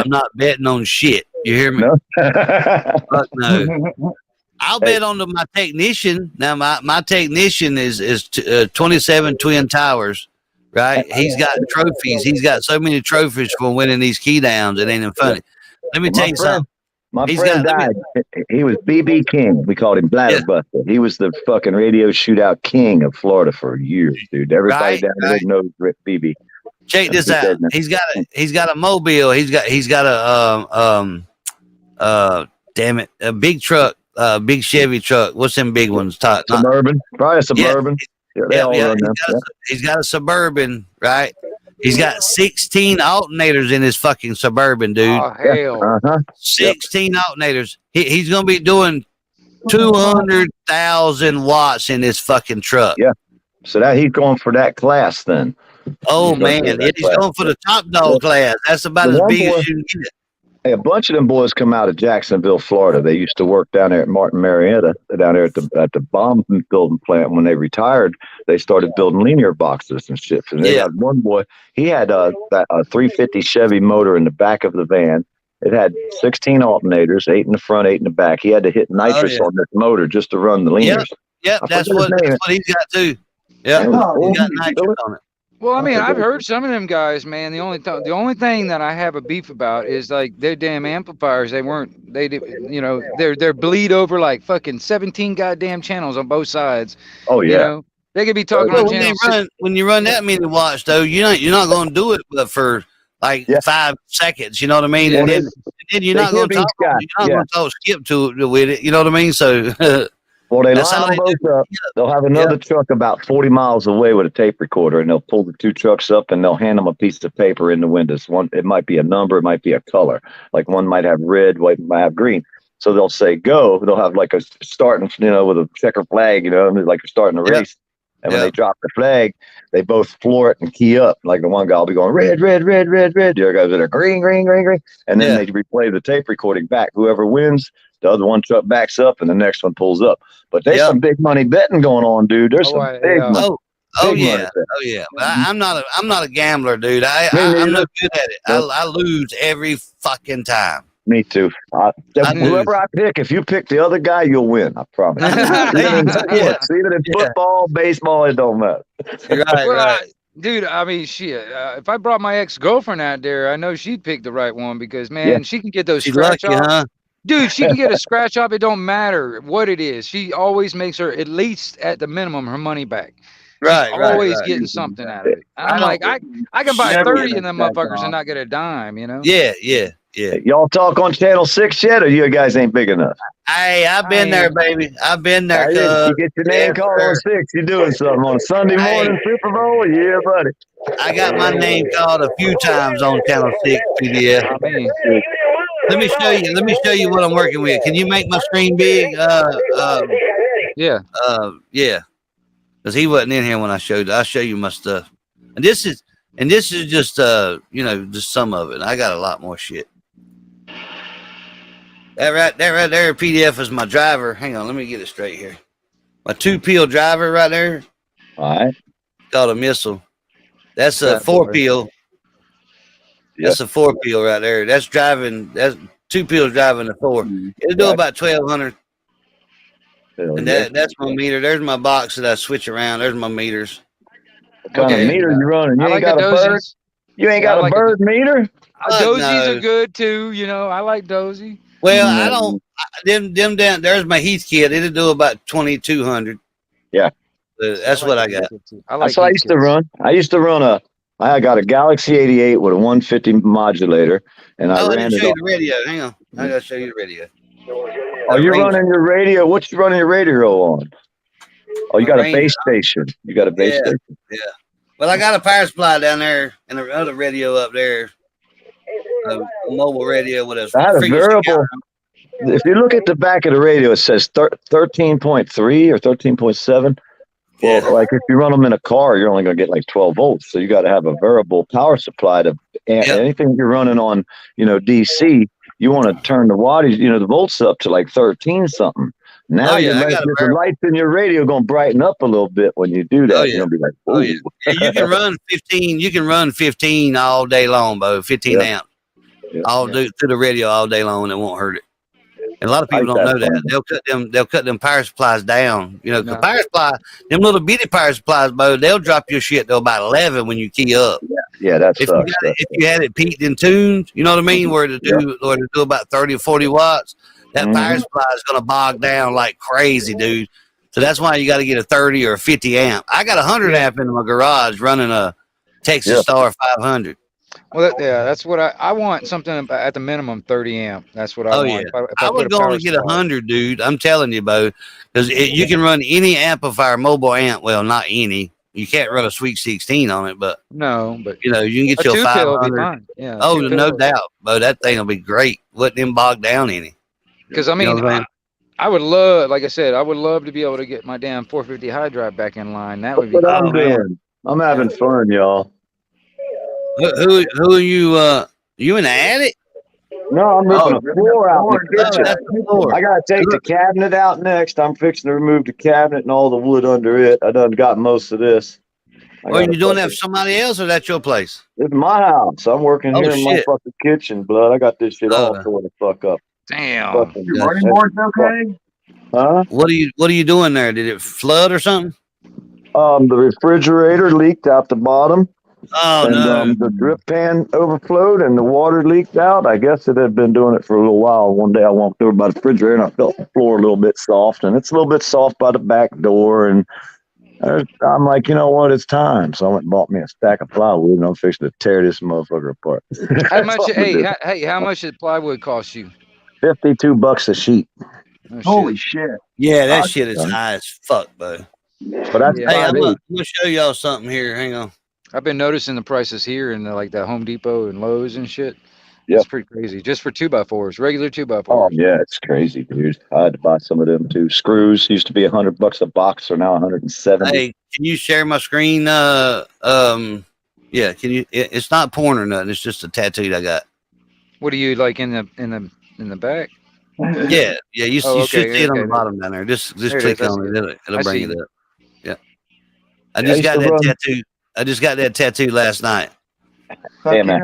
S11: not betting on shit. You hear me?
S12: No.
S11: Fuck no. I'll bet on my technician. Now my technician is 27 Twin Towers, right? He's got trophies. He's got so many trophies for winning these key downs. It ain't even funny. Let me tell you something.
S12: My
S11: He's
S12: friend
S11: got- let
S12: died. He was BB King. We called him Bladderbuster. He was the fucking radio shootout king of Florida for years, dude. Everybody
S11: Right,
S12: down there knows BB.
S11: Check this out. He's got a mobile. He's got a damn it, a big truck, big Chevy truck. What's them big ones?
S12: Suburban, probably a Suburban. Yeah, they all run them.
S11: He's got a Suburban, right? He's got 16 alternators in his fucking Suburban, dude.
S3: Oh hell.
S12: Uh-huh.
S11: 16 alternators. He's gonna be doing 200,000 watts in his fucking truck.
S12: Yeah. So that he's going for that class then.
S11: Oh
S12: He's going
S11: man,
S12: for that
S11: he's
S12: class.
S11: going for the top dog class. That's about
S12: The
S11: as
S12: one
S11: big
S12: boy-
S11: as you can get it.
S12: Hey, a bunch of them boys come out of Jacksonville, Florida. They used to work down there at Martin Marietta, down there at the bomb building plant. When they retired, they started building linear boxes and shit. And they got one boy. He had a 350 Chevy motor in the back of the van. It had 16 alternators, 8 in the front, 8 in the back. He had to hit nitrous on this motor just to run the linears.
S11: Yep,
S12: I
S11: that's
S12: forget
S11: what
S12: his name.
S11: he's got too. Yeah, he got nitrous on it.
S3: Well, I mean, I've heard some of them guys, man. The only thing that I have a beef about is like their damn amplifiers. They're bleed over like fucking 17 goddamn channels on both sides.
S12: Oh yeah.
S3: You know, they could be talking
S11: Well,
S3: on
S11: when you run that many watts though, you're not going to do it but for like 5 seconds. You know what I mean?
S12: Yeah,
S11: and then you're not going to talk. You're not going to talk skip to it with it. You know what I mean? So.
S12: Well, they
S11: That's
S12: line
S11: how
S12: them
S11: they
S12: both up. They'll have another truck about 40 miles away with a tape recorder, and they'll pull the two trucks up, and they'll hand them a piece of paper in the windows. One, it might be a number, it might be a color. Like one might have red, one might have green. So they'll say go. They'll have like a starting, with a checker flag, like you're starting a race. And when they drop the flag, they both floor it and key up. Like the one guy will be going red, red, red, red, red. The other guys are green, green, green, green. And then they replay the tape recording back. Whoever wins, the other one truck backs up and the next one pulls up. But there's some big money betting going on, dude. There's some big money.
S11: Oh
S12: Big money
S11: yeah,
S12: bet.
S11: oh yeah. But I'm not a gambler, dude. I'm not good at it. I lose every fucking time.
S12: Me too. Whoever I pick, if you pick the other guy, you'll win. I promise. Even in sports, even in football, baseball, it don't matter.
S11: Right.
S3: Dude, I mean, shit. If I brought my ex-girlfriend out there, I know she'd pick the right one because, man, she can get those
S11: She's
S3: scratch
S11: lucky,
S3: offs.
S11: huh?
S3: Dude, she can get a scratch off. It don't matter what it is. She always makes her, at least at the minimum, her money back.
S11: Right,
S3: She's
S11: right,
S3: always
S11: right.
S3: getting something out of it. I'm like, I can buy 30 of them motherfuckers and not get a dime, you know?
S11: Yeah.
S12: Y'all talk on Channel 6 yet, or you guys ain't big enough?
S11: Hey, I've been there, baby. I've been there.
S12: You get your name called on 6. You're doing something on a Sunday morning Super Bowl? Yeah, buddy.
S11: I got my name called a few times on Channel 6 PDF. Let me show you what I'm working with. Can you make my screen big?
S3: Yeah.
S11: Yeah. Because he wasn't in here when I showed. I'll show you my stuff. And this is just just some of it. I got a lot more shit. That right there, PDF is my driver. Hang on, let me get it straight here. My 2-peel driver right there.
S12: All right.
S11: Called a missile. That's a 4-peel. That's a 4-peel right there. That's driving. That's 2-peel driving a 4. It'll do about 1,200. And that's my meter. There's my box that I switch around. There's my meters.
S12: What kind of meter you running? You
S3: I
S12: ain't
S3: like
S12: got
S3: the
S12: a bird?
S3: dozies.
S12: You ain't got a bird meter?
S3: Dozies are good too, I like dozy.
S11: Well, I don't. Them down there's my Heath kit. It'll do about 2,200.
S12: Yeah.
S11: That's what I got.
S12: That's what I used to run. I got a Galaxy 88 with a 150 modulator, and I
S11: I
S12: ran
S11: didn't
S12: it
S11: show you
S12: on.
S11: the radio. Hang on, I gotta show you the radio.
S12: Oh, you're running your radio. What you running your radio on? Oh, you got a base station. You got a base station.
S11: Yeah. Well, I got a power supply down there and another radio up there. A mobile radio with a
S12: I had a
S11: frequency
S12: variable.
S11: counter.
S12: If you look at the back of the radio, it says 13.3 or 13.7. Well, like if you run them in a car, you're only going to get like 12 volts. So you got to have a variable power supply to anything you're running on, DC. You want to turn the wattage, the volts up to like 13 something. Now the lights in your radio going to brighten up a little bit when you do that. You're going to be like,
S11: oh yeah. You can run 15. You can run 15 all day long, Bo. 15 amps. I'll do through the radio all day long. It won't hurt it. And a lot of people don't know that. They'll cut them power supplies down. The power supply, them little bitty power supplies, Bo, they'll drop your shit to about 11 when you key up.
S12: Yeah, that's
S11: if you had it peaked and tuned, you know what I mean, where to do about 30 or 40 watts, that power supply is going to bog down like crazy, dude. So that's why you got to get a 30 or a 50 amp. I got a 100 amp in my garage running a Texas Star 500.
S3: Well, that's what I want. Something at the minimum 30 amp. That's what I want.
S11: Yeah. I would go and get 100, dude. I'm telling you, Bo, because you can run any amplifier, mobile amp. Well, not any. You can't run a Sweet 16 on it, but
S3: you
S11: can get your 500.
S3: Yeah.
S11: Oh, no doubt, Bo. That thing will be great. Wouldn't them bog down any?
S3: Because I would love, like I said, I would love to be able to get my damn 450 high drive back in line. That would be.
S12: What I'm doing. I'm having fun, y'all.
S11: Who are you? You in the attic?
S12: No, I'm moving the floor out in the kitchen. I gotta take the cabinet out next. I'm fixing to remove the cabinet and all the wood under it. I done got most of this.
S11: Are you doing that for somebody else, or that's your place?
S12: It's my house. I'm working here in my fucking kitchen, blood. I got this shit all torn the fuck up.
S3: Damn.
S10: Your running board's okay?
S12: Huh?
S11: What are you doing there? Did it flood or something?
S12: The refrigerator leaked out the bottom.
S11: Oh, no.
S12: The drip pan overflowed and the water leaked out. I guess it had been doing it for a little while. One day I walked over by the refrigerator and I felt the floor a little bit soft, and it's a little bit soft by the back door. And I'm like, you know what? It's time. So I went and bought me a stack of plywood, and I'm fixing to tear this motherfucker apart.
S3: How much? How much did plywood cost you?
S12: $52 a sheet.
S3: Oh,
S10: holy shit!
S11: Yeah, that shit is high as fuck, bro.
S12: But that's
S11: I'm gonna show y'all something here. Hang on.
S3: I've been noticing the prices here in the Home Depot and Lowe's and shit.
S12: Yeah,
S3: it's pretty crazy. Just for 2x4s, regular 2x4s.
S12: Oh yeah, it's crazy, dude. I had to buy some of them too. Screws used to be $100 a box, are now 170.
S11: Hey, can you share my screen? Yeah, can you? It's not porn or nothing. It's just a tattoo I got.
S3: What do you like in the back?
S11: Yeah. You should see it on the bottom down there. Just click on it. It'll bring it up. Yeah. I just got that tattoo. I just got that tattoo last night.
S12: Damn it.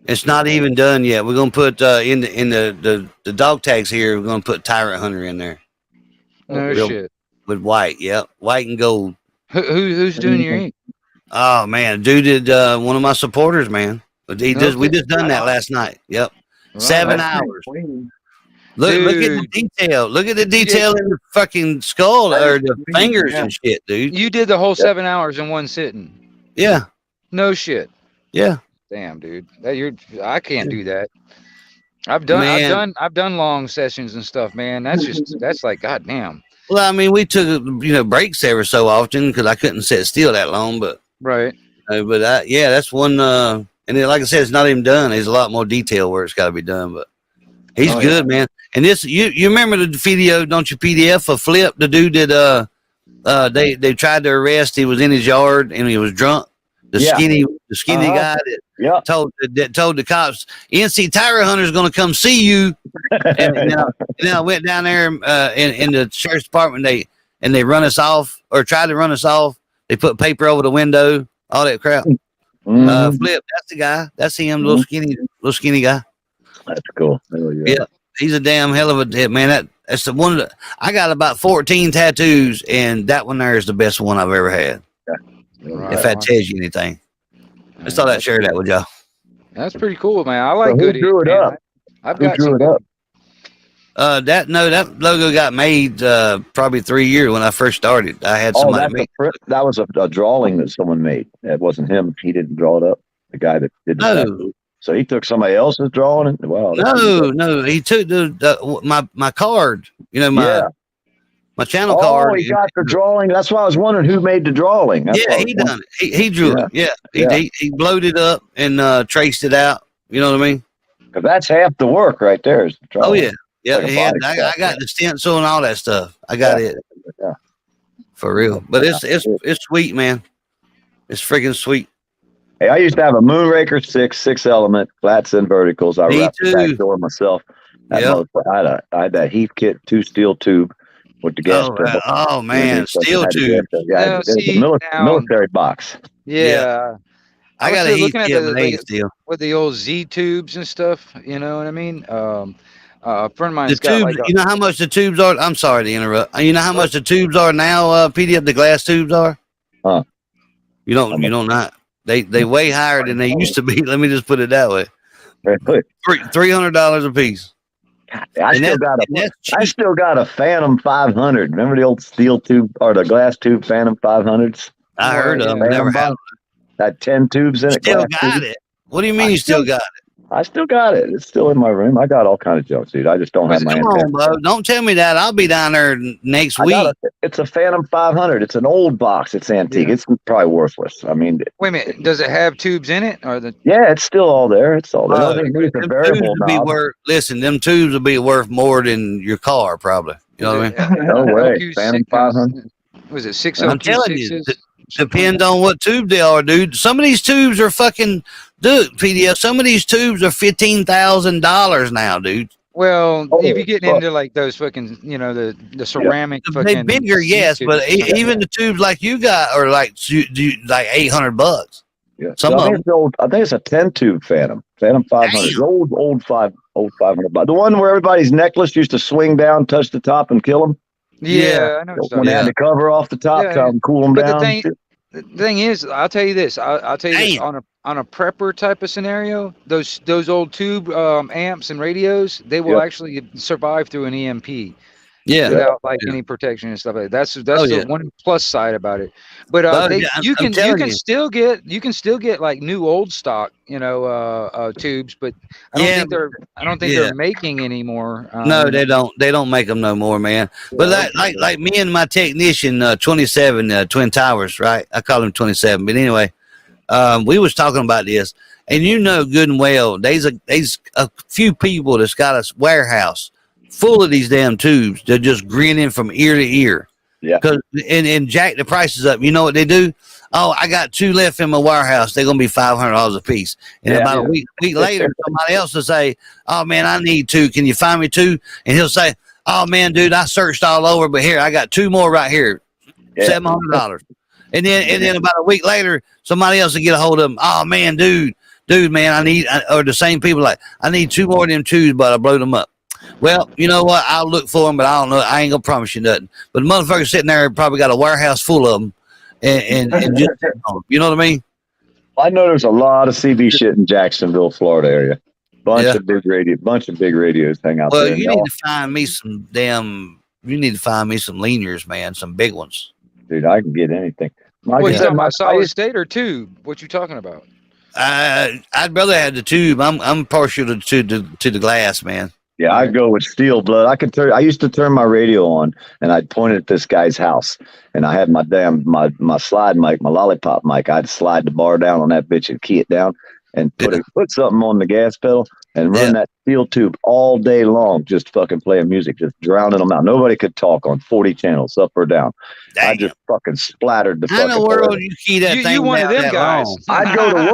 S11: It's not even done yet. We're gonna put in the dog tags here. We're gonna put Tyrant Hunter in there.
S3: No shit.
S11: With white, white and gold.
S3: Who's doing your ink?
S11: Oh man, dude did one of my supporters, man. We just done that last night. Yep, right. 7 hours. Look at the detail. Look at the detail in the fucking skull or the fingers and shit, dude.
S3: You did the whole 7 hours in one sitting.
S11: Yeah.
S3: No shit.
S11: Yeah.
S3: Damn, dude. I can't do that. I've done long sessions and stuff, man. That's like goddamn.
S11: Well, I mean, we took breaks ever so often because I couldn't sit still that long, but
S3: right.
S11: That's one. And then, like I said, it's not even done. There's a lot more detail where it's got to be done, but he's good, man. And this, you remember the video, don't you? PDF of Flip, the dude that they tried to arrest. He was in his yard and he was drunk. The skinny guy that told the cops, NC Tyrant Hunter is going to come see you. and then I went down there in the sheriff's department. They run us off or tried to run us off. They put paper over the window, all that crap.
S12: Mm-hmm.
S11: Flip, that's the guy. That's him, little skinny guy.
S12: That's cool.
S11: Yeah, he's a damn hell of a man. That's the one. I got about 14 tattoos, and that one there is the best one I've ever had. Right. If that tells you anything, I just thought I'd share that with y'all.
S3: That's pretty cool, man. I like good.
S12: Who drew it up?
S3: I've got
S12: drew it up?
S11: That logo got made probably 3 years when I first started. I had
S12: Oh,
S11: somebody make.
S12: that was a drawing that someone made. It wasn't him. He didn't draw it up. The guy that did the
S11: No,
S12: tattoo. So he took somebody else's drawing. And, wow.
S11: no. He took my card. You know, my channel card.
S12: Oh, he got the drawing. That's why I was wondering who made the drawing.
S11: He done it. He drew it. Yeah. He blowed it up and traced it out. You know what I mean?
S12: Because that's half the work right there. Is the drawing.
S11: Oh yeah. Yeah,
S12: Like
S11: I got the stencil and all that stuff. I got it.
S12: Yeah.
S11: For real. But it's sweet, man. It's freaking sweet.
S12: Hey, I used to have a Moonraker 6 element, flats and verticals. I wrapped the back door myself. I had that Heathkit 2 steel tube with the gas pedal.
S11: Oh man, steel tube.
S12: Yeah, it's a military box.
S3: Yeah.
S11: I got a Heathkit steel
S3: with the old Z tubes and stuff. You know what I mean? A friend of mine's
S11: got tubes, you know how much the tubes are? I'm sorry to interrupt. You know how much the tubes are now, PDF, the glass tubes are?
S12: Huh.
S11: You don't not. They way higher than they used to be. Let me just put it that way. $300 a piece.
S12: I still got a Phantom 500. Remember the old steel tube or the glass tube Phantom 500s?
S11: I heard of them. Never had them.
S12: Had 10 tubes in it.
S11: Still got it. What do you mean you still got it?
S12: I still got it. It's still in my room. I got all kinds of junk, dude. I just don't have my
S11: Come on, bro. Don't tell me that. I'll be down there next week.
S12: It's a Phantom 500. It's an old box. It's antique. Yeah. It's probably worthless. I mean,
S3: wait a minute. Does it have tubes in it, or the?
S12: Yeah, it's still all there. It's all there.
S11: Listen, them tubes will be worth more than your car, probably. You know what I mean?
S12: No way. Phantom 500.
S3: Was it 6?
S11: I'm telling you. Depends on what tube they are, dude. Some of these tubes are fucking, dude, PDF. Some of these tubes are $15,000 now, dude.
S3: Well, if you get into like those fucking, you know, the ceramic,
S11: they bigger, yes, but even the tubes like you got are like $800.
S12: Yeah, some of them. I think it's a 10 tube Phantom 500. Old 500. The one where everybody's necklace used to swing down, touch the top, and kill them.
S3: Yeah, I know.
S12: When they had the cover off the top, to cool them down.
S3: The thing is, I'll tell you this. I'll tell you this, on a prepper type of scenario, those old tube amps and radios, they will actually survive through an EMP.
S11: Yeah,
S3: without any protection and stuff like that. That's the one plus side about it. But you can still get like new old stock, you know, tubes, but I don't think they're making anymore.
S11: No, they don't make them no more, man. But like me and my technician, 27 Twin Towers, right? I call him 27, but anyway, we was talking about this, and you know good and well, there's a few people that's got a warehouse full of these damn tubes. They're just grinning from ear to ear.
S12: Yeah.
S11: And jack the prices up. You know what they do? Oh, I got 2 left in my warehouse. They're gonna be $500 a piece. And about a week later, somebody else will say, "Oh man, I need 2. Can you find me 2?" And he'll say, "Oh man, dude, I searched all over, but here I got 2 more right here, $700." And then about a week later, somebody else will get a hold of them. "Oh man, dude, man, or the same people like, I need 2 more of them tubes, but I blew them up." Well, you know what? I'll look for them, but I don't know. I ain't gonna promise you nothing. But the motherfucker sitting there probably got a warehouse full of them, and just, you know what I mean?
S12: I know there's a lot of CB shit in Jacksonville, Florida area. Bunch of big radios hang out there.
S11: Well, you need to find me some leaners, man, some big ones.
S12: Dude, I can get anything.
S3: What you talking about, solid state or tube? What you talking about?
S11: I'd rather have the tube. I'm partial to the glass, man.
S12: Yeah, I'd go with steel blood. I used to turn my radio on, and I'd point it at this guy's house, and I had my slide mic, my lollipop mic. I'd slide the bar down on that bitch and key it down, and put something on the gas pedal, and run that steel tube all day long, just fucking playing music, just drowning them out. Nobody could talk on 40 channels, up or down. I just fucking splattered the fucking.
S11: How in the world you key that thing? You one of them guys.
S12: I'd go to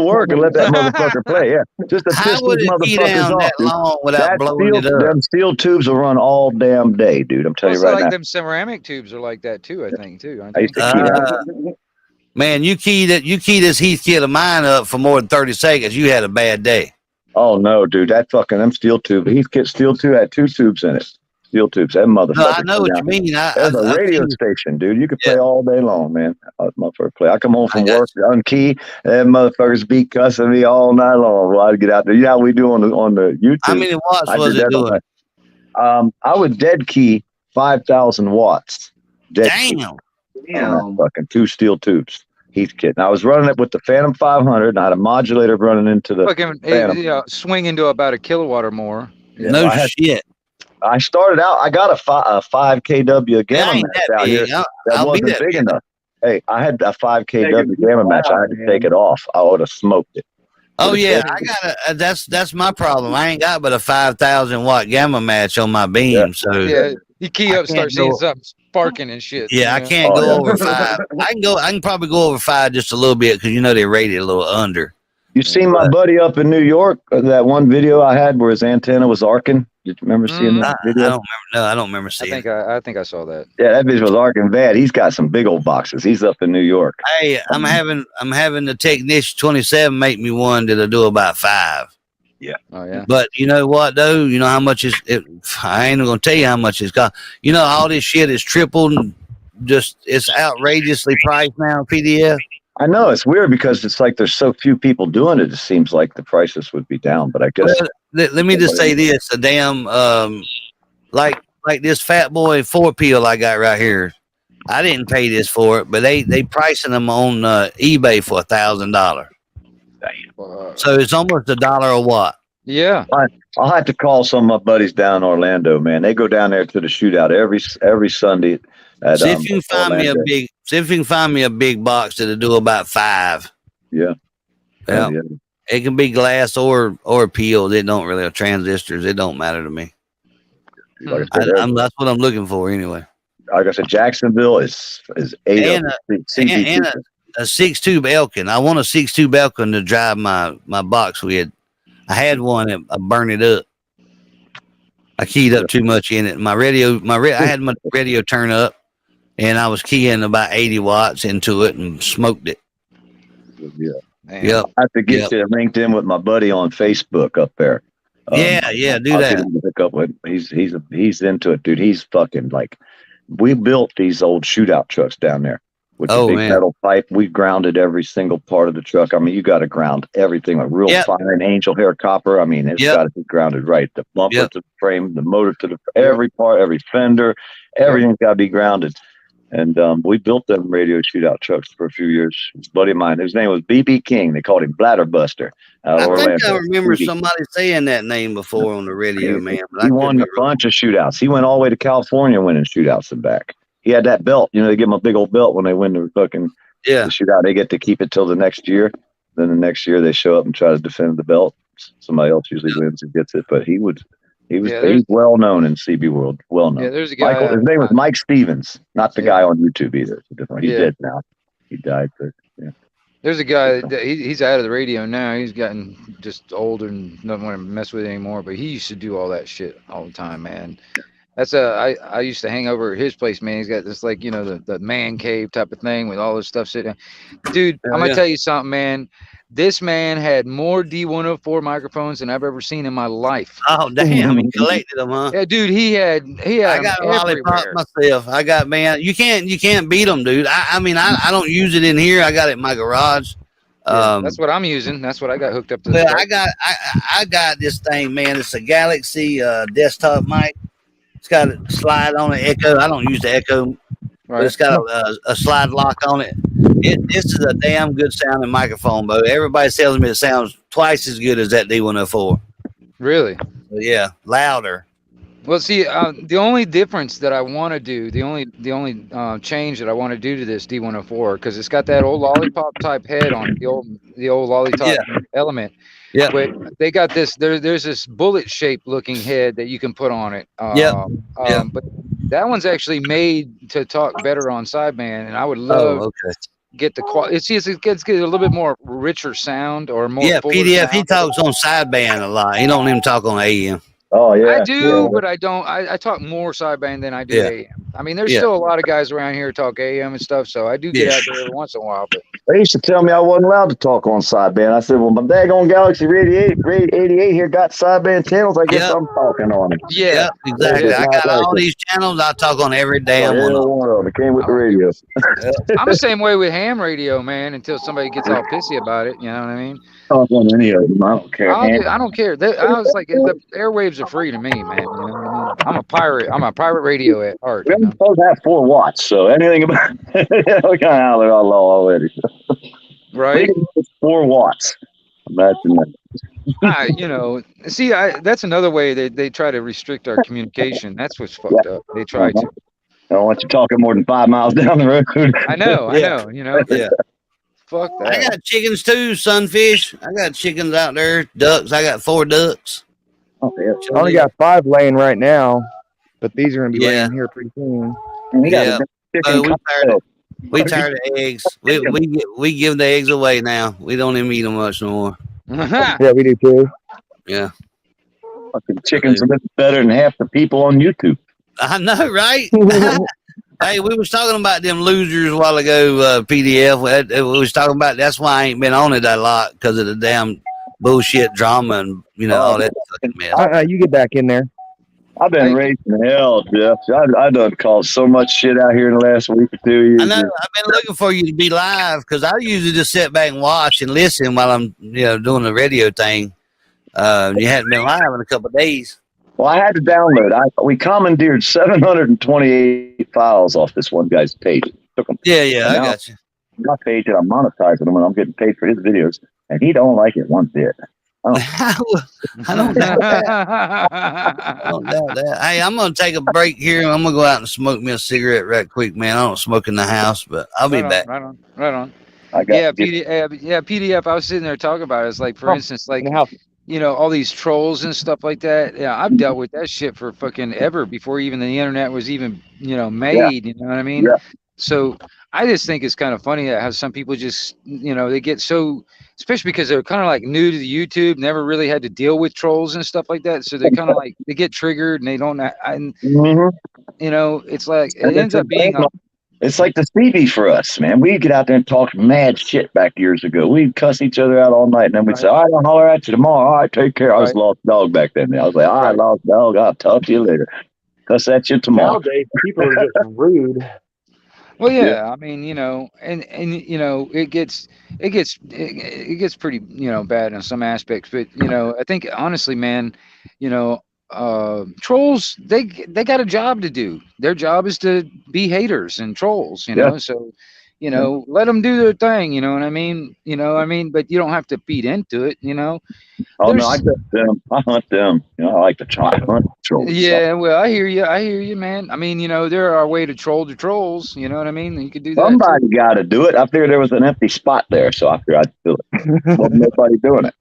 S12: work and let that motherfucker play. Yeah, just to piss these motherfuckers off.
S11: That long without blowing it up?
S12: Them steel tubes will run all damn day, dude. I'm telling you right now.
S3: Them ceramic tubes are like that too. I think too.
S12: I used to key that.
S11: Man, you key this Heathkit of mine up for more than 30 seconds. You had a bad day.
S12: Oh no, dude! Them steel tube. Heathkit steel tube had 2 tubes in it. Steel tubes. That motherfucker.
S11: No, I know what you mean.
S12: There's a radio station, dude. You could play all day long, man. Motherfucker play. I come home from work, unkey, and motherfuckers be cussing me all night long. Well, I'd get out there. You know how we do on the YouTube.
S11: How many watts was it doing?
S12: I would dead key 5,000 watts. Dead key.
S11: Damn.
S12: On that fucking 2 steel tubes. Heath kit. And I was running it with the Phantom 500, and I had a modulator running into the
S3: Fucking
S12: Phantom.
S3: swing into about a kilowatt or more.
S12: Yeah,
S11: No
S12: I
S11: shit.
S12: I started out. I got a 5 kW gamma
S11: ain't
S12: match
S11: that
S12: out
S11: big.
S12: here
S11: I'll
S12: that
S11: be
S12: wasn't
S11: that
S12: big
S11: big.
S12: enough. Hey, I had a 5 kW gamma match. I had to take it off. I would have smoked it.
S11: Oh yeah, I got a. That's my problem. I ain't got but a 5,000 watt gamma match on my beam. So
S3: Yeah, you key
S11: I
S3: up, start
S11: can't
S3: seeing
S11: go-
S3: something sparking and shit.
S11: yeah, I
S3: you know?
S11: can't
S12: Oh,
S11: go
S12: yeah.
S11: over 5. I can probably go over 5 just a little bit because they rate it a little under.
S12: You seen my buddy up in New York? That one video I had where his antenna was arcing. Did you remember seeing that
S11: I
S12: video?
S11: don't remember. No, I don't remember
S3: I
S11: seeing.
S3: think I saw that.
S12: Yeah, that bitch was arcing bad. He's got some big old boxes. He's up in New York.
S11: Hey, I'm having the technician 27 make me one that'll do about 5.
S3: Oh yeah.
S11: But you know what though? You know how much I ain't gonna tell you how much it's got. You know all this shit is tripled and just it's outrageously priced now. PDF.
S12: I know it's weird because it's like there's so few people doing it. It seems like the prices would be down, but I guess.
S11: Well, let me just say this: the damn like this Fat Boy 4 peel I got right here. I didn't pay this for it, but they pricing them on eBay for $1,000. So it's almost $1 a watt.
S3: Yeah.
S12: I'll have to call some of my buddies down in Orlando, man. They go down there to the shootout every Sunday.
S11: See if you can find me a big box that'll do about 5.
S12: Yeah.
S11: Yeah. It can be glass or peeled. It don't really transistors. It don't matter to me.
S12: Like I said,
S11: that's what I'm looking for anyway.
S12: Like I said, Jacksonville is 8
S11: and a 6-tube Elkin. I want a 6-tube Elkin to drive my box with. I had one and I burned it up. I keyed up too much in it. I had my radio turn up and I was keying about 80 watts into it and smoked it.
S12: Yeah.
S11: Yep.
S12: I have to get you linked in with my buddy on Facebook up there.
S11: Do that.
S12: Pick up with, he's into it, dude. He's fucking like, we built these old shootout trucks down there with the big metal pipe. We grounded every single part of the truck. I mean, you got to ground everything with real fine angel hair copper. I mean, it's got to be grounded right. The bumper to the frame, the motor to every part, every fender, everything's got to be grounded. And we built them radio shootout trucks for a few years. This buddy of mine, his name was B.B. King. They called him Bladderbuster.
S11: I think I remember somebody saying that name before on the radio, man. But
S12: he won a bunch of shootouts. He went all the way to California winning shootouts and back. He had that belt. They give him a big old belt when they win the fucking the shootout. They get to keep it till the next year. Then the next year they show up and try to defend the belt. Somebody else usually wins and gets it. But he's well known in CB world. Well known.
S3: Yeah, there's a guy.
S12: His name was Mike Stevens, not the guy on YouTube either. It's a different. He's dead now. He died. But
S3: there's a guy that he's out of the radio now. He's gotten just older and doesn't want to mess with it anymore. But he used to do all that shit all the time, man. That's I used to hang over at his place, man. He's got this the man cave type of thing with all this stuff sitting. Dude, I'm gonna tell you something, man. This man had more D104 microphones than I've ever seen in my life.
S11: Oh damn, he collected them, huh?
S3: Yeah, dude, he had.
S11: I got a lollipop myself. I got you can't beat them, dude. I don't use it in here. I got it in my garage.
S3: That's what I'm using. That's what I got hooked up to.
S11: Well, I got this thing, man. It's a Galaxy desktop mic. It's got a slide on it, echo. I don't use the echo, but it's got a slide lock on it. This is a damn good sounding microphone, Bo. Everybody tells me it sounds twice as good as that D104.
S3: Really?
S11: Yeah, louder.
S3: Well, see, the only difference that I want to do, the only change that I want to do to this D104, because it's got that old lollipop type head on it, the old lollipop element. Yeah, but they got this. There's this bullet shaped looking head that you can put on it. But that one's actually made to talk better on sideband, and I would love to get the quality. It gets a little bit more richer sound or more.
S11: PDF. He talks on sideband a lot. He don't even talk on AM.
S12: Oh yeah,
S3: I do, but I don't. I talk more sideband than I do AM. I mean, there's still a lot of guys around here who talk AM and stuff, so I do get out there every once in a while. But
S12: they used to tell me I wasn't allowed to talk on sideband. I said, well, my daggone Galaxy 88 here got sideband channels. I guess I'm talking on it.
S11: Yeah, exactly. I got all these channels. I talk on every damn one
S12: of them. It came with the radio.
S3: I'm the same way with ham radio, man, until somebody gets all pissy about it. You know what I mean?
S12: Talk on any of them. I don't care.
S3: I don't care. I was like, the airwaves are free to me, man. You know what I mean? I'm a pirate. I'm a pirate radio at heart.
S12: We're
S3: You know?
S12: supposed to have 4 watts, so anything about we kind of out of our law already.
S3: Right.
S12: It's 4 watts. Imagine that.
S3: You know, see, that's another way they try to restrict our communication. That's what's fucked up. They try to.
S12: I don't want you talking more than 5 miles down the road.
S3: I know, you know.
S11: Yeah.
S3: Fuck
S11: I
S3: that.
S11: got chickens too, sunfish. I got chickens out there, ducks. I got 4 ducks.
S12: Oh, yeah.
S9: I only got 5 laying right now, but these are gonna be
S11: Yeah.
S9: laying here pretty soon.
S11: Yeah. We tired of eggs. We give the eggs away now. We don't even eat them much no more.
S9: Yeah, we do too.
S11: Yeah.
S12: Fucking chickens are better than half the people on YouTube.
S11: I know, right? Hey, we was talking about them losers a while ago, PDF. We was talking about that's why I ain't been on it a lot because of the damn bullshit drama and, you know, all that fucking mess.
S9: You get back in there.
S12: I've been raising hell, Jeff. I done caused so much shit out here in the last week or 2 years.
S11: I know. I've been looking for you to be live because I usually just sit back and watch and listen while I'm, you know, doing the radio thing. You hadn't been live in a couple of days.
S12: Well, I had to download. We commandeered 728 files off this one guy's page. Took them.
S11: Yeah, I got you.
S12: My page, and I'm monetizing them, and I'm getting paid for his videos, and he don't like it one bit.
S11: I don't doubt that. I don't doubt that. Hey, I'm gonna take a break here. I'm gonna go out and smoke me a cigarette right quick, man. I don't smoke in the house, but I'll be back.
S3: Right on.
S12: Yeah,
S3: PDF. I was sitting there talking about it. It's like, for instance, like, you know, all these trolls and stuff like that. Yeah, I've dealt with that shit for fucking ever before even the internet was even, you know, made. You know what I mean?
S12: Yeah.
S3: So I just think it's kind of funny how some people just, you know, they get so, especially because they're kind of like new to the YouTube, never really had to deal with trolls and stuff like that. So they're kind of like, they get triggered and they don't, you know, it's like, it ends up being
S12: it's like the CB for us, man. We'd get out there and talk mad shit back years ago. We'd cuss each other out all night, and then we'd say, all right, I'll holler at you tomorrow. All right, take care. I was lost dog back then. I was like, all right, lost dog. I'll talk to you later. Cuss at you tomorrow.
S9: Nowadays, people are just rude.
S3: Well, yeah, I mean, you know, and you know, it gets pretty, you know, bad in some aspects, but you know, I think honestly, man, you know, trolls, they got a job to do. Their job is to be haters and trolls, you know. So, you know, let them do their thing, you know what I mean? You know what I mean? But you don't have to feed into it, you know.
S12: Oh, no, I get them. I hunt them. You know, I like to try to hunt trolls.
S3: Yeah, well, I hear you, man. I mean, you know, there are a way to troll the trolls, you know what I mean? You could do that.
S12: Somebody got to do it. I figured there was an empty spot there, so I figured I'd do it. Wasn't nobody doing it.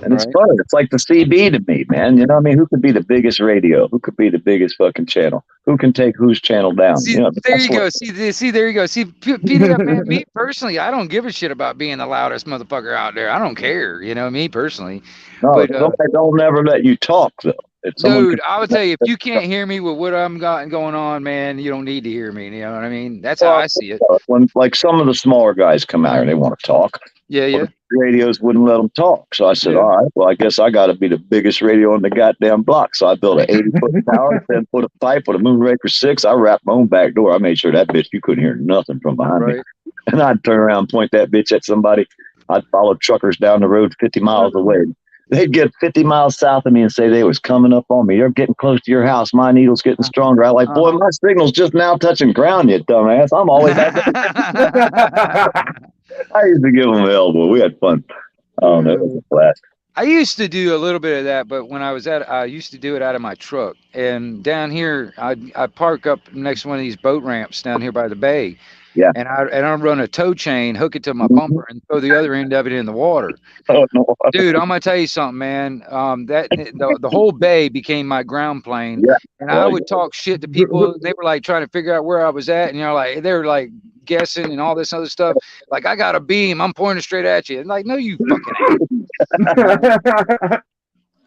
S12: And it's fun. It's like the CB to me, man. You know what I mean? Who could be the biggest radio? Who could be the biggest fucking channel? Who can take whose channel down?
S3: See,
S12: you know,
S3: there you go. See, there you go. See, PDF, man, me personally, I don't give a shit about being the loudest motherfucker out there. I don't care, you know, me personally.
S12: No,
S3: but,
S12: don't never let you talk, though.
S3: Dude, I would tell you, if you can't hear me with what I'm got going on, man, you don't need to hear me. You know what I mean? That's how I see it.
S12: When, like, some of the smaller guys come out and they want to talk.
S3: Yeah.
S12: Radios wouldn't let them talk. So I said, all right, well, I guess I got to be the biggest radio on the goddamn block. So I built an 80-foot tower, 10-foot of pipe with a Moonraker 6. I wrapped my own back door. I made sure that bitch, you couldn't hear nothing from behind me. And I'd turn around and point that bitch at somebody. I'd follow truckers down the road 50 miles away. They'd get 50 miles south of me and say they was coming up on me. They're getting close to your house. My needle's getting stronger. I'm like, boy, my signal's just now touching ground, you dumbass. I'm always back there. I used to give them an elbow. We had fun. Oh, no, it was a blast.
S3: I used to do a little bit of that, but when I used to do it out of my truck. And down here, I park up next to one of these boat ramps down here by the bay.
S12: Yeah.
S3: And I run a tow chain, hook it to my bumper, and throw the other end of it in the water.
S12: Oh, no.
S3: Dude, I'm gonna tell you something, man. The whole bay became my ground plane, and I would talk shit to people. They were like trying to figure out where I was at, and you know, like they were like guessing and all this other stuff. Like, I got a beam, I'm pointing straight at you. And like, no, you fucking ain't.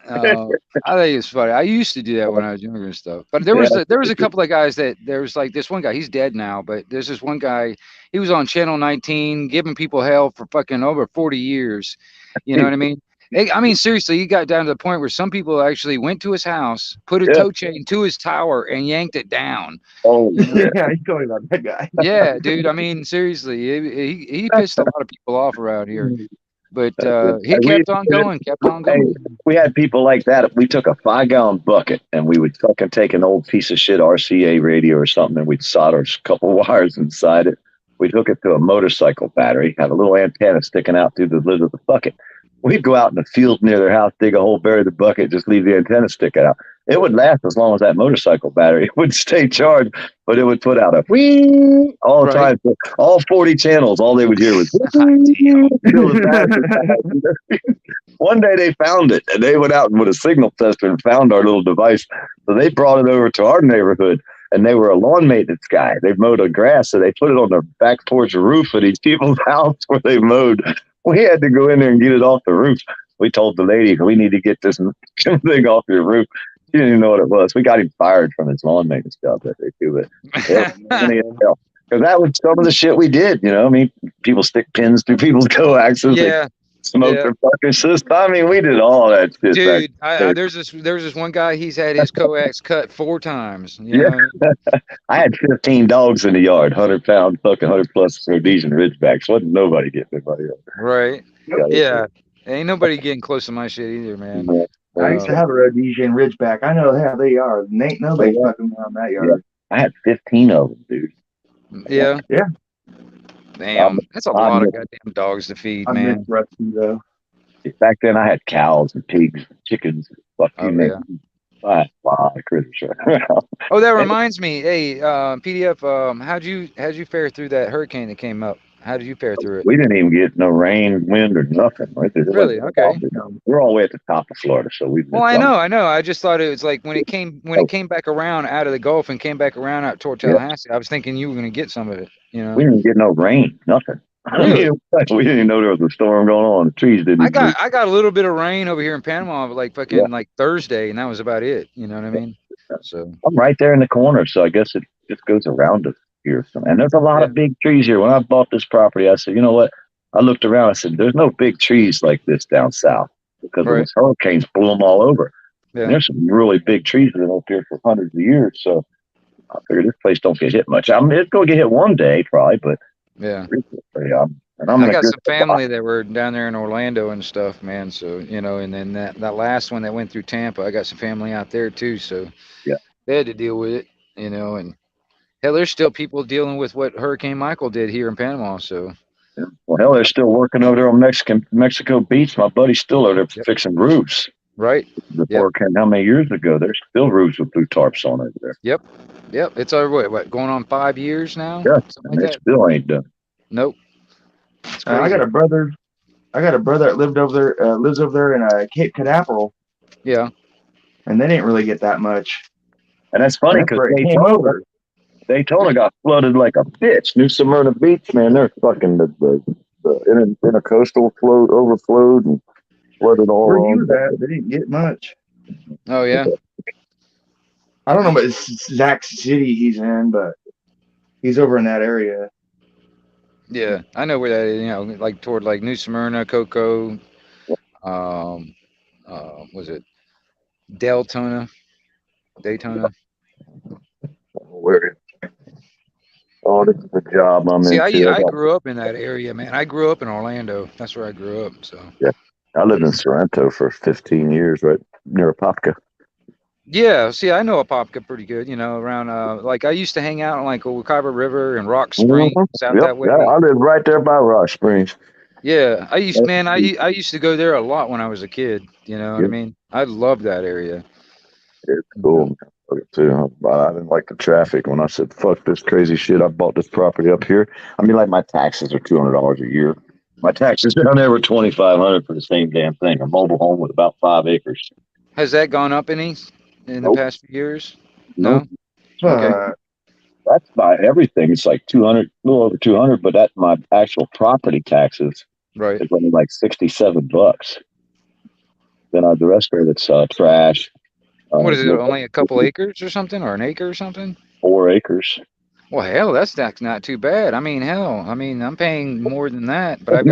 S3: I think it's funny. I used to do that when I was younger and stuff. But there was a couple of guys that there was like this one guy. He's dead now, but there's this one guy. He was on Channel 19, giving people hell for fucking over 40 years. You know what I mean? I mean, seriously, he got down to the point where some people actually went to his house, put a tow chain to his tower, and yanked it down.
S12: Oh,
S9: yeah, he's talking about that guy.
S3: Yeah, dude. I mean, seriously, he pissed a lot of people off around here. But he kept on going, kept on
S12: Hey,
S3: going.
S12: we had people like that. If we took a 5-gallon bucket and we would fucking take an old piece of shit RCA radio or something and we'd solder a couple wires inside it. We'd hook it to a motorcycle battery, have a little antenna sticking out through the lid of the bucket. We'd go out in the field near their house, dig a hole, bury the bucket, just leave the antenna sticking out. It would last as long as that motorcycle battery. It would stay charged, but it would put out a whee all the time. All 40 channels, all they would hear was One day they found it, and they went out with a signal tester and found our little device. So they brought it over to our neighborhood, and they were a lawn maintenance guy. They mowed the grass, so they put it on the back porch roof of these people's house where they mowed. We had to go in there and get it off the roof. We told the lady, we need to get this thing off your roof. She didn't even know what it was. We got him fired from his lawn maintenance job that day, too. But because that was some of the shit we did, you know. I mean, people stick pins through people's coaxes.
S3: Yeah.
S12: Smoke their fucking system. I mean, we did all that shit.
S3: Dude, there's this one guy. He's had his coax cut 4 times. You know what I mean?
S12: I had 15 dogs in the yard, 100-pound, fucking 100+ Rhodesian Ridgebacks. Wasn't nobody getting anybody up.
S3: Right. Yeah. Ain't nobody getting close to my shit either, man.
S10: I used to have a Rhodesian Ridgeback. I know how they are. Ain't nobody fucking around that yard.
S12: I had 15 of them, dude.
S3: Yeah.
S10: Yeah.
S3: Damn, that's a lot of goddamn dogs to feed, man.
S10: Rusty, though.
S12: Back then, I had cows and pigs, and chickens. Fuck you, man. I had a lot of critters.
S3: Oh, that reminds me. Hey, PDF. How'd you fare through that hurricane that came up? How did you fare through it?
S12: We didn't even get no rain, wind, or nothing. Right?
S3: Really? Okay.
S12: We're all the way at the top of Florida, so we.
S3: Well, I know. I just thought it was like when it came back around out of the Gulf and came back around out toward Tallahassee. I was thinking you were going to get some of it. You know.
S12: We didn't get no rain, nothing.
S3: Really?
S12: We didn't even know there was a storm going on. The trees didn't.
S3: I got a little bit of rain over here in Panama, like like Thursday, and that was about it. You know what I mean? So
S12: I'm right there in the corner, so I guess it just goes around us here. And there's a lot of big trees here. When I bought this property, I said, you know what? I looked around. I said, there's no big trees like this down south because those hurricanes blew them all over. Yeah. And there's some really big trees that have been up here for hundreds of years. So I figured this place don't get hit much. I mean, it's going to get hit one day, probably, but. Yeah. And
S3: I got some family that were down there in Orlando and stuff, man. So, you know, and then that last one that went through Tampa, I got some family out there too. So they had to deal with it, you know, and hell, there's still people dealing with what Hurricane Michael did here in Panama. So,
S12: well, hell, they're still working over there on Mexico Beach. My buddy's still over there fixing roofs.
S3: Right.
S12: Before how many years ago? There's still roofs with blue tarps on over there.
S3: Yep. It's over what going on 5 years now?
S12: Yeah, and it still ain't done.
S3: Nope.
S10: I got a brother. That lives over there in Cape Canaveral.
S3: Yeah.
S10: And they didn't really get that much.
S12: And that's funny because Daytona got flooded like a bitch. New Smyrna Beach, man, they're fucking the intercoastal overflowed and flooded all around.
S10: They didn't get much.
S3: Oh yeah.
S10: I don't know what exact city he's in, but he's over in that area.
S3: Yeah, I know where that is. You know, like toward like New Smyrna, Cocoa. Was it Daytona?
S12: Where? Oh, this is the job I'm in.
S3: See, I grew up in that area, man. I grew up in Orlando. That's where I grew up. So
S12: yeah, I lived in Sorrento for 15 years, right near Apopka.
S3: Yeah, see, I know Apopka pretty good. You know, around like I used to hang out on like Wekiva River and Rock Springs out that way.
S12: Yeah, I lived right there by Rock Springs.
S3: Yeah, I used to go there a lot when I was a kid. You know what I mean? I love that area.
S12: It's cool too, but I didn't like the traffic. When I said fuck this crazy shit, I bought this property up here. I mean, like my taxes are $200 a year. My taxes down there were $2,500 for the same damn thing. A mobile home with about 5 acres.
S3: Has that gone up any in the past few years? No.
S12: Okay. That's my everything. It's like 200, a little over 200, but that's my actual property taxes.
S3: Right.
S12: It's only like $67. Then the rest of it's trash.
S3: What is it? Only a couple acres or something, or an acre or something?
S12: 4 acres.
S3: Well, hell, that's not too bad. I mean, I'm paying more than that, but I've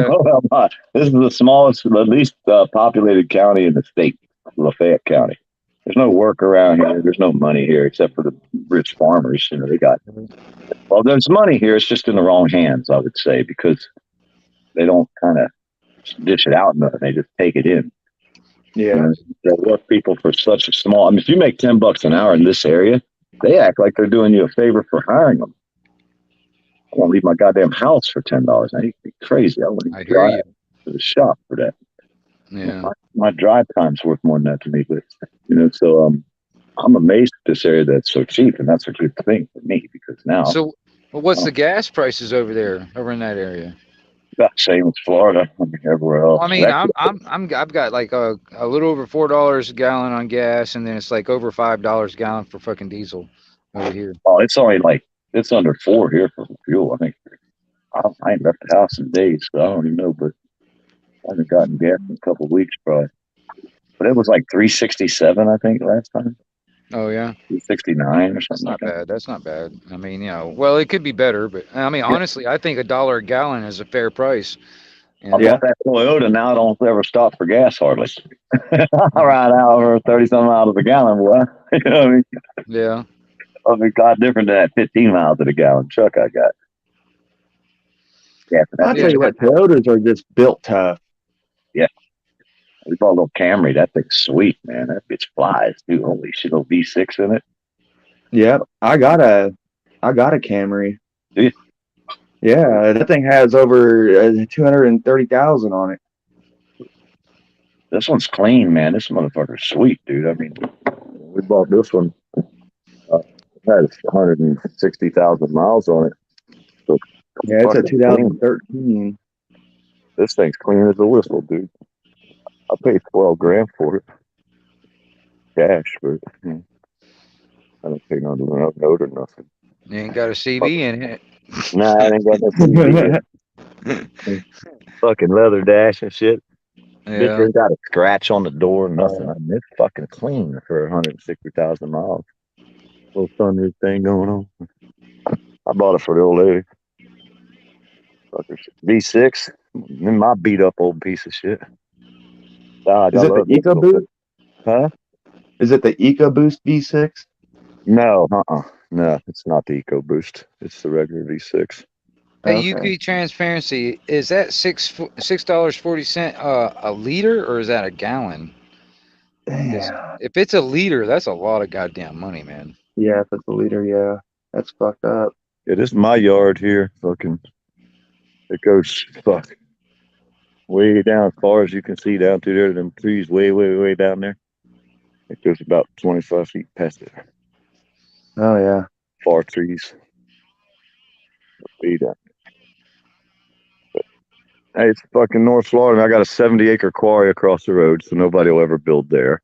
S3: got.
S12: This is the smallest, the least populated county in the state, Lafayette County. There's no work around here. There's no money here except for the rich farmers. You know, well, there's money here. It's just in the wrong hands, I would say, because they don't kind of dish it out, nothing. They just take it in.
S10: Yeah.
S12: And they work people for such a small. I mean, if you make $10 an hour in this area, they act like they're doing you a favor for hiring them. I won't leave my goddamn house for $10. I'd be crazy. I wouldn't
S3: I hear
S12: drive
S3: you.
S12: to the shop for that.
S3: Yeah.
S12: My drive time's worth more than that to me. But so I'm amazed at this area that's so cheap, and that's a good thing for me because now.
S3: So, well, what's the gas prices over there, over in that area?
S12: About the same as Florida. I mean, everywhere else.
S3: Well, I mean, I've got like a little over $4 a gallon on gas, and then it's like over $5 a gallon for fucking diesel over here.
S12: Oh, it's only like it's under $4 here for fuel. I think I ain't left the house in days, so I don't even know. But I haven't gotten gas in a couple of weeks, probably. But it was like $3.67, I think, last time.
S3: Oh yeah,
S12: $3.69 or something.
S3: that's not
S12: like
S3: bad. That's not bad. I mean, well, it could be better, but I mean, honestly, I think $1 a gallon is a fair price.
S12: I bought that Toyota. Now I don't ever stop for gas hardly. I ride out over 30-some miles a gallon, boy. You know what I mean?
S3: Yeah.
S12: I mean, God, different than that 15 miles at a gallon truck I got. Yeah,
S10: I'll tell you what, Toyotas are just built tough.
S12: Yeah. We bought a little Camry. That thing's sweet, man. That bitch flies, too. Holy shit, little V6 in it.
S10: Yep. I got a Camry.
S12: Do you?
S10: Yeah, that thing has over 230,000 on it.
S12: This one's clean, man. This motherfucker's sweet, dude. I mean, we bought this one. It has 160,000 miles on it. So
S10: yeah, it's a 2013.
S12: Clean. This thing's clean as a whistle, dude. I paid $12,000 for it. Cash, but I don't pay no note or nothing.
S3: You ain't got a CV in it.
S12: Nah, I ain't got no CV. Fucking leather dash and shit.
S3: Yeah.
S12: This ain't got a scratch on the door, nothing. I mean, it's fucking clean for 160,000 miles. Little thunder thing going on. I bought it for the old lady. V6, in my beat up old piece of shit. God,
S10: Is it the EcoBoost?
S12: Huh?
S10: Is it the EcoBoost V6?
S12: No, no, it's not the EcoBoost. It's the regular V6.
S3: Hey, UK Transparency, is that $6.40 a liter, or is that a gallon?
S10: Damn.
S3: If it's a liter, that's a lot of goddamn money, man.
S10: Yeah, if it's a liter, yeah, that's fucked up.
S12: Yeah, this is my yard here. Fucking, it goes way down as far as you can see down through there. Them trees way down there. It goes about 25 feet past it.
S10: Oh yeah,
S12: far trees. Way down. But, hey, it's fucking North Florida. I got a 70-acre quarry across the road, so nobody will ever build there.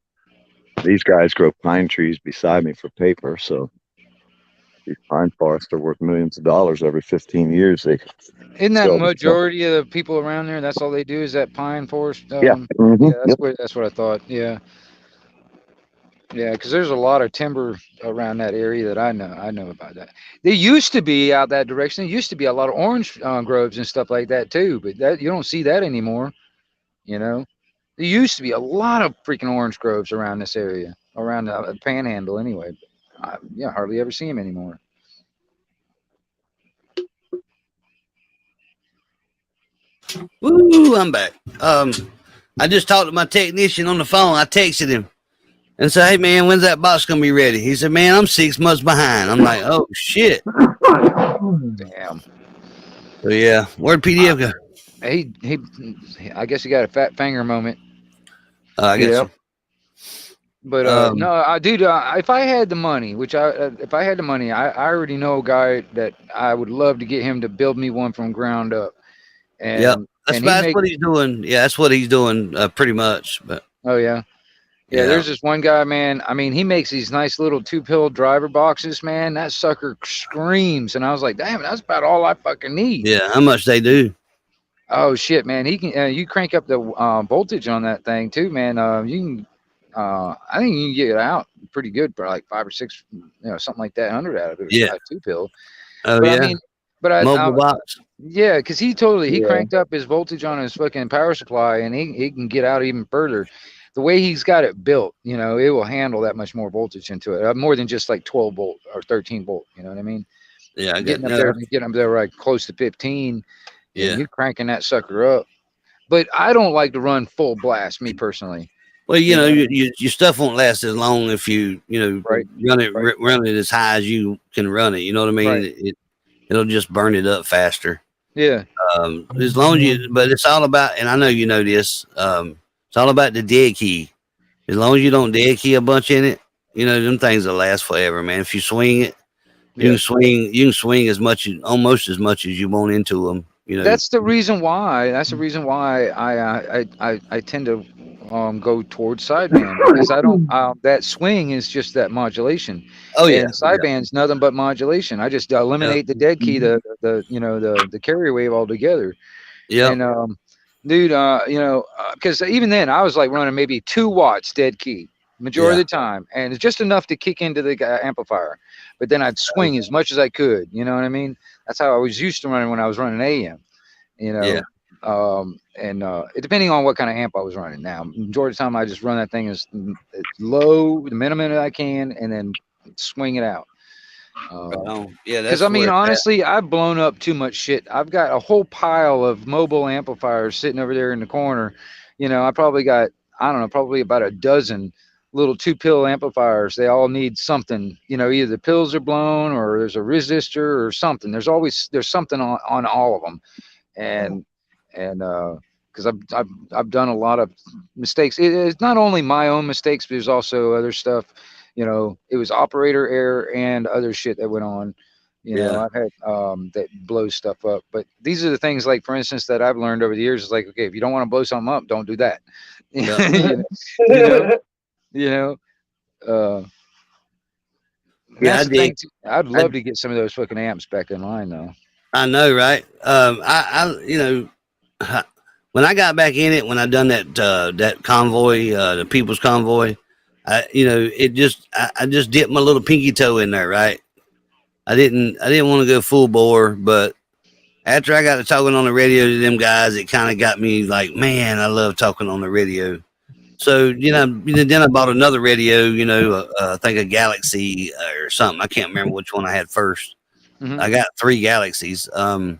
S12: These guys grow pine trees beside me for paper, so these pine forests are worth millions of dollars every 15 years.
S3: Isn't that majority of the people around there? That's all they do is that pine forest.
S12: Yeah,
S3: that's what I thought. Yeah, because there's a lot of timber around that area that I know about that. There used to be out that direction. There used to be a lot of orange groves and stuff like that too, but that you don't see that anymore. You know, there used to be a lot of freaking orange groves around this area, around the Panhandle anyway. But hardly ever see them anymore.
S11: Woo, I'm back. I just talked to my technician on the phone. I texted him and said, "Hey man, when's that box gonna be ready?" He said, "Man, I'm 6 months behind." I'm like, "Oh shit."
S3: Damn.
S11: So yeah, where'd PDF go?
S3: He I guess he got a fat finger moment.
S11: I guess.
S3: Yep. But no, dude, if I had the money, if I had the money, I already know a guy that I would love to get him to build me one from ground up. And
S11: yeah, that's what he's doing. Yeah, that's what he's doing pretty much. But
S3: oh yeah. There's this one guy, man. I mean, he makes these nice little 2-pill driver boxes, man. That sucker screams, and I was like, damn, that's about all I fucking need.
S11: Yeah, how much they do?
S3: Oh shit, man. He can. You crank up the voltage on that thing too, man. You can. I think you can get it out pretty good for like 5 or 6, something like that, 100 out of it.
S11: Yeah.
S3: 2-pill.
S11: Oh
S3: but
S11: yeah.
S3: I mean, but
S11: mobile box.
S3: Yeah, because he cranked up his voltage on his fucking power supply, and he can get out even further. The way he's got it built, it will handle that much more voltage into it, more than just like 12 volt or 13 volt. You know what I mean?
S11: Yeah,
S3: getting up there right close to 15.
S11: Yeah,
S3: you're cranking that sucker up. but I don't like to run full blast, me personally.
S11: Well,
S3: You know,
S11: your stuff won't last as long if you
S3: right,
S11: run it as high as you can run it. You know what I mean?
S3: right,
S11: It'll just burn it up faster.
S3: yeah.
S11: As long as but it's all about, and I know you know this. It's all about the dead key. As long as you don't dead key a bunch in it, them things will last forever, man. If you swing it, you
S3: Yeah.
S11: can swing. You can swing almost as much as you want into them.
S3: That's the reason why. That's the reason why I tend to go towards sideband, because I don't that swing is just that modulation,
S11: Oh yeah,
S3: and sideband's nothing but modulation. I just eliminate the dead key, the carrier wave altogether.
S11: yeah,
S3: And dude, because even then I was like running maybe 2 watts dead key majority of the time, and it's just enough to kick into the amplifier. But then I'd swing as much as I could. You know what I mean? That's how I was used to running when I was running AM. You know, depending on what kind of amp I was running. Now, majority of the time I just run that thing as low, the minimum that I can, and then swing it out. Because I mean, honestly, I've blown up too much shit. I've got a whole pile of mobile amplifiers sitting over there in the corner. I probably got, I don't know, probably about a dozen little 2-pill amplifiers. They all need something. Either the pills are blown or there's a resistor or something. There's something on all of them, and because I've done a lot of mistakes. It's not only my own mistakes, but there's also other stuff. It was operator error and other shit that went on. I've had that blows stuff up. But these are the things, like, for instance, that I've learned over the years. Is like, okay, if you don't want to blow something up, don't do that. I'd love to get some of those fucking amps back in line, though.
S11: I know, right? When I got back in it, when I done that convoy, the People's Convoy, I just dipped my little pinky toe in there, right? I didn't want to go full bore, but after I got to talking on the radio to them guys, it kind of got me like, man, I love talking on the radio. So then I bought another radio, I think a Galaxy or something. I can't remember which one I had first.
S3: Mm-hmm.
S11: I got 3 Galaxies. And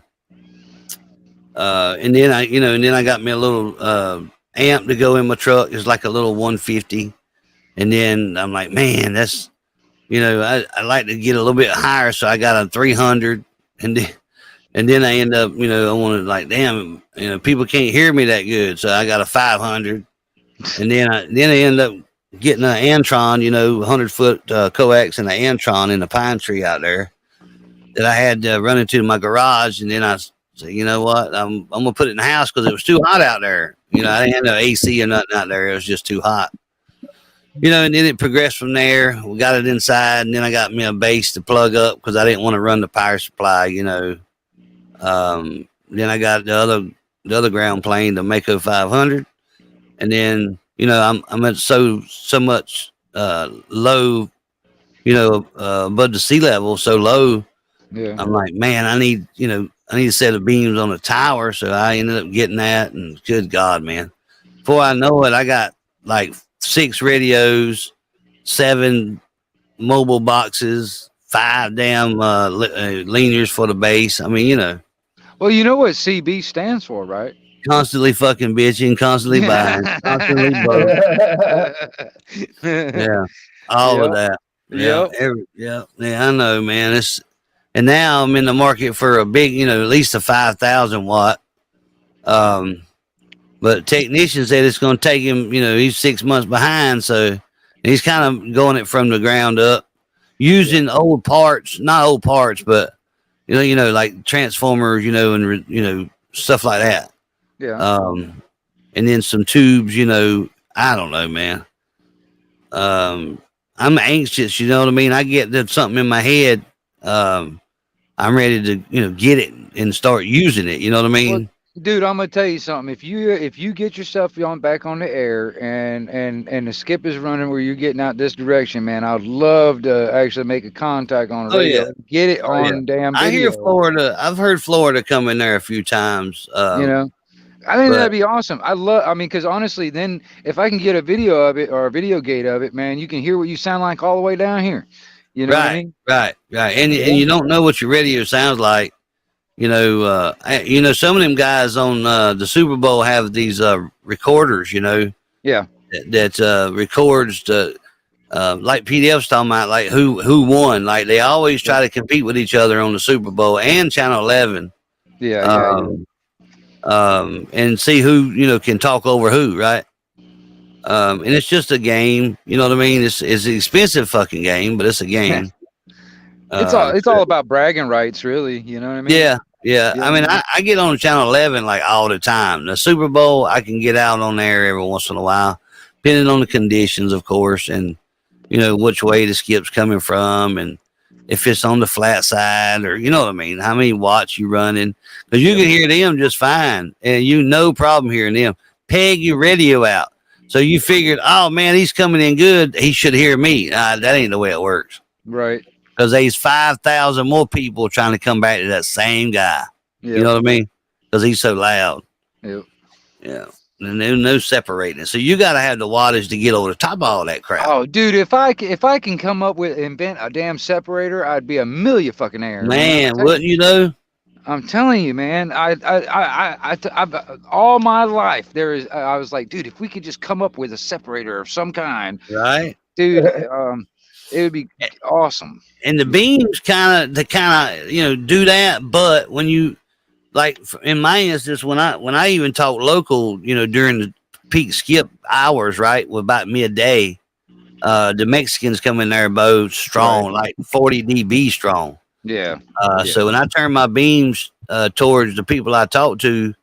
S11: then I got me a little amp to go in my truck. It's like a little 150. And then I'm like, man, that's, I like to get a little bit higher. So I got a 300. And then I end up, I wanted, like, damn, people can't hear me that good. So I got a 500. And then I end up getting an Antron, 100-foot coax and an Antron in a pine tree out there that I had to run into my garage. And then I said, you know what, I'm going to put it in the house because it was too hot out there. I didn't have no AC or nothing out there. It was just too hot. And then it progressed from there. We got it inside, and then I got me a base to plug up because I didn't want to run the power supply, Then I got the other ground plane, the Mako 500. And then, I'm at so much low, above the sea level, so low.
S3: Yeah.
S11: I'm like, man, I need a set of beams on the tower. So I ended up getting that, and good God, man. Before I know it, I got like 6 radios, 7 mobile boxes, 5 damn linears for the base. I mean,
S3: Well, you know what CB stands for, right?
S11: Constantly fucking bitching, constantly buying, constantly broke. Yeah, all of that. Yeah, I know, man. And now I'm in the market for a big, at least a 5,000 watt. But technician said it's going to take him, he's 6 months behind, so he's kind of going it from the ground up, using old parts, not old parts, but like transformers, and stuff like that.
S3: Yeah.
S11: And then some tubes, I don't know, man. I'm anxious, you know what I mean? I get something in my head. I'm ready to, get it and start using it. You know what I mean?
S3: Well, dude, I'm gonna tell you something. If you get yourself back on the air and the skip is running where you're getting out this direction, man, I'd love to actually make a contact on the radio. Get it on damn video.
S11: I hear Florida. I've heard Florida come in there a few times.
S3: I think that'd be awesome. Because honestly, then if I can get a video of it or a video gate of it, man, you can hear what you sound like all the way down here. You know what I mean?
S11: Right. And you don't know what your radio sounds like Some of them guys on the Super Bowl have these recorders,
S3: Yeah.
S11: that records the like PDF's talking about, like who won. Like they always try to compete with each other on the Super Bowl and Channel 11.
S3: Yeah.
S11: And see who can talk over who, right? And it's just a game, you know what I mean? It's an expensive fucking game, but it's a game.
S3: It's all about bragging rights, really. You know what I mean?
S11: Yeah. I mean, I get on Channel 11 like all the time. The Super Bowl, I can get out on there every once in a while, depending on the conditions, of course, and which way the skip's coming from, and if it's on the flat side, or what I mean, how many watts you running, because you can hear them just fine, and no problem hearing them. Peg your radio out. So you figured, oh man, he's coming in good, he should hear me. That ain't the way it works.
S3: Right.
S11: Because there's 5,000 more people trying to come back to that same guy. Yep. You know what I mean? Because he's so loud.
S3: Yep.
S11: Yeah. And no separating. So you got to have the wattage to get over the top of all that crap.
S3: Oh, dude, if I can come up with invent a damn separator, I'd be a millionaire.
S11: Man, wouldn't you know?
S3: I'm telling you, man. I all my life I was like, dude, if we could just come up with a separator of some kind,
S11: right,
S3: dude, it would be awesome.
S11: And the beams kind of do that, but when you, like in my instance, when I even talk local, during the peak skip hours, right, with about midday, the Mexicans come in there both strong, right, like 40 dB strong.
S3: Yeah.
S11: So when I turn my beams towards the people I talk to,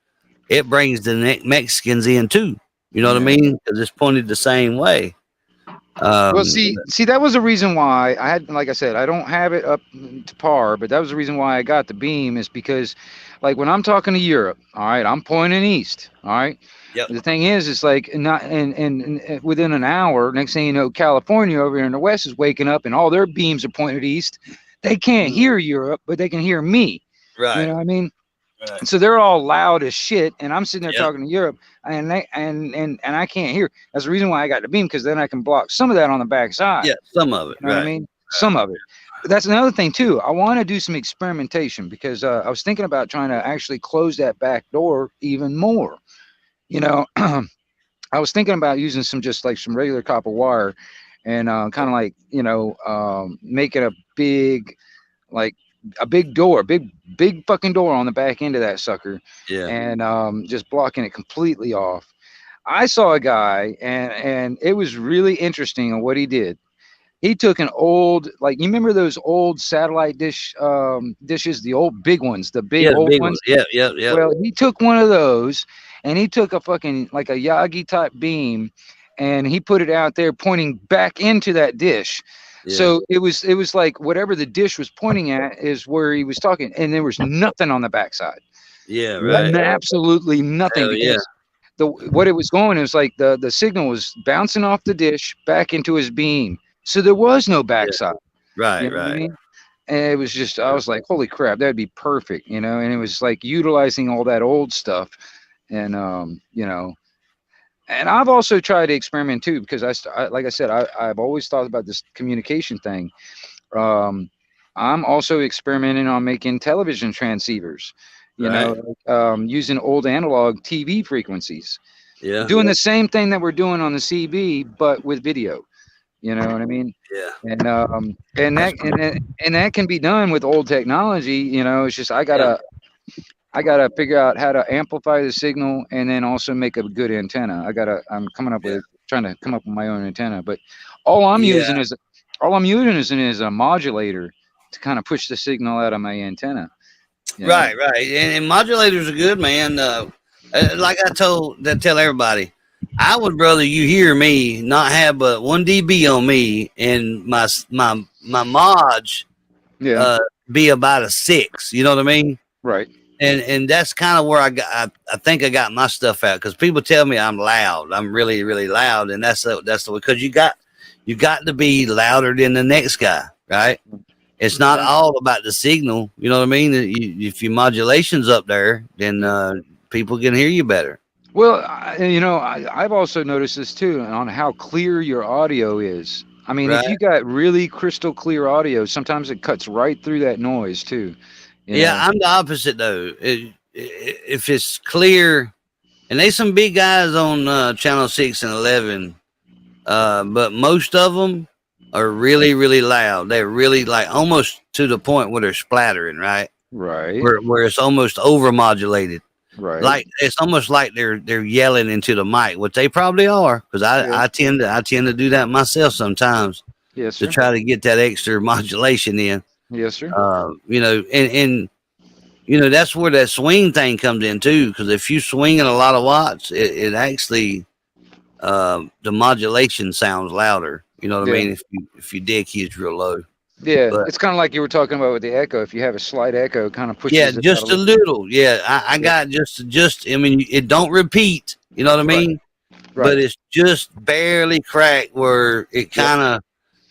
S11: it brings the Mexicans in too. You know what I mean? Because it's pointed the same way.
S3: Well, see, that was the reason why I had, like I said, I don't have it up to par, but that was the reason why I got the beam, is because, like, when I'm talking to Europe, all right, I'm pointing east, all right.
S11: Yep.
S3: The thing is like, not and within an hour, next thing you know, California over here in the west is waking up, and all their beams are pointed east. They can't hear Europe, but they can hear me.
S11: Right.
S3: You know what I mean?
S11: Right.
S3: So they're all loud as shit, and I'm sitting there talking to Europe, and I can't hear. That's the reason why I got the beam, because then I can block some of that on the back side.
S11: Yeah, some of it.
S3: You know what I mean? Some of it. But that's another thing too. I want to do some experimentation, because I was thinking about trying to actually close that back door even more. I was thinking about using some regular copper wire, and kind of like making a big, like a big door, big fucking door on the back end of that sucker.
S11: Yeah.
S3: And just blocking it completely off. I saw a guy, and it was really interesting on what he did. He took an old, like, you remember those old satellite dishes, the old big ones, the big old ones?
S11: Yeah.
S3: Well, he took one of those, and he took a fucking, like a Yagi type beam, and he put it out there pointing back into that dish. Yeah. So it was like whatever the dish was pointing at is where he was talking, and there was nothing on the backside.
S11: Yeah, right.
S3: Absolutely nothing.
S11: Yeah.
S3: What it was going, it was like the signal was bouncing off the dish back into his beam. So there was no backside.
S11: Yeah. Right,
S3: you know
S11: right.
S3: What I mean? And it was just, I was like, holy crap, that'd be perfect, and it was like utilizing all that old stuff. And, and I've also tried to experiment too, because like I said, I've always thought about this communication thing. I'm also experimenting on making television transceivers, using old analog TV frequencies.
S11: Yeah.
S3: Doing the same thing that we're doing on the CB, but with video. You know what I mean?
S11: Yeah.
S3: And that can be done with old technology. It's just I gotta figure out how to amplify the signal and then also make a good antenna. I'm coming up with trying to come up with my own antenna, but all I'm using is a modulator to kind of push the signal out of my antenna.
S11: Right. And modulators are good, man. Like I tell everybody, I would rather you hear me not have but 1 dB on me, and my mods be about a 6. You know what I mean?
S3: Right.
S11: And that's kind of where I think I got my stuff out, because people tell me I'm loud. I'm really, really loud, and that's the way, because you got to be louder than the next guy, right? It's not all about the signal. You know what I mean? If your modulation's up there, then people can hear you better.
S3: Well, I've also noticed this too, on how clear your audio is. I mean, if you got really crystal clear audio, sometimes it cuts right through that noise too. you know?
S11: I'm the opposite though. If it's clear, and there's some big guys on channel 6 and 11, but most of them are really, really loud. They're really like almost to the point where they're splattering, right?
S3: Right.
S11: Where it's almost overmodulated.
S3: Right.
S11: Like it's almost like they're yelling into the mic, which they probably are, because I tend to do that myself sometimes
S3: Yes,
S11: to
S3: sir.
S11: try to get that extra modulation in.
S3: Yes, sir.
S11: You know, and you know that's where that swing thing comes in too, because if you swinging a lot of watts, it actually the modulation sounds louder. You know what I
S3: Yeah.
S11: mean? If you dig keys real low.
S3: Yeah,
S11: But
S3: it's kind of like you were talking about with the echo. If you have a slight echo, it kind of pushes
S11: yeah,
S3: it out
S11: just a little. Yeah, I got just. I mean, it don't repeat. You know what I mean?
S3: Right.
S11: But it's just barely cracked where it kind of,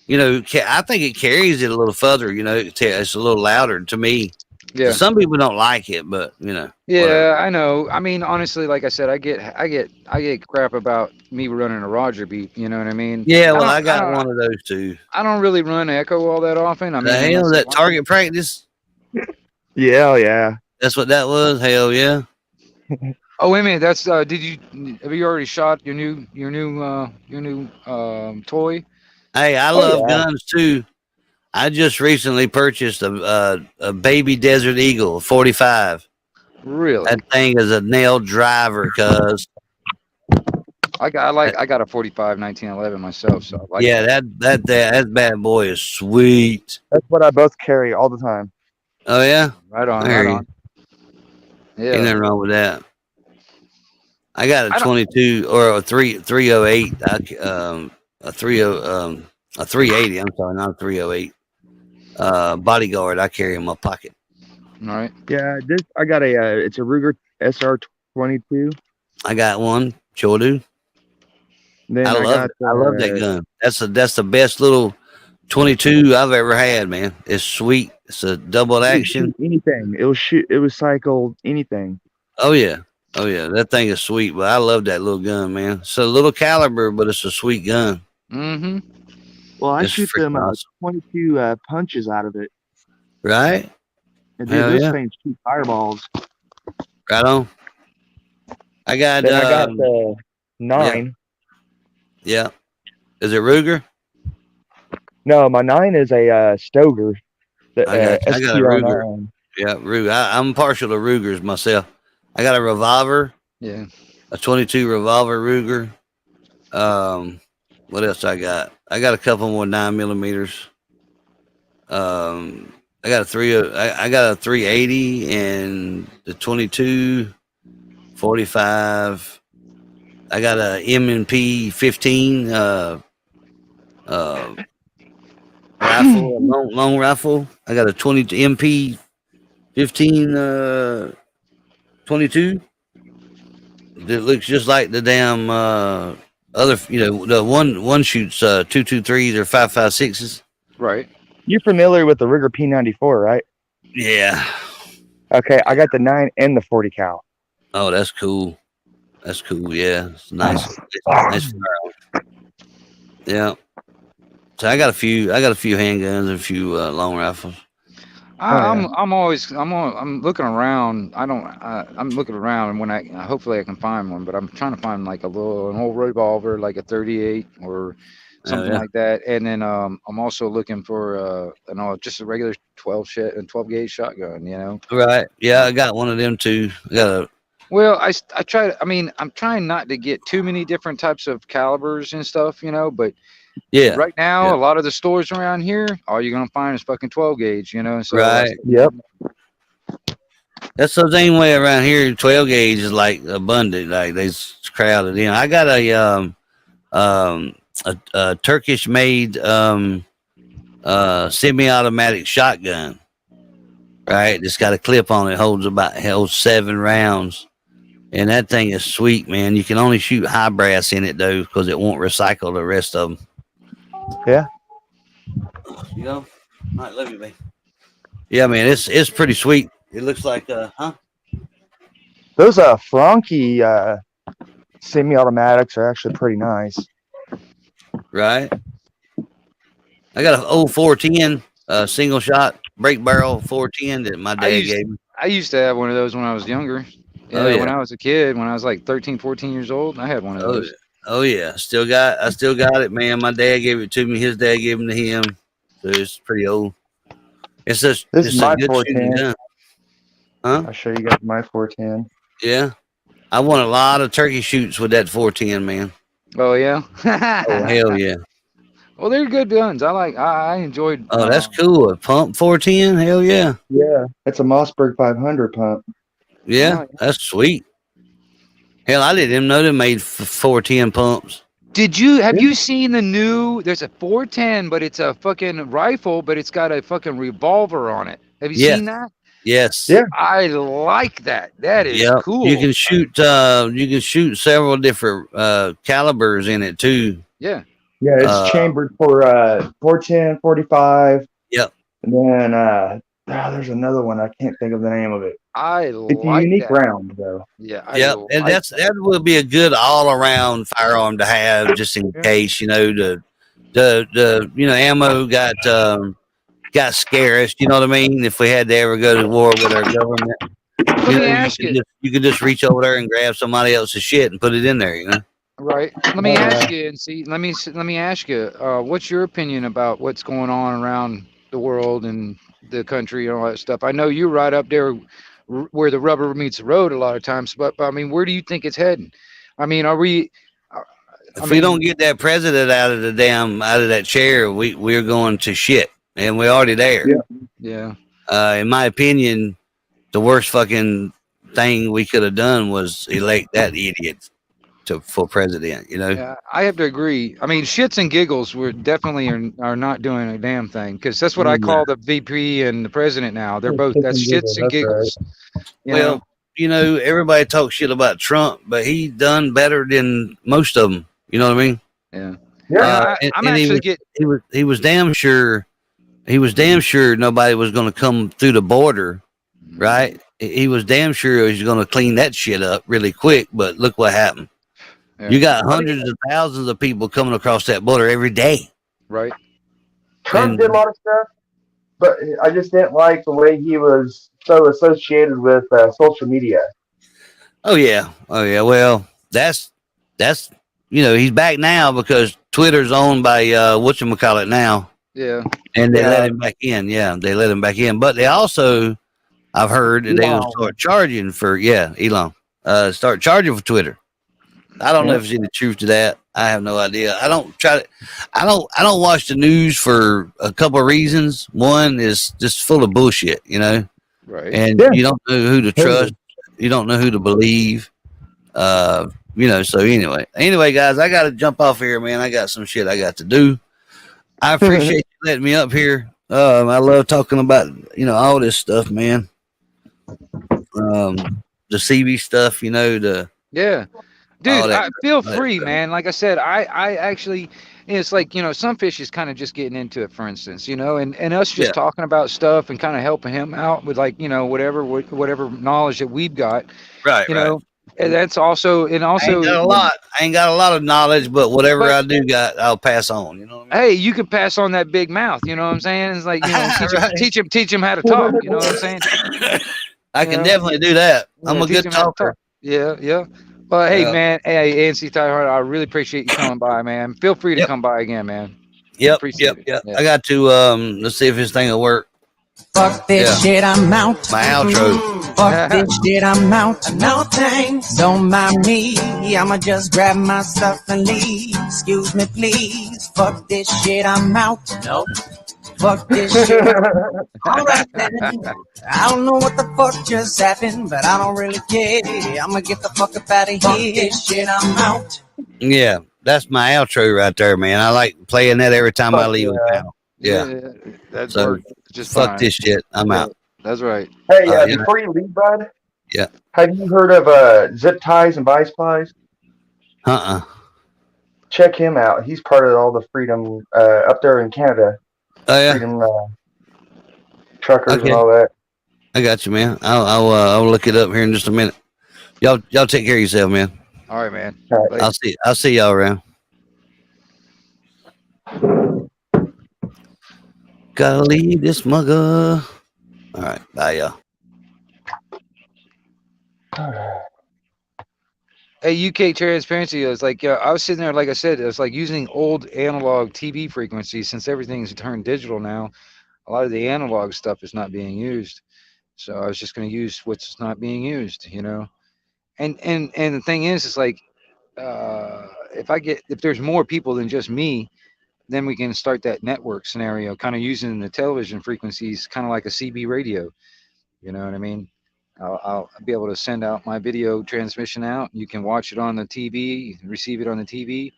S11: you know, I think it carries it a little further. You know, it's a little louder to me.
S3: Yeah.
S11: Some people don't like it, but you know.
S3: Yeah,
S11: whatever.
S3: I know. I mean, honestly, like I said, I get crap about me running a Roger beat. You know what I mean?
S11: Yeah, well, I got one of those too.
S3: I don't really run echo all that often. I
S11: The
S3: mean,
S11: hell,
S3: unless
S11: that target practice?
S9: Yeah, yeah.
S11: That's what that was. Hell yeah.
S3: Oh wait a minute, that's have you already shot your new toy?
S11: Hey, I love guns too. I just recently purchased a baby Desert Eagle 45.
S3: Really?
S11: That thing is a nail driver, cuz.
S3: I got a 45 1911 myself, so I like
S11: Yeah, that bad boy is sweet.
S9: That's what I both carry all the time.
S11: Oh yeah,
S3: right on,
S11: there
S3: right
S11: you
S3: on.
S11: Ain't
S3: Yeah.
S11: nothing wrong with that. I got a 22 or a 308. A 380. I'm sorry, not a 308. Bodyguard. I carry in my pocket.
S3: All right.
S9: Yeah, I got it's a Ruger SR22.
S11: I got one. Sure do.
S9: Then
S11: I love that gun. That's the best little 22 I've ever had, man. It's sweet. It's a double action.
S9: Anything. It will shoot. It was cycled. Anything.
S11: Oh yeah. That thing is sweet. But I love that little gun, man. It's a little caliber, but it's a sweet gun.
S3: Mm-hmm.
S9: Well, I
S11: It's
S9: shoot them
S11: awesome.
S9: 22 punches out of it.
S11: Right?
S9: And
S11: Hell
S9: those
S11: yeah.
S9: things shoot fireballs.
S11: Right on. I got
S9: the 9.
S11: Yeah. Is it Ruger?
S9: No, my 9 is a Stoger.
S11: I got a Ruger. Yeah, Ruger. I'm partial to Rugers myself. I got a revolver.
S3: Yeah.
S11: A 22 revolver Ruger. What else I got? I got a couple more 9mm. I got a 380 and the 22, 45. I got a M&P 15 rifle, a long rifle. I got a 20 MP 15 22 that looks just like the damn other, you know, the one shoots 223s or 5.56s.
S3: Right.
S9: You're familiar with the Ruger P94, right?
S11: Yeah.
S9: Okay, I got the 9 and the 40 cal.
S11: Oh, that's cool. That's cool. Yeah, it's nice. Nice firearm. Yeah. So I got a few handguns and a few long rifles.
S3: I'm looking around. I'm looking around, and when hopefully I can find one, but I'm trying to find like an old revolver, like a 38 or something like that. And then I'm also looking for just a regular 12 gauge shotgun. You know.
S11: Right. Yeah, I got one of them too. I got a.
S3: Well, I try. I mean, I'm trying not to get too many different types of calibers and stuff, you know. But
S11: yeah,
S3: right now, a lot of the stores around here, all you're gonna find is fucking 12 gauge, you know. So
S11: right.
S9: Yep.
S11: That's the same way around here. 12 gauge is like abundant. Like they crowded in. I got a Turkish made semi-automatic shotgun. Right, it's got a clip on it. Holds 7 rounds, and that thing is sweet, man. You can only shoot high brass in it though, because it won't recycle the rest of them.
S9: Yeah.
S11: You know, all right, love you, man. Yeah, man, it's pretty sweet. It looks like
S9: Those Franke semi-automatics are actually pretty nice.
S11: Right. I got an old 410 single shot break barrel 410 that my dad gave me.
S3: I used to have one of those when I was younger.
S11: Oh, yeah.
S3: When I was a kid, when I was like 13, 14 years old, I had one of those.
S11: Oh yeah, I still got it, man. My dad gave it to me. His dad gave it to him, so it's pretty old. It's just
S9: This
S11: it's
S9: is
S11: a
S9: my
S11: good shooting
S9: 410.
S11: gun. Huh?
S9: I'll show you guys my 410.
S11: Yeah, I won a lot of turkey shoots with that 410, man.
S3: Oh yeah.
S11: Oh hell yeah.
S3: Well, they're good guns. I enjoyed.
S11: Oh, that's cool. A pump 410. Hell yeah.
S9: Yeah, it's a Mossberg 500 pump.
S11: Yeah, that's sweet. Hell, I didn't even know they made 410 pumps.
S3: Have you seen the new? There's a 410, but it's a fucking rifle, but it's got a fucking revolver on it. Have you seen that?
S11: Yes.
S9: Yeah.
S3: I like that. That is cool.
S11: You can shoot several different calibers in it too.
S3: Yeah.
S9: Yeah, it's chambered for 410, 45.
S11: Yep.
S9: And then there's another one. I can't think of the name of it. It's a unique round though.
S3: Yeah.
S11: And that would be a good all around firearm to have, just in case, the ammo got scarce. You know what I mean? If we had to ever go to war with our government, you could just reach over there and grab somebody else's shit and put it in there.
S3: Right. Let me ask you, and see. Let me ask you. What's your opinion about what's going on around the world and the country and all that stuff? I know you're right up there where the rubber meets the road a lot of times, but I mean, where do you think it's heading? I mean, are we?
S11: If we don't get that president out of that chair, we're going to shit, and we're already there.
S3: Yeah.
S11: In my opinion, the worst fucking thing we could have done was elect that idiot for president.
S3: Yeah, I have to agree. I mean, shits and giggles were definitely are not doing a damn thing, because that's what I call the VP and the president now. They're both shits and giggles.
S11: Well, everybody talks shit about Trump, but he done better than most of them. You know what I mean?
S3: Yeah.
S11: He was damn sure. He was damn sure nobody was going to come through the border, right? He was damn sure he was going to clean that shit up really quick. But look what happened. Yeah. You got hundreds of thousands of people coming across that border every day.
S3: Right.
S9: Trump did a lot of stuff, but I just didn't like the way he was so associated with social media.
S11: Oh yeah. Well, that's he's back now because Twitter's owned by whatchamacallit now.
S3: Yeah.
S11: And they let him back in. Yeah, they let him back in. But they also, I've heard that they will start charging for Elon. Start charging for Twitter. I don't know if there's any truth to that. I have no idea. I don't watch the news for a couple of reasons. One is just full of bullshit,
S3: Right.
S11: And you don't know who to trust. You don't know who to believe. So anyway, guys, I got to jump off here, man. I got some shit I got to do. I appreciate you letting me up here. I love talking about, all this stuff, man. The CB stuff,
S3: yeah. Dude, I feel free, man. Like I said, I actually, it's like, some fish is kind of just getting into it, for instance, and us just talking about stuff and kind of helping him out with whatever knowledge that we've got.
S11: Right.
S3: And that's also, I
S11: ain't got a lot of knowledge, but whatever I do got, I'll pass on. You know what I mean?
S3: Hey, you can pass on that big mouth. You know what I'm saying? It's like, teach him how to talk. You know what I'm saying?
S11: I can definitely do that. I'm a good talker.
S3: Yeah. Well, hey, man. Hey, ANC Tightheart, I really appreciate you coming by, man. Feel free to come by again, man.
S11: Yep. I got to, let's see if this thing will work.
S13: Fuck this shit, I'm out.
S11: My outro.
S13: Fuck this shit, I'm out. No thanks. Don't mind me. I'ma just grab my stuff and leave. Excuse me, please. Fuck this shit, I'm out. Nope. Fuck this shit. Alright then. I don't know what the fuck just happened, but I don't really care. I'ma get the fuck up out of here. Fuck this shit, I'm out.
S11: Yeah, that's my outro right there, man. I like playing that every time I leave the panel. Yeah.
S3: That's
S11: so
S3: just
S11: fuck
S3: fine.
S11: this shit. I'm out.
S3: That's right.
S9: Hey, before you leave, bud.
S11: Yeah.
S9: Have you heard of Zip Ties and Vice Plies? Check him out. He's part of all the freedom up there in Canada.
S11: Oh yeah.
S9: Freedom truckers and all that.
S11: I got you, man. I'll look it up here in just a minute. Y'all take care of yourself, man.
S3: All right, man.
S9: All right.
S11: I'll see y'all around. Gotta leave this mugger. All right, bye, y'all.
S3: Hey, UK Transparency, it's like, I was sitting there, like I said, it was like using old analog TV frequencies. Since everything's turned digital now, a lot of the analog stuff is not being used. So I was just going to use what's not being used, And the thing is, it's like, if there's more people than just me, then we can start that network scenario, kind of using the television frequencies, kind of like a CB radio. You know what I mean? I'll be able to send out my video transmission out. You can watch it on the TV, receive it on the TV,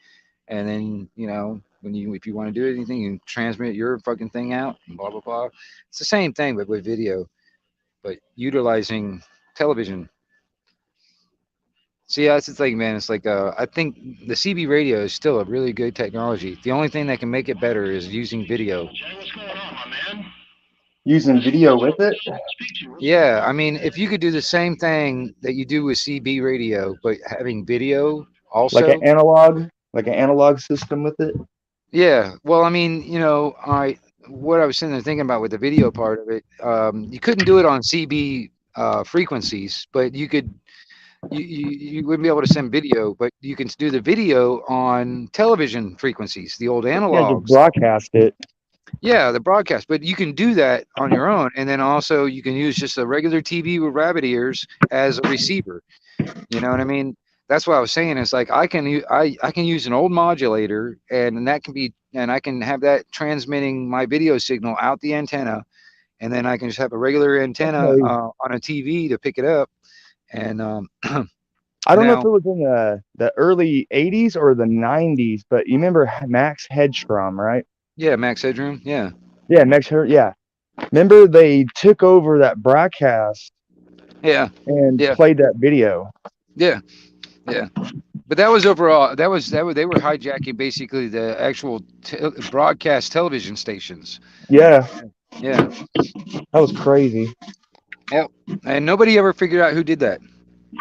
S3: and then if you want to do anything, you can transmit your fucking thing out. And blah blah blah. It's the same thing, but with video, but utilizing television. See, that's the thing, man. It's like I think the CB radio is still a really good technology. The only thing that can make it better is using video.
S9: Using video with it?
S3: Yeah, I mean, if you could do the same thing that you do with CB radio, but having video also.
S9: Like an analog system with it?
S3: Yeah, well, I mean, what I was sitting there thinking about with the video part of it, you couldn't do it on CB frequencies, but you could. You wouldn't be able to send video, but you can do the video on television frequencies, the old analogs.
S9: Yeah, just broadcast it.
S3: Yeah, the broadcast, but you can do that on your own, and then also you can use just a regular TV with rabbit ears as a receiver. You know what I mean? That's what I was saying. It's like I can use an old modulator, and I can have that transmitting my video signal out the antenna, and then I can just have a regular antenna on a TV to pick it up. And
S9: I don't know if it was in the early 80s or the 90s, but you remember Max Headstrom, right?
S3: Yeah, Max Headroom. Yeah.
S9: Yeah, yeah. Remember they took over that broadcast.
S3: Yeah.
S9: And played that video.
S3: Yeah. Yeah. But that was overall. They were hijacking basically the actual broadcast television stations.
S9: Yeah.
S3: Yeah.
S9: That was crazy.
S3: Yep. And nobody ever figured out who did that.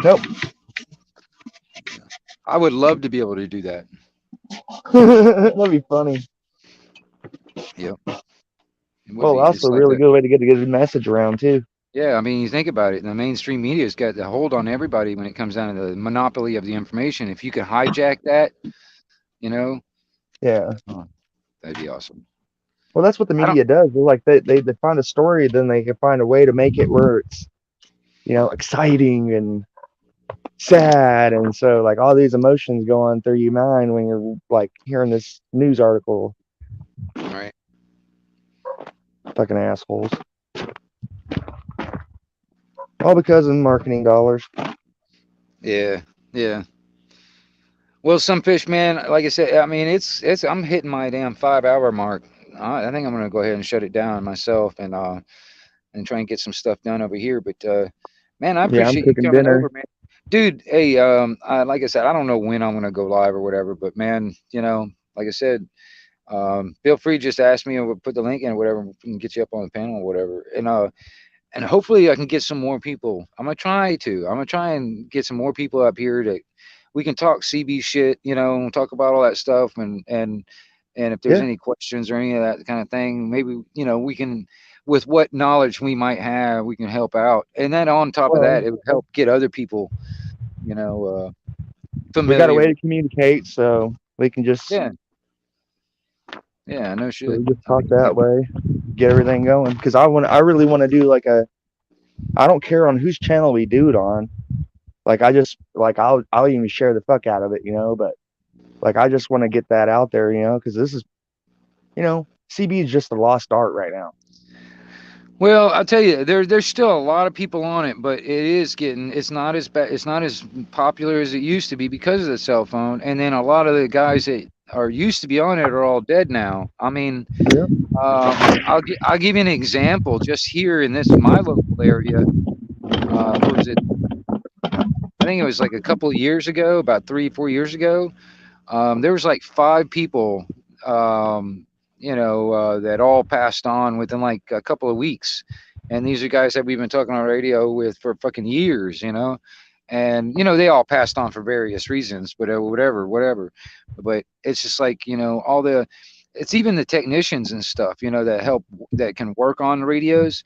S9: Nope.
S3: I would love to be able to do that.
S9: That'd be funny.
S3: Yep.
S9: Well, also a really good way to get a good message around too.
S3: Yeah, I mean, you think about it. The mainstream media's got the hold on everybody when it comes down to the monopoly of the information. If you can hijack that,
S9: Yeah.
S3: That'd be awesome.
S9: Well, that's what the media does. They're like they find a story, then they can find a way to make it where it's, exciting and sad, and so like all these emotions go on through your mind when you're like hearing this news article.
S3: Right.
S9: Fucking assholes. All because of marketing dollars.
S3: Yeah. Yeah. Well, some fish, man, like I said, I mean, I'm hitting my damn 5-hour mark. I think I'm gonna go ahead and shut it down myself and try and get some stuff done over here. But man, I appreciate you coming over, man. Dude, hey, like I said, I don't know when I'm gonna go live or whatever, but man, like I said, feel free to just ask me or put the link in or whatever. We can get you up on the panel or whatever, and hopefully I can get some more people. I'm gonna try and get some more people up here that we can talk CB shit, talk about all that stuff, and if there's any questions or any of that kind of thing, maybe we can, with what knowledge we might have, we can help out. And then on top of that, it would help get other people, familiar.
S9: We got a way to communicate, so we can just
S3: no shit.
S9: So we just talk that way, get everything going. Because I really want to do like I don't care on whose channel we do it on. Like I'll even share the fuck out of it, but like I just want to get that out there, because this is, CB is just a lost art right now.
S3: Well, I'll tell you, there's still a lot of people on it, but it's not as bad, it's not as popular as it used to be because of the cell phone. And then a lot of the guys that used to be on it are all dead now. I mean, I'll give you an example. Just here in my local area, what was it? I think it was like a couple of years ago, about 3-4 years ago. There was like 5 people, that all passed on within like a couple of weeks. And these are guys that we've been talking on radio with for fucking years, and, they all passed on for various reasons, but whatever. But it's just like, all the, it's even the technicians and stuff, that can work on radios.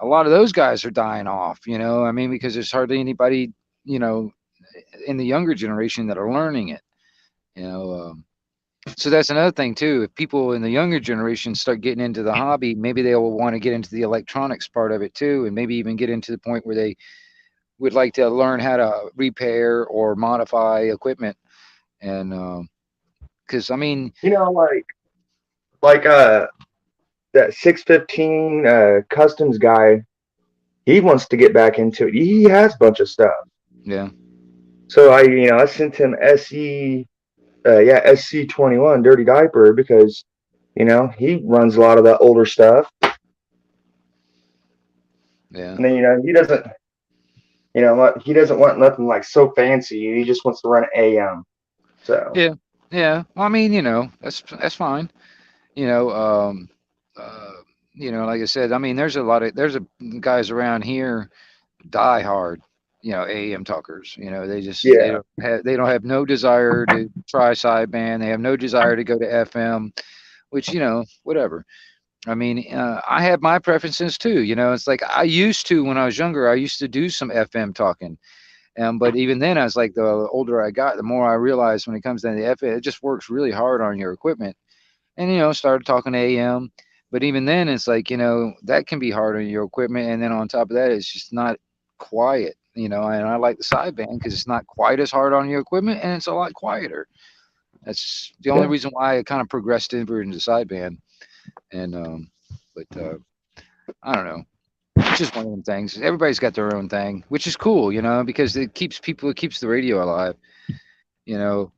S3: A lot of those guys are dying off, I mean, because there's hardly anybody, in the younger generation that are learning it, you know. So that's another thing too. If people in the younger generation start getting into the hobby, maybe they will want to get into the electronics part of it too, and maybe even get into the point where they would like to learn how to repair or modify equipment. And because I mean,
S10: like that 615 customs guy, he wants to get back into it. He has a bunch of stuff.
S3: yeah.
S10: So I sent him SC21 Dirty Diaper because he runs a lot of that older stuff.
S3: Yeah.
S10: And then he doesn't want nothing like so fancy. He just wants to run AM. So
S3: Yeah. Yeah. Well, I mean, that's fine. You know, like I said, I mean, there's a guys around here die hard, AM talkers. They just
S10: yeah,
S3: they don't have no desire to try sideband. They have no desire to go to FM, which whatever. I mean, I have my preferences too. It's like I used to when I was younger. I used to do some FM talking, but even then, I was like, the older I got, the more I realized when it comes down to the FM, it just works really hard on your equipment. And started talking AM. But even then, it's like that can be hard on your equipment, and then on top of that, it's just not quiet. And I like the sideband because it's not quite as hard on your equipment, and it's a lot quieter. That's the only reason why I kind of progressed over into sideband. And but I don't know. It's just one of them things. Everybody's got their own thing, which is cool, because it keeps the radio alive. You know,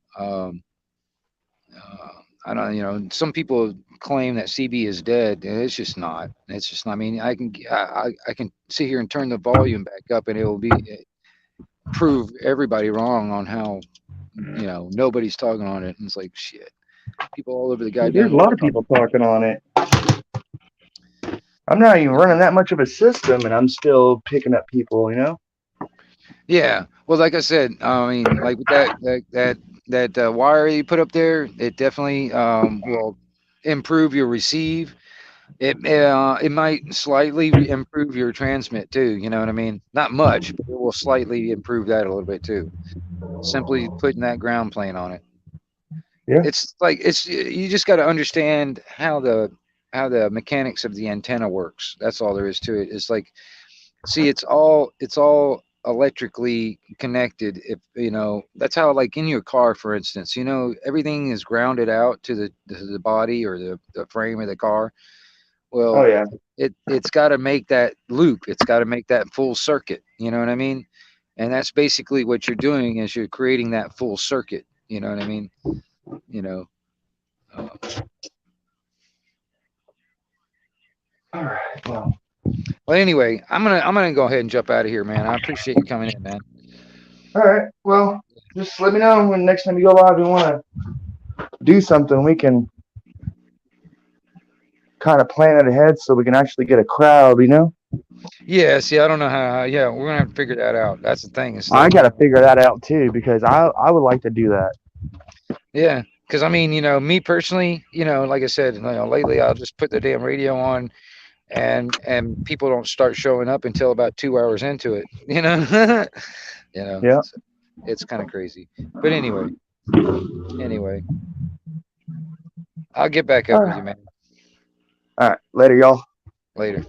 S3: I don't, some people claim that CB is dead, and it's just not. It's just not. I mean, I can sit here and turn the volume back up, and it will prove everybody wrong on how nobody's talking on it. And it's like shit. People all over the goddamn.
S10: There's a lot of people talking on it. I'm not even running that much of a system, and I'm still picking up people.
S3: Yeah. Well, like I said, I mean, like with that wire you put up there, it definitely will improve your receive. It might slightly improve your transmit too. You know what I mean? Not much, but it will slightly improve that a little bit too. Simply putting that ground plane on it.
S10: Yeah.
S3: It's like you just got to understand how the mechanics of the antenna works. That's all there is to it. It's like, see, it's all electrically connected. If that's how, like in your car, for instance, everything is grounded out to the body or the frame of the car. Well,
S10: oh yeah,
S3: it's got to make that loop. It's got to make that full circuit. You know what I mean? And that's basically what you're doing, is you're creating that full circuit. You know what I mean?
S10: All right. Well,
S3: anyway, I'm gonna go ahead and jump out of here, man. I appreciate you coming in, man.
S10: All right. Well, just let me know when next time you go live and want to do something. We can kind of plan it ahead so we can actually get a crowd.
S3: Yeah. See, I don't know how. Yeah, we're gonna have to figure that out. That's the thing.
S10: I got to figure that out too, because I would like to do that.
S3: Yeah. Because I mean, me personally, like I said, lately I'll just put the damn radio on, and people don't start showing up until about 2 hours into it.
S10: Yeah.
S3: It's kind of crazy. But anyway, I'll get back up with you, man.
S10: All right. Later, y'all.
S3: Later.